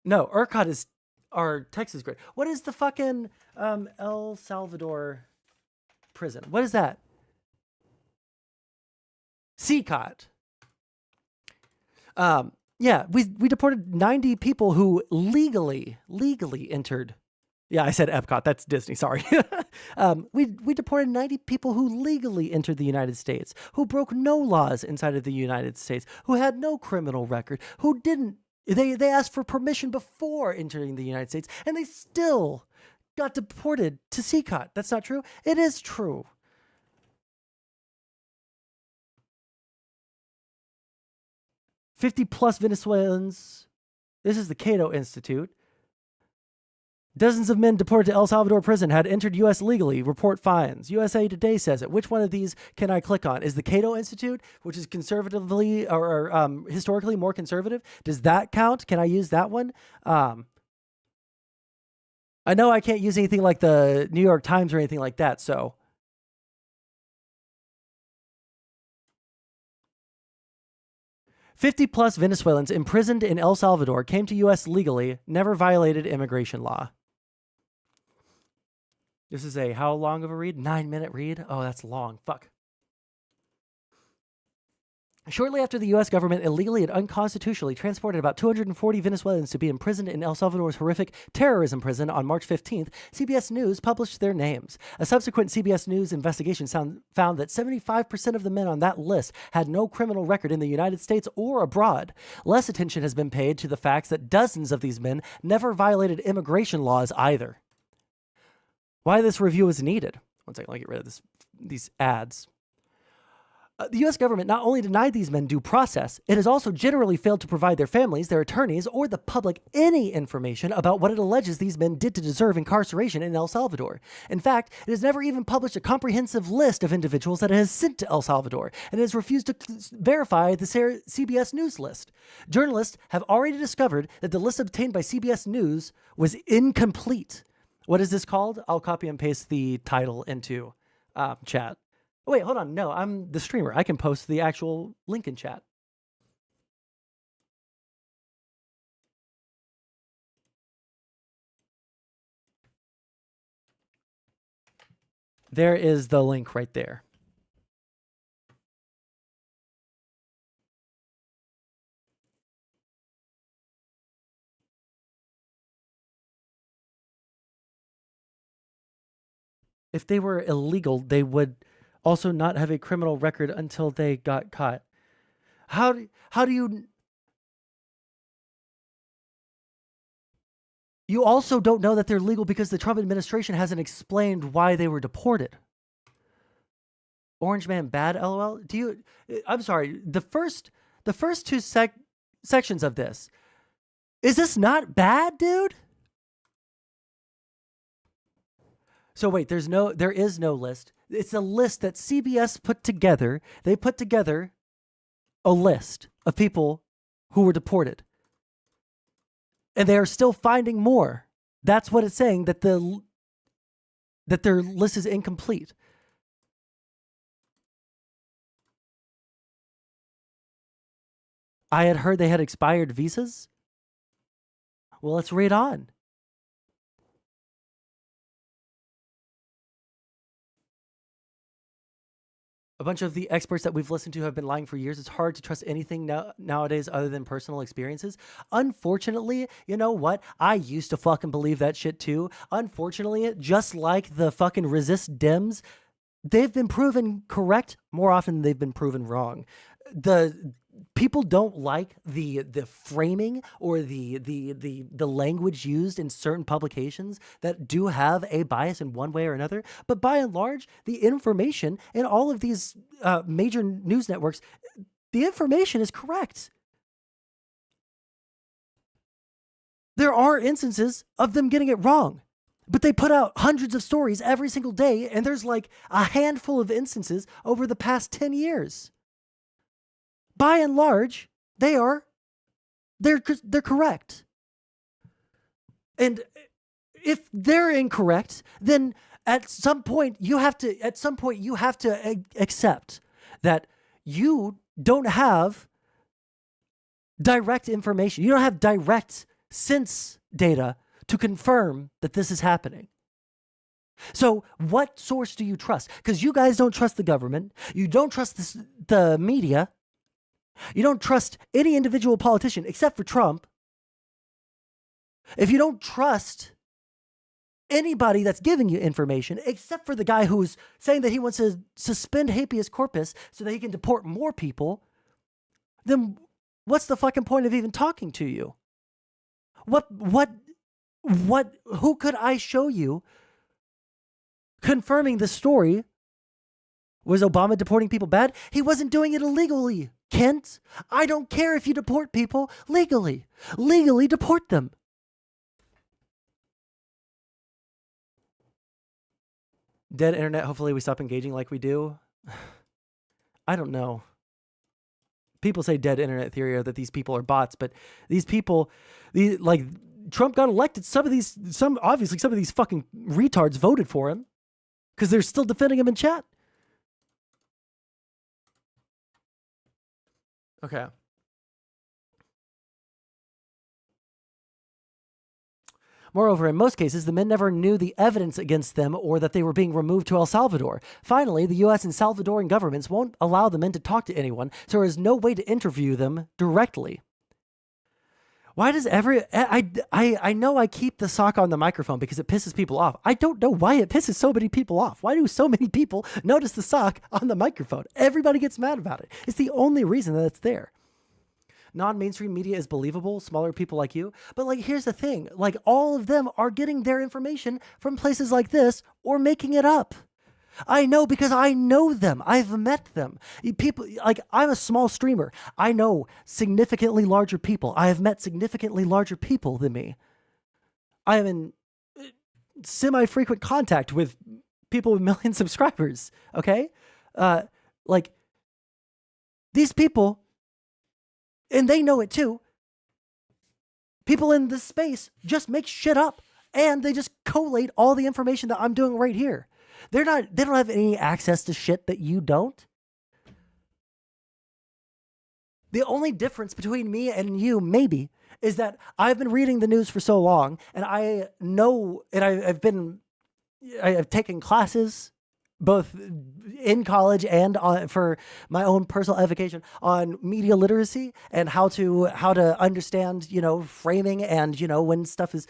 No, ERCOT is our Texas grade. What is the fucking El Salvador prison? What is that? CCOT. Yeah, we deported 90 people who legally entered. Yeah, I said Epcot. That's Disney. Sorry. We deported 90 people who legally entered the United States, who broke no laws inside of the United States, who had no criminal record, who didn't. They asked for permission before entering the United States, and they still got deported to CCOT. That's not true. It is true. +50 Venezuelans. This is the Cato Institute. Dozens of men deported to El Salvador prison had entered U.S. legally. Report finds. USA Today says it. Which one of these can I click on? Is the Cato Institute, which is conservatively or historically more conservative? Does that count? Can I use that one? I know I can't use anything like the New York Times or anything like that, so. +50 Venezuelans imprisoned in El Salvador came to U.S. legally, never violated immigration law. This is a how long of a read? 9-minute read? Oh, that's long. Fuck. Shortly after the U.S. government illegally and unconstitutionally transported about 240 Venezuelans to be imprisoned in El Salvador's horrific terrorism prison on March 15th, CBS News published their names. A subsequent CBS News investigation found that 75% of the men on that list had no criminal record in the United States or abroad. Less attention has been paid to the facts that dozens of these men never violated immigration laws either. Why this review is needed. One second, let me get rid of these ads. The U.S. government not only denied these men due process, it has also generally failed to provide their families, their attorneys, or the public any information about what it alleges these men did to deserve incarceration in El Salvador. In fact, it has never even published a comprehensive list of individuals that it has sent to El Salvador, and it has refused to verify the CBS News list. Journalists have already discovered that the list obtained by CBS News was incomplete. What is this called? I'll copy and paste the title into chat. Oh, wait, hold on. No, I'm the streamer. I can post the actual link in chat. There is the link right there. If they were illegal, they would also not have a criminal record until they got caught. How do you... You also don't know that they're legal because the Trump administration hasn't explained why they were deported. Orange man bad, LOL. I'm sorry. The first two sections of this, is this not bad, dude? So wait, there is no list. It's a list that CBS put together. They put together a list of people who were deported. And they are still finding more. That's what it's saying, that their list is incomplete. I had heard they had expired visas. Well, let's read on. A bunch of the experts that we've listened to have been lying for years. It's hard to trust anything nowadays other than personal experiences. Unfortunately, you know what? I used to fucking believe that shit too. Unfortunately, just like the fucking resist Dems, they've been proven correct more often than they've been proven wrong. The people don't like the framing or the language used in certain publications that do have a bias in one way or another. But by and large, the information in all of these major news networks, the information is correct. There are instances of them getting it wrong, but they put out hundreds of stories every single day, and there's like a handful of instances over the past 10 years. By and large, they're correct. And if they're incorrect, then at some point you have to accept that you don't have direct information. You don't have direct sense data to confirm that this is happening. So what source do you trust? Because you guys don't trust the government. You don't trust the media. You don't trust any individual politician except for Trump. If you don't trust anybody that's giving you information, except for the guy who's saying that he wants to suspend habeas corpus so that he can deport more people, then what's the fucking point of even talking to you? Who could I show you confirming the story? Was Obama deporting people bad? He wasn't doing it illegally, Kent. I don't care if you deport people legally. Legally deport them. Dead internet, hopefully we stop engaging like we do. I don't know. People say dead internet theory or that these people are bots, but these people, like Trump got elected. Obviously some of these fucking retards voted for him because they're still defending him in chat. Okay. Moreover, in most cases, the men never knew the evidence against them or that they were being removed to El Salvador. Finally, the U.S. and Salvadoran governments won't allow the men to talk to anyone, so there is no way to interview them directly. Why does I know I keep the sock on the microphone because it pisses people off. I don't know why it pisses so many people off. Why do so many people notice the sock on the microphone? Everybody gets mad about it. It's the only reason that it's there. Non-mainstream media is believable, smaller people like you. But like, here's the thing. Like, all of them are getting their information from places like this or making it up. I know because I know them. I've met them. People, like, I'm a small streamer. I know significantly larger people. I have met significantly larger people than me. I am in semi-frequent contact with people with million subscribers. Okay? Like, these people, and they know it too, people in this space just make shit up and they just collate all the information that I'm doing right here. They don't have any access to shit that you don't. The only difference between me and you, maybe, is that I've been reading the news for so long, and I know, and I've taken classes, both in college and for my own personal edification on media literacy and how to understand, framing and, when stuff is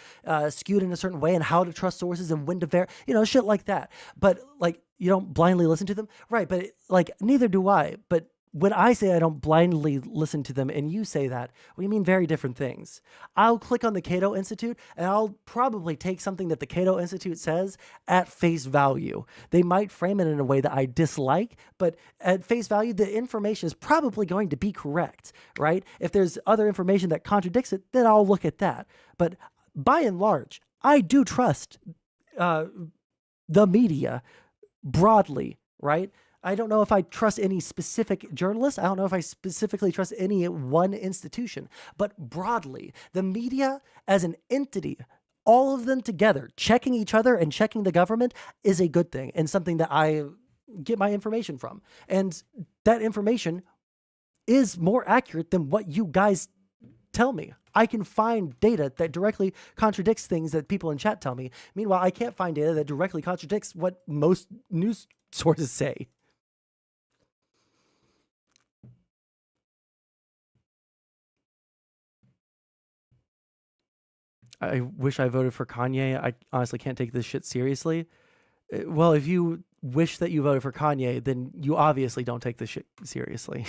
skewed in a certain way and how to trust sources and when to shit like that. But like, you don't blindly listen to them. Right. But like, neither do I. But when I say I don't blindly listen to them and you say that, we mean very different things. I'll click on the Cato Institute and I'll probably take something that the Cato Institute says at face value. They might frame it in a way that I dislike, but at face value, the information is probably going to be correct, right? If there's other information that contradicts it, then I'll look at that. But by and large, I do trust the media broadly, right? I don't know if I trust any specific journalist. I don't know if I specifically trust any one institution, but broadly, the media as an entity, all of them together, checking each other and checking the government is a good thing and something that I get my information from. And that information is more accurate than what you guys tell me. I can find data that directly contradicts things that people in chat tell me. Meanwhile, I can't find data that directly contradicts what most news sources say. I wish I voted for Kanye. I honestly can't take this shit seriously. Well, if you wish that you voted for Kanye, then you obviously don't take this shit seriously.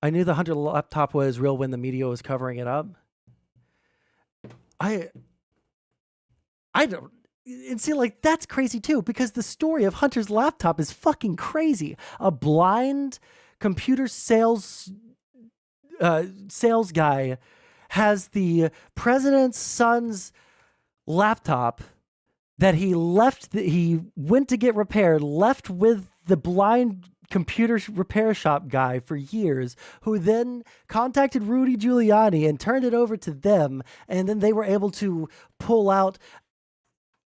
I knew the Hunter laptop was real when the media was covering it up. I don't... And see, like, that's crazy too, because the story of Hunter's laptop is fucking crazy. A blind computer sales guy has the president's son's laptop that he went to get repaired, left with the blind computer repair shop guy for years, who then contacted Rudy Giuliani and turned it over to them, and then they were able to pull out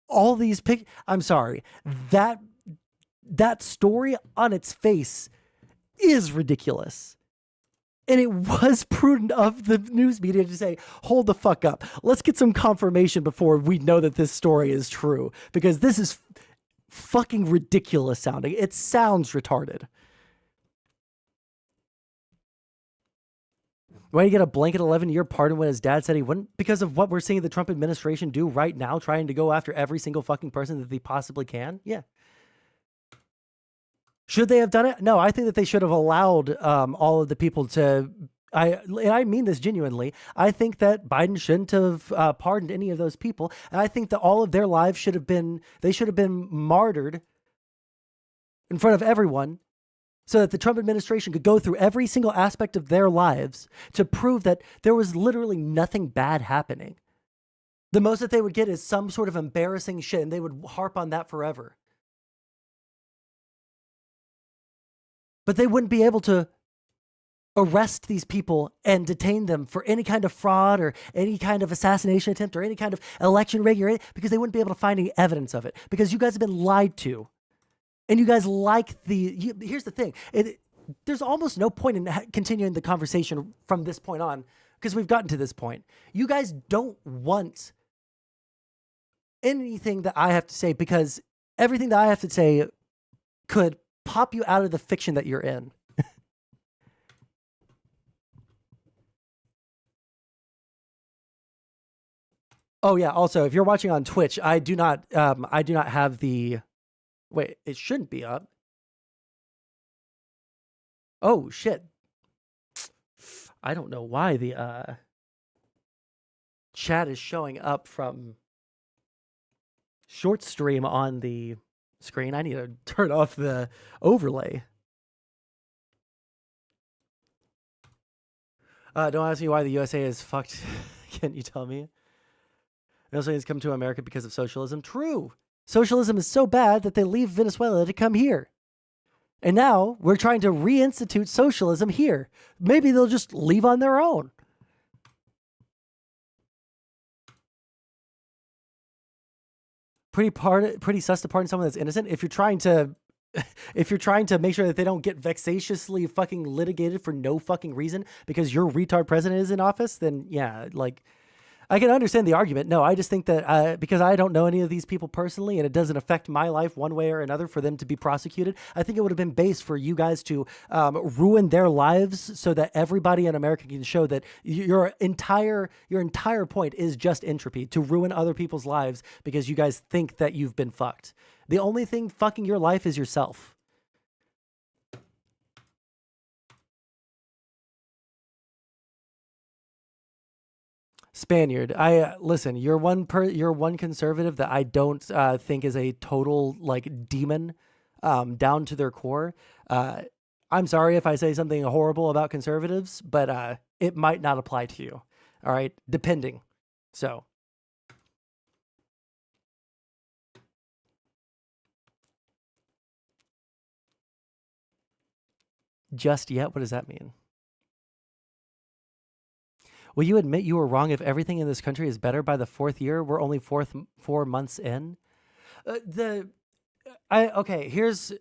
all these I'm sorry, that story on its face is ridiculous. And it was prudent of the news media to say, hold the fuck up. Let's get some confirmation before we know that this story is true. Because this is fucking ridiculous sounding. It sounds retarded. Why do you get a blanket 11-year pardon when his dad said he wouldn't? Because of what we're seeing the Trump administration do right now, trying to go after every single fucking person that they possibly can? Yeah. Should they have done it? No, I think that they should have allowed all of the people to... and I mean this genuinely. I think that Biden shouldn't have pardoned any of those people. And I think that all of their lives should have been martyred in front of everyone so that the Trump administration could go through every single aspect of their lives to prove that there was literally nothing bad happening. The most that they would get is some sort of embarrassing shit, and they would harp on that forever. But they wouldn't be able to arrest these people and detain them for any kind of fraud or any kind of assassination attempt or any kind of election rig or anything, because they wouldn't be able to find any evidence of it, because you guys have been lied to. And you guys like here's the thing. There's almost no point in continuing the conversation from this point on, because we've gotten to this point. You guys don't want anything that I have to say, because everything that I have to say could pop you out of the fiction that you're in. Oh yeah. Also, if you're watching on Twitch, I do not have the. Wait, it shouldn't be up. Oh shit. I don't know why the chat is showing up from short stream on the screen. I need to turn off the overlay. Don't ask me why the USA is fucked. Can't you tell me? Venezuelans come to America because of socialism. True. Socialism is so bad that they leave Venezuela to come here. And now we're trying to reinstitute socialism here. Maybe they'll just leave on their own. Pretty sus to pardon someone that's innocent. If you're trying to make sure that they don't get vexatiously fucking litigated for no fucking reason because your retard president is in office, then yeah, like, I can understand the argument. No, I just think that because I don't know any of these people personally and it doesn't affect my life one way or another for them to be prosecuted, I think it would have been base for you guys to ruin their lives so that everybody in America can show that your entire point is just entropy, to ruin other people's lives because you guys think that you've been fucked. The only thing fucking your life is yourself. Spaniard, listen. You're one conservative that I don't think is a total like demon, down to their core. I'm sorry if I say something horrible about conservatives, but it might not apply to you. All right, depending. So. Just yet? What does that mean? Will you admit you were wrong if everything in this country is better by the 4th year? We're only 4 months in. Okay, here's...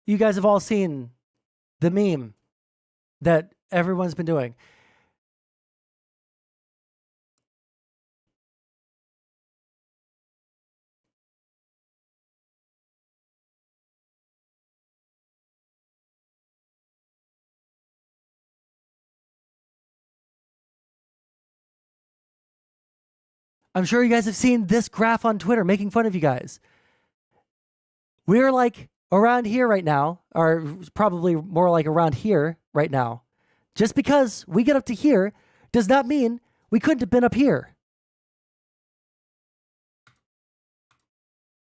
You guys have all seen the meme that everyone's been doing. I'm sure you guys have seen this graph on Twitter making fun of you guys. We're like around here right now, or probably more like around here right now. Just because we get up to here does not mean we couldn't have been up here.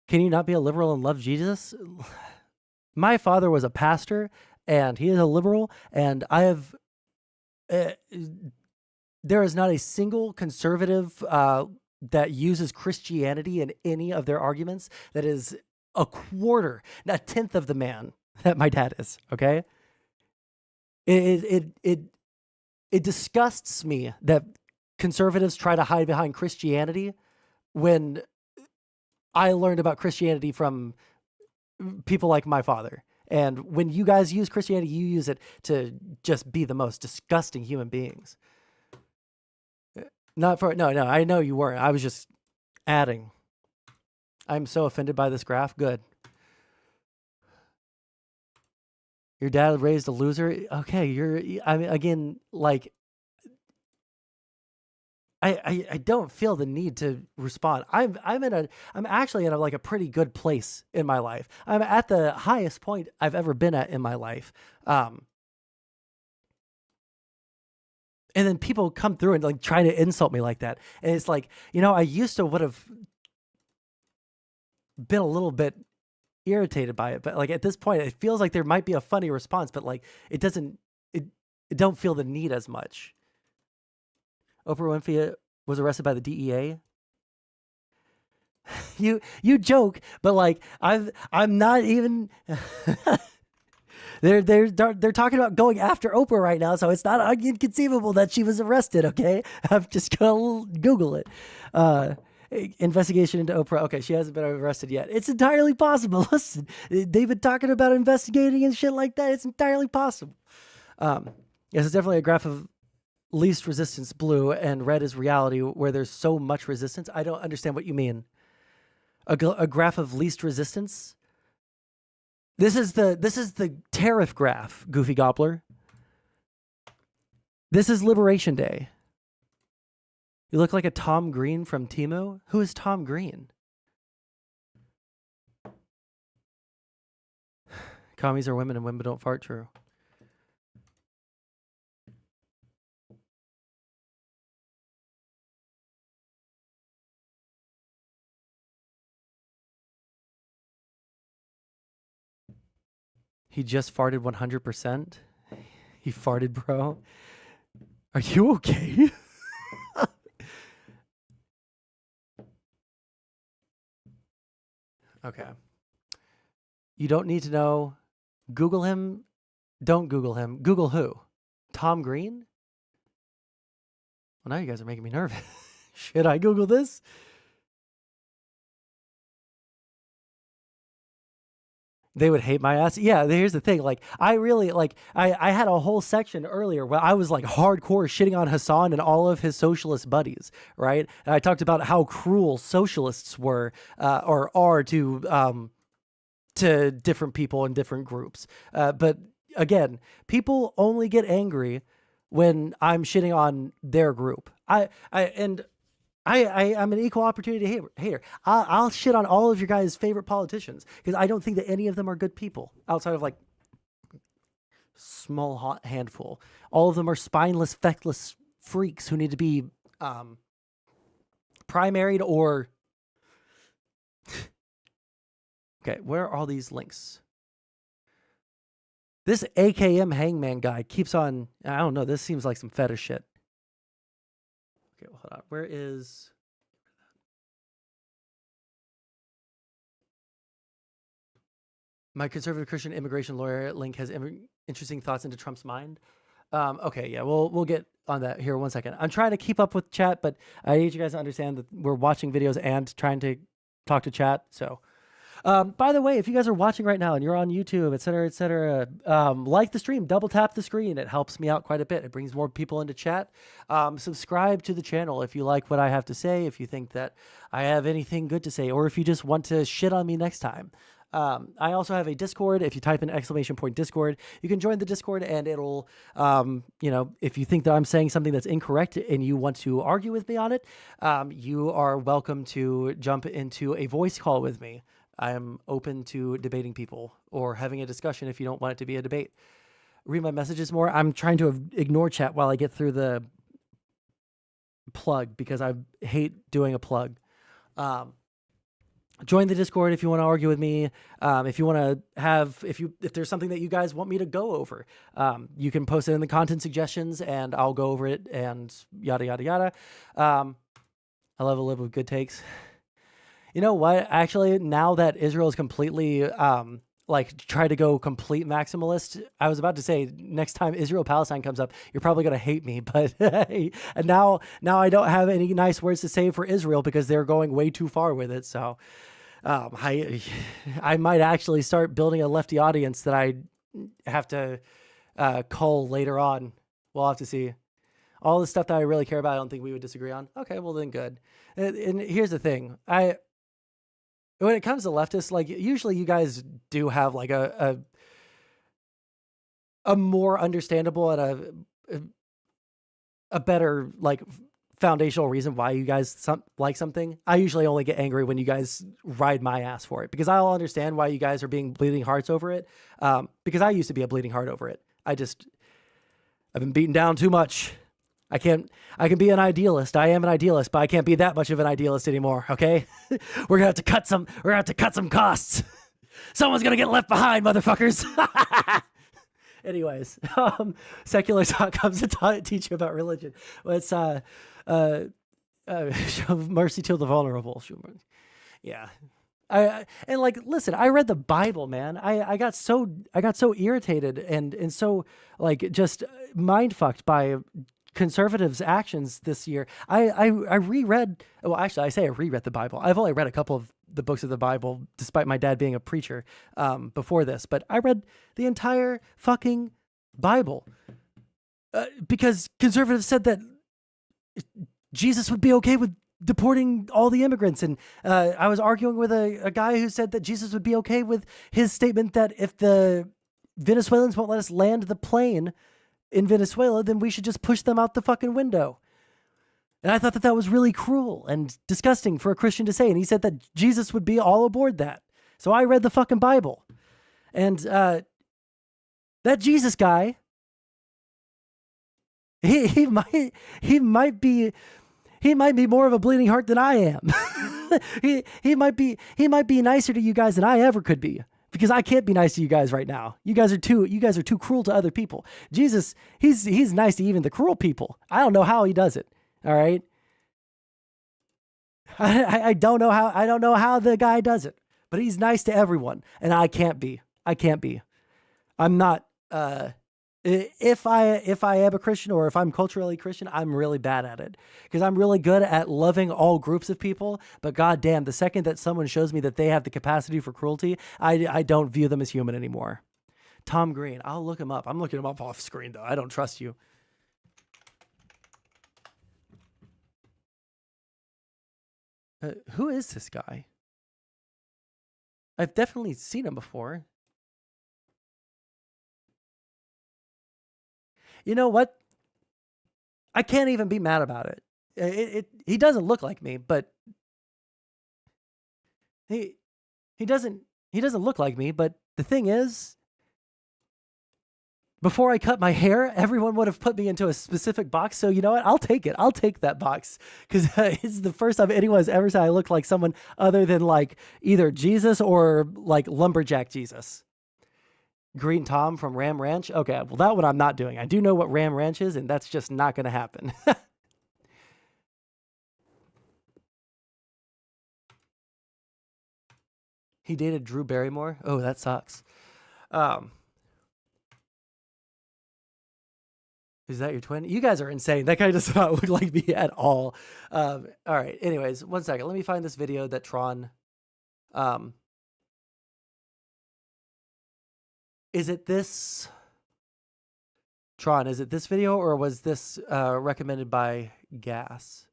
Can you not be a liberal and love Jesus? My father was a pastor, and he is a liberal, and I have... there is not a single conservative that uses Christianity in any of their arguments that is a quarter, not a tenth of the man that my dad is, okay? It disgusts me that conservatives try to hide behind Christianity when I learned about Christianity from people like my father. And when you guys use Christianity, you use it to just be the most disgusting human beings. No, I know you weren't. I was just adding. I'm so offended by this graph. Good. Your dad raised a loser. Okay, I mean, again, like, I don't feel the need to respond. I'm actually in like a pretty good place in my life. I'm at the highest point I've ever been at in my life. And then people come through and like try to insult me like that. And it's like, I used to would have been a little bit irritated by it, but like at this point it feels like there might be a funny response, but like it don't feel the need as much. Oprah Winfrey was arrested by the DEA. You joke, but like I'm not even They're talking about going after Oprah right now, so it's not inconceivable that she was arrested, okay? I'm just going to Google it. Investigation into Oprah. Okay, she hasn't been arrested yet. It's entirely possible. Listen, they've been talking about investigating and shit like that. It's entirely possible. Yes, it's definitely a graph of least resistance, blue, and red is reality, where there's so much resistance. I don't understand what you mean. A graph of least resistance? This is the tariff graph, Goofy Gobbler. This is Liberation Day. You look like a Tom Green from Timo. Who is Tom Green? Commies are women and women don't fart, true. He just farted 100%. He farted, bro. Are you okay? Okay. You don't need to know. Google him. Don't Google him. Google who? Tom Green? Well, now you guys are making me nervous. Should I Google this? They would hate my ass. Yeah, here's the thing. Like, I really, like, I had a whole section earlier where I was like hardcore shitting on Hassan and all of his socialist buddies, right? And I talked about how cruel socialists were or are to different people in different groups. But again, people only get angry when I'm shitting on their group. I I'm an equal opportunity hater. I'll shit on all of your guys' favorite politicians because I don't think that any of them are good people outside of like small handful. All of them are spineless, feckless freaks who need to be primaried or... Okay, where are all these links? This AKM hangman guy keeps on... I don't know, this seems like some fetish shit. Okay, well, hold on. Where is... My conservative Christian immigration lawyer link has interesting thoughts into Trump's mind. Okay, yeah, we'll get on that here 1 second. I'm trying to keep up with chat, but I need you guys to understand that we're watching videos and trying to talk to chat. So, by the way, if you guys are watching right now and you're on YouTube, et cetera, like the stream, double tap the screen. It helps me out quite a bit. It brings more people into chat. Subscribe to the channel if you like what I have to say, if you think that I have anything good to say, or if you just want to shit on me next time. I also have a Discord. If you type in !Discord, you can join the Discord and it'll, if you think that I'm saying something that's incorrect and you want to argue with me on it, you are welcome to jump into a voice call with me. I am open to debating people or having a discussion if you don't want it to be a debate. Read my messages more. I'm trying to ignore chat while I get through the plug because I hate doing a plug. Join the Discord if you want to argue with me. If you want to have, if there's something that you guys want me to go over, you can post it in the content suggestions and I'll go over it and yada, yada, yada. I love to live with good takes. You know what? Actually, now that Israel is completely, try to go complete maximalist, I was about to say next time Israel-Palestine comes up, you're probably going to hate me. But and now I don't have any nice words to say for Israel because they're going way too far with it. So I might actually start building a lefty audience that I have to cull later on. We'll have to see. All the stuff that I really care about, I don't think we would disagree on. Okay, well then good. And here's the thing. When it comes to leftists, like usually you guys do have like a more understandable and a better like foundational reason why you guys like something. I usually only get angry when you guys ride my ass for it because I'll understand why you guys are being bleeding hearts over it. Because I used to be a bleeding heart over it. I've been beaten down too much. I can be an idealist. I am an idealist, but I can't be that much of an idealist anymore. Okay, we're gonna have to cut some costs. Someone's gonna get left behind, motherfuckers. Anyways, secular talk comes to teach you about religion. It's show mercy to the vulnerable. Yeah. Listen, I read the Bible, man. I got so irritated and so like just mind fucked by conservatives' actions this year. I reread, well, actually, I say I reread the Bible. I've only read a couple of the books of the Bible, despite my dad being a preacher before this. But I read the entire fucking Bible because conservatives said that Jesus would be okay with deporting all the immigrants. And I was arguing with a guy who said that Jesus would be okay with his statement that if the Venezuelans won't let us land the plane in Venezuela, then we should just push them out the fucking window. And I thought that was really cruel and disgusting for a Christian to say. And he said that Jesus would be all aboard that. So I read the fucking Bible. And that Jesus guy, he might be more of a bleeding heart than I am. he might be nicer to you guys than I ever could be. Because I can't be nice to you guys right now. You guys are too cruel to other people. Jesus, he's nice to even the cruel people. I don't know how he does it. All right. I don't know how the guy does it, but he's nice to everyone. And I can't be. I'm not, if I am a Christian or if I'm culturally Christian, I'm really bad at it because I'm really good at loving all groups of people. But goddamn, the second that someone shows me that they have the capacity for cruelty, I don't view them as human anymore. Tom Green, I'll look him up. I'm looking him up off screen though. I don't trust you. Who is this guy? I've definitely seen him before. You know what? I can't even be mad about it. He doesn't look like me, but he doesn't look like me. But the thing is, before I cut my hair, everyone would have put me into a specific box. So you know what? I'll take it. I'll take that box because it's the first time anyone has ever said I look like someone other than like either Jesus or like lumberjack Jesus. Green Tom from Ram Ranch. Okay, well that one I'm not doing. I do know what Ram Ranch is, and that's just not going to happen. He dated Drew Barrymore. Oh, that sucks. Is that your twin? You guys are insane. That guy does not look like me at all. All right. Anyways, one second. Let me find this video that Tron. Is it this? Tron, is it this video or was this recommended by Gas?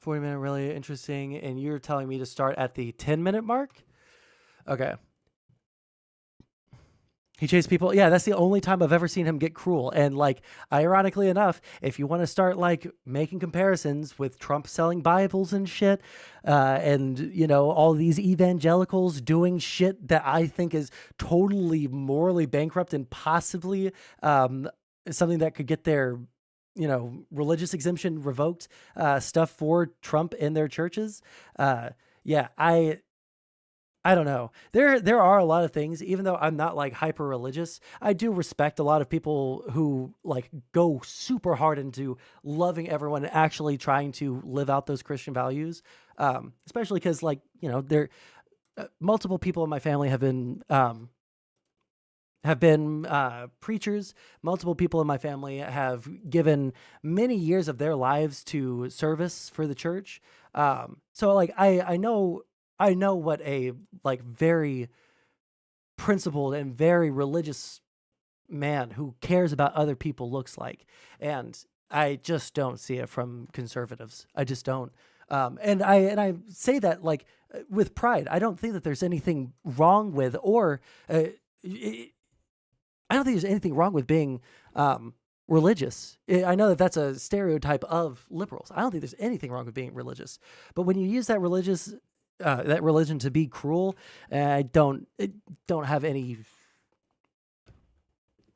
$40-minute, really interesting. And you're telling me to start at the 10-minute mark? Okay. He chased people. Yeah, that's the only time I've ever seen him get cruel. And like, ironically enough, if you want to start like making comparisons with Trump selling Bibles and shit, and you know, all these evangelicals doing shit that I think is totally morally bankrupt and possibly something that could get their, you know, religious exemption revoked, stuff for Trump in their churches. Yeah, I don't know. There are a lot of things, even though I'm not like hyper religious, I do respect a lot of people who like go super hard into loving everyone and actually trying to live out those Christian values. Especially because like, you know, there multiple people in my family have been preachers. Multiple people in my family have given many years of their lives to service for the church. So like I know what a like very principled and very religious man who cares about other people looks like. And I just don't see it from conservatives. I just don't. And I say that like with pride. I don't think that there's anything wrong with, or I don't think there's anything wrong with being religious. I know that that's a stereotype of liberals. I don't think there's anything wrong with being religious. But when you use that religion to be cruel, I don't have any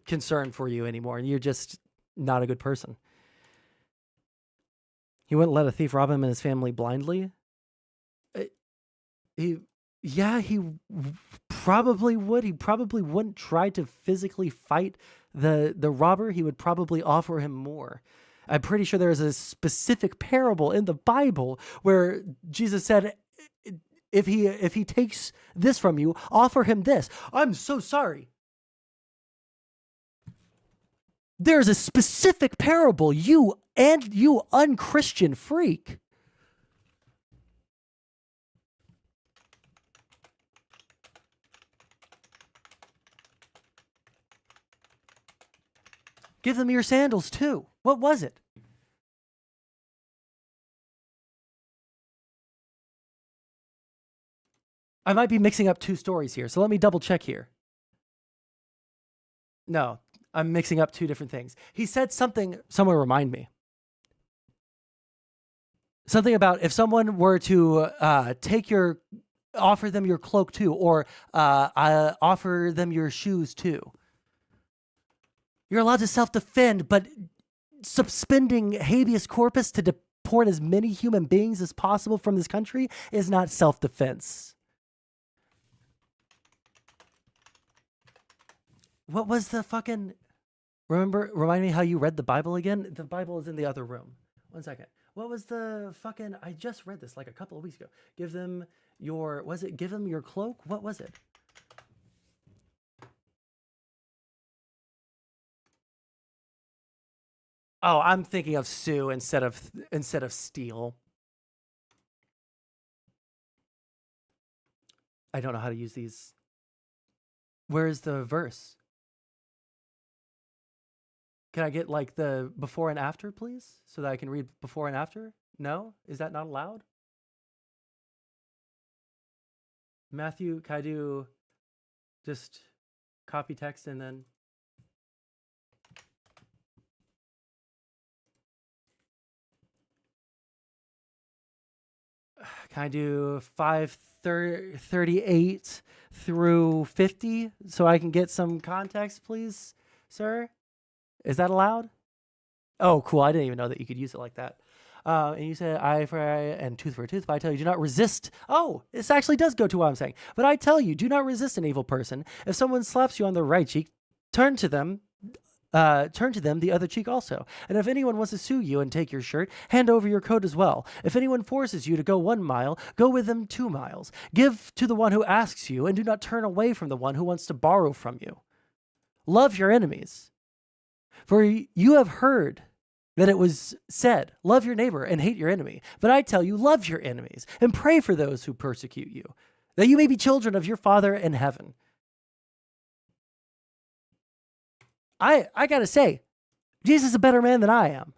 concern for you anymore. You're just not a good person. He wouldn't let a thief rob him and his family blindly. He probably would. He probably wouldn't try to physically fight the robber. He would probably offer him more. I'm pretty sure there is a specific parable in the Bible where Jesus said, if he takes this from you, offer him this. I'm so sorry. There's a specific parable, you unchristian freak. Give them your sandals too. What was it? I might be mixing up two stories here, so let me double check here. No, I'm mixing up two different things. He said something, someone remind me. Something about if someone were to offer them your cloak too, or offer them your shoes too. You're allowed to self-defend, but suspending habeas corpus to deport as many human beings as possible from this country is not self-defense. What was the fucking... Remind me how you read the Bible again? The Bible is in the other room. One second. What was the fucking... I just read this like a couple of weeks ago. Give them your... Was it give them your cloak? What was it? Oh, I'm thinking of Sue instead of Steele. I don't know how to use these. Where is the verse? Can I get like the before and after, please? So that I can read before and after? No? Is that not allowed? Matthew, can I do just copy text and then. Can I do 538 through 50 so I can get some context, please, sir? Is that allowed? Oh, cool. I didn't even know that you could use it like that. And you said eye for eye and tooth for a tooth. But I tell you, do not resist. Oh, this actually does go to what I'm saying. But I tell you, do not resist an evil person. If someone slaps you on the right cheek, turn to them the other cheek also. And if anyone wants to sue you and take your shirt, hand over your coat as well. If anyone forces you to go 1 mile, go with them 2 miles. Give to the one who asks you, and do not turn away from the one who wants to borrow from you. Love your enemies. For you have heard that it was said, love your neighbor and hate your enemy. But I tell you, love your enemies and pray for those who persecute you, that you may be children of your Father in heaven. I gotta say, Jesus is a better man than I am.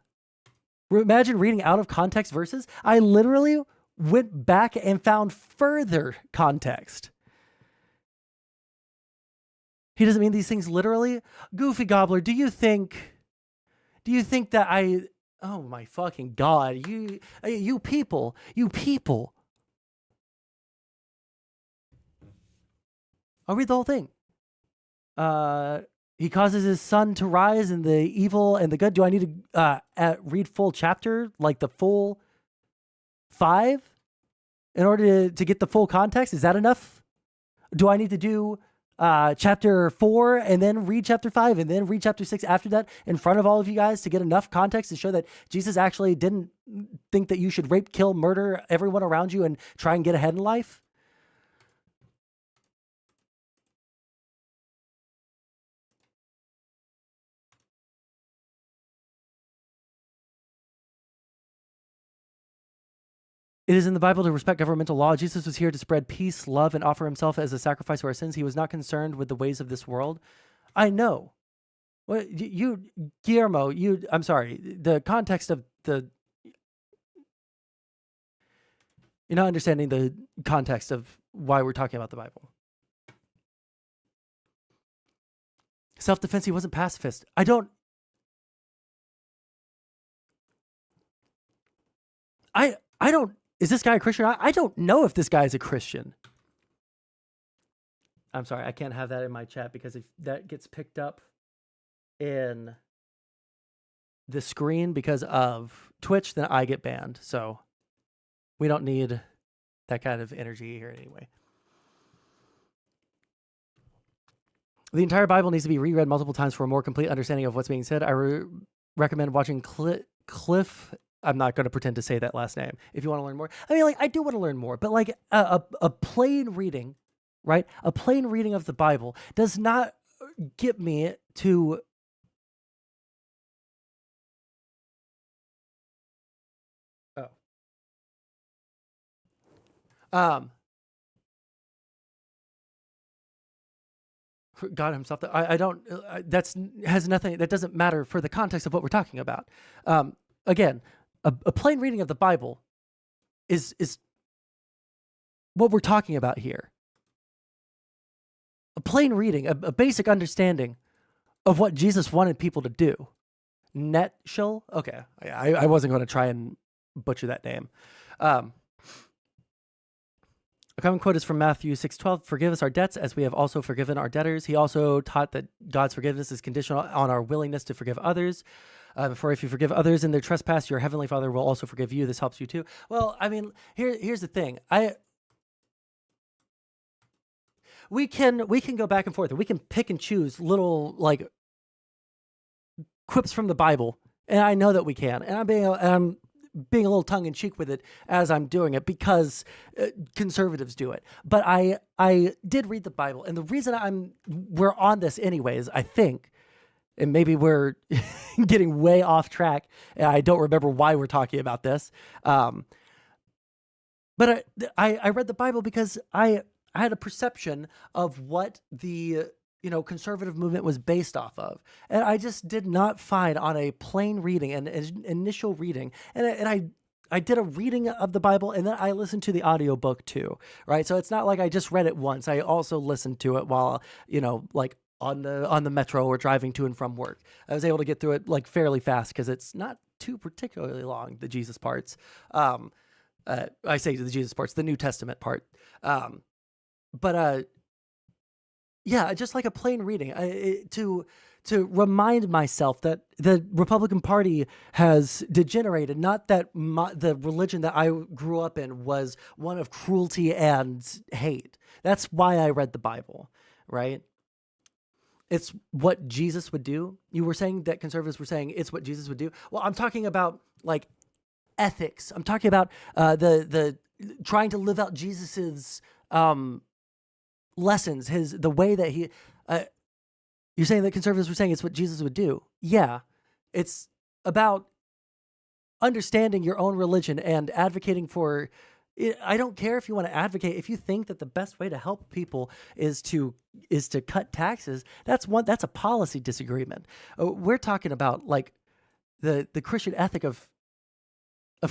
Imagine reading out of context verses. I literally went back and found further context. He doesn't mean these things literally. Goofy Gobbler, do you think that oh my fucking God, you people. I'll read the whole thing. He causes his sun to rise in the evil and the good. Do I need to read full chapter, like the full 5, in order to get the full context? Is that enough? Do I need to do chapter 4 and then read chapter 5 and then read chapter 6 after that in front of all of you guys to get enough context to show that Jesus actually didn't think that you should rape, kill, murder everyone around you and try and get ahead in life? It is in the Bible to respect governmental law. Jesus was here to spread peace, love, and offer himself as a sacrifice for our sins. He was not concerned with the ways of this world. I know. Well, Guillermo, I'm sorry. The context of you're not understanding the context of why we're talking about the Bible. Self-defense, he wasn't pacifist. I don't. Is this guy a Christian? I don't know if this guy is a Christian. I'm sorry, I can't have that in my chat because if that gets picked up in the screen because of Twitch, then I get banned. So we don't need that kind of energy here anyway. The entire Bible needs to be reread multiple times for a more complete understanding of what's being said. I recommend watching Cliff. I'm not going to pretend to say that last name. If you want to learn more, I mean, like, I do want to learn more, but like a plain reading, right? A plain reading of the Bible does not get me to for God himself. I don't. Has nothing. That doesn't matter for the context of what we're talking about. Again. A plain reading of the Bible is what we're talking about here. A plain reading, a basic understanding of what Jesus wanted people to do. Netshul? Okay. I wasn't going to try and butcher that name. A common quote is from Matthew 6:12. Forgive us our debts as we have also forgiven our debtors. He also taught that God's forgiveness is conditional on our willingness to forgive others. For if you forgive others in their trespass, your heavenly Father will also forgive you. This helps you too. Well, I mean, here's the thing. We can go back and forth, and we can pick and choose little like quips from the Bible, and I know that we can. And I'm being a little tongue in cheek with it as I'm doing it because conservatives do it. But I did read the Bible, and the reason we're on this anyways, I think. And maybe we're getting way off track. And I don't remember why we're talking about this. But I read the Bible because I had a perception of what the conservative movement was based off of. And I just did not find on a plain reading, an initial reading. And I did a reading of the Bible, and then I listened to the audiobook too, right? So it's not like I just read it once. I also listened to it while, like on the metro or driving to and from work. I was able to get through it like fairly fast because it's not too particularly long, the Jesus parts. I say the Jesus parts, the New Testament part. Yeah, just like a plain reading to remind myself that the Republican Party has degenerated, not that the religion that I grew up in was one of cruelty and hate. That's why I read the Bible, right? It's what Jesus would do. You were saying that conservatives were saying it's what Jesus would do. Well, I'm talking about like ethics. I'm talking about the trying to live out Jesus's lessons, the way that he. You're saying that conservatives were saying it's what Jesus would do. Yeah, it's about understanding your own religion and advocating for. I don't care if you want to advocate. If you think that the best way to help people is to cut taxes, that's a policy disagreement. We're talking about like the Christian ethic of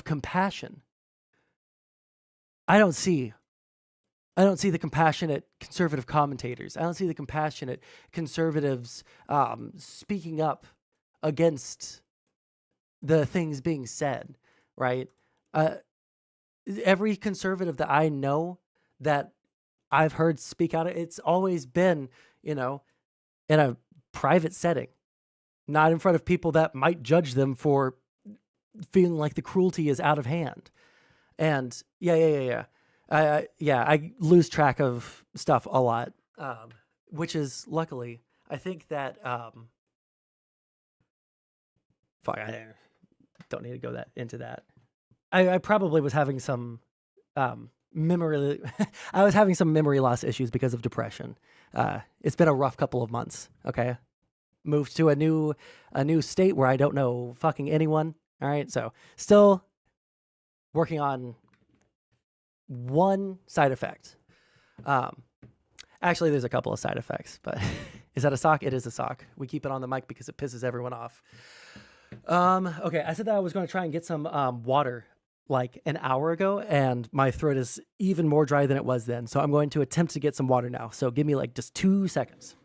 compassion. I don't see the compassionate conservative commentators. I don't see the compassionate conservatives speaking up against the things being said, right? Every conservative that I know that I've heard speak out, it's always been, in a private setting, not in front of people that might judge them for feeling like the cruelty is out of hand. And yeah. I lose track of stuff a lot, which is luckily, I think that, I don't need to go into that. I probably was having some memory. I was having some memory loss issues because of depression. It's been a rough couple of months. Okay, moved to a new state where I don't know fucking anyone. All right, so still working on one side effect. Actually, there's a couple of side effects, but is that a sock? It is a sock. We keep it on the mic because it pisses everyone off. Okay, I said that I was going to try and get some water like an hour ago, and my throat is even more dry than it was then. So I'm going to attempt to get some water now. So give me like just 2 seconds.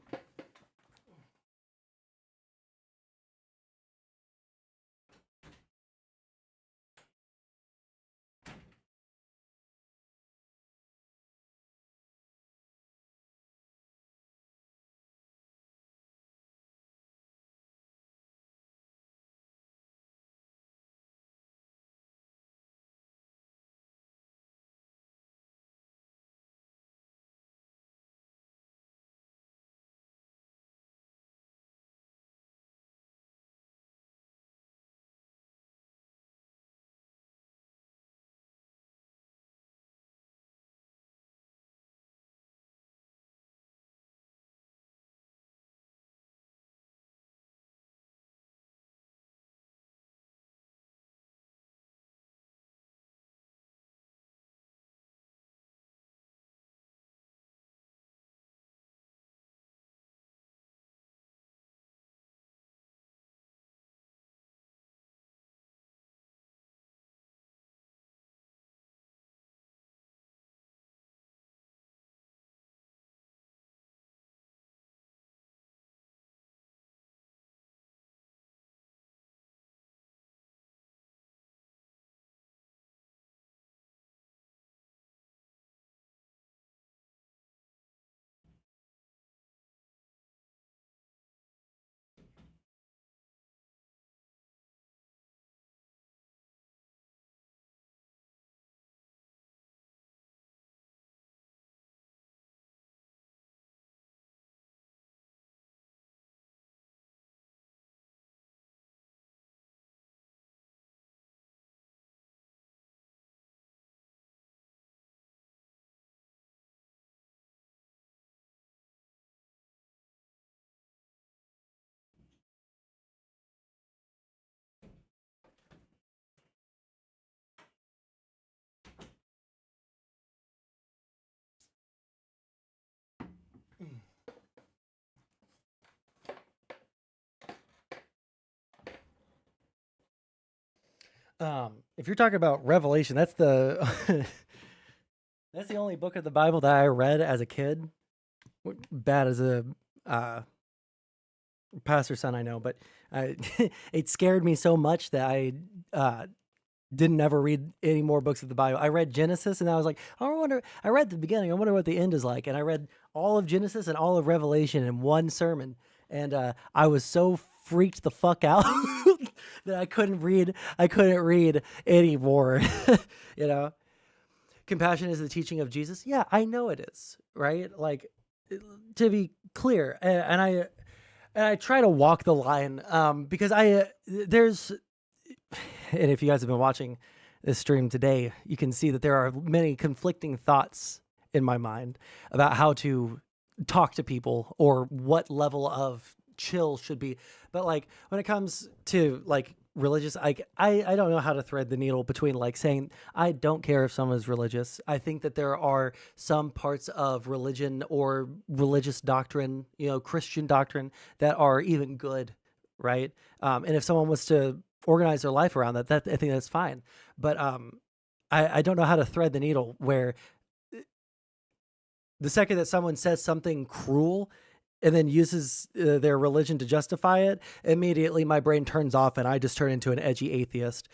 If you're talking about Revelation, that's the that's the only book of the Bible that I read as a kid. Bad as a pastor's son, I know, but it scared me so much that I didn't ever read any more books of the Bible. I read Genesis, and I was like, I read the beginning, I wonder what the end is like. And I read all of Genesis and all of Revelation in one sermon. And I was so freaked the fuck out that I couldn't read anymore. You know? Compassion is the teaching of Jesus. Yeah, I know it is, right? Like, to be clear, and I try to walk the line because there's, and if you guys have been watching this stream today, you can see that there are many conflicting thoughts in my mind about how to talk to people or what level of chill should be. But like when it comes to like religious, I don't know how to thread the needle between like saying I don't care if someone's religious. I think that there are some parts of religion or religious doctrine, Christian doctrine, that are even good, right? And if someone wants to organize their life around that I think that's fine. But I don't know how to thread the needle where the second that someone says something cruel and then uses their religion to justify it, immediately my brain turns off and I just turn into an edgy atheist.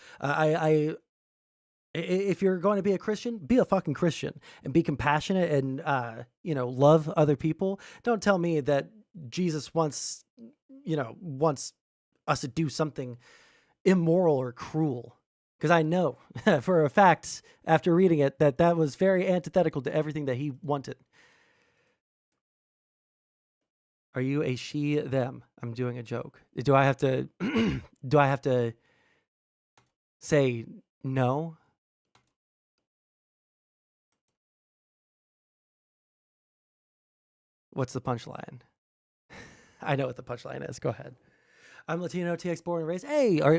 If you're going to be a Christian, be a fucking Christian and be compassionate and, love other people. Don't tell me that Jesus wants us to do something immoral or cruel. Because I know for a fact after reading it that was very antithetical to everything that he wanted. Are you a she, them? I'm doing a joke. Do I have to say no? What's the punchline? I know what the punchline is. Go ahead. I'm Latino, TX born and raised. Hey, I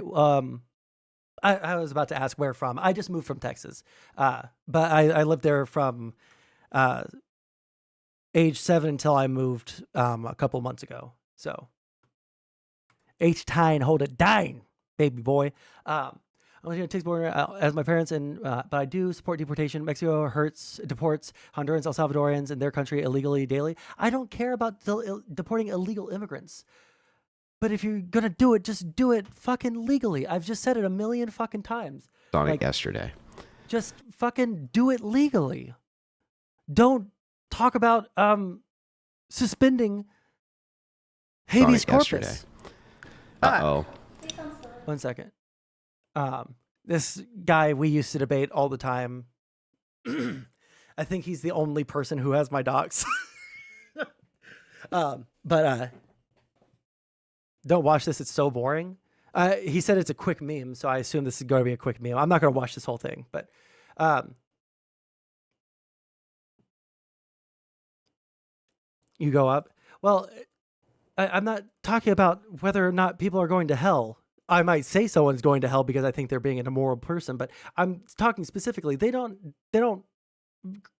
was about to ask where from. I just moved from Texas. But I lived there from age 7 until I moved a couple months ago. So H-Tine, hold it dine, baby boy. I'm going to take border as my parents, but I do support deportation. Mexico deports Hondurans, El Salvadorians in their country illegally daily. I don't care about deporting illegal immigrants. But if you're going to do it, just do it fucking legally. I've just said it a million fucking times. On it yesterday. Just fucking do it legally. Don't talk about suspending habeas corpus. Uh-oh. 1 second. This guy we used to debate all the time. I think he's the only person who has my docs. But don't watch this. It's so boring. He said it's a quick meme, so I assume this is going to be a quick meme. I'm not going to watch this whole thing, but you go up. Well, I'm not talking about whether or not people are going to hell. I might say someone's going to hell because I think they're being an immoral person, but I'm talking specifically. They don't,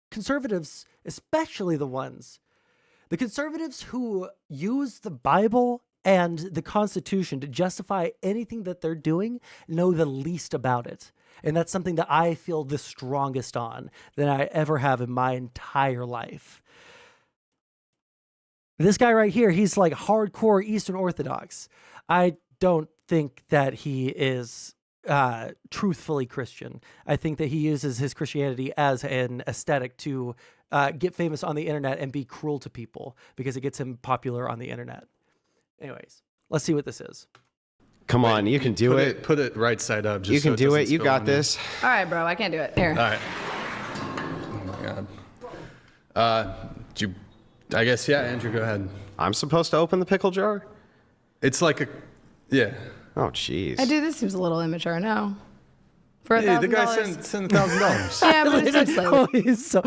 conservatives, especially the conservatives who use the Bible and the Constitution to justify anything that they're doing know the least about it. And that's something that I feel the strongest on than I ever have in my entire life. This guy right here, he's like hardcore Eastern Orthodox. I don't think that he is truthfully Christian. I think that he uses his Christianity as an aesthetic to get famous on the internet and be cruel to people because it gets him popular on the internet. Anyways, let's see what this is. Come on, you can do it. Put it right side up. Just you can so do it. You got this. All right, bro. I can't do it. Here. All right. Oh my God. I guess, yeah, Andrew, go ahead. I'm supposed to open the pickle jar? It's like a, yeah. Oh, jeez. I do. This seems a little immature now. For Hey, $1,000. the guy sent $1,000. Yeah, but it's so Oh, he's so...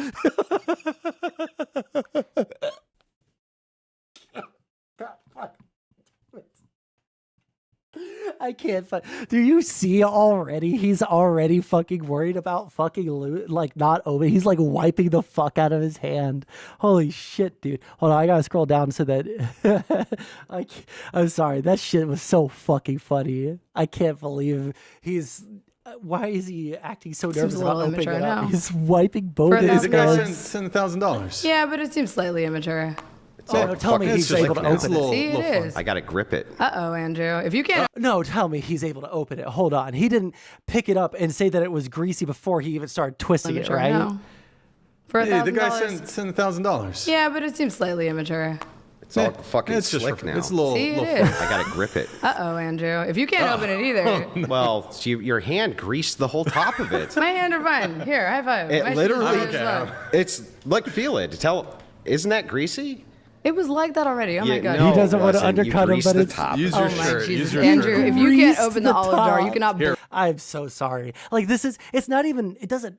I can't. Do you see already? He's already fucking worried about fucking like not open. He's like wiping the fuck out of his hand. Holy shit, dude. Hold on, I gotta scroll down so that. I'm sorry. That shit was so fucking funny. I can't believe he's. Why is he acting so nervous about opening it up? He's wiping both his hands. The guy sent $1,000. Yeah, but it seems slightly immature. No, tell me he's able to open it. See, it is. I gotta grip it. Uh-oh, Andrew. If you can't... No, tell me he's able to open it. Hold on. He didn't pick it up and say that it was greasy before he even started twisting it, right? No. For Hey, the guy $1,000. sent $1,000. Yeah, but it seems slightly immature. It's all fucking it's just slick for- now. it's a little- See, it is. I gotta grip it. Uh-oh, Andrew. If you can't open it either... Well, your hand greased the whole top of it. My hand are fine. Here, high five. It My literally, shoes are slow. it's like, feel it. Isn't that greasy? It was like that already. Oh my Yeah, god. no, He doesn't want to listen, you undercut him, greased but the it's top. Use Oh your my shirt. Jesus, Use your Andrew, shirt. if you can't Greased open the olive jar, you cannot... Here. I'm so sorry. Like it's not even, it doesn't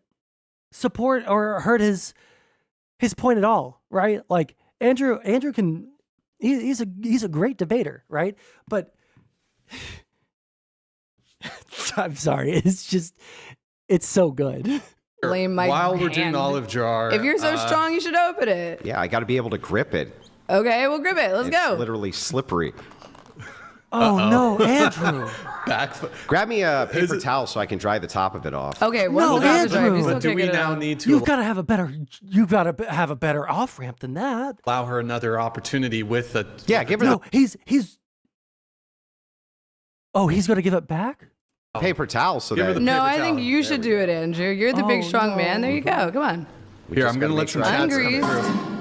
support or hurt his point at all, right? Like Andrew can, he's a great debater, right? But I'm sorry. It's so good. Blame my While we're doing hand. the olive jar. If you're so strong, you should open it. Yeah, I gotta be able to grip it. Okay, we'll grip it. Let's It's go. literally slippery. Oh no, Andrew. Grab me a paper towel so I can dry the top of it off. Okay, No, well, Andrew. But do we now need to You've got to have a better off ramp than that. allow her another opportunity with a... Yeah, give her No, he's going to give it back? the paper towel so Give her that... the No, paper I think towel. you should do it, Andrew. You're the big, Oh, strong no. man. There you go. Come on. Here, I'm going to gotta let make some sure I chats come Ungreased. through.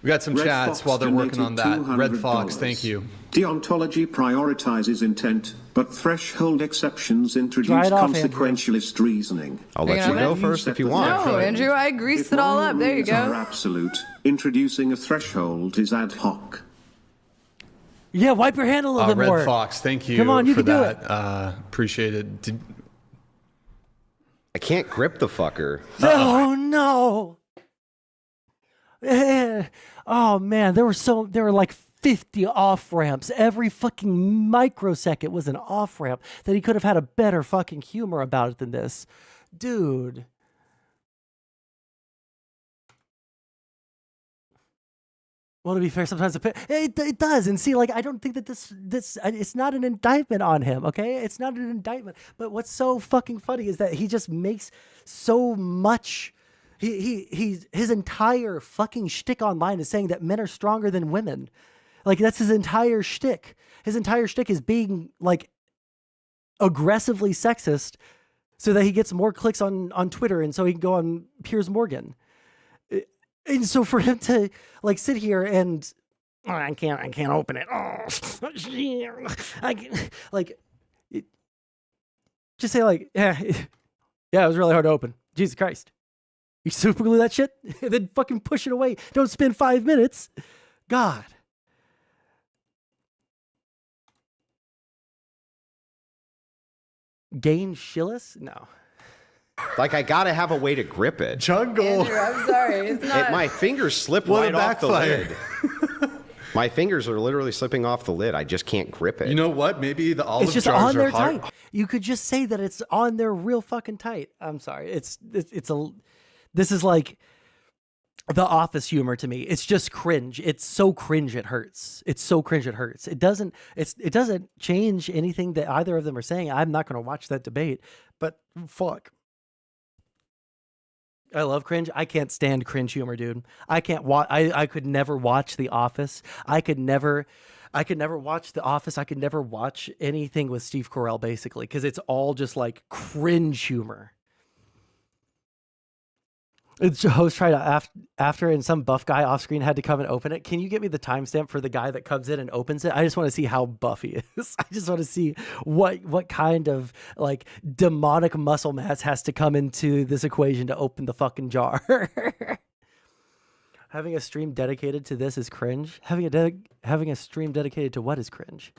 We got some Red chats Fox while they're working on that. donated Red Fox, $200. thank you. Deontology prioritizes intent, but threshold exceptions Dry introduce it off, Andrew. consequentialist reasoning. I'll let you You're go gonna first if you want. No, Andrew, I greased If it all moral up. There you rules are go. absolute, introducing a threshold is ad hoc. Yeah, wipe your hand a little bit Red more. Fox, thank you Come on, you for can do that. Appreciate it. I can't grip the fucker. Oh no. Oh man, there were like 50 off ramps. Every fucking microsecond was an off ramp that he could have had a better fucking humor about it than this. Dude. Well, to be fair, sometimes it does. And see, like, I don't think that this it's not an indictment on him, okay? It's not an indictment. But what's so fucking funny is that he just makes so much. His entire fucking shtick online is saying that men are stronger than women. Like, that's his entire shtick. His entire shtick is being, like, aggressively sexist so that he gets more clicks on Twitter and so he can go on Piers Morgan. And so for him to like sit here and I can't open it. Just say like, yeah, it was really hard to open. Jesus Christ. You super glue that shit and then fucking push it away. Don't spend 5 minutes. God. Gain Shillis? No. Like, I gotta have a way to grip it. Jungle. Andrew, I'm sorry. It's not. My fingers slip What a right off the backfire. lid. My fingers are literally slipping off the lid. I just can't grip it. You know what? Maybe the olive It's just jars on there are hard. tight. You could just say that it's on there real fucking tight. I'm sorry. This is like The Office humor to me. It's just cringe. It's so cringe it hurts. It's so cringe it hurts. It doesn't change anything that either of them are saying. I'm not going to watch that debate, but fuck. I love cringe. I can't stand cringe humor, dude. I can't watch. I could never watch The Office. I could never watch The Office. I could never watch anything with Steve Carell, basically, because it's all just like cringe humor. It's the host tried to after, and some buff guy off screen had to come and open it. Can you get me the timestamp for the guy that comes in and opens it? I just want to see how buff he is. I just want to see what kind of like demonic muscle mass has to come into this equation to open the fucking jar. Having a stream dedicated to this is cringe. Having a stream dedicated to what is cringe?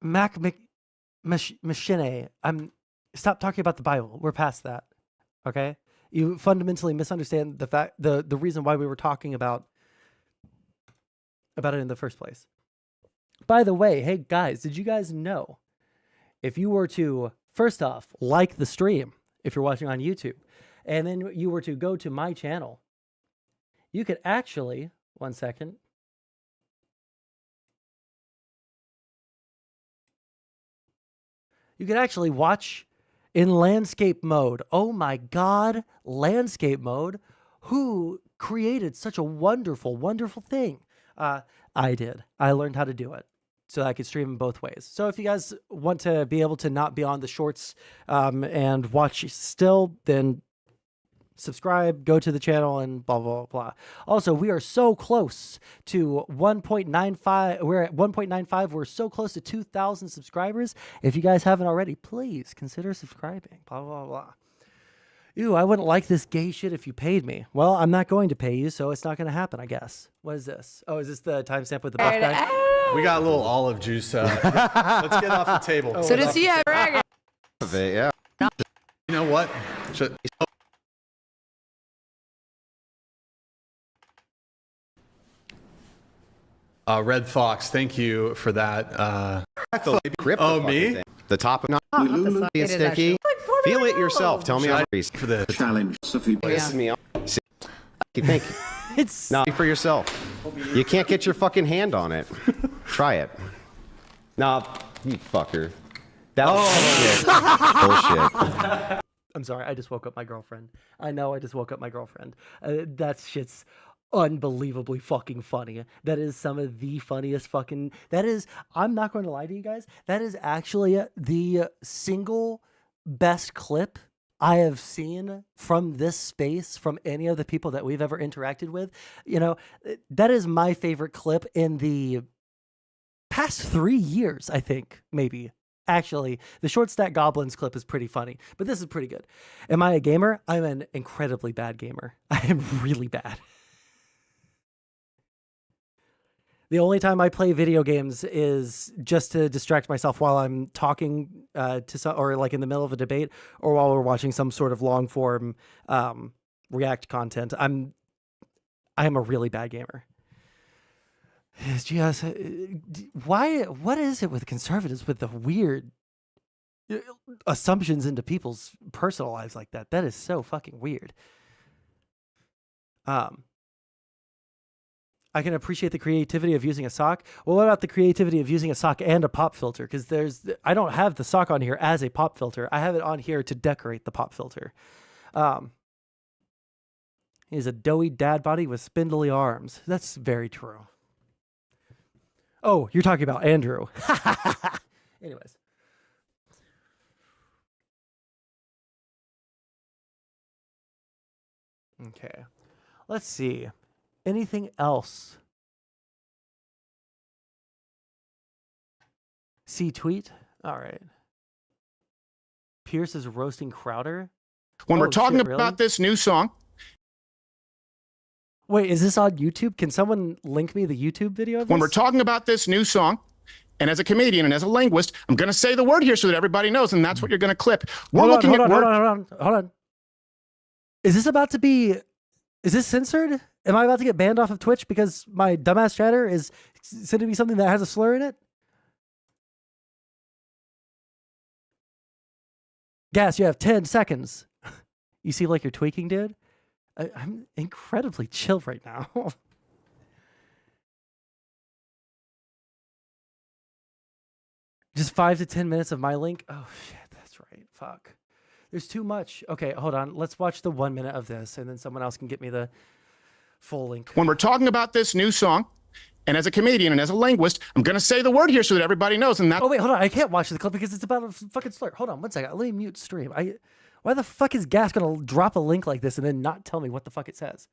Machine. Stop talking about the Bible. We're past that. Okay? You fundamentally misunderstand the reason why we were talking about it in the first place. By the way, hey guys, did you guys know if you were to first off like the stream if you're watching on YouTube, and then you were to go to my channel, you could actually, one second. You can actually watch in landscape mode. Oh my God, landscape mode. Who created such a wonderful, wonderful thing? I did. I learned how to do it so that I could stream them both ways. So if you guys want to be able to not be on the shorts and watch still, then subscribe, go to the channel, and blah, blah, blah. Also, we are so close to 1.95. We're at 1.95. We're so close to 2,000 subscribers. If you guys haven't already, please consider subscribing, blah, blah, blah. Ew, I wouldn't like this gay shit if you paid me. Well, I'm not going to pay you, so it's not going to happen, I guess. What is this? Oh, is this the timestamp with the buff guy? We got a little olive juice. Let's get off the table. So does he have dragon? Yeah. You know what? Red Fox, thank you for that. Oh, me? The top of not not the side. is It is sticky. actually. Feel it yourself. Tell me how for the challenge. pisses me off. You think it's not for yourself. You can't get your fucking hand on it. Try it. Nah, you fucker. That was bullshit. I'm sorry, I just woke up my girlfriend. I know I just woke up my girlfriend. That shit's unbelievably fucking funny. That is some of the funniest fucking... That is... I'm not going to lie to you guys. That is actually the single best clip I have seen from this space, from any of the people that we've ever interacted with. You know, that is my favorite clip in the past 3 years, I think, maybe. Actually, the Short Stack Goblins clip is pretty funny, but this is pretty good. Am I a gamer? I'm an incredibly bad gamer. I am really bad. The only time I play video games is just to distract myself while I'm talking to some, or like in the middle of a debate, or while we're watching some sort of long form React content. I'm a really bad gamer. It's just, why? What is it with conservatives with the weird assumptions into people's personal lives like that? That is so fucking weird. I can appreciate the creativity of using a sock. Well, what about the creativity of using a sock and a pop filter? Because I don't have the sock on here as a pop filter. I have it on here to decorate the pop filter. He's a doughy dad body with spindly arms. That's very true. Oh, you're talking about Andrew. Anyways. Okay. Let's see. Anything else? See tweet? All right. Pierce is roasting Crowder? When we're talking shit, about really? this new song. Wait, is this on YouTube? Can someone link me the YouTube video of this? When we're talking about this new song, and as a comedian and as a linguist, I'm going to say the word here so that everybody knows, and that's what you're going to clip. Hold on. Is this about to be... Is this censored? Am I about to get banned off of Twitch because my dumbass chatter is sending me something that has a slur in it? Gas, you have 10 seconds. You seem like you're tweaking, dude. I'm incredibly chill right now. Just 5 to 10 minutes of my link. Oh, shit, that's right. Fuck. There's too much. Okay, hold on. Let's watch the 1 minute of this, and then someone else can get me the full link. When we're talking about this new song, and as a comedian and as a linguist, I'm going to say the word here so that everybody knows, and that's... Oh, wait, hold on. I can't watch the clip because it's about a fucking slur. Hold on 1 second. Let me mute stream. Why the fuck is Gas going to drop a link like this and then not tell me what the fuck it says?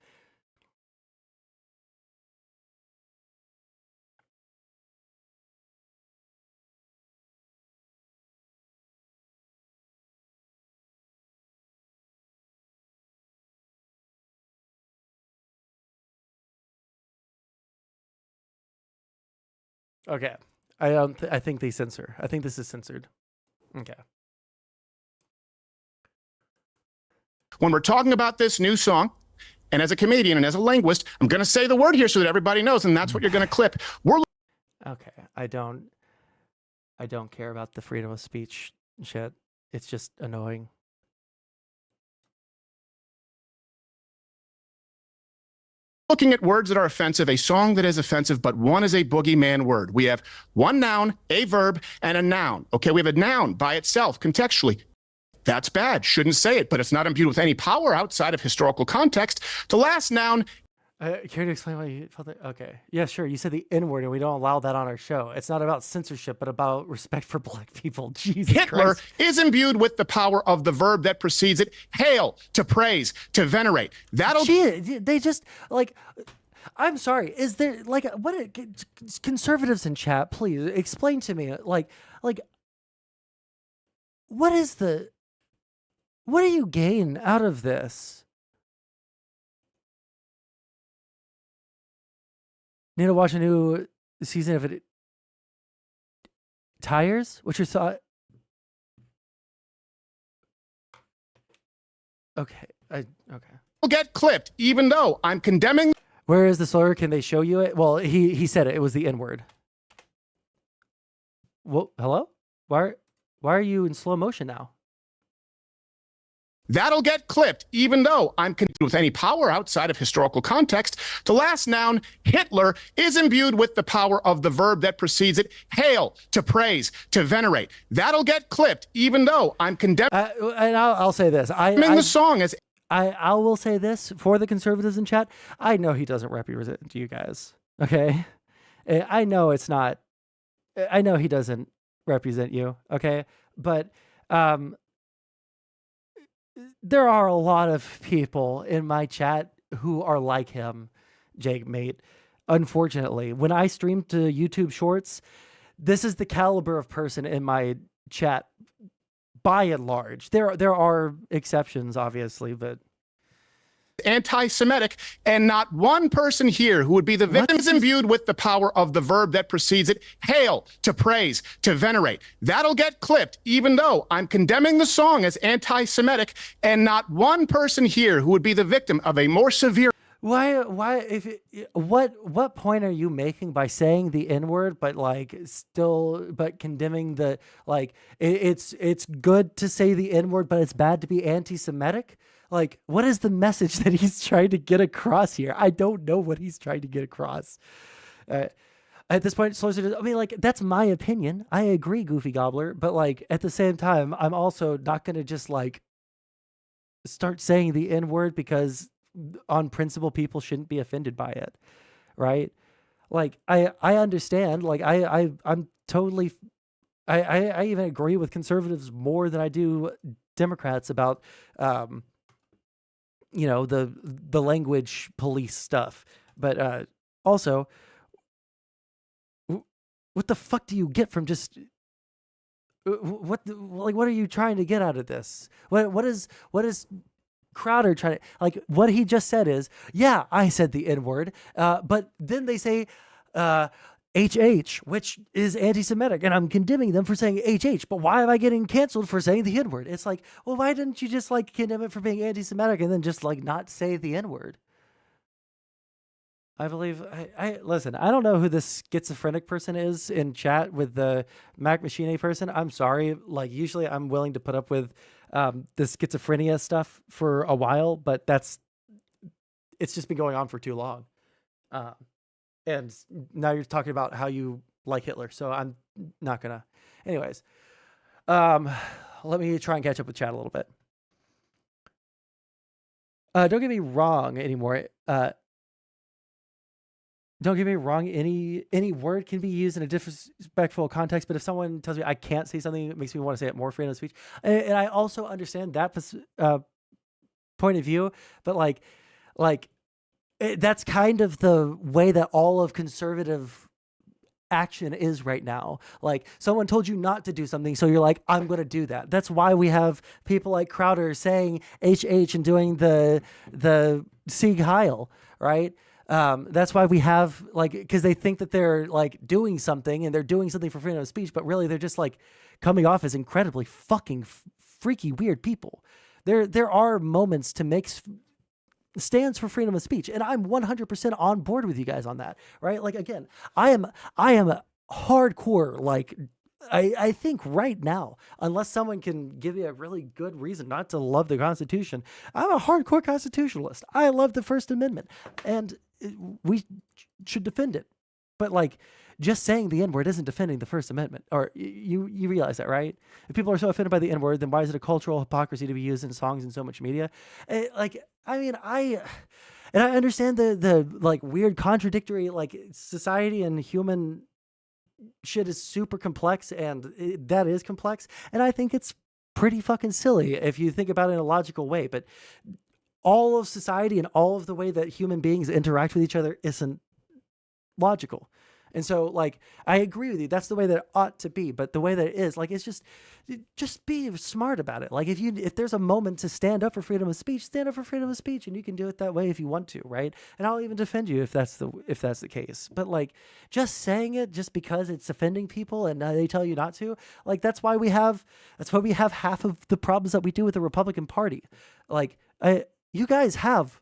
Okay. I think they censor. I think this is censored. Okay. When we're talking about this new song, and as a comedian and as a linguist, I'm going to say the word here so that everybody knows, and that's what you're going to clip. Okay. I don't care about the freedom of speech shit. It's just annoying. looking at words that are offensive, a song that is offensive, but one is a boogeyman word. We have one noun, a verb, and a noun. Okay, we have a noun by itself, contextually. That's bad. Shouldn't say it, but it's not imbued with any power outside of historical context. The last noun. Care to explain why you felt that? Okay. Yeah, sure. You said the N-word, and we don't allow that on our show. It's not about censorship, but about respect for black people. Jesus Hitler Christ. is imbued with the power of the verb that precedes it. Hail, to praise, to venerate. That'll. They just, like, I'm sorry. Is there, like, conservatives in chat, please explain to me, like, what do you gain out of this? Need to watch a new season of it. Tires? What's your thought? Okay. Okay. Will get clipped, even though I'm condemning. Where is the slur? Can they show you it? Well, he said it. It was the N-word. Well, hello? Why are you in slow motion now? That'll get clipped, even though I'm condemned with any power outside of historical context. The last noun, Hitler, is imbued with the power of the verb that precedes it. Hail, to praise, to venerate. That'll get clipped, even though I'm condemning. And I'll say this. I the song as. I will say this for the conservatives in chat. I know he doesn't represent you guys. Okay, I know it's not. I know he doesn't represent you. Okay, but there are a lot of people in my chat who are like him, Jake, mate. Unfortunately, when I stream to YouTube Shorts, this is the caliber of person in my chat. By and large, there are exceptions, obviously, but Anti-Semitic, and not one person here who would be the victim is imbued with the power of the verb that precedes it. Hail, to praise, to venerate. That'll get clipped, even though I'm condemning the song as anti-Semitic, and not one person here who would be the victim of a more severe. What point are you making by saying the N-word, but condemning the, like, it's good to say the N-word, but it's bad to be anti-Semitic? Like, what is the message that he's trying to get across here? I don't know what he's trying to get across. At this point, I mean, like, that's my opinion. I agree, Goofy Gobbler, but, like, at the same time, I'm also not going to just, like, start saying the N-word because on principle people shouldn't be offended by it, right? Like, I understand, like, I'm totally, I even agree with conservatives more than I do Democrats about you know, the language police stuff, but also, what the fuck do you get from just what are you trying to get out of this? What is Crowder trying to, like, what he just said is, yeah, I said the N-word, but then they say HH, which is anti-Semitic, and I'm condemning them for saying HH, but why am I getting canceled for saying the N-word? It's like, well, why didn't you just, like, condemn it for being anti-Semitic and then just, like, not say the N-word? I believe, listen, I don't know who this schizophrenic person is in chat with the Mac Machine person. I'm sorry. Like, usually I'm willing to put up with the schizophrenia stuff for a while, but it's just been going on for too long. And now you're talking about how you like Hitler, so I'm not gonna. Anyways, let me try and catch up with chat a little bit. Don't get me wrong anymore. Don't get me wrong, any word can be used in a disrespectful context, but if someone tells me I can't say something, it makes me want to say it more, freedom of speech. And I also understand that point of view, but like that's kind of the way that all of conservative action is right now. Like, someone told you not to do something, so you're like, I'm going to do that. That's why we have people like Crowder saying HH and doing the Sieg Heil, right? That's why we have, like, because they think that they're, like, doing something and they're doing something for freedom of speech, but really they're just, like, coming off as incredibly fucking freaky weird people. There are moments to make stands for freedom of speech, and I'm 100% on board with you guys on that, right? Like, again, I am a hardcore, like, I think right now, unless someone can give me a really good reason not to love the Constitution, I'm a hardcore constitutionalist. I love the First Amendment, and we should defend it. But like, just saying the N-word isn't defending the First Amendment. Or you realize that, right? If people are so offended by the N-word, then why is it a cultural hypocrisy to be used in songs and so much media? I understand the like weird contradictory, like society and human shit is super complex, and that is complex. And I think it's pretty fucking silly if you think about it in a logical way. But all of society and all of the way that human beings interact with each other isn't logical. And so, like, I agree with you. That's the way that it ought to be. But the way that it is, like, it's just be smart about it. Like, if there's a moment to stand up for freedom of speech, stand up for freedom of speech, and you can do it that way if you want to, right? And I'll even defend you if that's the case. But like, just saying it just because it's offending people and they tell you not to, like, that's why we have half of the problems that we do with the Republican Party. Like, you guys have,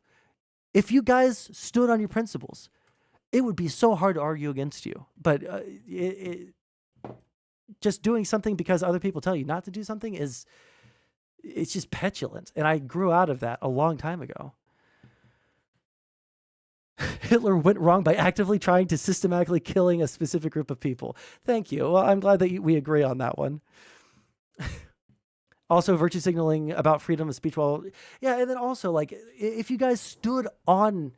if you guys stood on your principles, it would be so hard to argue against you. But just doing something because other people tell you not to do something it's just petulant. And I grew out of that a long time ago. Hitler went wrong by actively trying to systematically killing a specific group of people. Thank you. Well, I'm glad that we agree on that one. Also, virtue signaling about freedom of speech. Well, yeah, and then also, like, if you guys stood on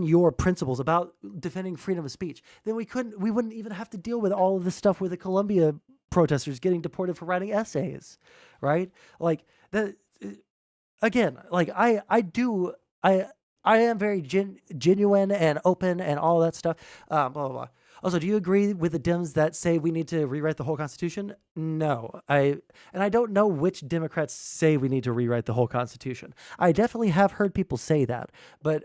your principles about defending freedom of speech, then we wouldn't even have to deal with all of this stuff with the Columbia protesters getting deported for writing essays, right? Like that. Again, like I am very genuine and open and all that stuff. Blah blah blah. Also, do you agree with the Dems that say we need to rewrite the whole Constitution? No. I don't know which Democrats say we need to rewrite the whole Constitution. I definitely have heard people say that, but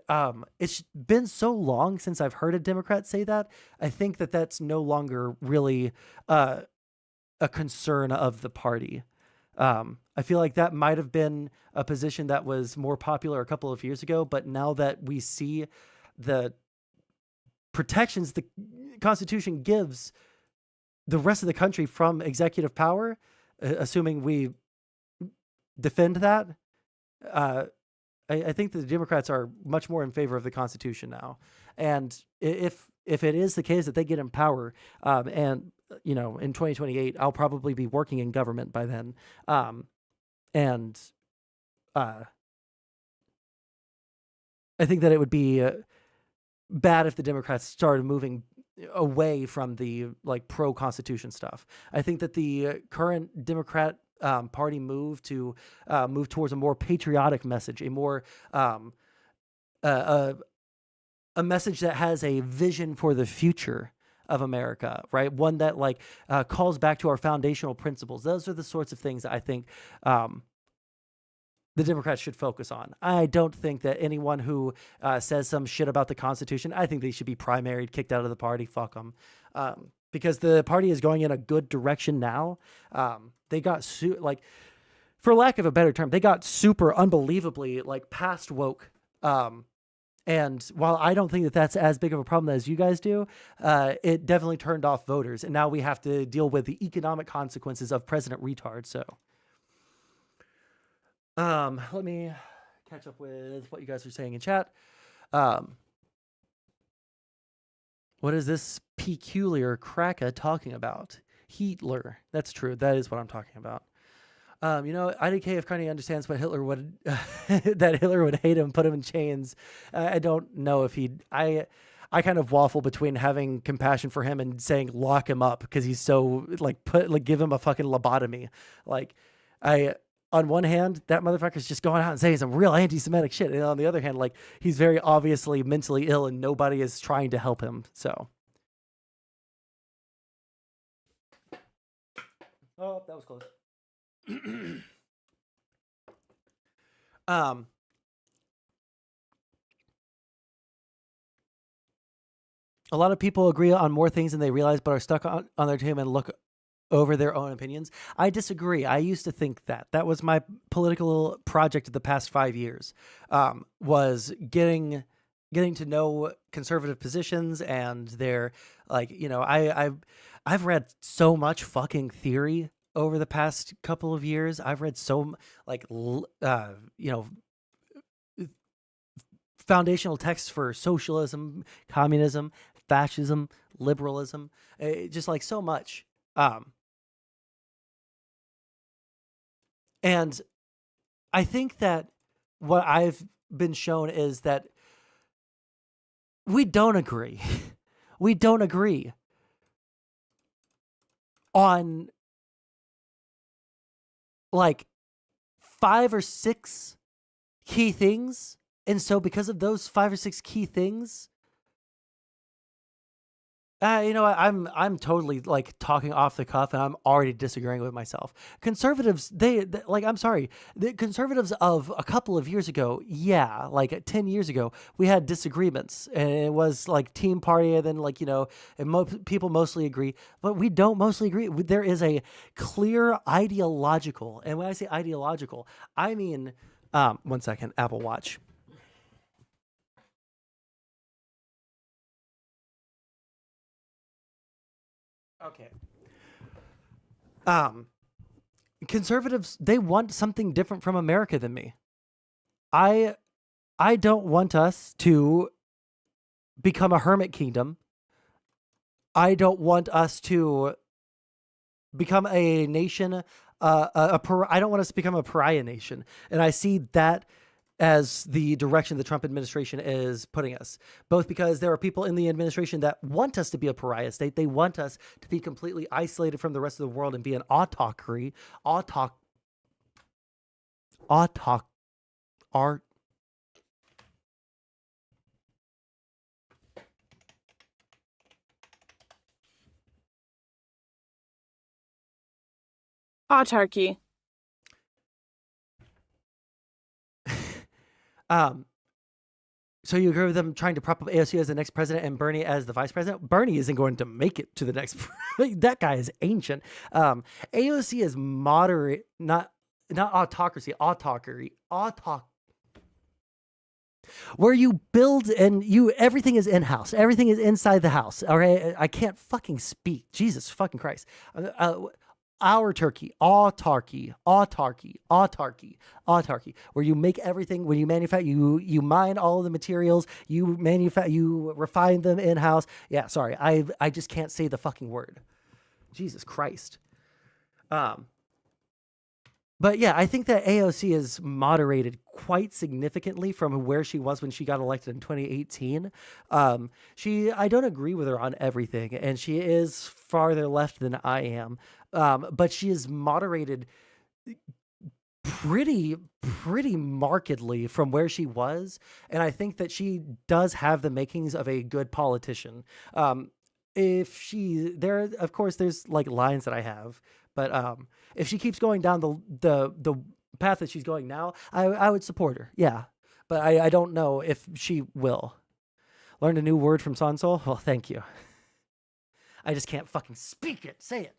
it's been so long since I've heard a Democrat say that. I think that that's no longer really a concern of the party. I feel like that might have been a position that was more popular a couple of years ago, but now that we see the protections the Constitution gives the rest of the country from executive power, assuming we defend that, I think the Democrats are much more in favor of the Constitution now. And if it is the case that they get in power, and in 2028, I'll probably be working in government by then, and I think that it would be bad if the Democrats started moving away from the like pro-Constitution stuff. I think that the current Democrat party move towards a more patriotic message, a more a message that has a vision for the future of America, right? One that like calls back to our foundational principles. Those are the sorts of things that I think the Democrats should focus on. I don't think that anyone who says some shit about the Constitution, I think they should be primaried, kicked out of the party. Fuck them. Because the party is going in a good direction now. They got, for lack of a better term, they got super unbelievably like past woke. And while I don't think that that's as big of a problem as you guys do, it definitely turned off voters. And now we have to deal with the economic consequences of President Retard. So let me catch up with what you guys are saying in chat. What is this peculiar cracker talking about? Hitler. That's true. That is what I'm talking about. IDK, if Carney understands what Hitler would, that Hitler would hate him, put him in chains. I don't know if I kind of waffle between having compassion for him and saying lock him up because he's so give him a fucking lobotomy. On one hand, that motherfucker's just going out and saying some real anti-Semitic shit. And on the other hand, he's very obviously mentally ill and nobody is trying to help him. So. Oh, that was close. A lot of people agree on more things than they realize, but are stuck on their team and look over their own opinions. I disagree. I used to think that was my political project of the past 5 years, was getting to know conservative positions and their I've read so much fucking theory over the past couple of foundational texts for socialism, communism, fascism, liberalism, just like so much. And I think that what I've been shown is that we don't agree. We don't agree on like 5 or 6 key things. And so because of those 5 or 6 key things, you know what? I'm totally like talking off the cuff, and I'm already disagreeing with myself. Conservatives, they like, I'm sorry, the conservatives of a couple of years ago, yeah, like 10 years ago, we had disagreements, and it was like team party, and then like, you know, and people mostly agree, but we don't mostly agree. There is a clear ideological, and when I say ideological, I mean, 1 second, Apple Watch. Okay. Conservatives, they want something different from America than me. I don't want us to become a hermit kingdom. I don't want us to become a nation, I don't want us to become a pariah nation. And I see that as the direction the Trump administration is putting us, both because there are people in the administration that want us to be a pariah state. They want us to be completely isolated from the rest of the world and be an autocracy, Autarky. So you agree with them trying to prop up AOC as the next president and Bernie as the vice president? Bernie isn't going to make it to the next. That guy is ancient. AOC is moderate, not autocracy, autocracy, where you build and everything is in-house. Everything is inside the house. All right. I can't fucking speak. Jesus fucking Christ. Our Turkey, autarky, where you make everything, when you manufacture, you mine all of the materials, you refine them in-house. Yeah, sorry, I just can't say the fucking word. Jesus Christ. But yeah, I think that AOC is moderated quite significantly from where she was when she got elected in 2018. I don't agree with her on everything, and she is farther left than I am. But she is moderated pretty markedly from where she was, and I think that she does have the makings of a good politician. Of course, there's like lines that I have, but if she keeps going down the path that she's going now, I would support her. Yeah, but I don't know if she will. Learned a new word from Sondsol? Well, thank you. I just can't fucking speak it. Say it.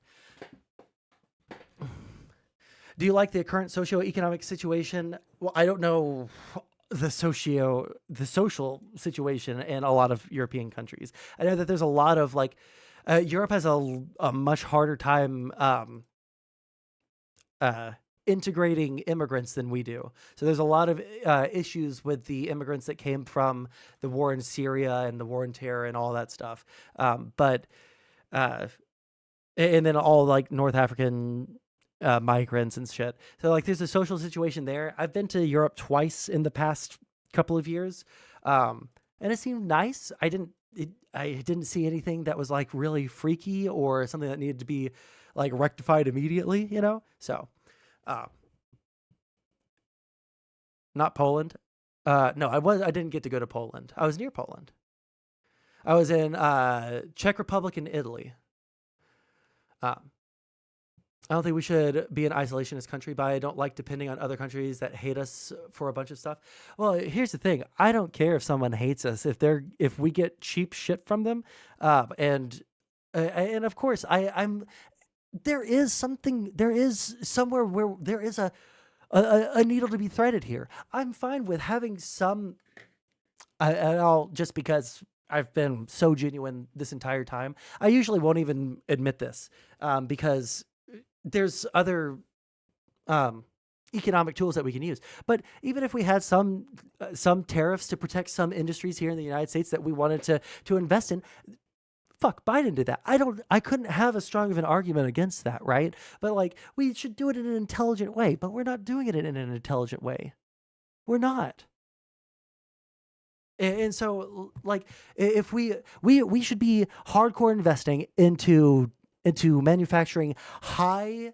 Do you like the current socioeconomic situation? Well, I don't know the social situation in a lot of European countries. I know that there's a lot of like, Europe has a much harder time integrating immigrants than we do. So there's a lot of issues with the immigrants that came from the war in Syria and the war in terror and all that stuff. And then all like North African migrants and shit. So like there's a social situation there. I've been to Europe twice in the past couple of years. And it seemed nice. I didn't see anything that was like really freaky or something that needed to be like rectified immediately, you know? So, not Poland. No, I didn't get to go to Poland. I was near Poland. I was in Czech Republic and Italy. I don't think we should be an isolationist country, but I don't like depending on other countries that hate us for a bunch of stuff. Well, here's the thing. I don't care if someone hates us, if we get cheap shit from them. And of course there is somewhere where there is a needle to be threaded here. I'm fine with having some, just because I've been so genuine this entire time. I usually won't even admit this, because there's other economic tools that we can use. But even if we had some tariffs to protect some industries here in the United States that we wanted to invest in, fuck, Biden did that. I couldn't have as strong of an argument against that, right? But like, we should do it in an intelligent way, but we're not doing it in an intelligent way. We're not. And so, like, if we should be hardcore investing into manufacturing high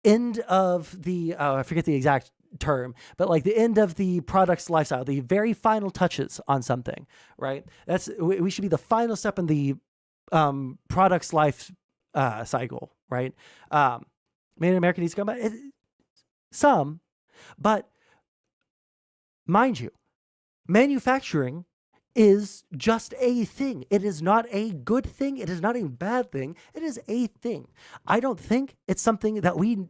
end of the I forget the exact term, but like the end of the product's lifestyle, the very final touches on something, right? We should be the final step in the product's life cycle, right? Made in America needs to go back. Some, but mind you, manufacturing is just a thing. It is not a good thing. It is not a bad thing. It is a thing. I don't think it's something that we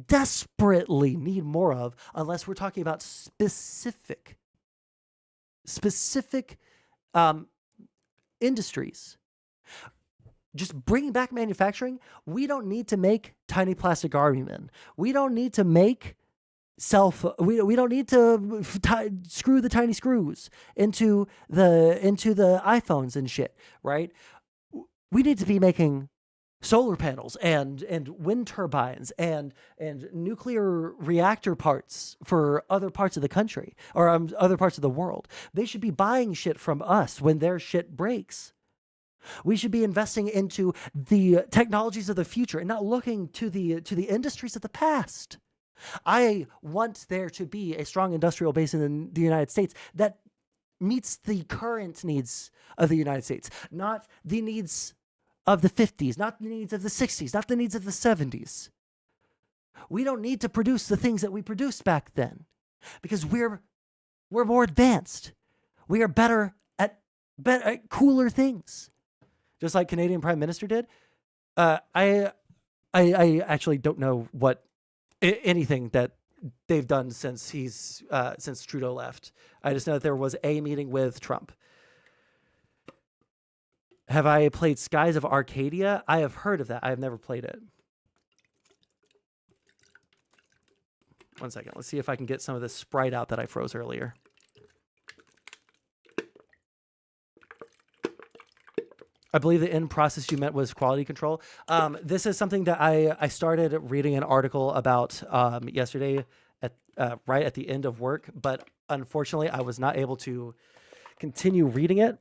desperately need more of unless we're talking about specific industries. Just bringing back manufacturing, we don't need to make tiny plastic army men. We don't need to make we don't need to screw the tiny screws into the iPhones and shit, right? We need to be making solar panels and wind turbines and nuclear reactor parts for other parts of the country or other parts of the world. They should be buying shit from us when their shit breaks. We should be investing into the technologies of the future and not looking to the industries of the past. I want there to be a strong industrial base in the United States that meets the current needs of the United States, not the needs of the 50s, not the needs of the 60s, not the needs of the 70s. We don't need to produce the things that we produced back then because we're more advanced. We are better at cooler things. Just like Canadian Prime Minister did. I actually don't know what anything that they've done since since Trudeau left. I just know that there was a meeting with Trump. Have I played Skies of Arcadia? I have heard of that. I have never played it. One second. Let's see if I can get some of this sprite out that I froze earlier. I believe the end process you meant was quality control. This is something that I started reading an article about yesterday right at the end of work, but unfortunately I was not able to continue reading it.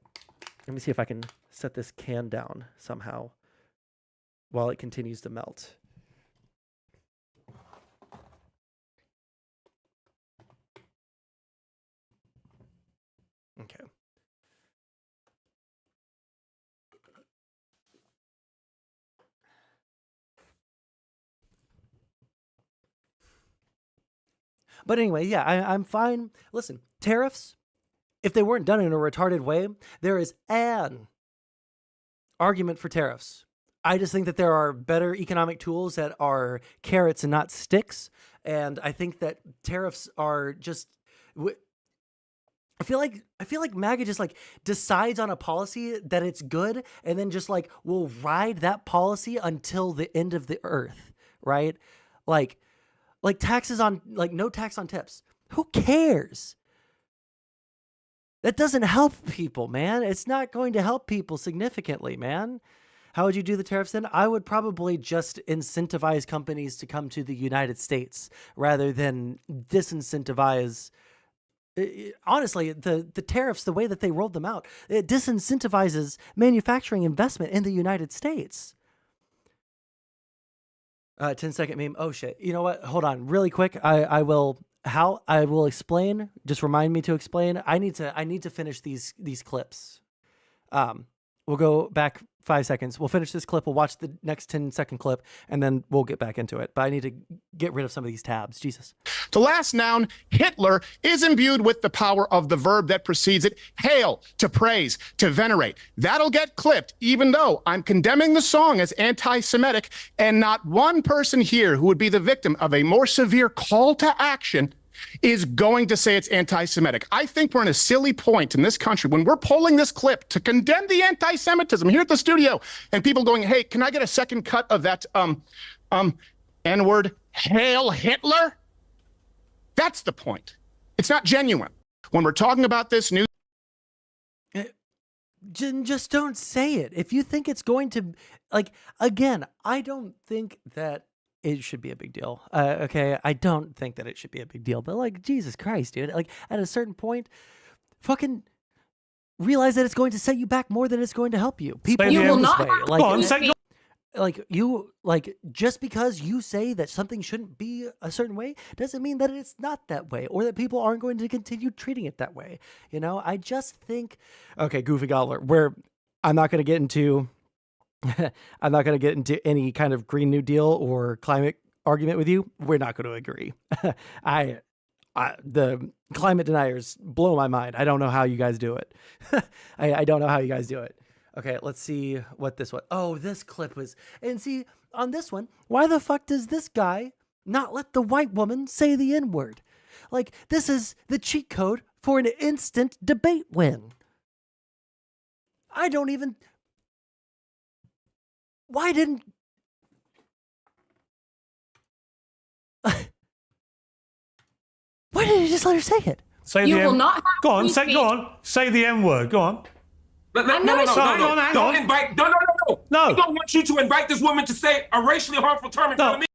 Let me see if I can set this can down somehow while it continues to melt. Okay. But anyway, yeah, I'm fine. Listen, tariffs, if they weren't done in a retarded way, there is an argument for tariffs. I just think that there are better economic tools that are carrots and not sticks. And I think that tariffs are just... I feel like MAGA just like decides on a policy that it's good and then just like will ride that policy until the end of the earth, right? Like taxes on, like no tax on tips. Who cares? That doesn't help people, man. It's not going to help people significantly, man. How would you do the tariffs then? I would probably just incentivize companies to come to the United States rather than disincentivize. Honestly, the tariffs, the way that they rolled them out, it disincentivizes manufacturing investment in the United States. 10-second meme. Oh shit. You know what? Hold on, really quick. I will explain. Just remind me to explain. I need to finish these clips. We'll go back 5 seconds. We'll finish this clip. We'll watch the next 10-second clip, and then we'll get back into it. But I need to get rid of some of these tabs. Jesus. The last noun, Hitler, is imbued with the power of the verb that precedes it. Hail, to praise, to venerate. That'll get clipped, even though I'm condemning the song as anti-Semitic, and not one person here who would be the victim of a more severe call to action is going to say it's anti-Semitic. I think we're in a silly point in this country when we're pulling this clip to condemn the anti-Semitism here at the studio, and people going, hey, can I get a second cut of that N-word, Hail Hitler? That's the point. It's not genuine. When we're talking about this news, just don't say it. If you think it's going to, like, again, I don't think that it should be a big deal. Okay, I don't think that it should be a big deal. But like, Jesus Christ, dude, like at a certain point, fucking realize that it's going to set you back more than it's going to help you. People You feel will this not way. have Like, to say- like just because you say that something shouldn't be a certain way doesn't mean that it's not that way, or that people aren't going to continue treating it that way. You know, I just think, okay, Goofy Gobbler, where I'm not going to get into, I'm not going to get into any kind of Green New Deal or climate argument with you. We're not going to agree. The climate deniers blow my mind. I don't know how you guys do it. I don't know how you guys do it. Okay, let's see what this one. Oh, this clip was, and see on this one, why the fuck does this guy not let the white woman say the N-word? Like, this is the cheat code for an instant debate win. I don't even, why didn't, why didn't he just let her say it? Say You the will M- not have Go on, free say, speech. go on. Say the M word. Go on. Hang on. Don't invite. No. I don't want you to invite this woman to say a racially harmful term in front of me.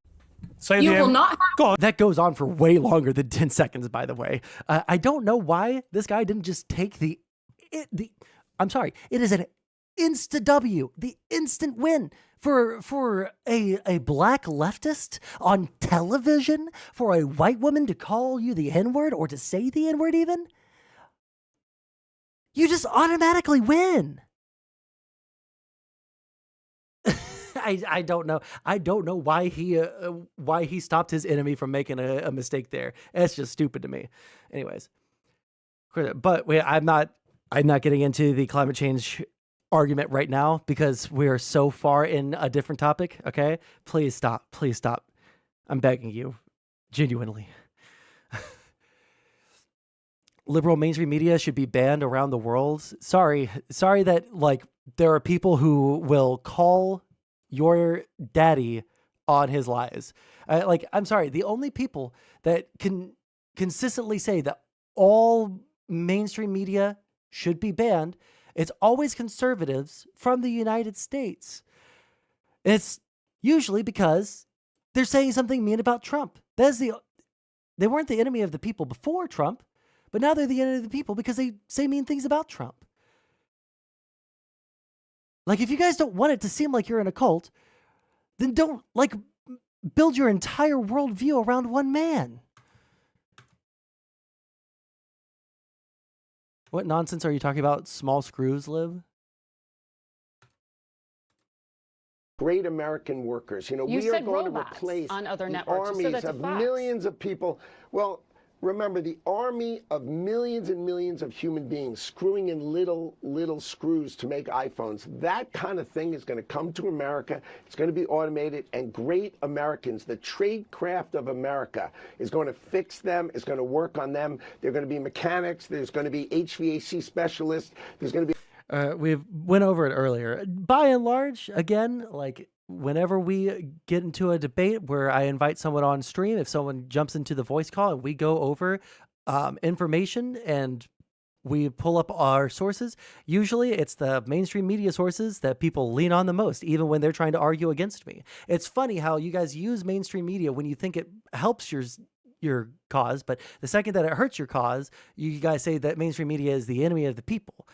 Say You the will M- not have- Go on. That goes on for way longer than 10 seconds, by the way. I don't know why this guy didn't just take I'm sorry, it is an insta-W, the instant win for a black leftist on television, for a white woman to call you the N-word or to say the N-word even. You just automatically win. I don't know. I don't know why he stopped his enemy from making a mistake there. That's just stupid to me. Anyways, but I'm not getting into the climate change argument right now because we are so far in a different topic. Okay, please stop. Please stop. I'm begging you, genuinely. Liberal mainstream media should be banned around the world. Sorry that like there are people who will call your daddy on his lies. I'm sorry. The only people that can consistently say that all mainstream media should be banned, it's always conservatives from the United States. It's usually because they're saying something mean about Trump. They weren't the enemy of the people before Trump, but now they're the enemy of the people because they say mean things about Trump. Like, if you guys don't want it to seem like you're in a cult, then don't, like, build your entire worldview around one man. What nonsense are you talking about? Small screws live? Great American workers. You know, You we are said going robots to replace on other the networks, so armies that's a of fact. millions of people. Well, remember, the army of millions and millions of human beings screwing in little screws to make iPhones. That kind of thing is going to come to America. It's going to be automated, and great Americans, the trade craft of America, is going to fix them, is going to work on them. They're going to be mechanics. There's going to be HVAC specialists. There's going to be We went over it earlier. By and large, again, like whenever we get into a debate where I invite someone on stream, if someone jumps into the voice call and we go over information and we pull up our sources, usually it's the mainstream media sources that people lean on the most, even when they're trying to argue against me. It's funny how you guys use mainstream media when you think it helps your cause, but the second that it hurts your cause, you guys say that mainstream media is the enemy of the people.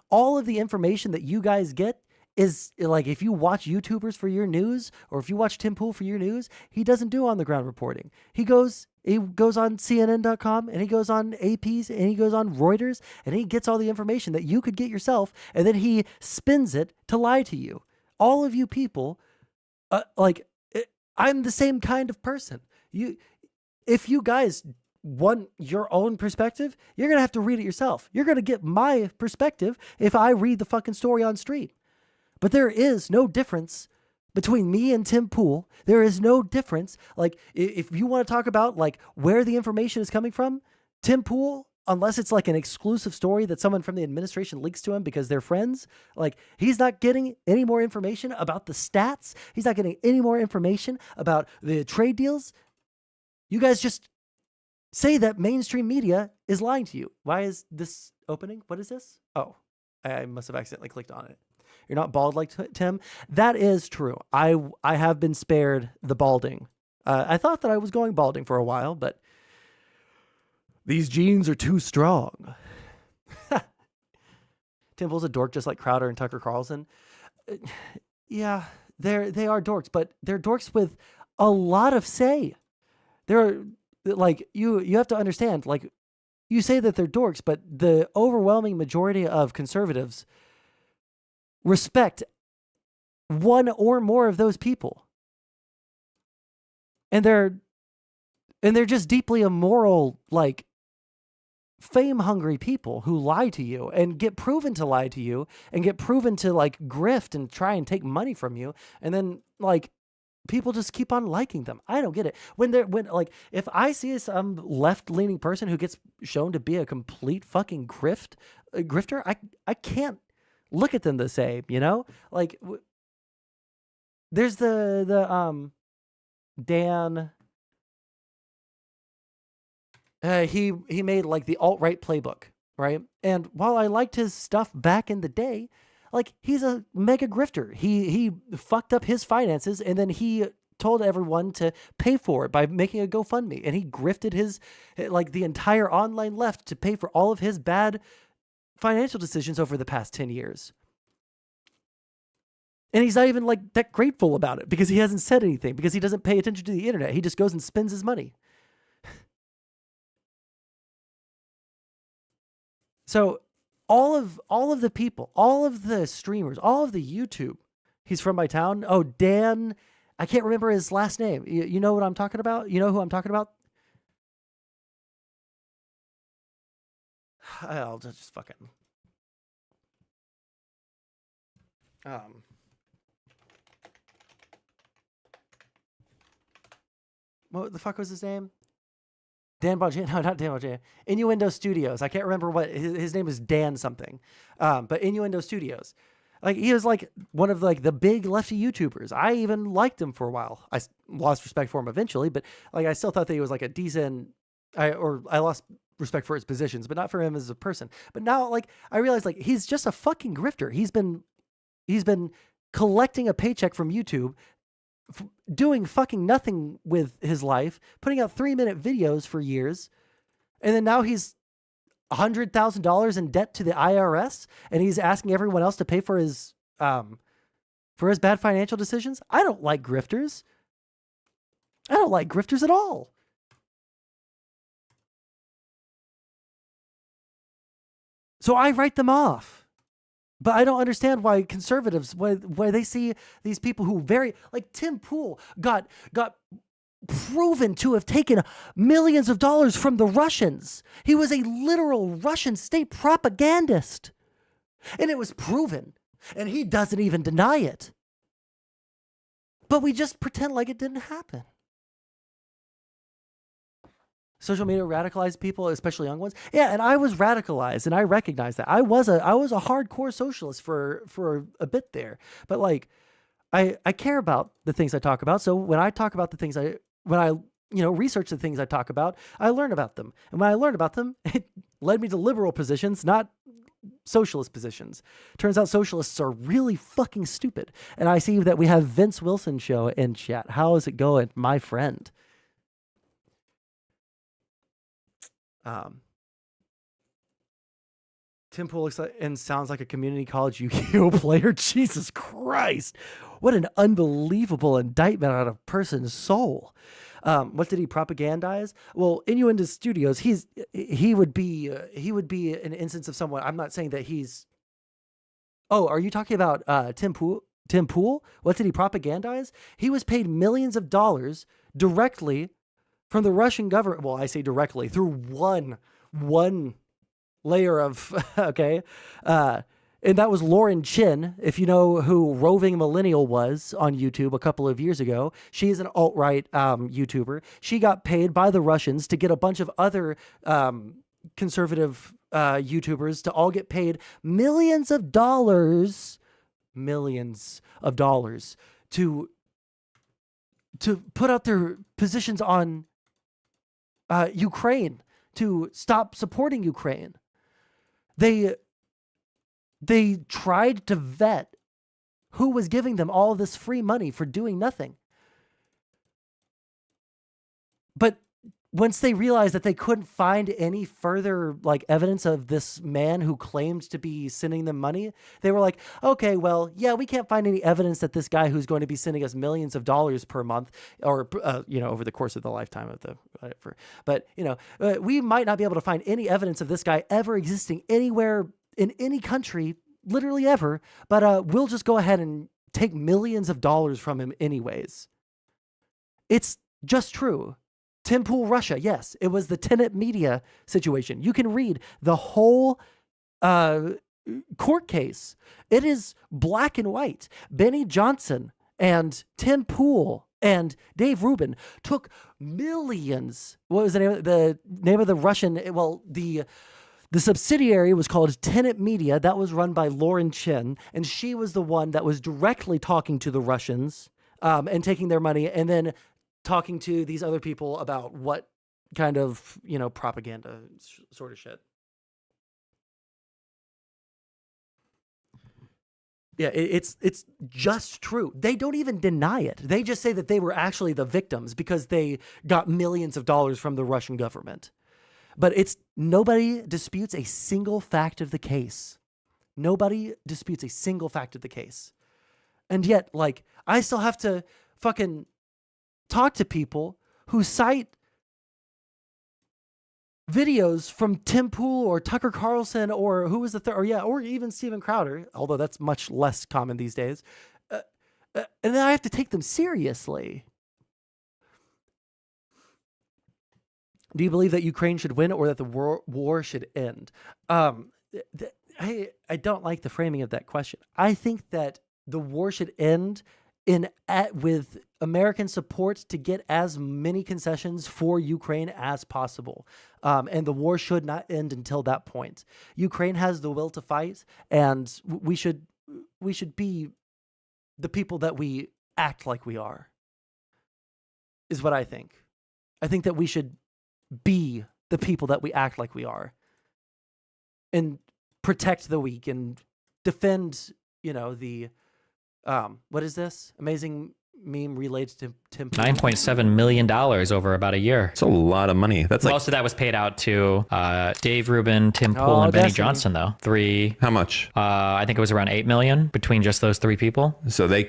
All of the information that you guys get is like, if you watch YouTubers for your news, or if you watch Tim Pool for your news, he doesn't do on the ground reporting. He goes on CNN.com, and he goes on AP's, and he goes on Reuters, and he gets all the information that you could get yourself, and then he spins it to lie to you. All of you people, I'm the same kind of person. If you guys want your own perspective, you're going to have to read it yourself. You're going to get my perspective if I read the fucking story on stream. But there is no difference between me and Tim Pool. There is no difference. Like, if you want to talk about like where the information is coming from, Tim Pool, unless it's like an exclusive story that someone from the administration leaks to him because they're friends, like, he's not getting any more information about the stats. He's not getting any more information about the trade deals. You guys just say that mainstream media is lying to you. Why is this opening? What is this? Oh, I must have accidentally clicked on it. You're not bald like Tim. That is true. I have been spared the balding. I thought that I was going balding for a while, but these genes are too strong. Tim Pool's a dork just like Crowder and Tucker Carlson. Yeah, they are dorks, but they're dorks with a lot of say. They're like, you have to understand, like, you say that they're dorks, but the overwhelming majority of conservatives respect one or more of those people. And they're just deeply immoral, like, fame-hungry people who lie to you and get proven to lie to you and get proven to, like, grift and try and take money from you. And then, like, people just keep on liking them. I don't get it. When if I see some left-leaning person who gets shown to be a complete fucking grifter, I can't look at them the same, you know? Like, there's the Dan. He made like the alt-right playbook, right? And while I liked his stuff back in the day, like, he's a mega grifter. He fucked up his finances, and then he told everyone to pay for it by making a GoFundMe. And he grifted the entire online left to pay for all of his bad financial decisions over the past 10 years. And he's not even like that grateful about it because he hasn't said anything, because he doesn't pay attention to the internet. He just goes and spends his money. So all of the people, all of the streamers, all of the YouTube, he's from my town. Oh, Dan, I can't remember his last name. You know what I'm talking about? You know who I'm talking about? I'll just fucking... What the fuck was his name? Dan Bongino, no, not Dan Bongino. Innuendo Studios. I can't remember what his name is. Dan something, but Innuendo Studios. Like, he was like one of like the big lefty YouTubers. I even liked him for a while. I lost respect for him eventually, but like, I still thought that he was like a decent. I lost respect for his positions, but not for him as a person. But now, like, I realize, like, he's just a fucking grifter. He's been collecting a paycheck from YouTube, doing fucking nothing with his life, putting out 3-minute videos for years, and then now he's $100,000 in debt to the IRS, and he's asking everyone else to pay for his bad financial decisions. I don't like grifters. I don't like grifters at all. So I write them off. But I don't understand why conservatives, why they see these people who like Tim Pool got proven to have taken millions of dollars from the Russians. He was a literal Russian state propagandist. And it was proven. And he doesn't even deny it. But we just pretend like it didn't happen. Social media radicalized people, especially young ones. Yeah, and I was radicalized, and I recognize that. I was a hardcore socialist for a bit there. But like, I care about the things I talk about. So when I talk about the things when I research the things I talk about, I learn about them. And when I learned about them, it led me to liberal positions, not socialist positions. Turns out socialists are really fucking stupid. And I see that we have Vince Wilson show in chat. How is it going, my friend? Tim Pool looks like and sounds like a community college Yu-Gi-Oh player. Jesus Christ. What an unbelievable indictment on a person's soul. What did he propagandize? Well, Innuendo Studios, he would be an instance of someone. I'm not saying that he's... Oh, are you talking about Tim Pool? Tim Pool? What did he propagandize? He was paid millions of dollars directly from the Russian government. Well, I say directly through one layer of, okay. And that was Lauren Chin. If you know who Roving Millennial was on YouTube a couple of years ago, she's an alt-right YouTuber. She got paid by the Russians to get a bunch of other conservative YouTubers to all get paid millions of dollars to put out their positions on Ukraine to stop supporting Ukraine. They tried to vet who was giving them all this free money for doing nothing. But once they realized that they couldn't find any further like evidence of this man who claimed to be sending them money, they were like, okay, well, yeah, we can't find any evidence that this guy who's going to be sending us millions of dollars per month or, over the course of the lifetime of the whatever. But, we might not be able to find any evidence of this guy ever existing anywhere in any country, literally ever. But we'll just go ahead and take millions of dollars from him anyways. It's just true. Tim Pool, Russia. Yes, it was the Tenet Media situation. You can read the whole court case. It is black and white. Benny Johnson and Tim Pool and Dave Rubin took millions. What was the name of the Russian? Well, the subsidiary was called Tenet Media. That was run by Lauren Chen, and she was the one that was directly talking to the Russians and taking their money, and then talking to these other people about what kind of, propaganda sort of shit. Yeah, it's just true. They don't even deny it. They just say that they were actually the victims because they got millions of dollars from the Russian government. But nobody disputes a single fact of the case. Nobody disputes a single fact of the case. And yet, I still have to fucking talk to people who cite videos from Tim Pool or Tucker Carlson or who was the third, or even Steven Crowder, although that's much less common these days. And then I have to take them seriously. Do you believe that Ukraine should win or that the war should end? I don't like the framing of that question. I think that the war should end with American support to get as many concessions for Ukraine as possible. And the war should not end until that point. Ukraine has the will to fight, and we should be the people that we act like we are, is what I think. I think that we should be the people that we act like we are and protect the weak and defend, the what is this amazing meme related to Tim Pool? $9.7 million over about a year. It's a lot of money. That's most of that was paid out to Dave Rubin, Tim Pool, and Benny Johnson, though. How much? I think it was around $8 million between just those three people. So they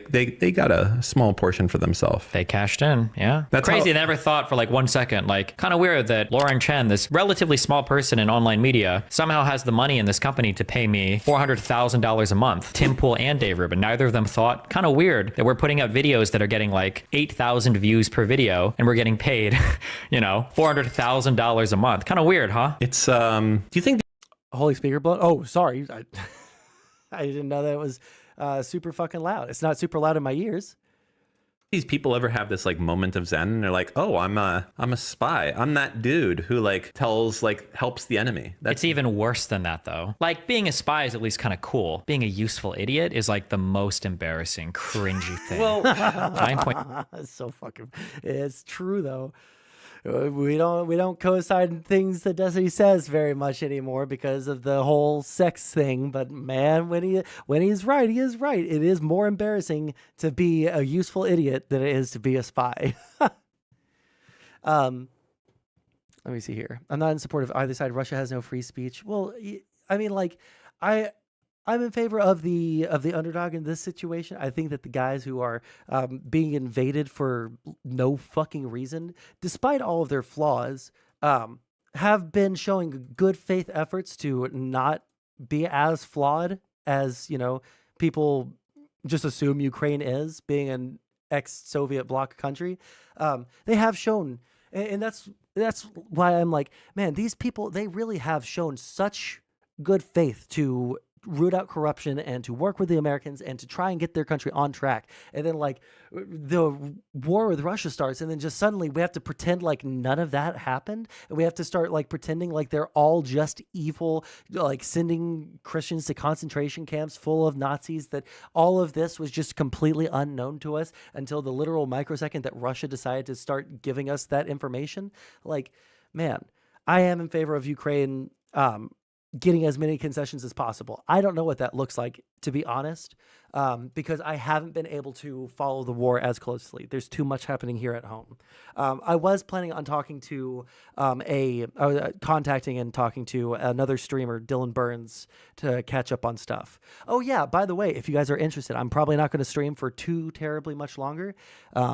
got a small portion for themselves. They cashed in, yeah. That's crazy. I never thought for 1 second, kind of weird that Lauren Chen, this relatively small person in online media, somehow has the money in this company to pay me $400,000 a month. Tim Pool and Dave Rubin, neither of them thought. Kind of weird that we're putting out videos that are getting 8,000 views per video and we're getting paid, $400,000 a month. Kind of weird, huh? It's, do you think... Holy speaker blown? Oh, sorry. I didn't know that it was super fucking loud. It's not super loud in my ears. These people ever have this moment of zen and they're like, oh, I'm a spy. I'm that dude who helps the enemy. It's even worse than that though. Being a spy is at least kind of cool. Being a useful idiot is the most embarrassing, cringy thing. Well, it's so fucking, it's true though. We don't co-sign things that Destiny says very much anymore because of the whole sex thing. But man, when he's right, he is right. It is more embarrassing to be a useful idiot than it is to be a spy. Let me see here. I'm not in support of either side. Russia has no free speech. Well, I mean, I'm in favor of the underdog in this situation. I think that the guys who are being invaded for no fucking reason, despite all of their flaws, have been showing good faith efforts to not be as flawed as, people just assume Ukraine is, being an ex-Soviet bloc country. They have shown, and that's why I'm like, man, these people, they really have shown such good faith to root out corruption and to work with the Americans and to try and get their country on track. And then the war with Russia starts, and then just suddenly we have to pretend like none of that happened. And we have to start pretending like they're all just evil, sending Christians to concentration camps full of Nazis, that all of this was just completely unknown to us until the literal microsecond that Russia decided to start giving us that information. man, I am in favor of Ukraine getting as many concessions as possible. I don't know what that looks like, to be honest, because I haven't been able to follow the war as closely. There's too much happening here at home. I was planning on talking to contacting and talking to another streamer, Dylan Burns, to catch up on stuff. Oh yeah, by the way, if you guys are interested, I'm probably not going to stream for too terribly much longer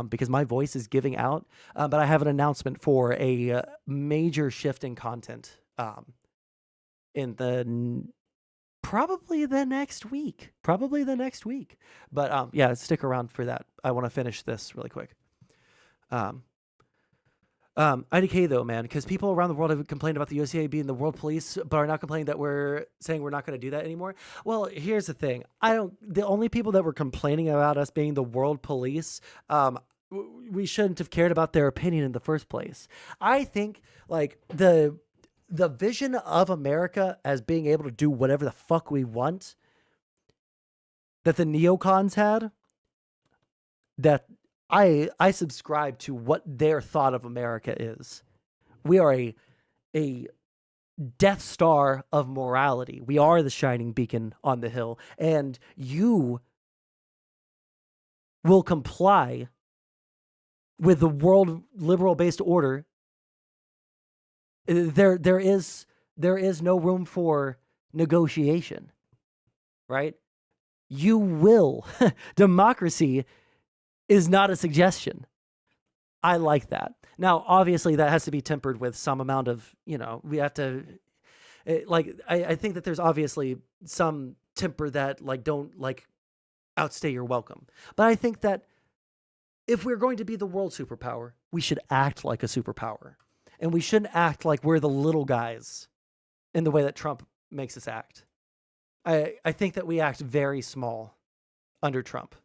because my voice is giving out. But I have an announcement for a major shift in content in probably the next week. But yeah, stick around for that. I want to finish this really quick. IDK though, man, because people around the world have complained about the USCA being the world police, but are not complaining that we're saying we're not going to do that anymore. Well, here's the thing. The only people that were complaining about us being the world police, we shouldn't have cared about their opinion in the first place. I think like the vision of America as being able to do whatever the fuck we want that the neocons had, that I subscribe to what their thought of America is. We are a Death Star of morality. We are the shining beacon on the hill, and you will comply with the world liberal based order. There is no room for negotiation, right? You will. Democracy is not a suggestion. I like that. Now, obviously, that has to be tempered with some amount of, we have to, I think that there's obviously some temper that don't outstay your welcome. But I think that if we're going to be the world superpower, we should act like a superpower. And we shouldn't act like we're the little guys in the way that Trump makes us act. I think that we act very small under Trump.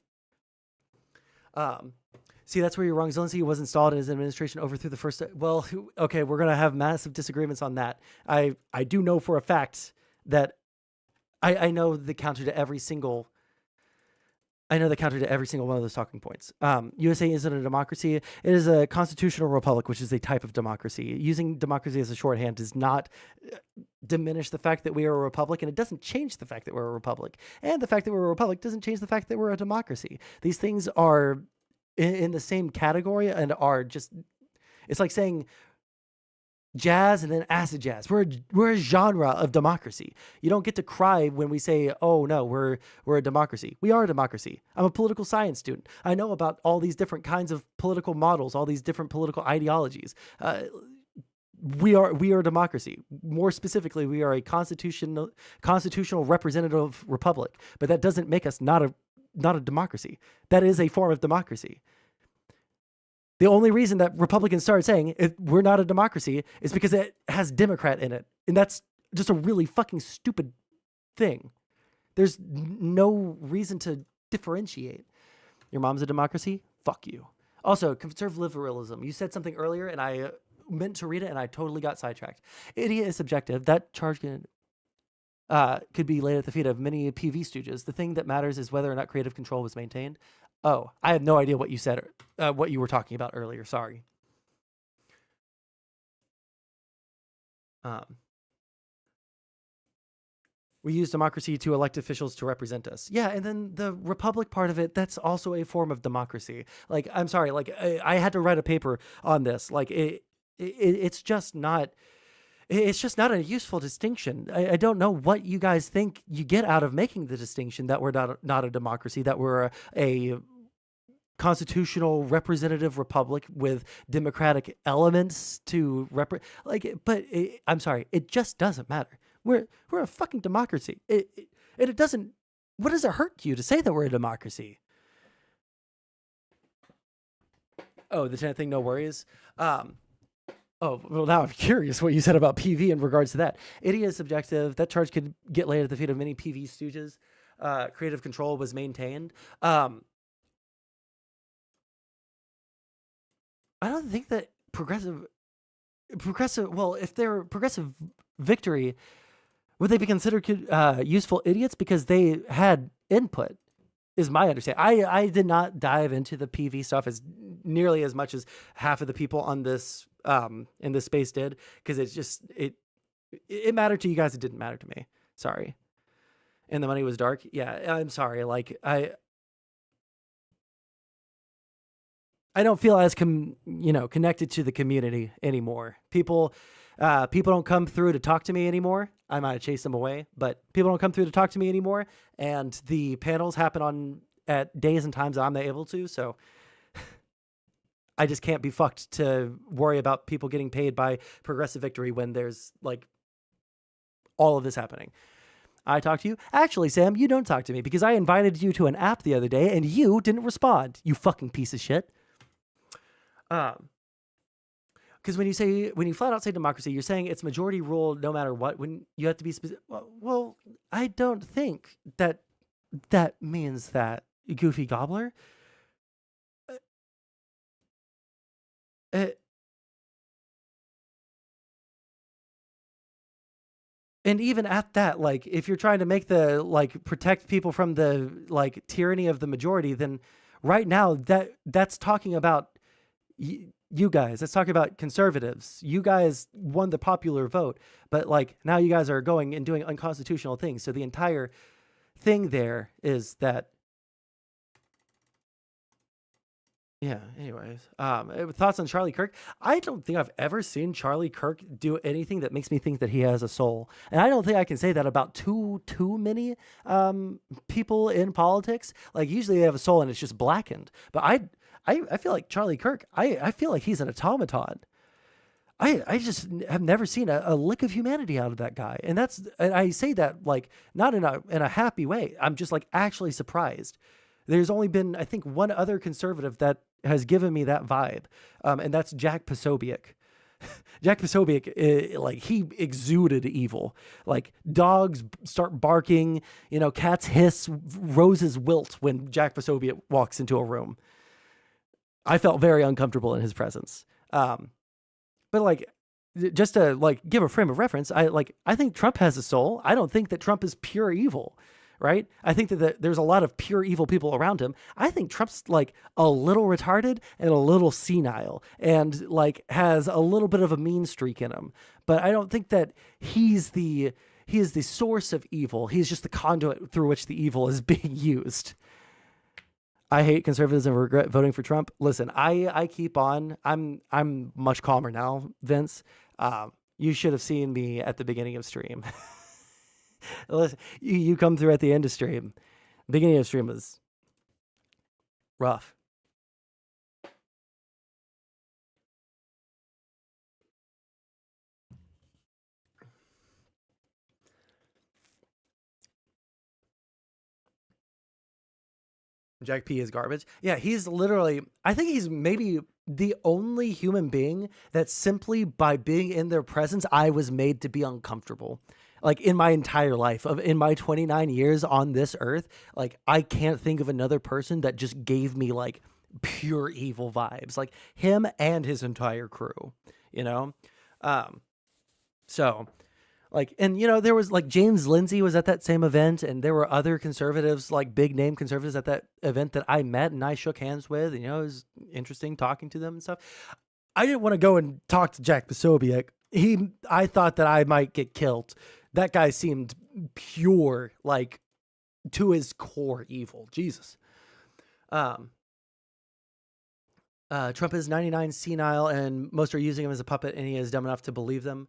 See, that's where you're wrong. Zelensky was installed and his administration overthrew the first... Well, okay, we're going to have massive disagreements on that. I do know for a fact that I know the counter to every single... one of those talking points. USA isn't a democracy. It is a constitutional republic, which is a type of democracy. Using democracy as a shorthand does not diminish the fact that we are a republic, and it doesn't change the fact that we're a republic. And the fact that we're a republic doesn't change the fact that we're a democracy. These things are in the same category and are just... It's like saying jazz and then acid jazz. We're a genre of democracy. You don't get to cry when we say, oh no, we're a democracy. We are a democracy. I'm a political science student. I know about all these different kinds of political models, all these different political ideologies. We are a democracy. More specifically, we are a constitutional representative republic. But that doesn't make us not a democracy. That is a form of democracy. The only reason that Republicans started saying we're not a democracy is because it has Democrat in it. And that's just a really fucking stupid thing. There's no reason to differentiate. Your mom's a democracy? Fuck you. Also, conservative liberalism. You said something earlier and I meant to read it and I totally got sidetracked. Idiot is subjective. That charge could be laid at the feet of many PV stooges. The thing that matters is whether or not creative control was maintained. Oh, I have no idea what you said, what you were talking about earlier. Sorry. We use democracy to elect officials to represent us. Yeah, and then the republic part of it, that's also a form of democracy. I'm sorry, I had to write a paper on this. It's just not... It's just not a useful distinction. I don't know what you guys think you get out of making the distinction that we're not a democracy, that we're a constitutional representative republic with democratic elements to I'm sorry, it just doesn't matter. We're a fucking democracy. It doesn't. What does it hurt you to say that we're a democracy? Oh, the 10th thing, no worries. Oh, well, now I'm curious what you said about PV in regards to that. Idiot is subjective. That charge could get laid at the feet of many PV stooges. Creative control was maintained. I don't think that progressive, well, if they're progressive victory, would they be considered useful idiots because they had input? Is my understanding. I did not dive into the PV stuff as nearly as much as half of the people on this in this space did, because it's just it mattered to you guys. It didn't matter to me. Sorry. And the money was dark. Yeah, I'm sorry. Like I don't feel as connected to the community anymore. People don't come through to talk to me anymore. I might have chased them away, but people don't come through to talk to me anymore. And the panels happen at days and times that I'm not able to. So I just can't be fucked to worry about people getting paid by Progressive Victory when there's like all of this happening. I talk to you. Actually, Sam, you don't talk to me because I invited you to an app the other day and you didn't respond. You fucking piece of shit. Because when you flat out say democracy, you're saying it's majority rule no matter what. When you have to be specific. Well, I don't think that means that, Goofy Gobbler. And even at that, like, if you're trying to make protect people from the tyranny of the majority, then right now that's talking about you guys. That's talking about conservatives. You guys won the popular vote, but now you guys are going and doing unconstitutional things. So the entire thing there is that. Yeah. Anyways, thoughts on Charlie Kirk? I don't think I've ever seen Charlie Kirk do anything that makes me think that he has a soul, and I don't think I can say that about too many people in politics. Like usually they have a soul and it's just blackened, but I feel like Charlie Kirk. I feel like he's an automaton. I just have never seen a lick of humanity out of that guy, and I say that not in a happy way. I'm just actually surprised. There's only been, I think, one other conservative that has given me that vibe, and that's Jack Posobiec. Jack Posobiec, he exuded evil. Dogs start barking, cats hiss, roses wilt when Jack Posobiec walks into a room. I felt very uncomfortable in his presence. But just to give a frame of reference, I think Trump has a soul. I don't think that Trump is pure evil. Right? I think that there's a lot of pure evil people around him. I think Trump's a little retarded and a little senile and has a little bit of a mean streak in him. But I don't think that he is the source of evil. He's just the conduit through which the evil is being used. I hate conservatives and regret voting for Trump. Listen, I keep on. I'm much calmer now, Vince. You should have seen me at the beginning of stream. Listen, you come through at the end of stream. Beginning of stream was rough. Jack P is garbage. Yeah, he's literally, I think he's maybe the only human being that simply by being in their presence, I was made to be uncomfortable. In my entire life, in my 29 years on this earth, I can't think of another person that just gave me pure evil vibes, him and his entire crew, so and there was James Lindsay was at that same event, and there were other conservatives, big name conservatives at that event that I met and I shook hands with, and it was interesting talking to them and stuff. I didn't want to go and talk to Jack Posobiec. I thought that I might get killed. That guy seemed pure, to his core evil. Jesus. Trump is 99 senile, and most are using him as a puppet, and he is dumb enough to believe them.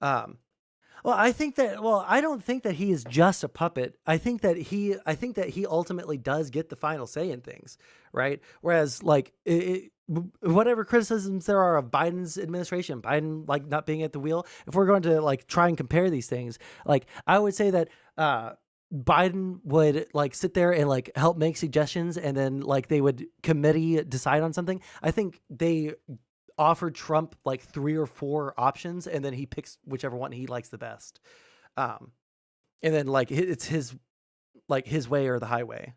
I don't think that he is just a puppet. I think that he ultimately does get the final say in things, right? Whereas whatever criticisms there are of Biden's administration, Biden not being at the wheel, if we're going to try and compare these things, I would say that Biden would sit there and help make suggestions, and then they would committee decide on something. I think they offered Trump 3 or 4 options, and then he picks whichever one he likes the best. And then it's his way or the highway.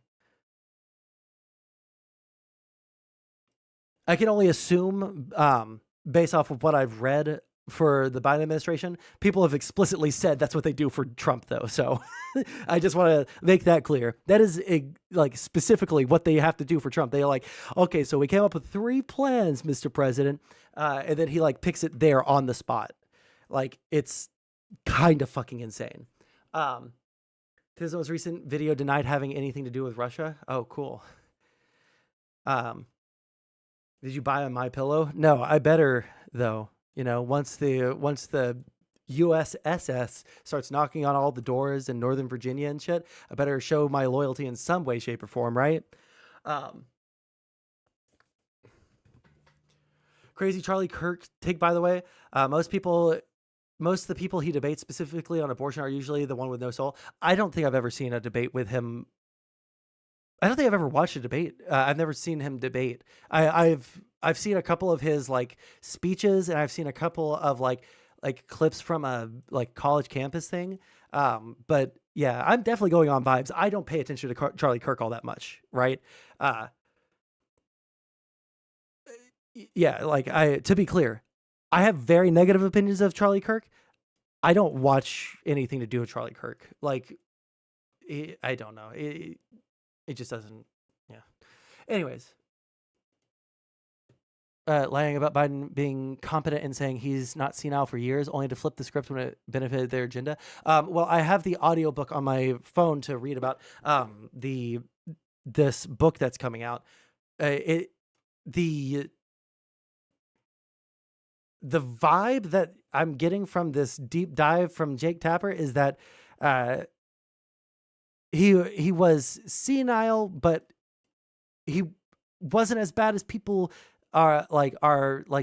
I can only assume, based off of what I've read for the Biden administration. People have explicitly said that's what they do for Trump, though. So I just want to make that clear. That is like specifically what they have to do for Trump. They're like, okay, so we came up with 3 plans, Mr. President. And then he like picks it there on the spot. Like, it's kind of fucking insane. His most recent video denied having anything to do with Russia. Oh, cool. Did you buy a MyPillow? No, I better though. You know, once the USSS starts knocking on all the doors in Northern Virginia and shit, I better show my loyalty in some way, shape, or form, right? Crazy Charlie Kirk take, by the way. Most of the people he debates specifically on abortion are usually the one with no soul. I don't think I've ever seen a debate with him. I don't think I've ever watched a debate. I've never seen him debate. I've seen a couple of his like speeches, and I've seen a couple of like clips from a like college campus thing. But yeah, I'm definitely going on vibes. I don't pay attention to Charlie Kirk all that much, right? Yeah, like to be clear, I have very negative opinions of Charlie Kirk. I don't watch anything to do with Charlie Kirk. Like, I don't know. It just doesn't. Yeah. Anyways, lying about Biden being competent and saying he's not senile for years, only to flip the script when it benefited their agenda. Well, I have the audiobook on my phone to read about this book that's coming out. The vibe that I'm getting from this deep dive from Jake Tapper is that he was senile, but he wasn't as bad as people are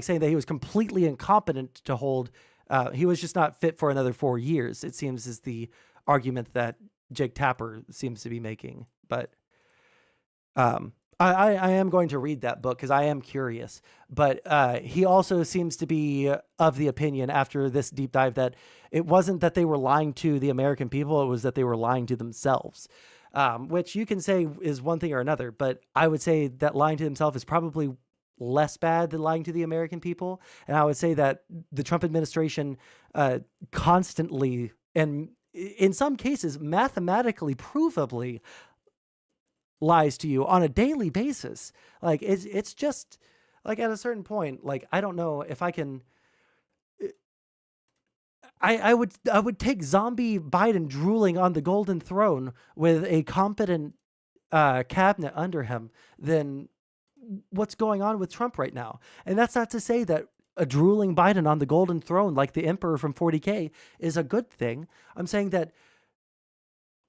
saying that he was completely incompetent to hold. He was just not fit for another 4 years, it seems, is the argument that Jake Tapper seems to be making. But I am going to read that book because I am curious. But he also seems to be of the opinion after this deep dive that it wasn't that they were lying to the American people, it was that they were lying to themselves, which you can say is one thing or another. But I would say that lying to themselves is probably less bad than lying to the American people. And I would say that the Trump administration constantly, and in some cases mathematically provably, lies to you on a daily basis. Like it's just like at a certain point, like I don't know if I can. I would take zombie Biden drooling on the golden throne with a competent cabinet under him than what's going on with Trump right now. And that's not to say that a drooling Biden on the golden throne like the emperor from 40K is a good thing. I'm saying that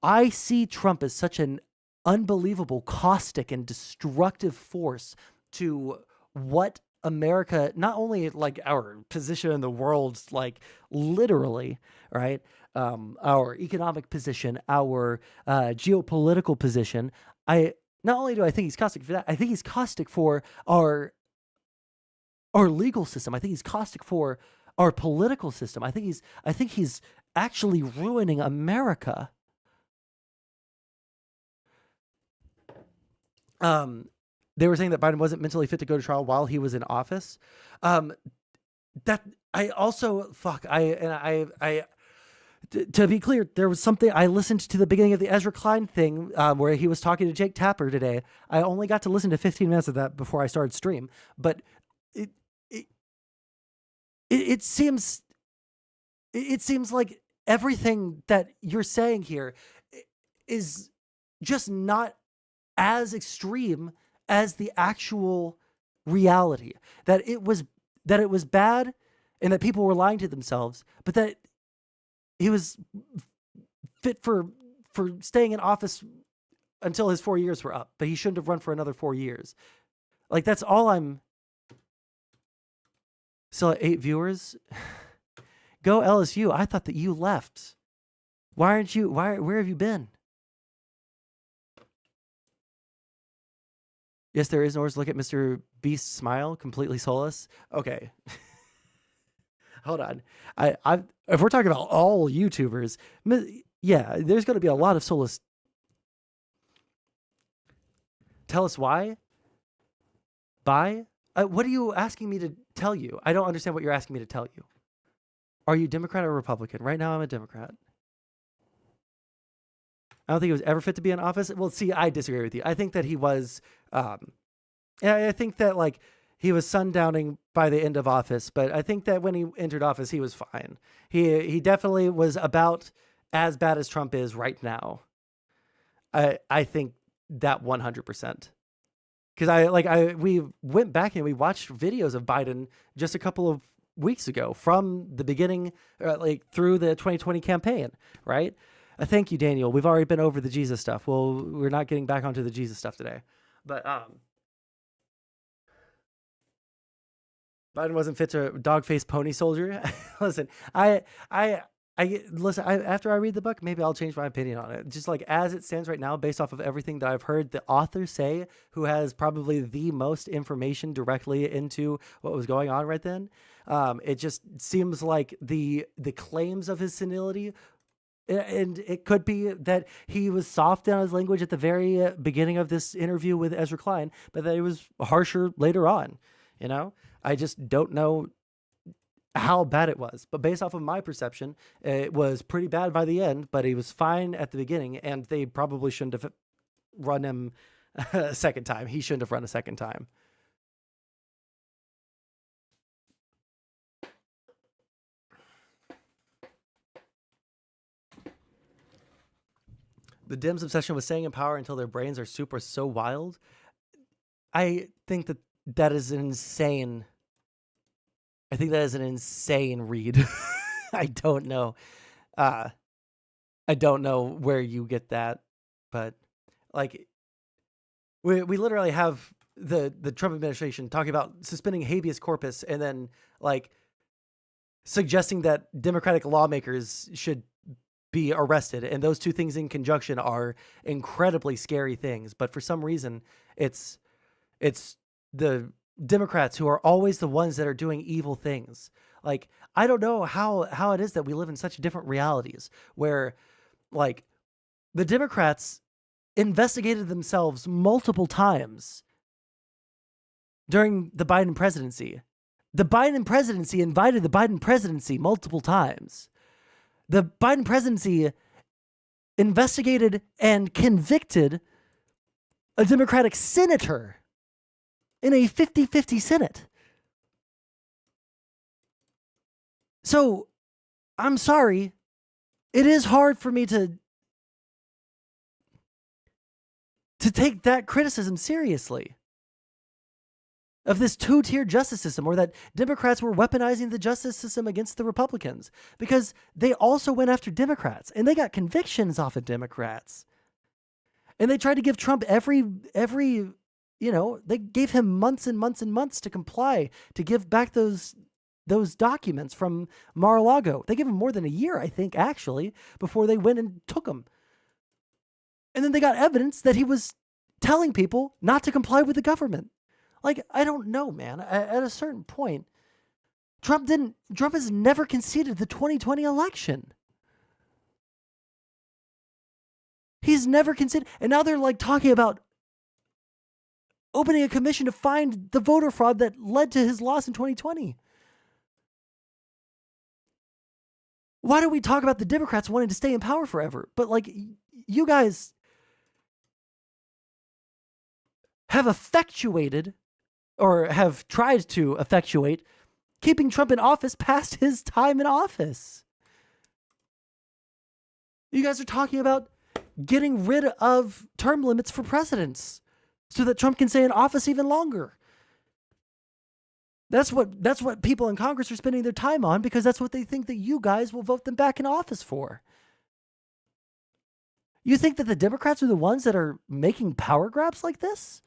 I see Trump as such an unbelievable, caustic, and destructive force to what America, not only like our position in the world, like literally, right? Our economic position, our geopolitical position. Not only do I think he's caustic for that, I think he's caustic for our legal system. I think he's caustic for our political system. I think he's actually ruining America. They were saying that Biden wasn't mentally fit to go to trial while he was in office. That I also to be clear, there was something I listened to the beginning of the Ezra Klein thing where he was talking to Jake Tapper today. I only got to listen to 15 minutes of that before I started stream, but it seems like everything that you're saying here is just not as extreme as the actual reality, that it was bad and that people were lying to themselves, but that he was fit for staying in office until his 4 years were up, but he shouldn't have run for another 4 years. Like, that's all I'm still at 8 viewers. Go LSU. I thought that you left. Where have you been? Yes, there is Norse. Look at Mr. Beast's smile, completely soulless. Okay. Hold on. If we're talking about all YouTubers, yeah, there's going to be a lot of soulless. Tell us why? What are you asking me to tell you? I don't understand what you're asking me to tell you. Are you Democrat or Republican? Right now, I'm a Democrat. I don't think he was ever fit to be in office. Well, see, I disagree with you. I think that he was, I think that like he was sundowning by the end of office, but I think that when he entered office, he was fine. He definitely was about as bad as Trump is right now. I think that 100%. Because we went back and we watched videos of Biden just a couple of weeks ago from the beginning, like through the 2020 campaign, right? Thank you, Daniel. We've already been over the Jesus stuff. Well, we're not getting back onto the Jesus stuff today. But Biden wasn't fit to dog-faced pony soldier. Listen, after I read the book, maybe I'll change my opinion on it. Just like as it stands right now, based off of everything that I've heard the author say, who has probably the most information directly into what was going on right then, it just seems like the claims of his senility. And it could be that he was soft on his language at the very beginning of this interview with Ezra Klein, but that he was harsher later on. You know, I just don't know how bad it was. But based off of my perception, it was pretty bad by the end, but he was fine at the beginning, and they probably shouldn't have run him a second time. He shouldn't have run a second time. The Dems' obsession with staying in power until their brains are so wild. I think that is insane. I think that is an insane read. I don't know. I don't know where you get that, but like we literally have the Trump administration talking about suspending habeas corpus and then like suggesting that Democratic lawmakers should be arrested, and those two things in conjunction are incredibly scary things. But for some reason, it's the Democrats who are always the ones that are doing evil things. Like, I don't know how it is that we live in such different realities where like the Democrats investigated themselves multiple times during the Biden presidency. The Biden presidency invited the Biden presidency multiple times. The Biden presidency investigated and convicted a Democratic senator in a 50-50 Senate. So, I'm sorry. It is hard for me to take that criticism seriously of this two-tier justice system, or that Democrats were weaponizing the justice system against the Republicans, because they also went after Democrats and they got convictions off of Democrats. And they tried to give Trump every, they gave him months and months and months to comply, to give back those documents from Mar-a-Lago. They gave him more than a year, I think, actually, before they went and took them. And then they got evidence that he was telling people not to comply with the government. Like, I don't know, man. At a certain point, Trump has never conceded the 2020 election. He's never conceded. And now they're like talking about opening a commission to find the voter fraud that led to his loss in 2020. Why do we talk about the Democrats wanting to stay in power forever? But like, you guys have effectuated, or have tried to effectuate, keeping Trump in office past his time in office. You guys are talking about getting rid of term limits for presidents so that Trump can stay in office even longer. That's what people in Congress are spending their time on, because that's what they think that you guys will vote them back in office for. You think that the Democrats are the ones that are making power grabs like this?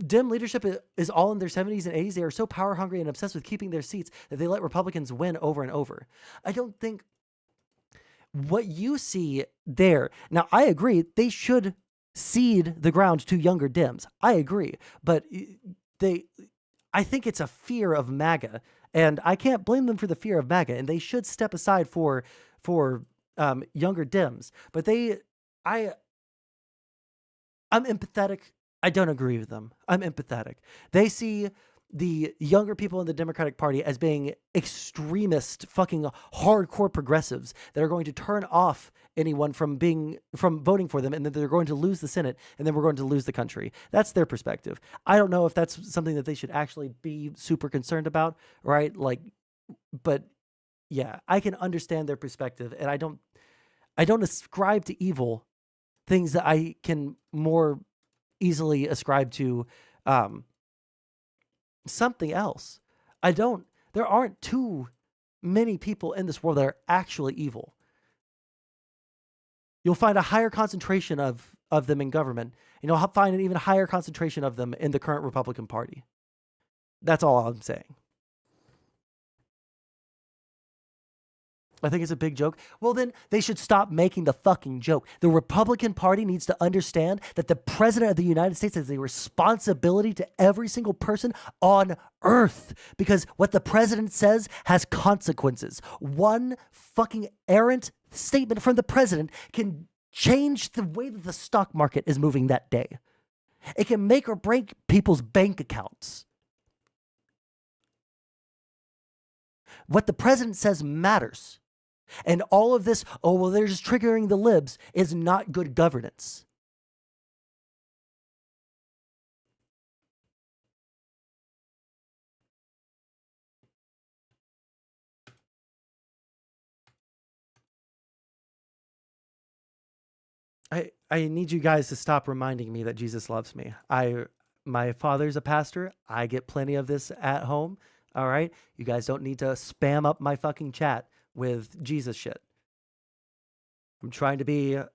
Dem leadership is all in their 70s and 80s. They are so power hungry and obsessed with keeping their seats that they let Republicans win over and over. I don't think what you see there. Now, I agree. They should cede the ground to younger Dems. I agree. But I think it's a fear of MAGA, and I can't blame them for the fear of MAGA, and they should step aside for younger Dems. But I'm empathetic I don't agree with them. I'm empathetic. They see the younger people in the Democratic Party as being extremist, fucking hardcore progressives that are going to turn off anyone from voting for them, and then they're going to lose the Senate, and then we're going to lose the country. That's their perspective. I don't know if that's something that they should actually be super concerned about, right? Like, but yeah, I can understand their perspective, and I don't ascribe to evil things that I can more easily ascribe to something else. There aren't too many people in this world that are actually evil. You'll find a higher concentration of them in government, and you'll find an even higher concentration of them in the current Republican Party. That's all I'm saying. I think it's a big joke. Well, then they should stop making the fucking joke. The Republican Party needs to understand that the President of the United States has a responsibility to every single person on earth, because what the president says has consequences. One fucking errant statement from the president can change the way that the stock market is moving that day. It can make or break people's bank accounts. What the president says matters. And all of this, oh, well, they're just triggering the libs, is not good governance. I need you guys to stop reminding me that Jesus loves me. My father's a pastor. I get plenty of this at home. All right? You guys don't need to spam up my fucking chat with Jesus shit. I'm trying to be a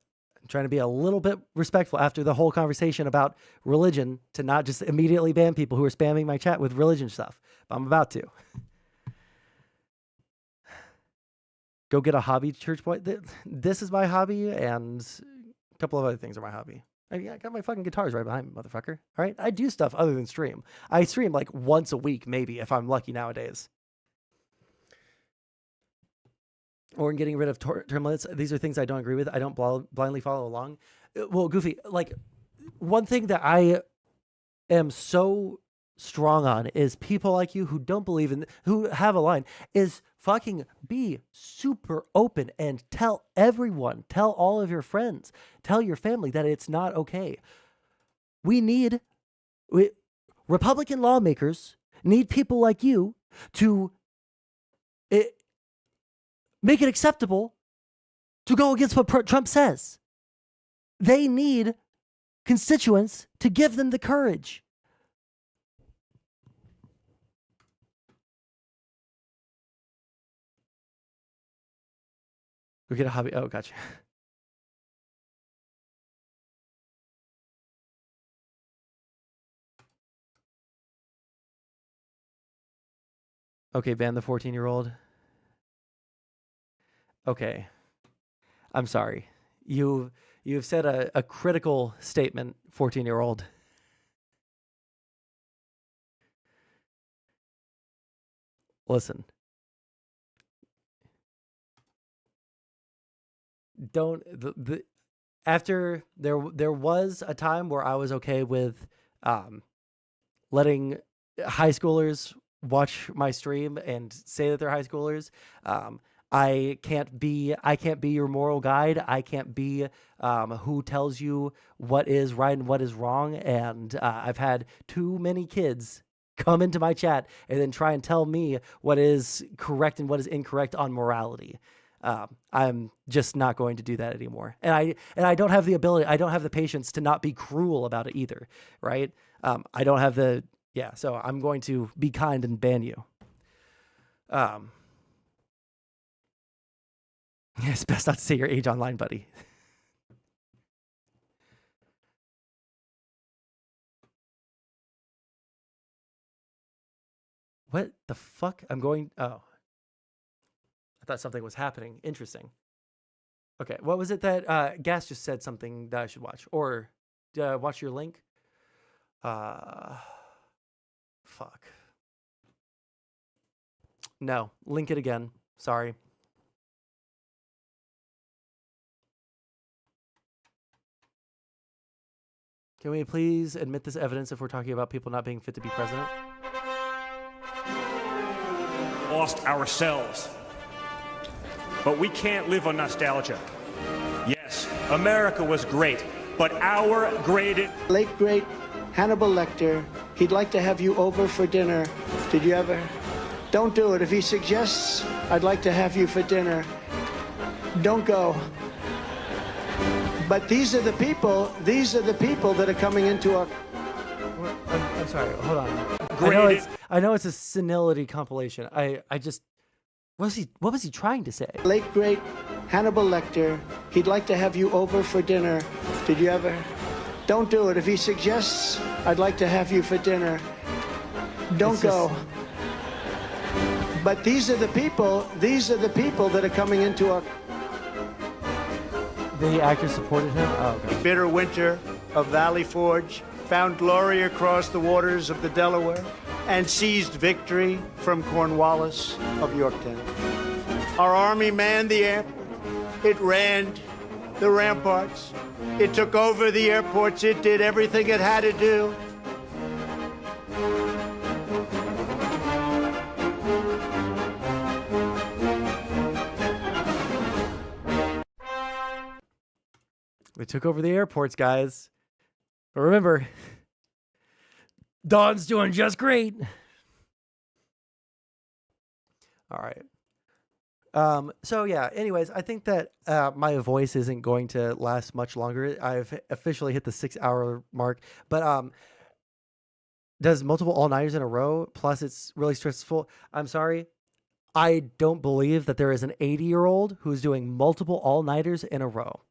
little bit respectful after the whole conversation about religion, to not just immediately ban people who are spamming my chat with religion stuff. But I'm about to. Go get a hobby, church boy. This is my hobby, and a couple of other things are my hobby. I got my fucking guitars right behind me, motherfucker. All right? I do stuff other than stream. I stream like once a week, maybe, if I'm lucky nowadays. Or in getting rid of term limits. These are things I don't agree with. I don't blindly follow along. Well, Goofy, like, one thing that I am so strong on is people like you who don't believe in, who have a line, is fucking be super open and tell everyone, tell all of your friends, tell your family that it's not okay. Republican lawmakers need people like you to make it acceptable to go against what Trump says. They need constituents to give them the courage. Go get a hobby. Oh, gotcha. Okay, ban the 14-year-old. Okay. I'm sorry. You've said a critical statement, 14-year-old. Listen. After there was a time where I was okay with letting high schoolers watch my stream and say that they're high schoolers. I can't be your moral guide. I can't be who tells you what is right and what is wrong. And I've had too many kids come into my chat and then try and tell me what is correct and what is incorrect on morality. I'm just not going to do that anymore. And I don't have the ability, I don't have the patience to not be cruel about it either, right? I don't have so I'm going to be kind and ban you. It's best not to say your age online, buddy. What the fuck? Oh. I thought something was happening. Interesting. Okay, what was it that Gas just said something that I should watch? Or watch your link? Fuck. No, link it again. Sorry. Can we please admit this evidence if we're talking about people not being fit to be president? Lost ourselves. But we can't live on nostalgia. Yes, America was great, but our greatest... Late great Hannibal Lecter, he'd like to have you over for dinner. Did you ever? Don't do it. If he suggests, I'd like to have you for dinner, don't go. But these are the people that are coming into our... I'm sorry, hold on. I know it's a senility compilation. I just... What was he trying to say? Late great Hannibal Lecter, he'd like to have you over for dinner. Did you ever? Don't do it. If he suggests, I'd like to have you for dinner, don't go. But these are the people that are coming into our... The actors supported him? Oh, okay. Bitter winter of Valley Forge found glory across the waters of the Delaware and seized victory from Cornwallis of Yorktown. Our army manned the airport. It ran the ramparts. It took over the airports. It did everything it had to do. They took over the airports, guys. But remember, Dawn's doing just great. All right. So yeah, anyways, I think that my voice isn't going to last much longer. I've officially hit the 6-hour mark, but does multiple all-nighters in a row, plus it's really stressful. I'm sorry. I don't believe that there is an 80-year-old who's doing multiple all-nighters in a row.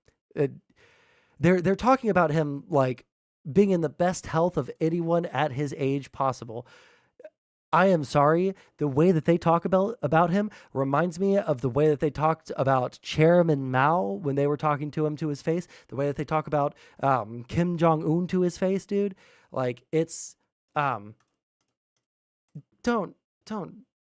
They're talking about him like being in the best health of anyone at his age possible. I am sorry. The way that they talk about him reminds me of the way that they talked about Chairman Mao when they were talking to him to his face. The way that they talk about Kim Jong-un to his face, dude. Like, it's don't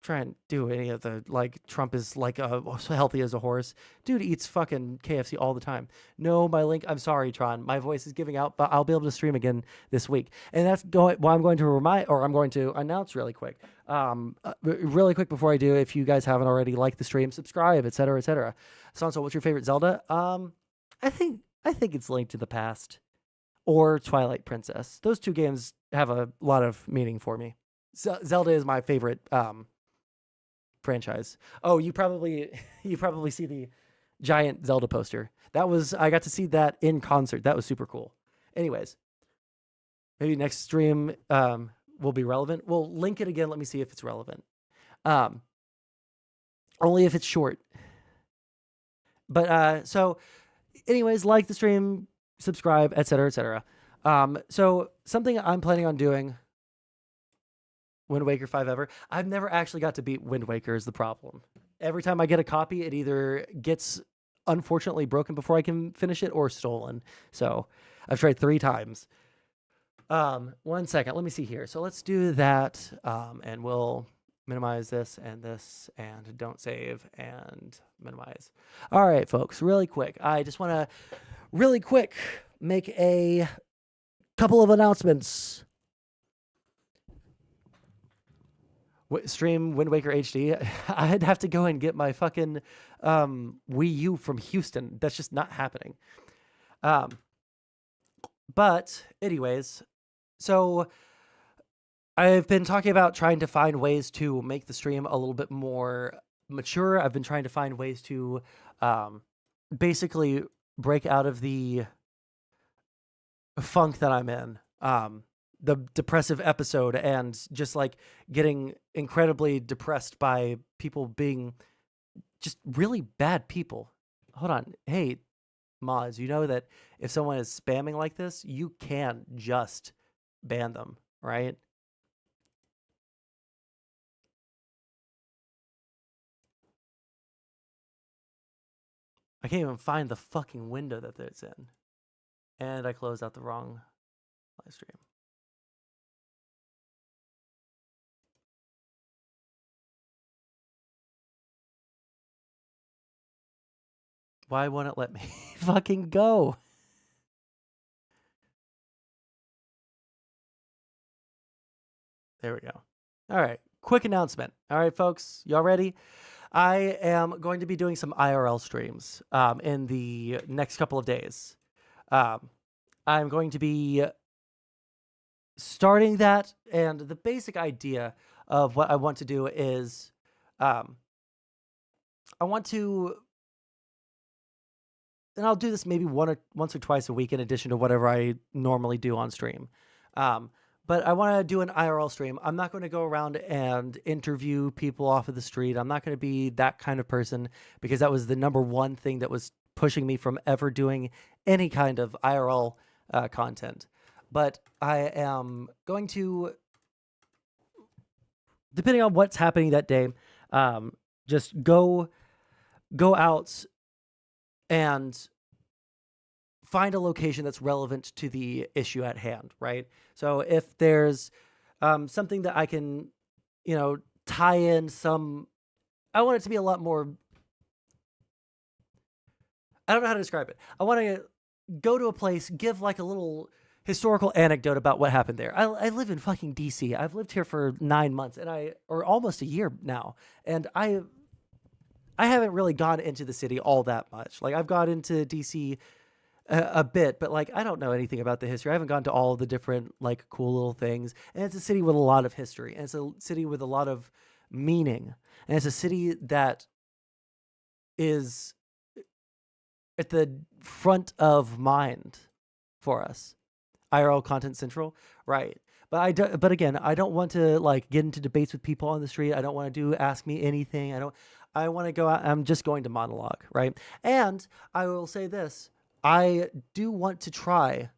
try and do any of the, like, Trump is like healthy as a horse. Dude eats fucking KFC all the time. No, my link, I'm sorry, Tron. My voice is giving out, but I'll be able to stream again this week. And that's why I'm going to announce really quick. Really quick before I do, if you guys haven't already, like the stream, subscribe, etc., etc. Sondsol, what's your favorite Zelda? I think it's Link to the Past or Twilight Princess. Those two games have a lot of meaning for me. Zelda is my favorite franchise. Oh, you probably see the giant Zelda poster. I got to see that in concert. That was super cool. Anyways, maybe next stream will be relevant. We'll link it again. Let me see if it's relevant. Only if it's short. But so anyways, like the stream, subscribe, etc., etc. So something I'm planning on doing, Wind Waker 5 ever. I've never actually got to beat Wind Waker is the problem. Every time I get a copy, it either gets unfortunately broken before I can finish it or stolen. So I've tried 3 times. 1 second. Let me see here. So let's do that. And we'll minimize this and don't save and minimize. All right, folks, really quick. I just want to really quick make a couple of announcements. Stream Wind Waker HD. I'd have to go and get my fucking Wii U from Houston. That's just not happening. But anyways, so I've been talking about trying to find ways to make the stream a little bit more mature. I've been trying to find ways to basically break out of the funk that I'm in. The depressive episode and just like getting incredibly depressed by people being just really bad people. Hold on. Hey, mods, you know that if someone is spamming like this, you can just ban them, right? I can't even find the fucking window that it's in. And I closed out the wrong live stream. Why won't it let me fucking go? There we go. All right. Quick announcement. All right, folks. Y'all ready? I am going to be doing some IRL streams in the next couple of days. I'm going to be starting that, and the basic idea of what I want to do is I want to, and I'll do this maybe once or twice a week in addition to whatever I normally do on stream. But I want to do an IRL stream. I'm not going to go around and interview people off of the street. I'm not going to be that kind of person, because that was the number one thing that was pushing me from ever doing any kind of IRL content. But I am going to, depending on what's happening that day, just go out and find a location that's relevant to the issue at hand, right? So if there's something that I can, tie in some, I want it to be a lot more, I don't know how to describe it. I want to go to a place, give like a little historical anecdote about what happened there. I live in fucking DC. I've lived here for 9 months or almost a year now. And I haven't really gone into the city all that much. Like, I've gone into DC a bit, but like, I don't know anything about the history. I haven't gone to all of the different like cool little things. And it's a city with a lot of history, and it's a city with a lot of meaning. And it's a city that is at the front of mind for us. IRL Content Central, right? But again, I don't want to like get into debates with people on the street. I don't want to do ask me anything. I want to go out. I'm just going to monologue, right? And I will say this: I do want to try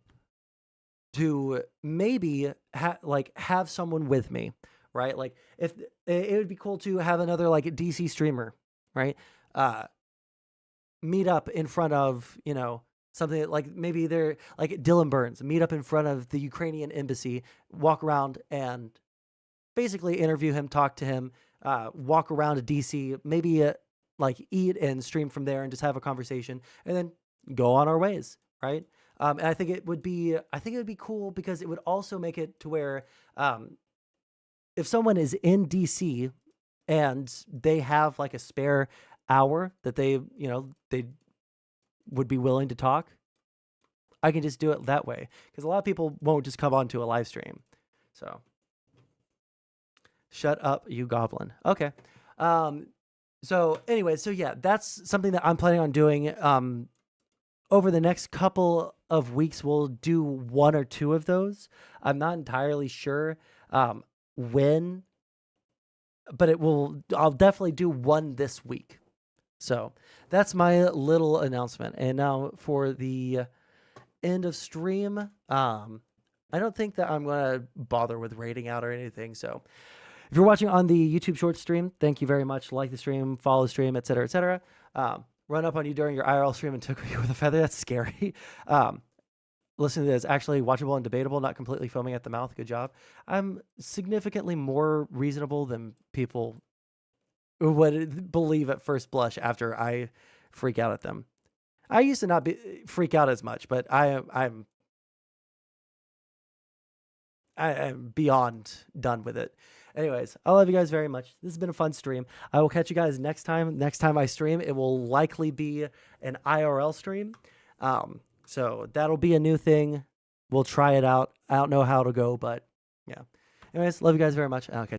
to maybe have someone with me, right? Like, if it would be cool to have another like DC streamer, right? Meet up in front of, something like maybe they're like Dylan Burns, meet up in front of the Ukrainian embassy, walk around and basically interview him, talk to him, walk around to DC, maybe like eat and stream from there and just have a conversation, and then go on our ways, right? And I think it would be cool, because it would also make it to where if someone is in DC and they have like a spare hour that they would be willing to talk, I can just do it that way, because a lot of people won't just come onto a live stream. So shut up, you goblin. Okay. So anyway, so yeah, that's something that I'm planning on doing. Over the next couple of weeks, we'll do 1 or 2 of those. I'm not entirely sure when, but I'll definitely do one this week. So that's my little announcement. And now for the end of stream, I don't think that I'm going to bother with rating out or anything. So if you're watching on the YouTube short stream, thank you very much. Like the stream, follow the stream, etc., etc. Run up on you during your IRL stream and took you with a feather. That's scary. Listen to this. Actually watchable and debatable, not completely foaming at the mouth. Good job. I'm significantly more reasonable than people would believe at first blush after I freak out at them. I used to not freak out as much, but I'm beyond done with it. Anyways, I love you guys very much. This has been a fun stream. I will catch you guys next time. Next time I stream, it will likely be an IRL stream. So that'll be a new thing. We'll try it out. I don't know how it'll go, but yeah. Anyways, love you guys very much. Okay.